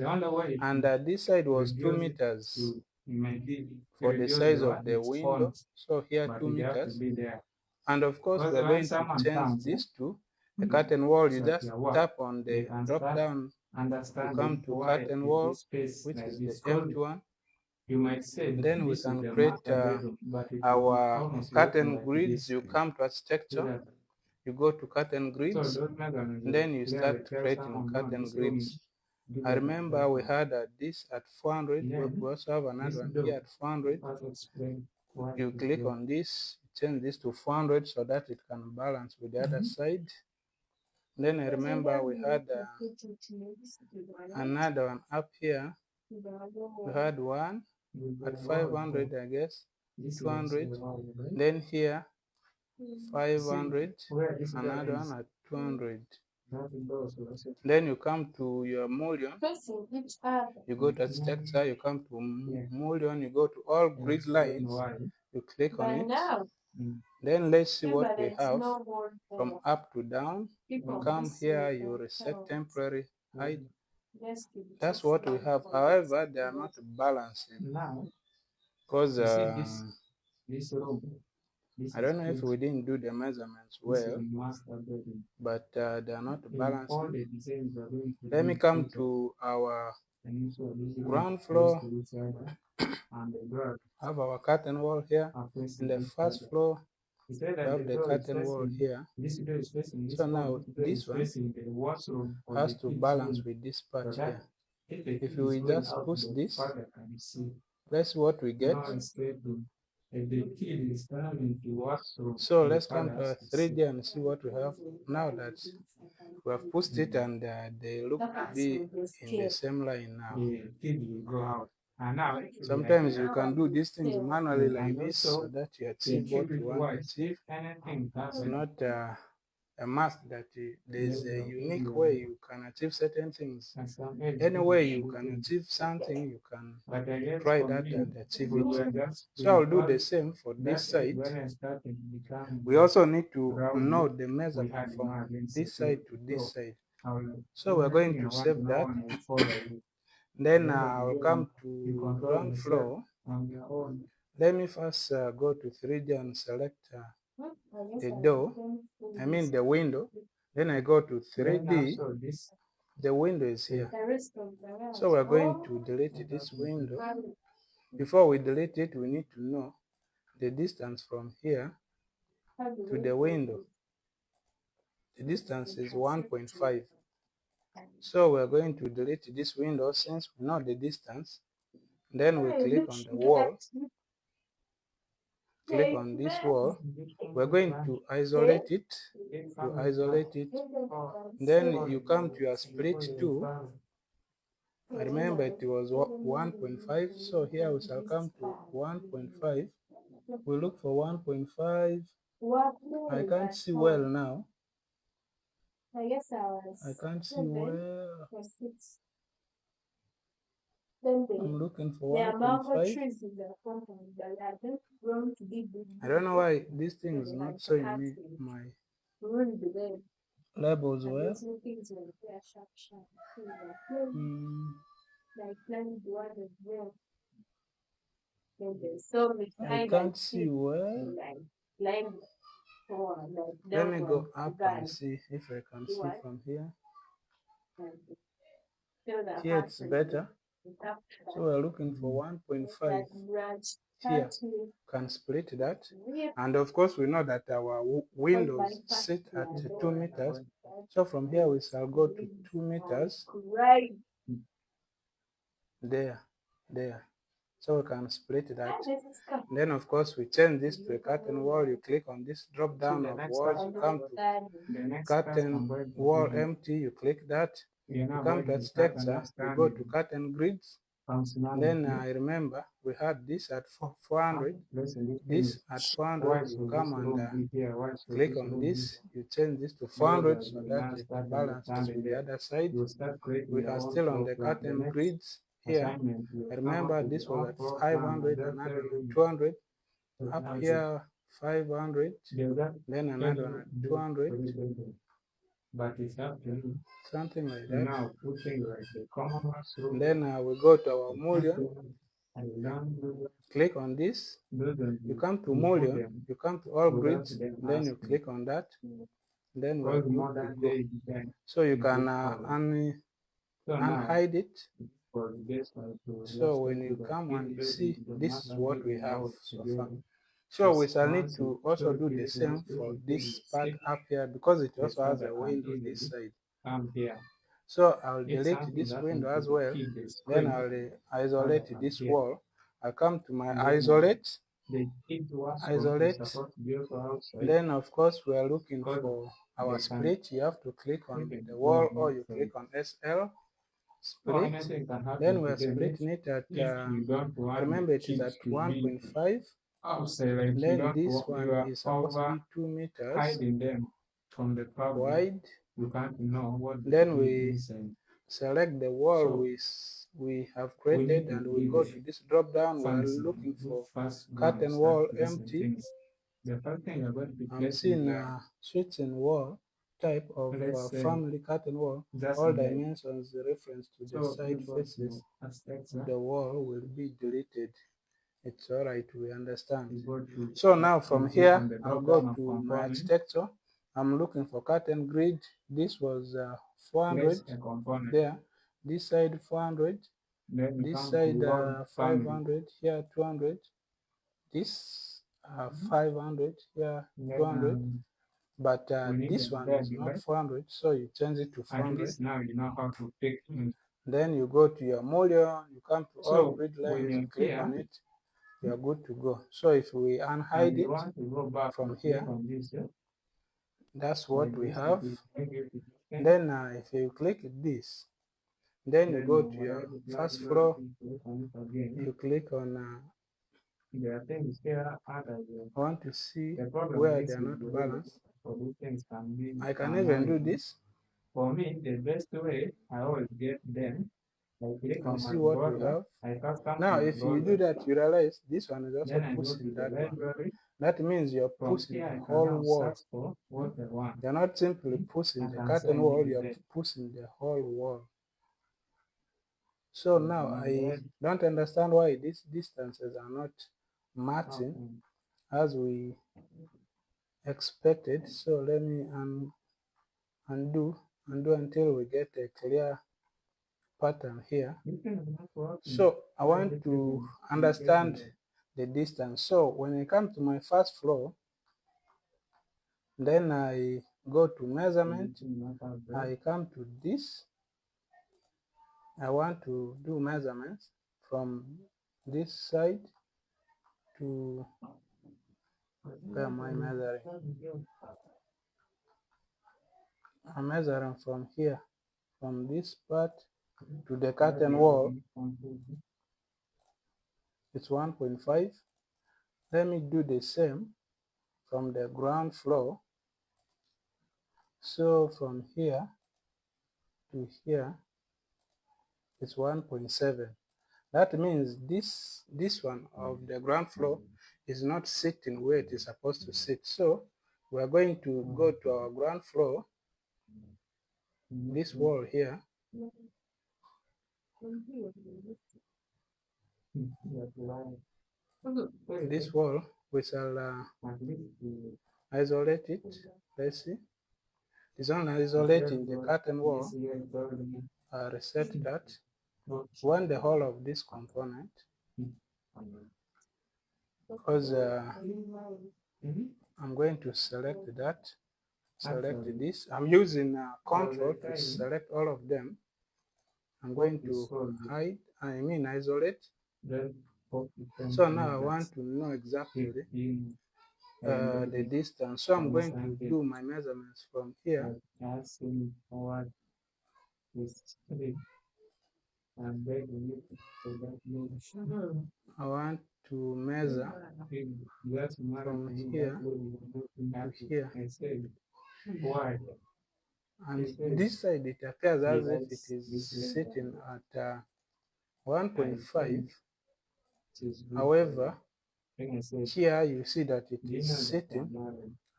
and this side was 2 meters for the size of the window, so here 2 meters. And of course we are going to change this to a curtain wall. You just tap on the drop down, you come to curtain wall, which is the empty one. Then we can create our curtain grids. You come to architecture, you go to curtain grids, and then you start creating curtain grids. I remember we had this at 400, we also have another one here at 400. You click on this, change this to 400 so that it can balance with the other side. Then I remember we had another one up here. We had one at 500, I guess, 200. Then here, 500, another one at 200. Then you come to your mullion, you go to architecture, you come to mullion, you go to all grid lines, you click on it. Then let's see what we have from up to down. You come here, you reset temporary height. That's what we have. However, they are not balancing because I don't know if we didn't do the measurements well, but they are not balancing. Let me come to our ground floor. Have our curtain wall here. In the first floor, we have the curtain wall here. So now this one has to balance with this part here. If we just push this, let's see what we get. So let's come to our 3D and see what we have. Now that we have pushed it and they look to be in the same line now. Sometimes you can do these things manually like this so that you achieve what you want to achieve. It's not a must that there's a unique way you can achieve certain things. Any way you can achieve something, you can try that and achieve it. So I'll do the same for this side. We also need to know the measurement from this side to this side. So we're going to save that. Then I'll come to ground floor. Let me first go to 3D and select the door, I mean the window. Then I go to 3D, the window is here. So we're going to delete this window. Before we delete it, we need to know the distance from here to the window. The distance is 1.5. So we're going to delete this window since we know the distance. Then we click on the wall. Click on this wall. We're going to isolate it. You isolate it. Then you come to your split tool. I remember it was 1.5, so here we shall come to 1.5. We look for 1.5. I can't see well now. I can't see well. I'm looking for 1.5. I don't know why this thing is not showing me my labels well. I can't see well. Let me go up and see if I can see from here. Here it's better. So we're looking for 1.5 here. Can split that. And of course, we know that our windows sit at 2 meters. So from here, we shall go to 2 meters. There. So we can split that. Then, of course, we change this to a curtain wall. You click on this drop down of walls. You come to curtain wall empty. You click that. You come to architecture. You go to curtain grids. Then I remember we had this at 400. This at 400. You come and click on this. You change this to 400 so that it balances with the other side. We are still on the curtain grids here. I remember this was at 500, another 200, up here 500, then another one at 200, something like that. Then we go to our mullion, click on this, you come to mullion, you come to all grids, then you click on that, then we're good to go. So you can unhide it. So when you come and you see, this is what we have so far. So we shall need to also do the same for this part up here because it also has a window this side. So I'll delete this window as well. Then I'll isolate this wall. I come to my isolate. Then of course we are looking for our split. You have to click on the wall or you click on SL split. Then we are splitting it at I remember it is at 1.5. Then this one is supposed to be 2 meters wide. Then we select the wall we have created and we go to this drop down. We are looking for curtain wall empty. I'm seeing a switching wall type of family curtain wall. All dimensions reference to the side faces. The wall will be deleted. It's all right, we understand. So now from here, I'll go to my architecture. I'm looking for curtain grid. This was 400 there. This side 400. This side 500. Here 200. This 500. Here 200. But this one is not 400, so you change it to 400. Then you go to your mullion. You come to all grid lines. You click on it. You are good to go. So if we unhide it from here, that's what we have. Then if you click this, then you go to your first floor, you click on I want to see where they are not balanced. I can even do this. For me, the best way I always get them. And see what we have. Now, if you do that, you realize this one is also pushing that one. That means you're pushing the whole wall. You're not simply pushing the curtain wall, you're pushing the whole wall. So now I don't understand why these distances are not matching as we expected. So let me undo until we get a clear pattern here. So I want to understand the distance. So when I come to my first floor, then I go to measurement. I come to this. I want to do measurements from this side to where am I measuring? I'm measuring from here, from this part to the curtain wall, it's 1.5. Let me do the same from the ground floor. So from here to here, it's 1.7. That means this one of the ground floor is not sitting where it is supposed to sit. So we are going to go to our ground floor, this wall here, this wall, we shall isolate it. Let's see. It's only isolating the curtain wall. Reset that. Want the whole of this component, because I'm going to select that, select this. I'm using control to select all of them. I'm going to isolate. So now I want to know exactly the distance. So I'm going to do my measurements from here. I want to measure from here to here. And this side, it appears as if it is sitting at 1.5. However, here you see that it is sitting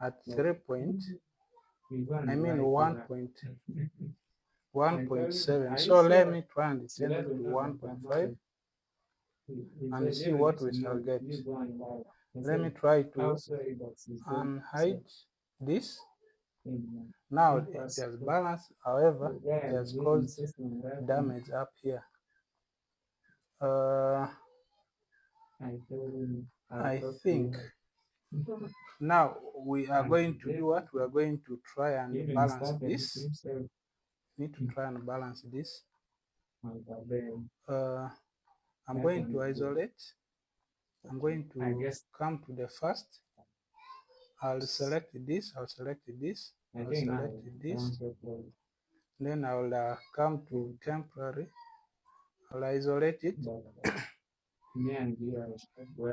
at 1.7. So let me try and change it to 1.5 and see what we shall get. Let me try to unhide this. Now it has balanced, however, it has caused damage up here. I think now we are going to do what? We are going to try and balance this. Need to try and balance this. I'm going to isolate. I'm going to come to the first. I'll select this. I'll select this. I'll select this. Then I'll come to temporary. I'll isolate it.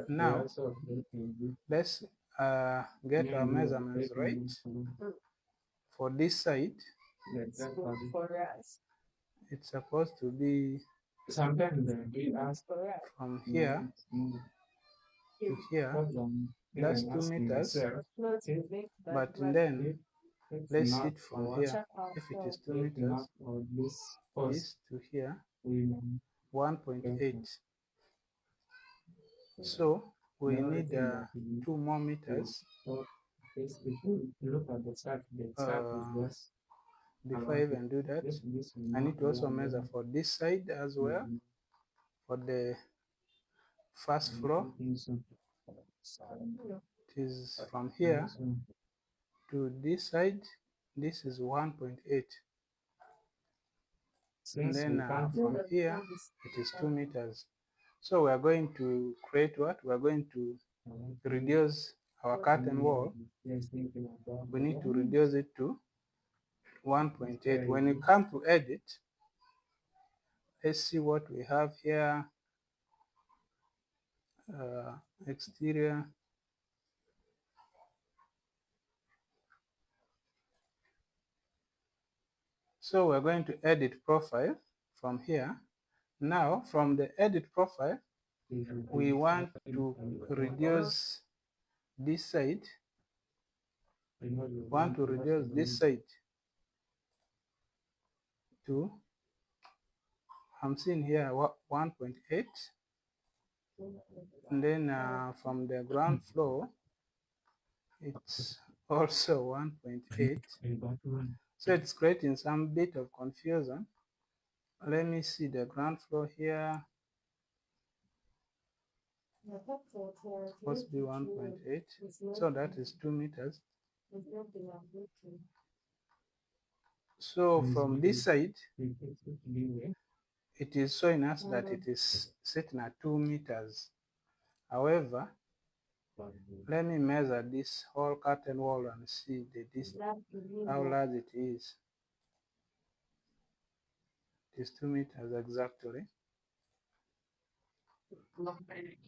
Now let's get our measurements right. For this side, it's supposed to be from here to here. That's 2 meters. But then let's see it from here. If it is 2 meters, this to here, 1.8. So we need 2 more meters. Before I even do that, I need to also measure for this side as well, for the first floor. It is from here to this side. This is 1.8. And then from here, it is 2 meters. So we are going to create what? We are going to reduce our curtain wall. We need to reduce it to 1.8. When you come to edit, let's see what we have here. Exterior. So we're going to edit profile from here. Now from the edit profile, we want to reduce this side. Want to reduce this side to, I'm seeing here 1.8. And then from the ground floor, it's also 1.8. So it's creating some bit of confusion. Let me see the ground floor here. Supposed to be 1.8. So that is 2 meters. So from this side, it is showing us that it is sitting at 2 meters. However, let me measure this whole curtain wall and see the distance, how large it is. It is 2 meters exactly.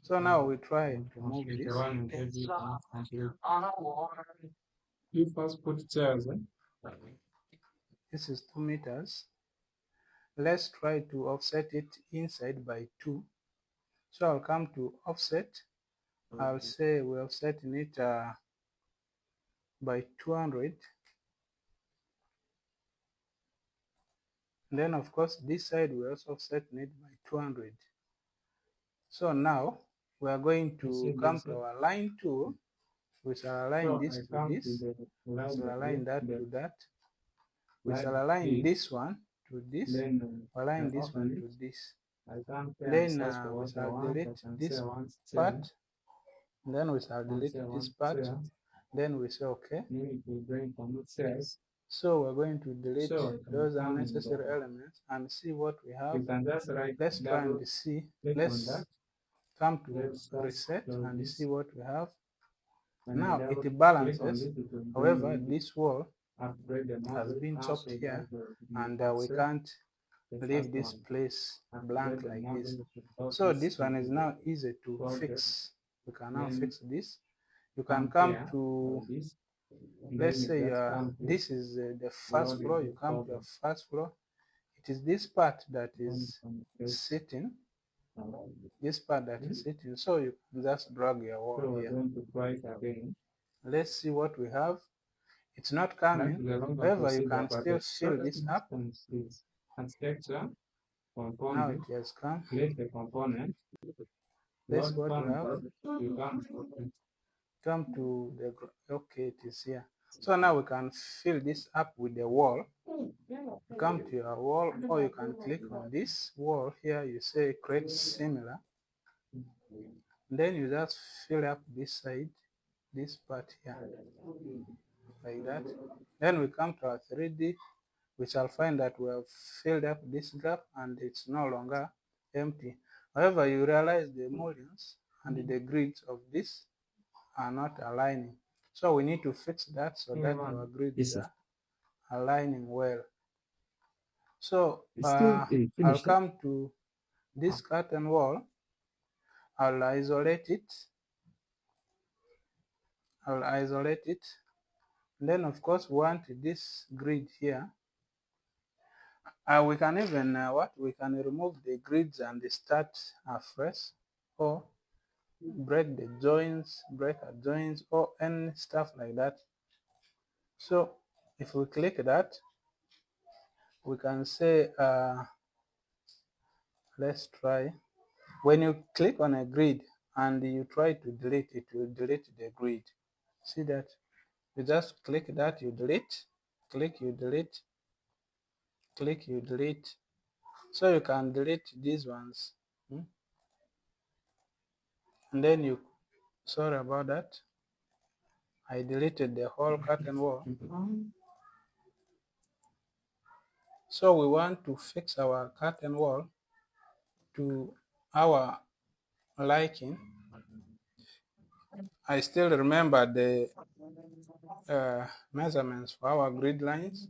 So now we try to move The this. one in every you first put chairs, This is 2 meters. Let's try to offset it inside by 2. So I'll come to offset. I'll say we're offsetting it by 200. And then of course this side we're also offsetting it by 200. So now we are going to come to our line tool. We shall align this to this. We shall align that to that. We shall align this one to this. Align this one to this. Then we shall delete this part. Then we shall delete this part. Then we say okay. So we're going to delete those unnecessary elements and see what we have. Let's try and see. Let's come to reset and see what we have. Now it balances. However, this wall has been chopped here, and we can't leave this place blank like this. So this one is now easy to fix. We can now fix this. You can come to, let's say this is the first floor. You come to your first floor. It is this part that is sitting. This part that is sitting. So you can just drag your wall here. Let's see what we have. It's not coming. However, you can still fill this up. Now it has come. That's what we have. Come to the, okay, it is here. So now we can fill this up with the wall. You come to your wall, or you can click on this wall here. You say create similar. Then you just fill up this side, this part here, like that. Then we come to our 3D. We shall find that we have filled up this gap and it's no longer empty. However, you realize the mullions and the grids of this are not aligning. So we need to fix that so that our grids are aligning well. So I'll come to this curtain wall. I'll isolate it. Then of course we want this grid here. We can even we can remove the grids and start afresh, or break the joints, break our joints, or any stuff like that. So if we click that, we can say let's try. When you click on a grid and you try to delete it, will delete the grid. See that? You just click that, you delete, click, you delete, click, you delete. So you can delete these ones. And then you, sorry about that, I deleted the whole curtain wall. So we want to fix our curtain wall to our liking. I still remember the measurements for our grid lines.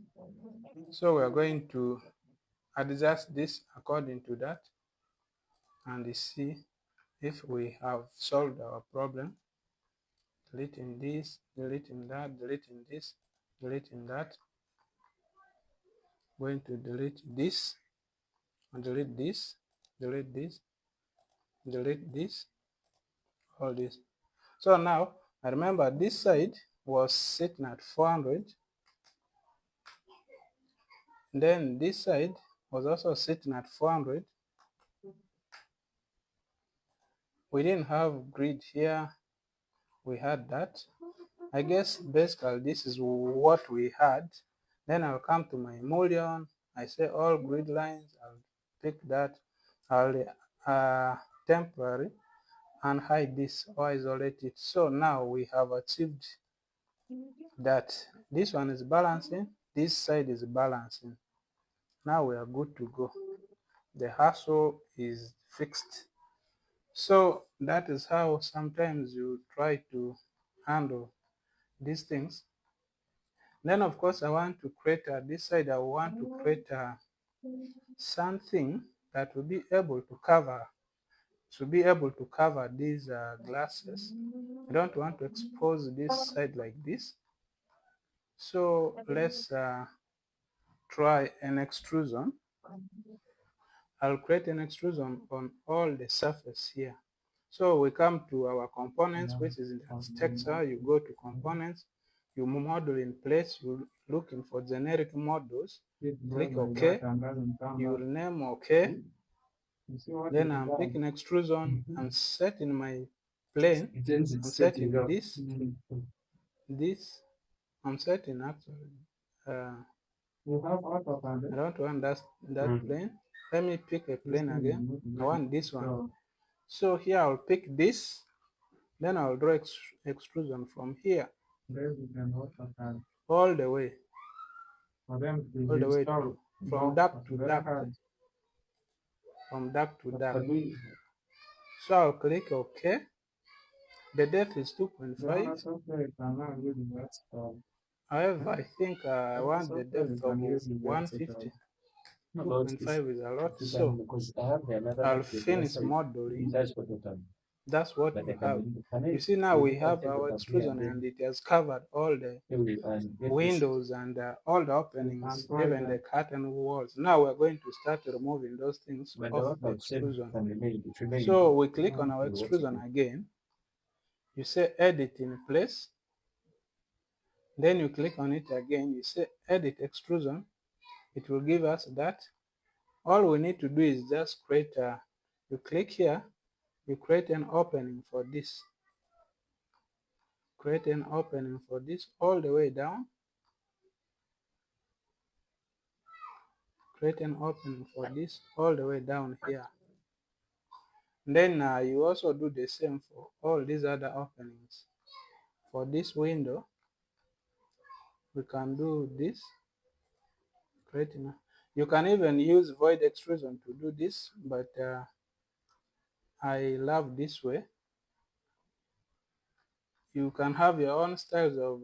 So we are going to adjust this according to that and see if we have solved our problem. Deleting this, deleting that, deleting this, deleting that. Going to delete this, delete this, delete this, delete this, all this. So now I remember this side was sitting at 400. Then this side was also sitting at 400. We didn't have grid here. We had that. I guess basically this is what we had. Then I'll come to my mullion. I say all grid lines. I'll pick that. I'll temporary and hide this or isolate it. So now we have achieved that. This one is balancing. This side is balancing. Now we are good to go. The hassle is fixed. So that is how sometimes you try to handle these things. Then of course I want to create this side. I want to create something that will be able to cover these glasses. I don't want to expose this side like this. So let's try an extrusion. I'll create an extrusion on all the surface here. So we come to our components, which is in the architecture. You go to components, you model in place, you're looking for generic models, click OK, you will name OK. Then I'm picking extrusion, I'm setting my plane, I'm setting this, I'm setting actually, I don't want that plane. Let me pick a plane again. I want this one. So here I'll pick this, then I'll draw extrusion from here all the way to from dark to dark, So I'll click OK. The depth is 2.5. However, I think I want the depth of 150. 2.5 is a lot, so I'll finish modeling. That's what we have. You see now we have our extrusion and it has covered all the windows and all the openings, even the curtain walls. Now we're going to start removing those things off the extrusion. So we click on our extrusion again. You say edit in place. Then you click on it again. You say edit extrusion. It will give us that. All we need to do is just create you click here, you create an opening for this. Create an opening for this all the way down. Create an opening for this all the way down here. And then you also do the same for all these other openings. For this window, we can do this. Creating. You can even use void extrusion to do this, but I love this way. You can have your own styles of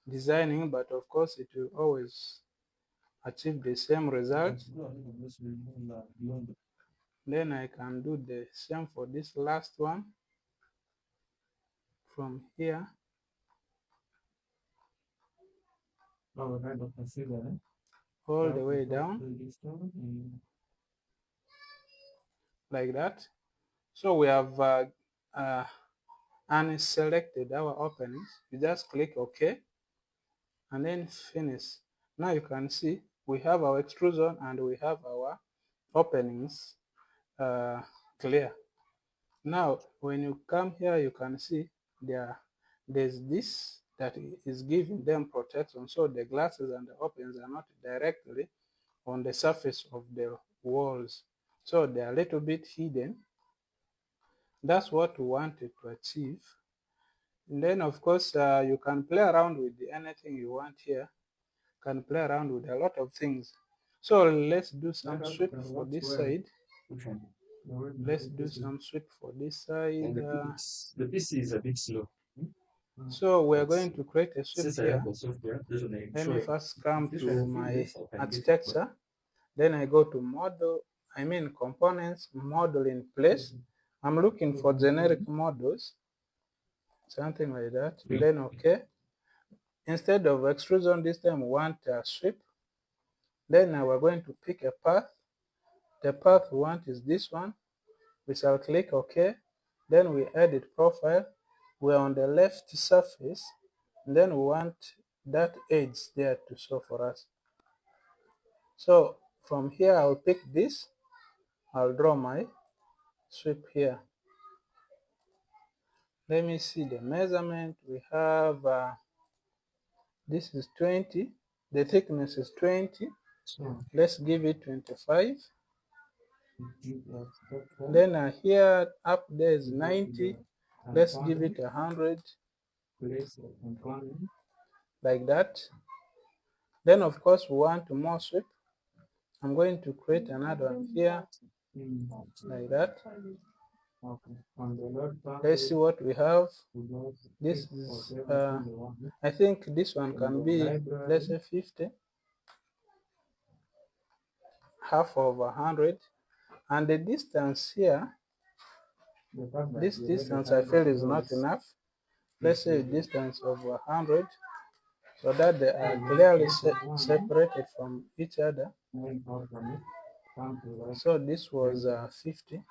designing, but of course it will always achieve the same result. Then I can do the same for this last one from here. All the way down like that. So we have unselected our openings. You just click OK and then finish. Now you can see we have our extrusion and we have our openings clear. Now when you come here, you can see there's this that is giving them protection, so the glasses and the openings are not directly on the surface of the walls, so they are a little bit hidden. That's what we wanted to achieve. And then of course you can play around with anything you want here. You can play around with a lot of things. So let's do some sweep for this side. Let's do some sweep for this side. The PC is a bit slow. So we're going to create a sweep here. Let me first come to my architecture. Then I go to model, components, model in place. I'm looking for generic models, something like that. Then OK. Instead of extrusion, this time we want a sweep. Then we're going to pick a path. The path we want is this one. We shall click OK. Then we edit profile. We're on the left surface. And then we want that edge there to show for us. So from here, I'll pick this. I'll draw my sweep here. Let me see the measurement. We have this is 20. The thickness is 20. Let's give it 25. Then here up there is 90. Let's give it 100. Like that. Then of course we want more sweep. I'm going to create another one here. Like that. Let's see what we have. This is I think this one can be, let's say 50. half of 100, and the distance here, this distance I feel is not enough. Let's say a distance of 100, so that they are clearly separated from each other. So this was 50.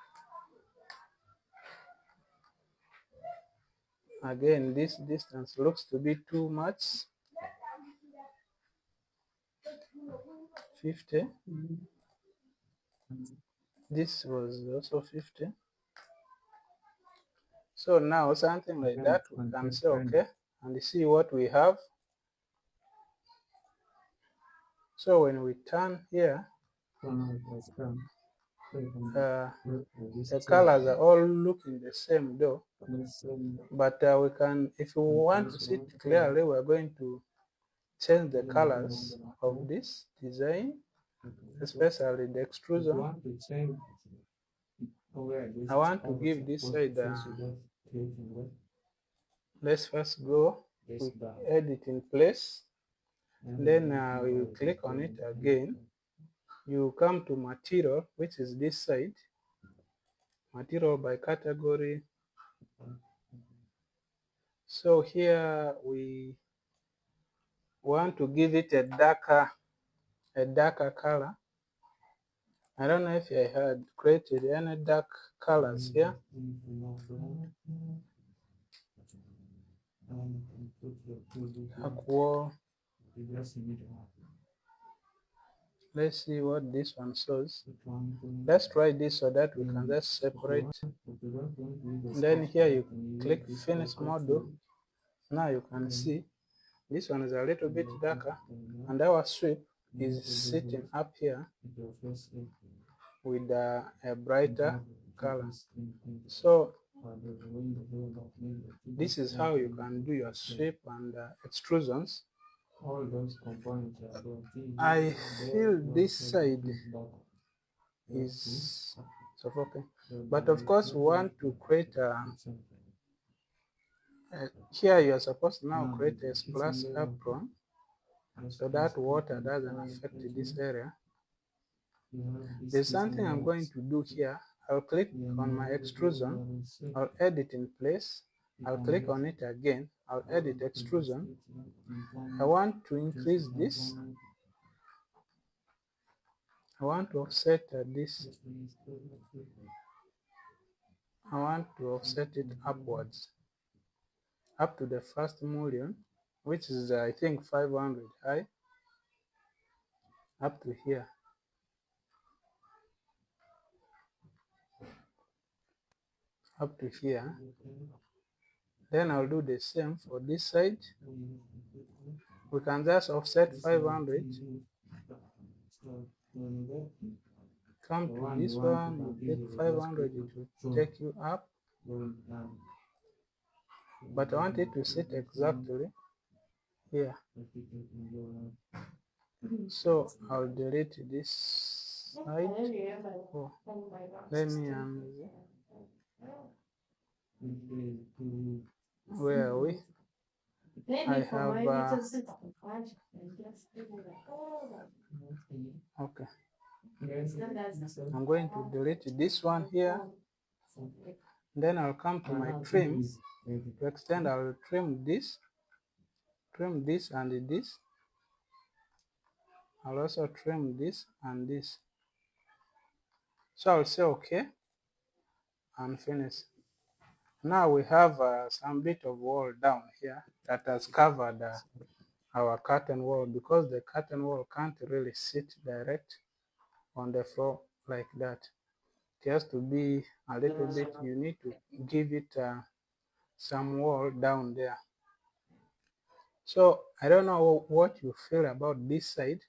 Again, this distance looks to be too much. 50. This was also 50. So now something like that, we can say okay and see what we have. So when we turn here, the colors are all looking the same though, but we can, if we want to see it clearly, we're going to change the colors of this design, especially the extrusion. I want to give this side let's first go with edit in place, then you click on it again, you come to material, which is this side, material by category. So here we want to give it a darker color. I don't know if I had created any dark colors here. Dark wall. Let's see what this one shows. Let's try this so that we can just separate. And then here you click finish model. Now you can see this one is a little bit darker, and our sweep is sitting up here with a brighter color. So this is how you can do your sweep and extrusions. I feel this side is suffocating, but of course we want to create here you are supposed to now create a splash apron so that water doesn't affect this area. There's something I'm going to do here. I'll click on my extrusion, I'll edit in place, I'll click on it again, I'll edit extrusion. I want to increase this. I want to offset this. I want to offset it upwards, up to the first mullion, which is I think 500 high, up to here. Up to here. Then I'll do the same for this side. We can just offset 500. Come to this one, you take 500, it will take you up. But I want it to sit exactly here. So I'll delete this side. Oh, let me where are we? I have okay. I'm going to delete this one here. Then I'll come to my trim. To extend, I'll trim this and this. I'll also trim this and this. So I'll say okay and finish. Now we have some bit of wall down here that has covered our curtain wall, because the curtain wall can't really sit direct on the floor like that. It has to be a little bit, you need to give it some wall down there. So I don't know what you feel about this side,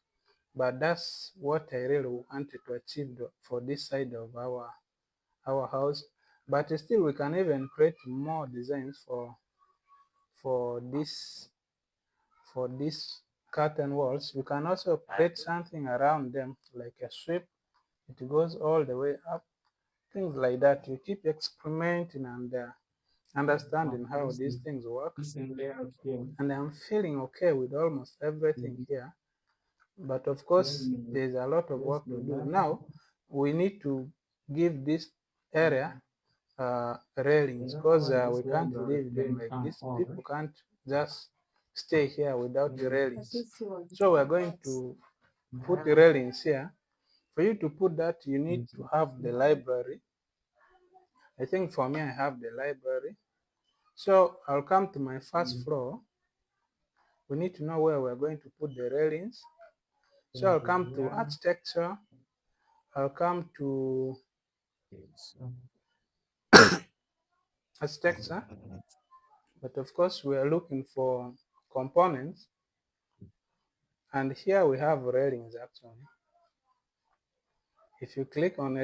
but that's what I really wanted to achieve for this side of our house. But still we can even create more designs for this curtain walls. You can also create something around them like a sweep. It goes all the way up, things like that. You keep experimenting and understanding how these things work. And I'm feeling okay with almost everything here. But of course, there's a lot of work to do. Now, we need to give this area railings, because we can't leave them like this. People can't just stay here without the railings. So we're going to put the railings here. For you to put that, you need to have the library. I think for me, I have the library. So I'll come to my first floor. We need to know where we're going to put the railings. So I'll come to architecture. I'll come to architecture. But of course, we are looking for components. And here we have railings actually. If you click on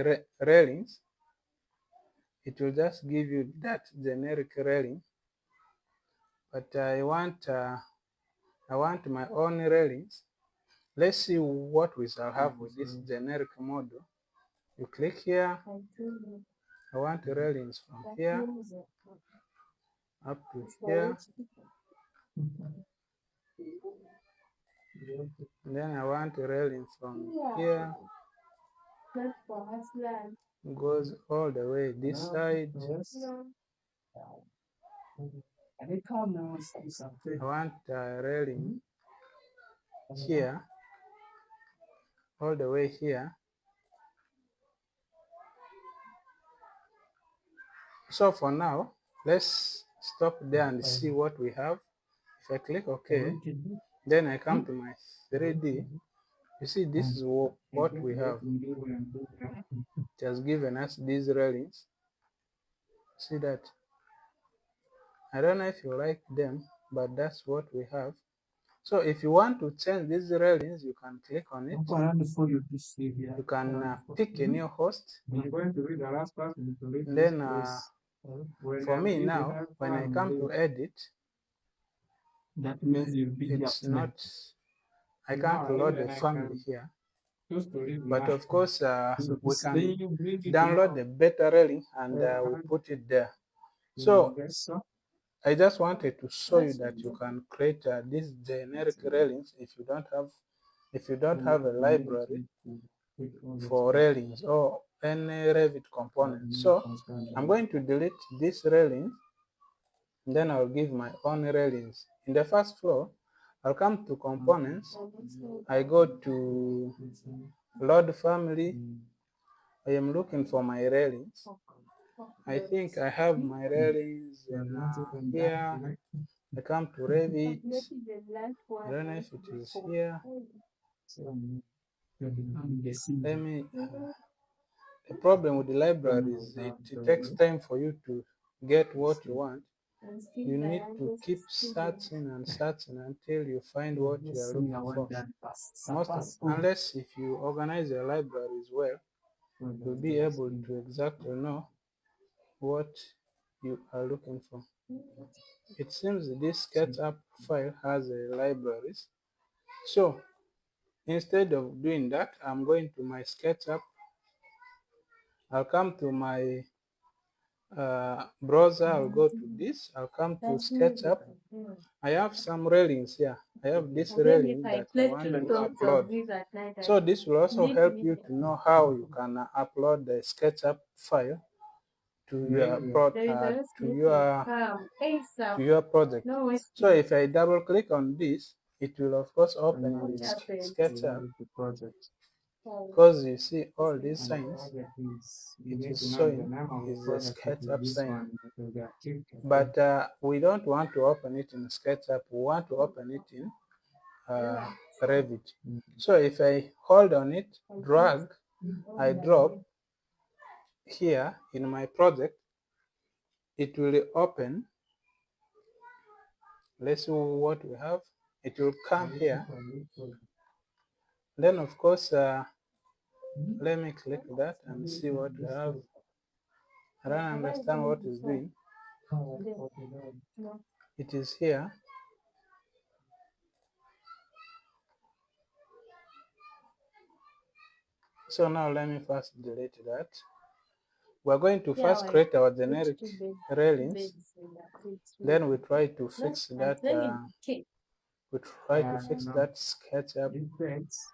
railings, it will just give you that generic railing. But I want my own railings. Let's see what we shall have with this generic model. You click here. I want railings from here up to here. And then I want a railing from here. Goes all the way this side. I want a railing here, all the way here. So for now, let's stop there and see what we have. If I click OK, then I come to my 3D. You see, this is what we have. It has given us these railings. See that? I don't know if you like them, but that's what we have. So if you want to change these railings, you can click on it. You can pick a new host. Then for me now, when I come to edit, it's not, I can't load the family here. But of course, we can download the beta railing and we put it there. So I just wanted to show you that you can create these generic railings if you don't have a library for railings or any Revit component. So I'm going to delete this railing, and then I'll give my own railings. In the first floor, I'll come to components. I go to load family. I am looking for my railings. I think I have my railings in here. I come to Revit. I don't know if it is here. Let me. The problem with the library is it takes time for you to get what you want. You need to keep searching and searching until you find what you are looking for. Unless if you organize your libraries well, you'll be able to exactly know what you are looking for. It seems this SketchUp file has a libraries. So instead of doing that, I'm going to my SketchUp. I'll come to my browser. I'll go to this. I'll come to SketchUp. I have some railings here. I have this railing that I want to upload. So this will also help you to know how you can upload the SketchUp file to your project. So if I double click on this, it will of course open in SketchUp, because you see all these signs. It is showing is a SketchUp sign, but we don't want to open it in SketchUp. We want to open it in Revit. So if I hold on it, drag, I drop here in my project, it will open. Let's see what we have. It will come here. Then of course, let me click that and see what we have. I don't understand what it's doing. It is here. So now let me first delete that. We're going to first create our generic railings. Then we try to fix that we try to fix that SketchUp Defects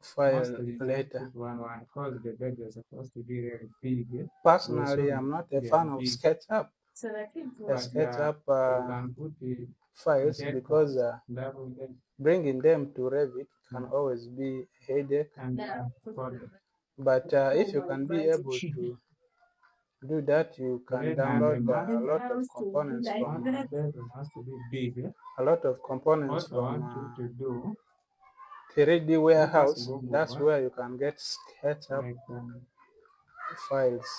file mostly later. put one because the bed is supposed to be very big. Personally, I'm not a fan of SketchUp, But SketchUp you can put the files because double bed bringing them to Revit can always be a headache. and But if you can be able to do that, you can download a lot of components from has to be big. a lot of components What I from want you to do 3D warehouse. Google, That's where you can get SketchUp like files.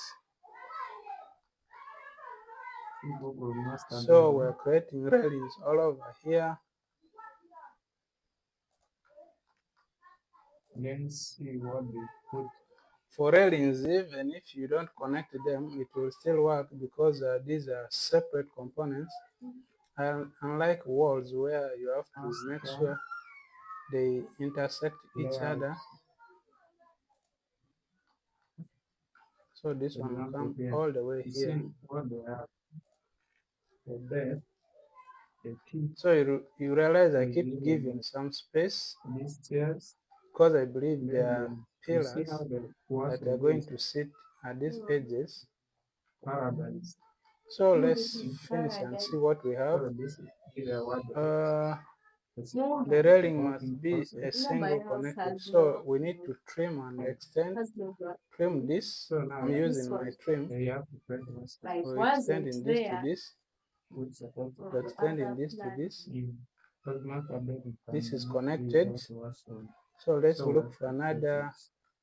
Google Master So we're creating railings all over here. Then see what they put. For railings, even if you don't connect them, it will still work because these are separate components. And unlike walls where you have to make sure they intersect each other. So this one will come all the way here. What they have. For that, so you realize I keep giving some space these chairs, because I believe there are you see pillars how the that are going to sit at these edges. paradise. So let's finish and see what we have. The railing must be a single connected, so we need to trim and extend. Trim this. I'm using my trim. We're extending this to this. We're extending this to this. This is connected. So let's look for another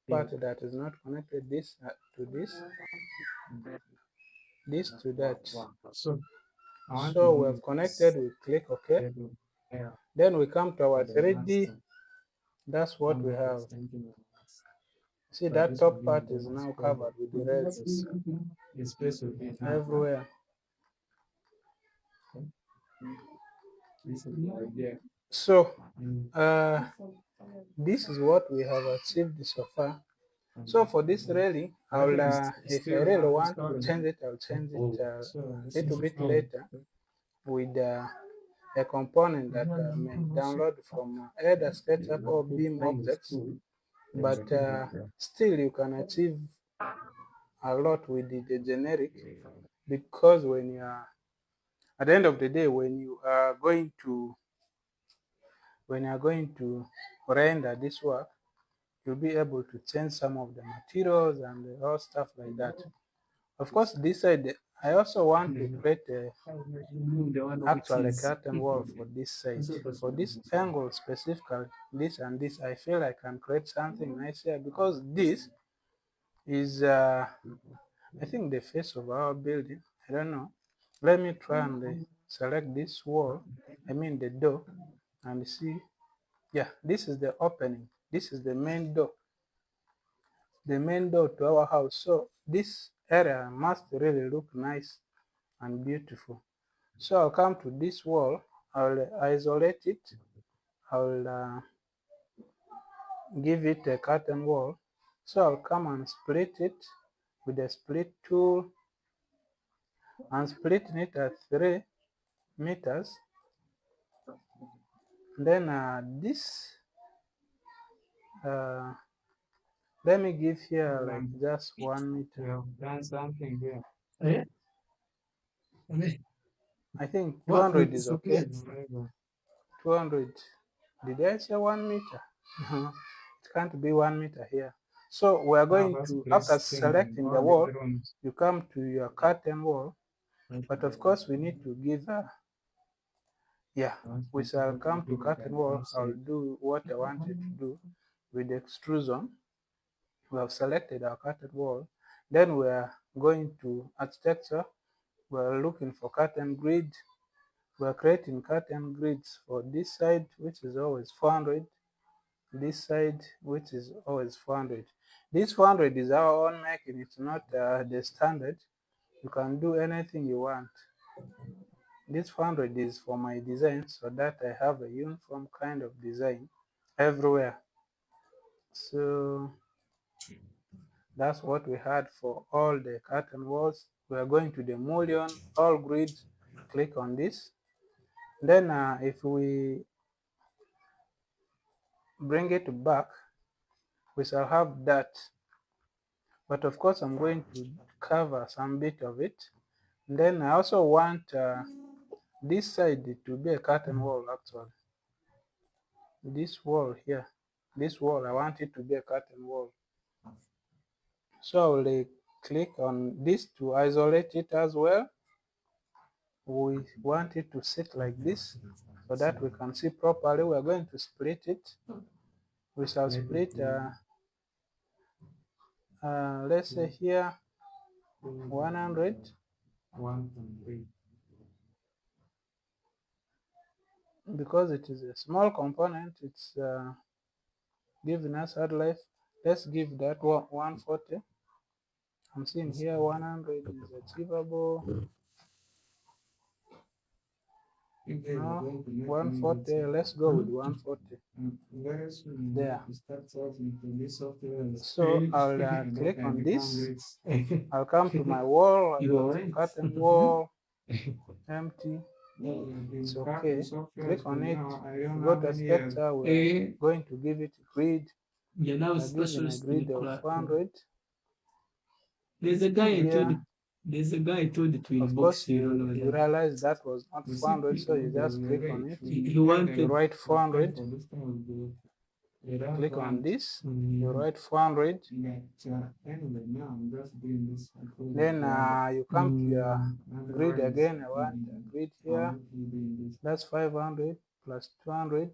part that is not connected. This to this. This to that. So we have connected. We click OK. Then we come to our 3D. That's what we have. See, that top part is now covered with the railings everywhere. So this is what we have achieved so far. So for this railing, if I really want to change it, I'll change it a little bit later with a component that I may download from either SketchUp or Beam Objects. But still, you can achieve a lot with the generic, because when you are at the end of the day, when you are going to render this work, you'll be able to change some of the materials and all stuff like that. Of course, this side, I also want to create actually a curtain wall for this side. For this angle specifically, this and this, I feel I can create something nice here, because this is, I think, the face of our building. I don't know. Let me try and select this wall, I mean the door, and see. Yeah, this is the opening. This is the main door. The main door to our house. So this area must really look nice and beautiful. So I'll come to this wall. I'll isolate it. I'll give it a curtain wall. So I'll come and split it with the split tool. I'm splitting it at 3 meters. Then this, let me give here like just 1 meter. You have done something there. I think 200 is okay. 200. Did I say 1 meter? It can't be 1 meter here. So we are going to, after selecting the wall, you come to your curtain wall. But of course, we need to give we shall come to curtain wall. I'll do what I wanted to do with the extrusion. We have selected our curtain wall. Then we are going to architecture. We are looking for curtain grid. We are creating curtain grids for this side, which is always 400. This side, which is always 400. This 400 is our own making. It's not the standard. You can do anything you want. This 400 is for my design, so that I have a uniform kind of design everywhere. So that's what we had for all the curtain walls. We are going to the mullion, all grids. Click on this. Then if we bring it back, we shall have that. But of course, I'm going to cover some bit of it. Then I also want this side to be a curtain wall actually. This wall here, this wall, I want it to be a curtain wall. So I will click on this to isolate it as well. We want it to sit like this so that we can see properly. We are going to split it. We shall split, let's say here, 100. Because it is a small component, it's giving us hard life. Let's give that 140. I'm seeing here 100 is achievable. No, 140. Let's go with 140. There. So I'll click on this. I'll come to my wall. I got curtain wall, empty. It's okay. Click on it. Go to aspector. We're going to give it grid. We're giving a grid of 400. There's a guy I told Here, it. There's a guy I told it to of inbox course, you. Don't know you that. realize that was not 400, so you just click on it. You wanted You write 400. Click on this. You write 400. Then you come to your grid again. I want a grid here. That's 500 plus 200.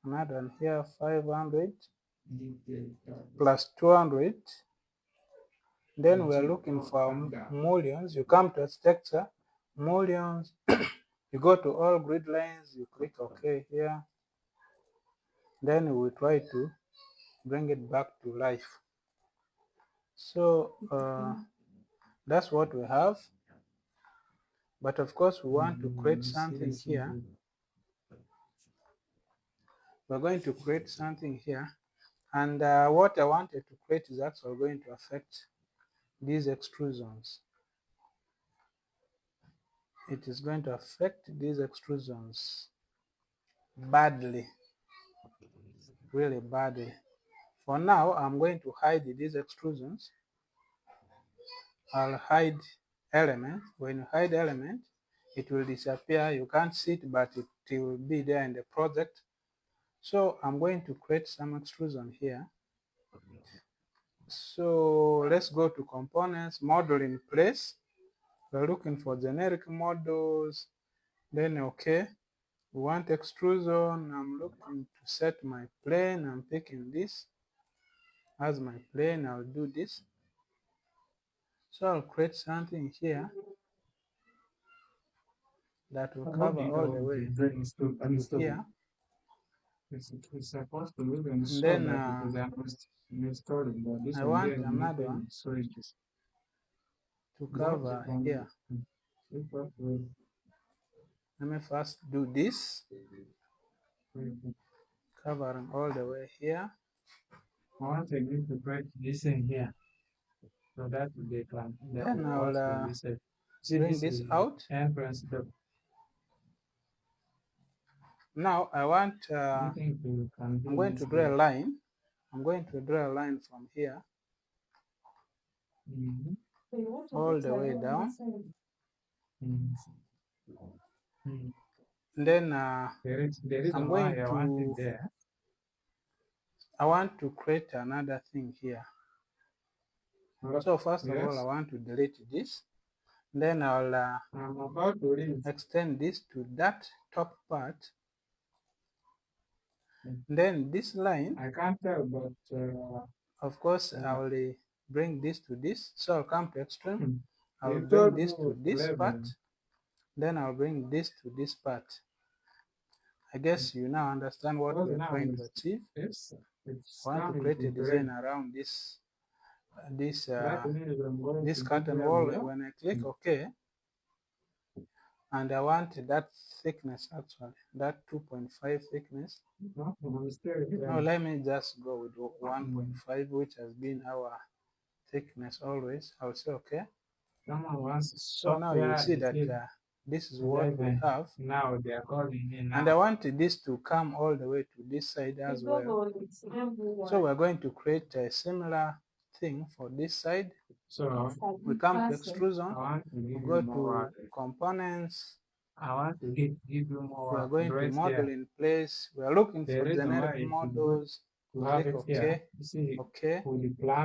Another one here, 500 plus 200. Then we are looking for mullions. You come to architecture, mullions. You go to all grid lines. You click OK here. Then we try to bring it back to life. So that's what we have. But of course, we want to create something here. We're going to create something here. And what I wanted to create is actually going to affect these extrusions. It is going to affect these extrusions badly, really badly. For now, I'm going to hide these extrusions. I'll hide element. When you hide element, it will disappear. You can't see it, but it will be there in the project. So I'm going to create some extrusion here. So let's go to components, model in place. We're looking for generic models. Then okay, we want extrusion. I'm looking to set my plane. I'm picking this as my plane. I'll do this. So I'll create something here that will cover all the way to here. It's supposed to look and And show then that it is installed, but this I one want there is another one nothing, so it is to not cover from here. Let me first do this, covering all the way here. I want again to break this in here. So that they can Then I'll see bring this this is out. entrance door. Now I want, I think we can I'm do going this to draw a line. I'm going to draw a line from here all the way down. And then there is I'm a going wire I want it there. I want to create another thing here. So first of all, I want to delete this. Then I'll I'm about to read. extend this to that top part. Then this line, I can't tell, but of course, I will bring this to this. So I'll come to extreme. I'll you bring told this me to this part. 11. Then I'll bring this to this part. I guess you now understand what Because we're now trying to achieve. it's I want to coming create to a design around this that means I'm going this to curtain do wall. well. When I click OK, and I want that thickness actually, that 2.5 thickness. No, I'm still here. Now let me just go with 1.5, which has been our thickness always. I'll say OK. Someone wants So now you software see is that it. This is what we have. Now they are calling me now. And I want this to come all the way to this side as well. So we're going to create a similar thing for this side. So we come to extrusion, we go to components. I want to give you more. We are going to model in place. We are looking for generic models. Click OK. OK.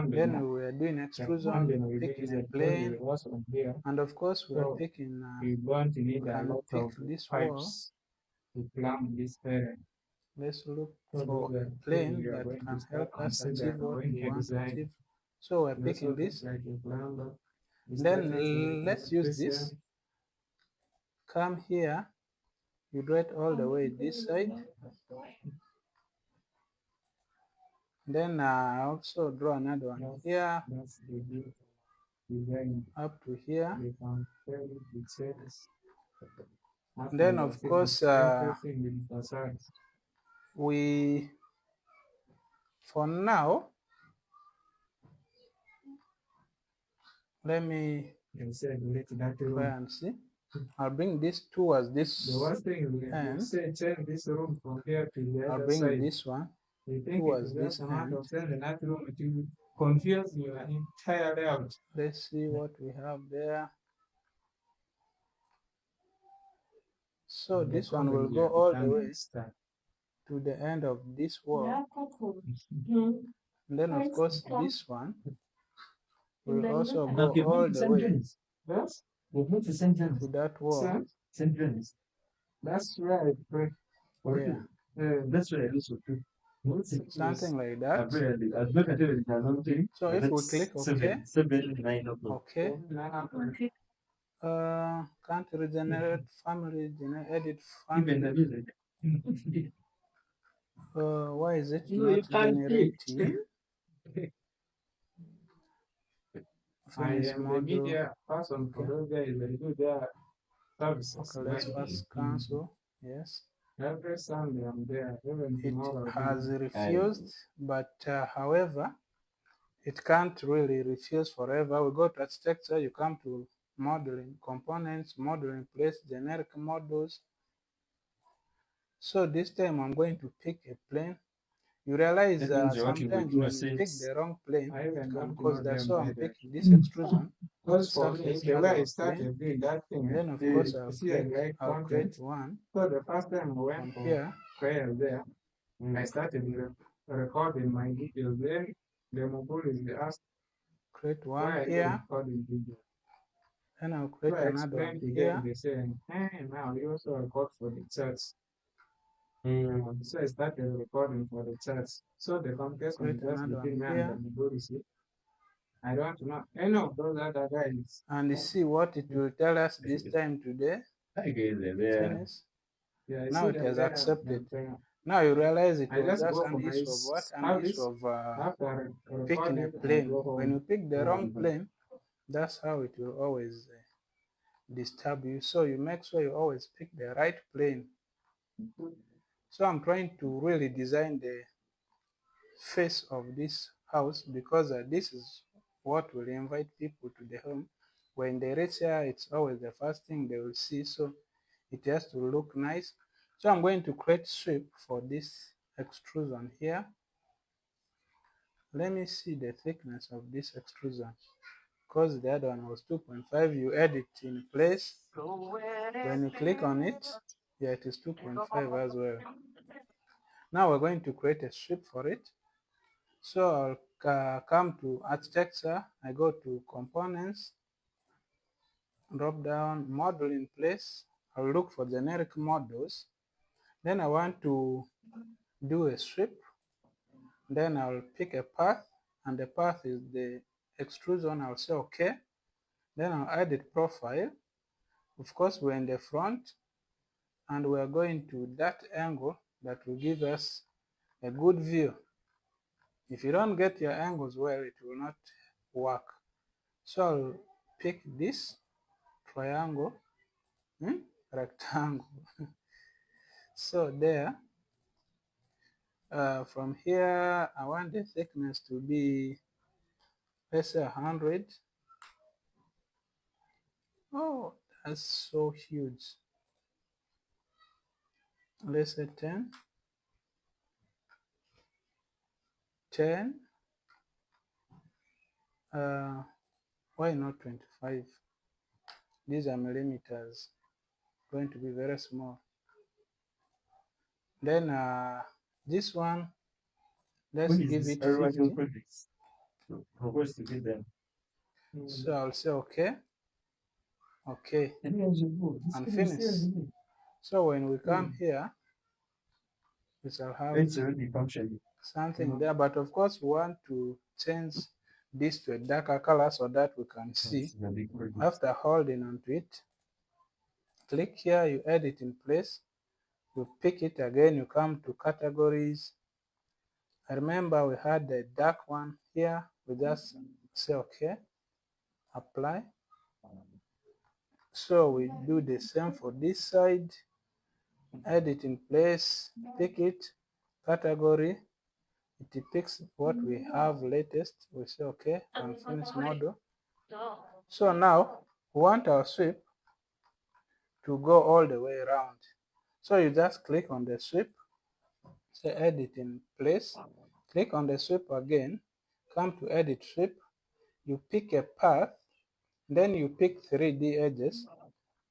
Then we are doing extrusion, picking a plane. And of course, we are picking, we can pick this wall. Let's look for a plane that can help us achieve what we want to achieve. So we're picking this. Then let's use this. Come here. You draw it all the way this side. Then I also draw another one here up to here. Then of course we, for now, let me try and see. I'll bring this towards this end. I'll bring this one towards this end. Confuse your entire layout. Let's see what we have there. So this one will go all the way to the end of this wall. And then of course this one will also go all the way to that wall. That's right. Yeah. That's right. Something like that. So if we click OK, OK, can't regenerate family, edit family. Why is it not generating? Finish model. Okay, let's first cancel. Yes. Every Sunday I'm there. It has refused, but however, it can't really refuse forever. We go to architecture, you come to modeling, components, modeling place, generic models. So this time I'm going to pick a plane. You realize sometimes when you pick the wrong plane, it can cause that. So I'm picking this extrusion, surface as our plane. Then of course I'll create one from here. I started recording my videos. Then the mobile is asked, create one here. Then I'll create another one here. They say, hey, now you also record for the charts. So I started recording for the charts. So the communication just between me and the mobile is, I don't know any of those other guys. And you see what it will tell us this time today. Finish. Yeah, now it has accepted. Now you realize it was just an issue of what? An issue of picking a plane. When you pick the wrong plane, that's how it will always disturb you. So you make sure you always pick the right plane. So I'm trying to really design the face of this house because this is what will invite people to the home. When they reach here, it's always the first thing they will see. So it has to look nice. So I'm going to create sweep for this extrusion here. Let me see the thickness of this extrusion because the other one was 2.5. You add it in place. When you click on it, yeah, it is 2.5 as well. Now we're going to create a sweep for it. So I'll come to architecture. I go to components, drop down model in place. I'll look for generic models. Then I want to do a sweep. Then I'll pick a path, and the path is the extrusion. I'll say OK. Then I'll edit profile. Of course, we're in the front, and we're going to that angle that will give us a good view. If you don't get your angles well, it will not work. So I'll pick this triangle, rectangle. So there, from here, I want the thickness to be, let's say 100. Oh, That's so huge. Let's say 10. 10. Why not 25? These are millimeters, going to be very small. Then this one, let's give it 50. So I'll say okay, okay, and finish. So when we come here, we shall have something there, but of course we want to change this to a darker color so that we can see. After holding onto it, click here, you add it in place, you pick it again, you come to categories. I remember we had the dark one here, we just say okay, apply. So we do the same for this side, add it in place, pick it, category, it picks what we have latest, we say okay, and finish model. So now we want our sweep to go all the way around. So you just click on the sweep, say edit in place, click on the sweep again, come to edit sweep, you pick a path, then you pick 3D edges,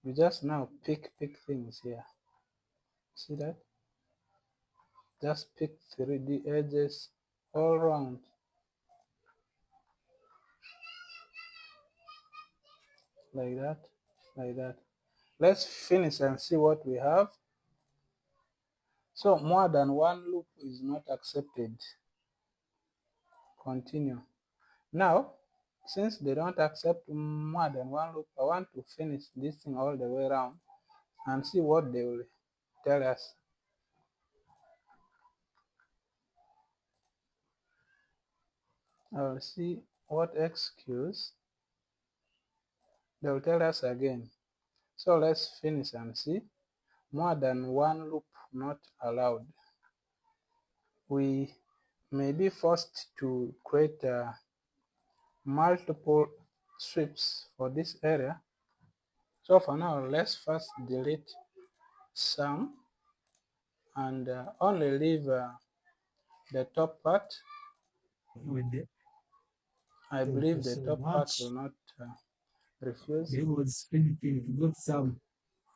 you just now pick things here. See that? Just pick 3D edges all around. Like that, like that. Let's finish and see what we have. So more than one loop is not accepted. Continue. Now, since they don't accept more than one loop, I want to finish this thing all the way around and see what they will tell us. I'll see what excuse they will tell us again. So let's finish and see. More than one loop not allowed. We may be forced to create multiple sweeps for this area. So for now, let's first delete some and only leave the top part. I believe the top part will not refuse.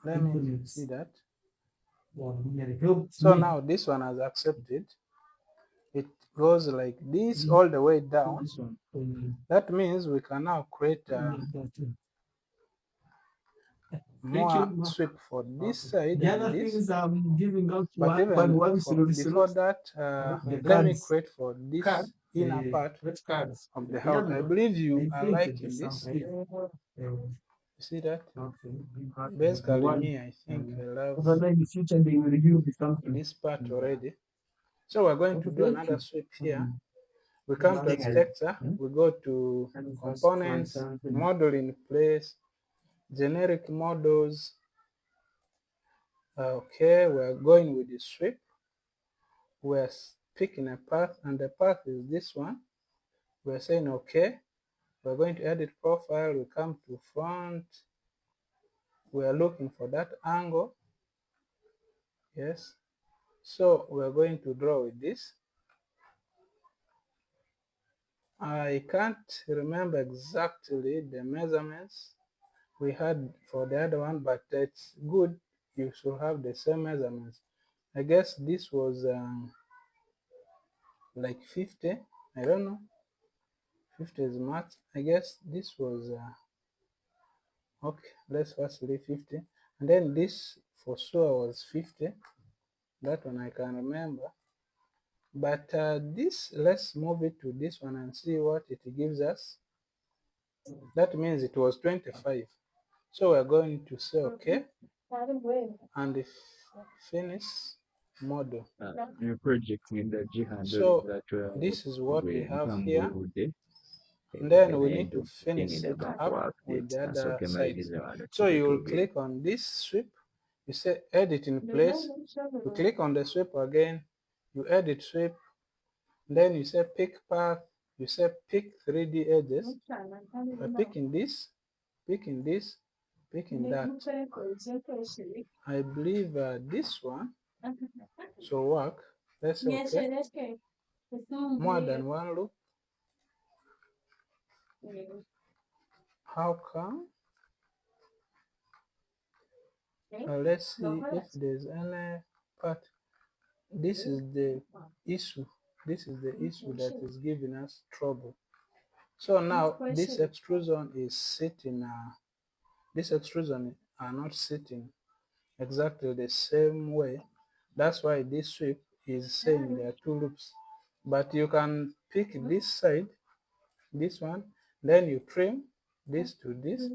Let me see that. So now this one has accepted. It goes like this all the way down. That means we can now create more sweep for this side and this. But even before that, let me create for this inner part of the house. I believe you are liking this. You see that? Basically, me, I think I love this part already. So we're going to do another sweep here. We come to architecture, we go to components, model in place, generic models. Okay, we're going with the sweep. We're picking a path, and the path is this one. We're saying okay. We're going to edit profile. We come to front. We are looking for that angle. Yes. So we're going to draw with this. I can't remember exactly the measurements we had for the other one, but it's good you should have the same measurements. I guess this was like 50. I don't know. 50 is max. I guess this was okay. Let's first leave 50, and then this for sure was 50. That one I can remember. But this, let's move it to this one and see what it gives us. That means it was 25. So we're going to say okay and finish model. So this is what we have here. And then we need to finish it up with the other sides. So you will click on this sweep, you say edit in place, you click on the sweep again, you edit sweep, then you say pick path, you say pick 3D edges. By picking this, picking that. I believe this one should work. Let's say okay. More than one loop. How come? Let's see if there's any part. This is the issue. This is the issue that is giving us trouble. So now this extrusion is sitting. This extrusion are not sitting exactly the same way. That's why this sweep is saying there are two loops. But you can pick this side, this one, then you trim this to this.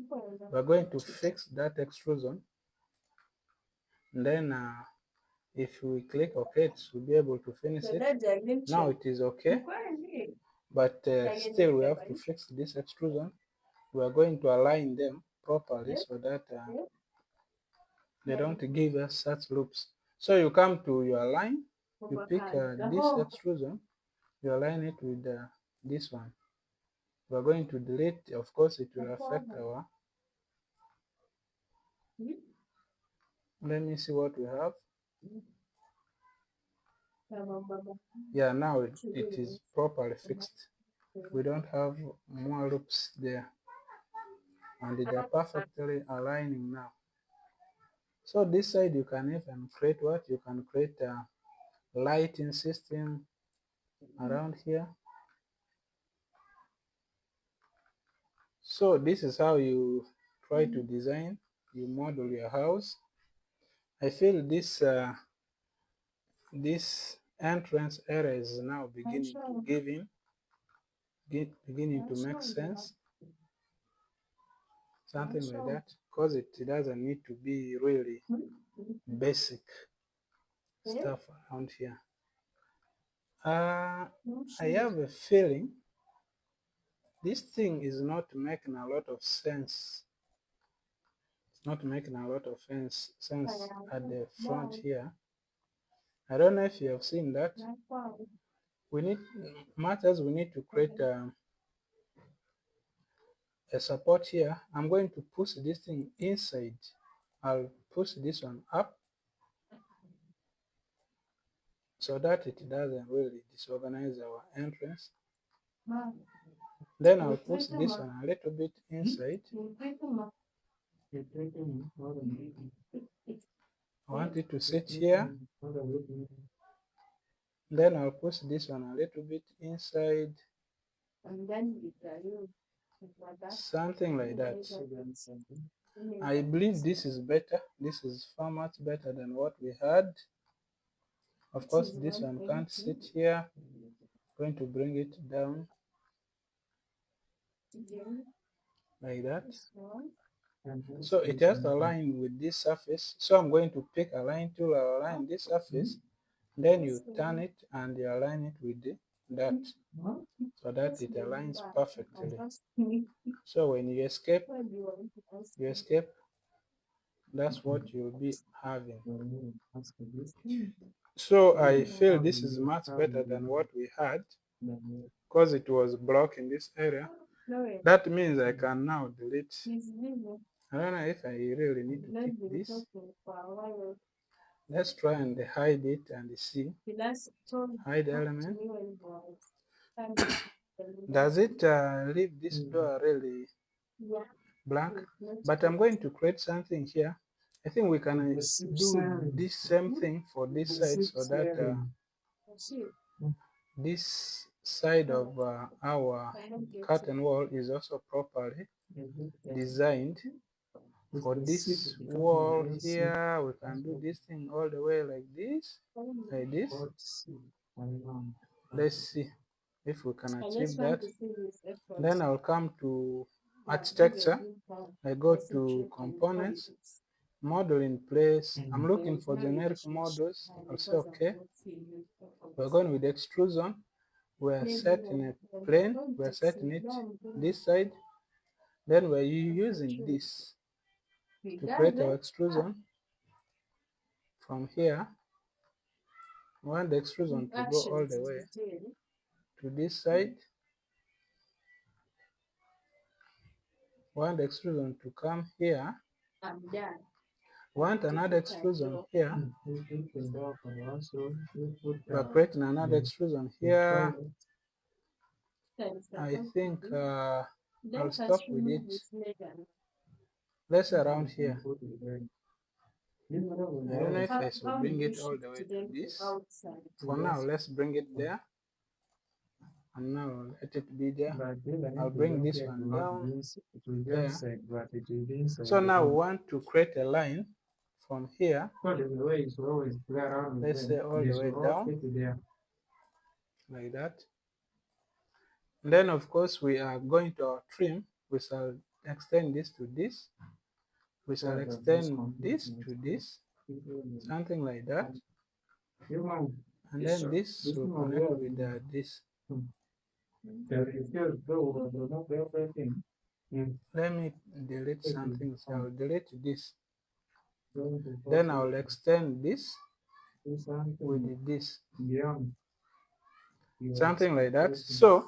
We're going to fix that extrusion. And then if we click OK, it should be able to finish it. Now it is okay. But still we have to fix this extrusion. We are going to align them properly so that they don't give us such loops. So you come to your line, you pick this extrusion, you align it with this one. We are going to delete, of course it will affect our, let me see what we have. Yeah, now it is properly fixed. We don't have more loops there, and they are perfectly aligning now. So this side you can even create what? You can create a lighting system around here. So this is how you try to design, you model your house. I feel this entrance area is now beginning to beginning to make sense, something like that, because it doesn't need to be really basic stuff around here. I have a feeling this thing is not making a lot of sense. It's not making a lot of sense at the front here. I don't know if you have seen that. We need, much as we need to create a support here, I'm going to push this thing inside. I'll push this one up so that it doesn't really disorganize our entrance. Then I'll push this one a little bit inside. I want it to sit here. Then I'll push this one a little bit inside. Something like that. I believe this is better. This is far much better than what we had. Of course, this one can't sit here. I'm going to bring it down like that. So it has to align with this surface. So I'm going to pick a line tool, align this surface. Then you turn it and you align it with that, so that it aligns perfectly. So when you escape, that's what you'll be having. So I feel this is much better than what we had, because it was blocking this area. That means I can now delete. I don't know if I really need to keep this. Let's try and hide it and see. Hide element. Does it leave this door really blank? But I'm going to create something here. I think we can do this same thing for this side, so that this side of our curtain wall is also properly designed. For this wall here, we can do this thing all the way like this, like this. Let's see if we can achieve that. Then I'll come to architecture. I go to components, model in place. I'm looking for generic models. I'll say okay. We're going with extrusion. We're setting a plane. We're setting it this side. Then we're using this to create our extrusion. From here, we want the extrusion to go all the way to this side. We want the extrusion to come here Want another extrusion here. You put the door and also you put We're creating another extrusion the here. toilet. I think I'll stop with it. Let's say around here. Put it there. I don't know if I should bring it all the way to this. For now, let's bring it there. And now let it be there. But even I'll if you bring don't this get one what down it will be there. inside, but it will be inside. So now we want to create a line from here. So the way is always play around with Let's say them. all the This way will all down, fit there. like that. And then of course we are going to our trim. We shall extend this to this. We shall extend this to this, something like that. And then this will connect with this. Let me delete something. So I'll delete this. Then I'll extend this with this. Something like that. So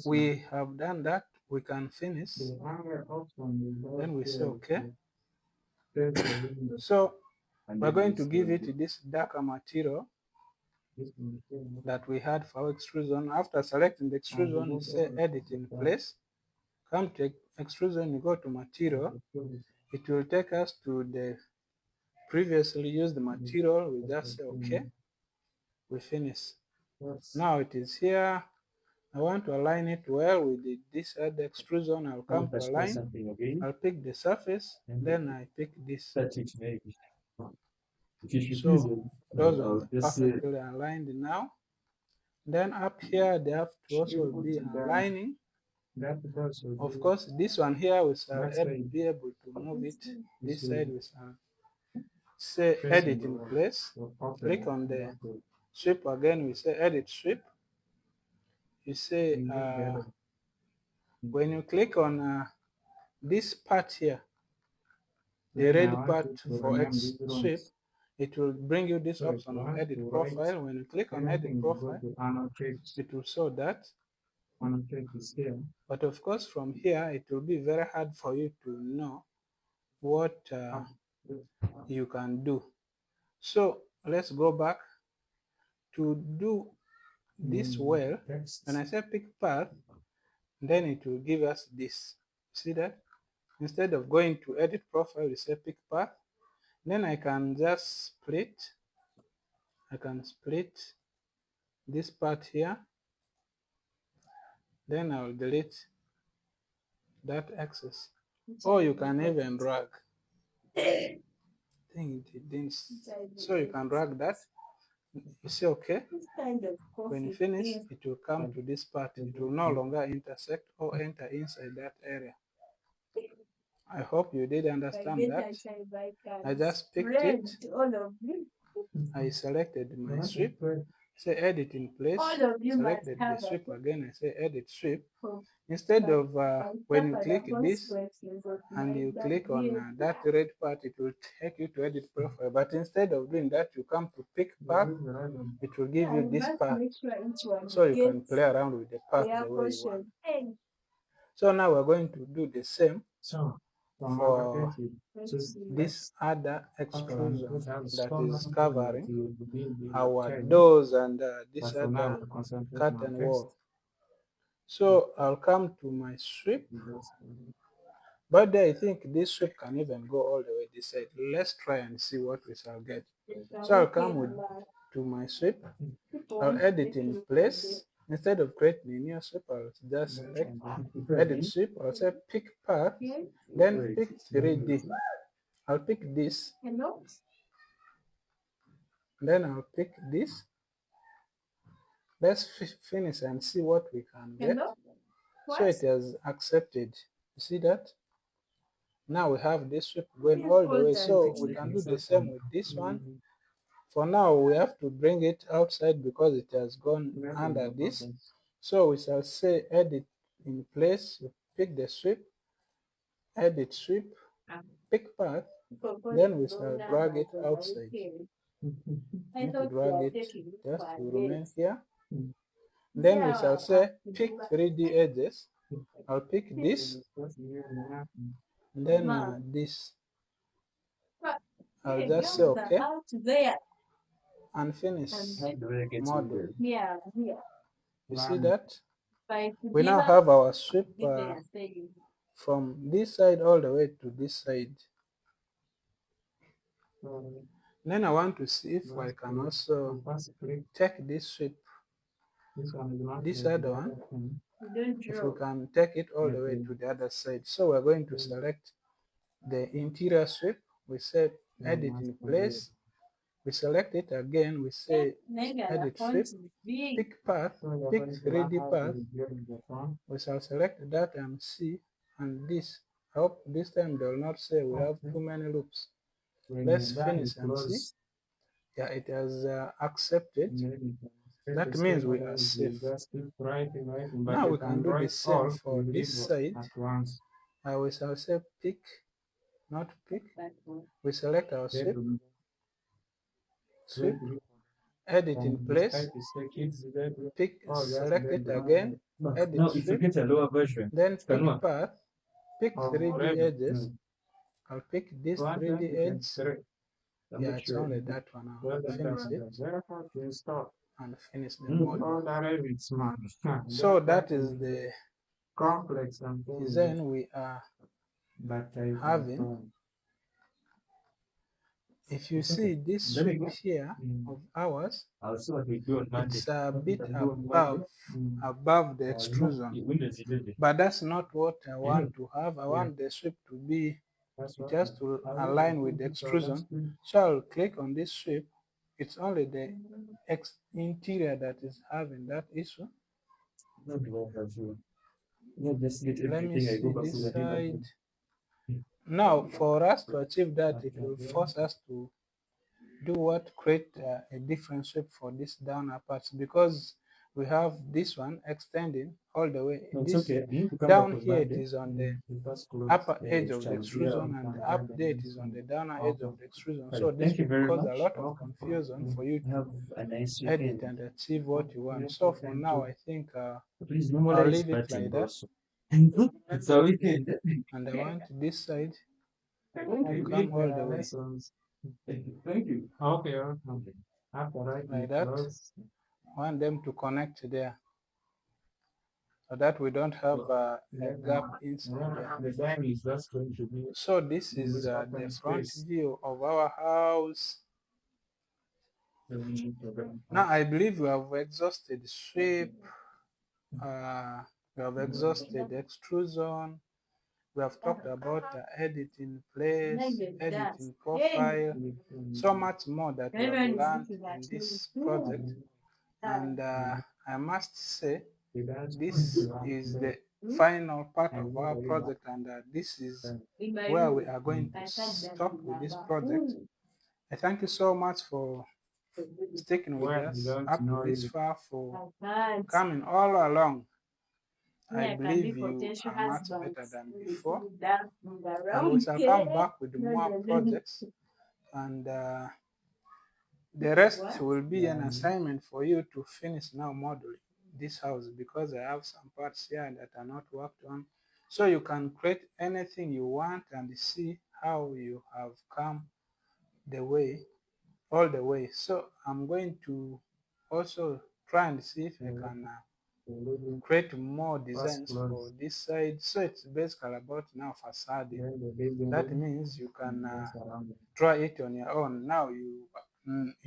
we have done that. We can finish. Then we say okay. So we're going to give it this darker material that we had for our extrusion. After selecting the extrusion, you say edit in place. Come to extrusion, you go to material. It will take us to the previously used material. We just say okay. We finish. Now it is here. I want to align it well with this other extrusion. I'll come to align. I'll pick the surface. Then I pick this. So those are perfectly aligned now. Then up here they have to also be aligning. Of course, this one here we shall be able to move it. This side we shall say edit in place. Click on the sweep again. We say edit sweep. You say when you click on this part here, the red part for X sweep, it will bring you this option of edit profile. When you click on edit profile, it will show that. But of course, from here, it will be very hard for you to know what you can do. So let's go back to do this well. When I say pick path, then it will give us this. See that? Instead of going to edit profile, we say pick path. Then I can just split. I can split this part here. Then I'll delete that excess. Or you can even drag. So you can drag that. You see, okay. When you finish, it will come to this part. It will no longer intersect or enter inside that area. I hope you did understand that. I just picked it. I selected my sweep. Say edit in place. Selected the sweep again. I say edit sweep. Instead of when you click this and you click on that red part, it will take you to edit profile. But instead of doing that, you come to pick path. It will give you this path, so you can play around with the path the way you want. So now we're going to do the same for this other extrusion that is covering our doors and this other curtain wall. So I'll come to my sweep, but I think this sweep can even go all the way this side. Let's try and see what we shall get. So I'll come to my sweep. I'll edit in place. Instead of creating a new sweep, I'll just select edit sweep. I'll say pick path, then pick 3D. I'll pick this. Then I'll pick this. Let's finish and see what we can get. So it has accepted. You see that? Now we have this sweep going all the way. So we can do the same with this one. For now, we have to bring it outside because it has gone under this. So we shall say edit in place. You pick the sweep, edit sweep, pick path. Then we shall drag it outside. Need to drag it just to remain here. Then we shall say pick 3D edges. I'll pick this, and then this. I'll just say okay and finish model. You see that? We now have our sweep from this side all the way to this side. Then I want to see if I can also take this sweep, this other one, if we can take it all the way to the other side. So we're going to select the interior sweep. We say edit in place. We select it again. We say edit sweep, pick path, pick 3D path. We shall select that and see, and this. I hope this time they will not say we have too many loops. Let's finish and see. Yeah, it has accepted. That means we are safe. Now we can do the same for this side. We shall say pick, not pick. We select our sweep, sweep, edit in place, pick, select it again, edit sweep, then pick path, pick 3D edges. I'll pick this 3D edge. Yeah, it's only that one. I'll finish it and finish the model. So that is the design we are having. If you see this sweep here of ours, it's a bit above the extrusion, but that's not what I want to have. I want the sweep to be just to align with the extrusion. So I'll click on this sweep. It's only the interior that is having that issue. Let me see this side. Now, for us to achieve that, it will force us to do what? Create a different shape for this downer parts, because we have this one extending all the way. This down here, it is on the upper edge of the extrusion, and the up there it is on the downer edge of the extrusion. So this will cause a lot of confusion for you to edit and achieve what you want. So for now, I think I'll leave it like that. And I want this side to come all the way. Like that. I want them to connect there, so that we don't have a gap inside there. So this is the front view of our house. Now I believe we have exhausted sweep, we have exhausted extrusion, we have talked about edit in place, edit in profile, so much more that we have learned in this project. And I must say, this is the final part of our project, and this is where we are going to stop with this project. I thank you so much for sticking with us up to this far, for coming all along. I believe you are much better than before, and we shall come back with more projects, and the rest will be an assignment for you to finish now modeling this house, because I have some parts here that are not worked on. So you can create anything you want and see how you have come the way, all the way. So I'm going to also try and see if I can create more designs for this side. So it's basically about now facade. That means you can try it on your own. Now you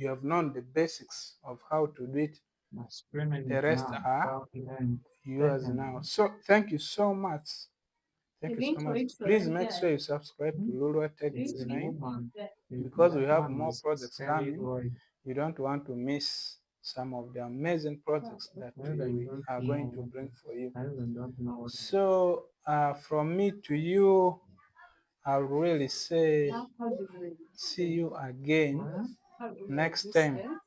have known the basics of how to do it. The rest are yours now. So thank you so much. Thank you so much. Please make sure you subscribe to Lulua Tech Design, because we have more projects coming. You don't want to miss some of the amazing projects that we are going to bring for you. So from me to you, I'll really say see you again next time.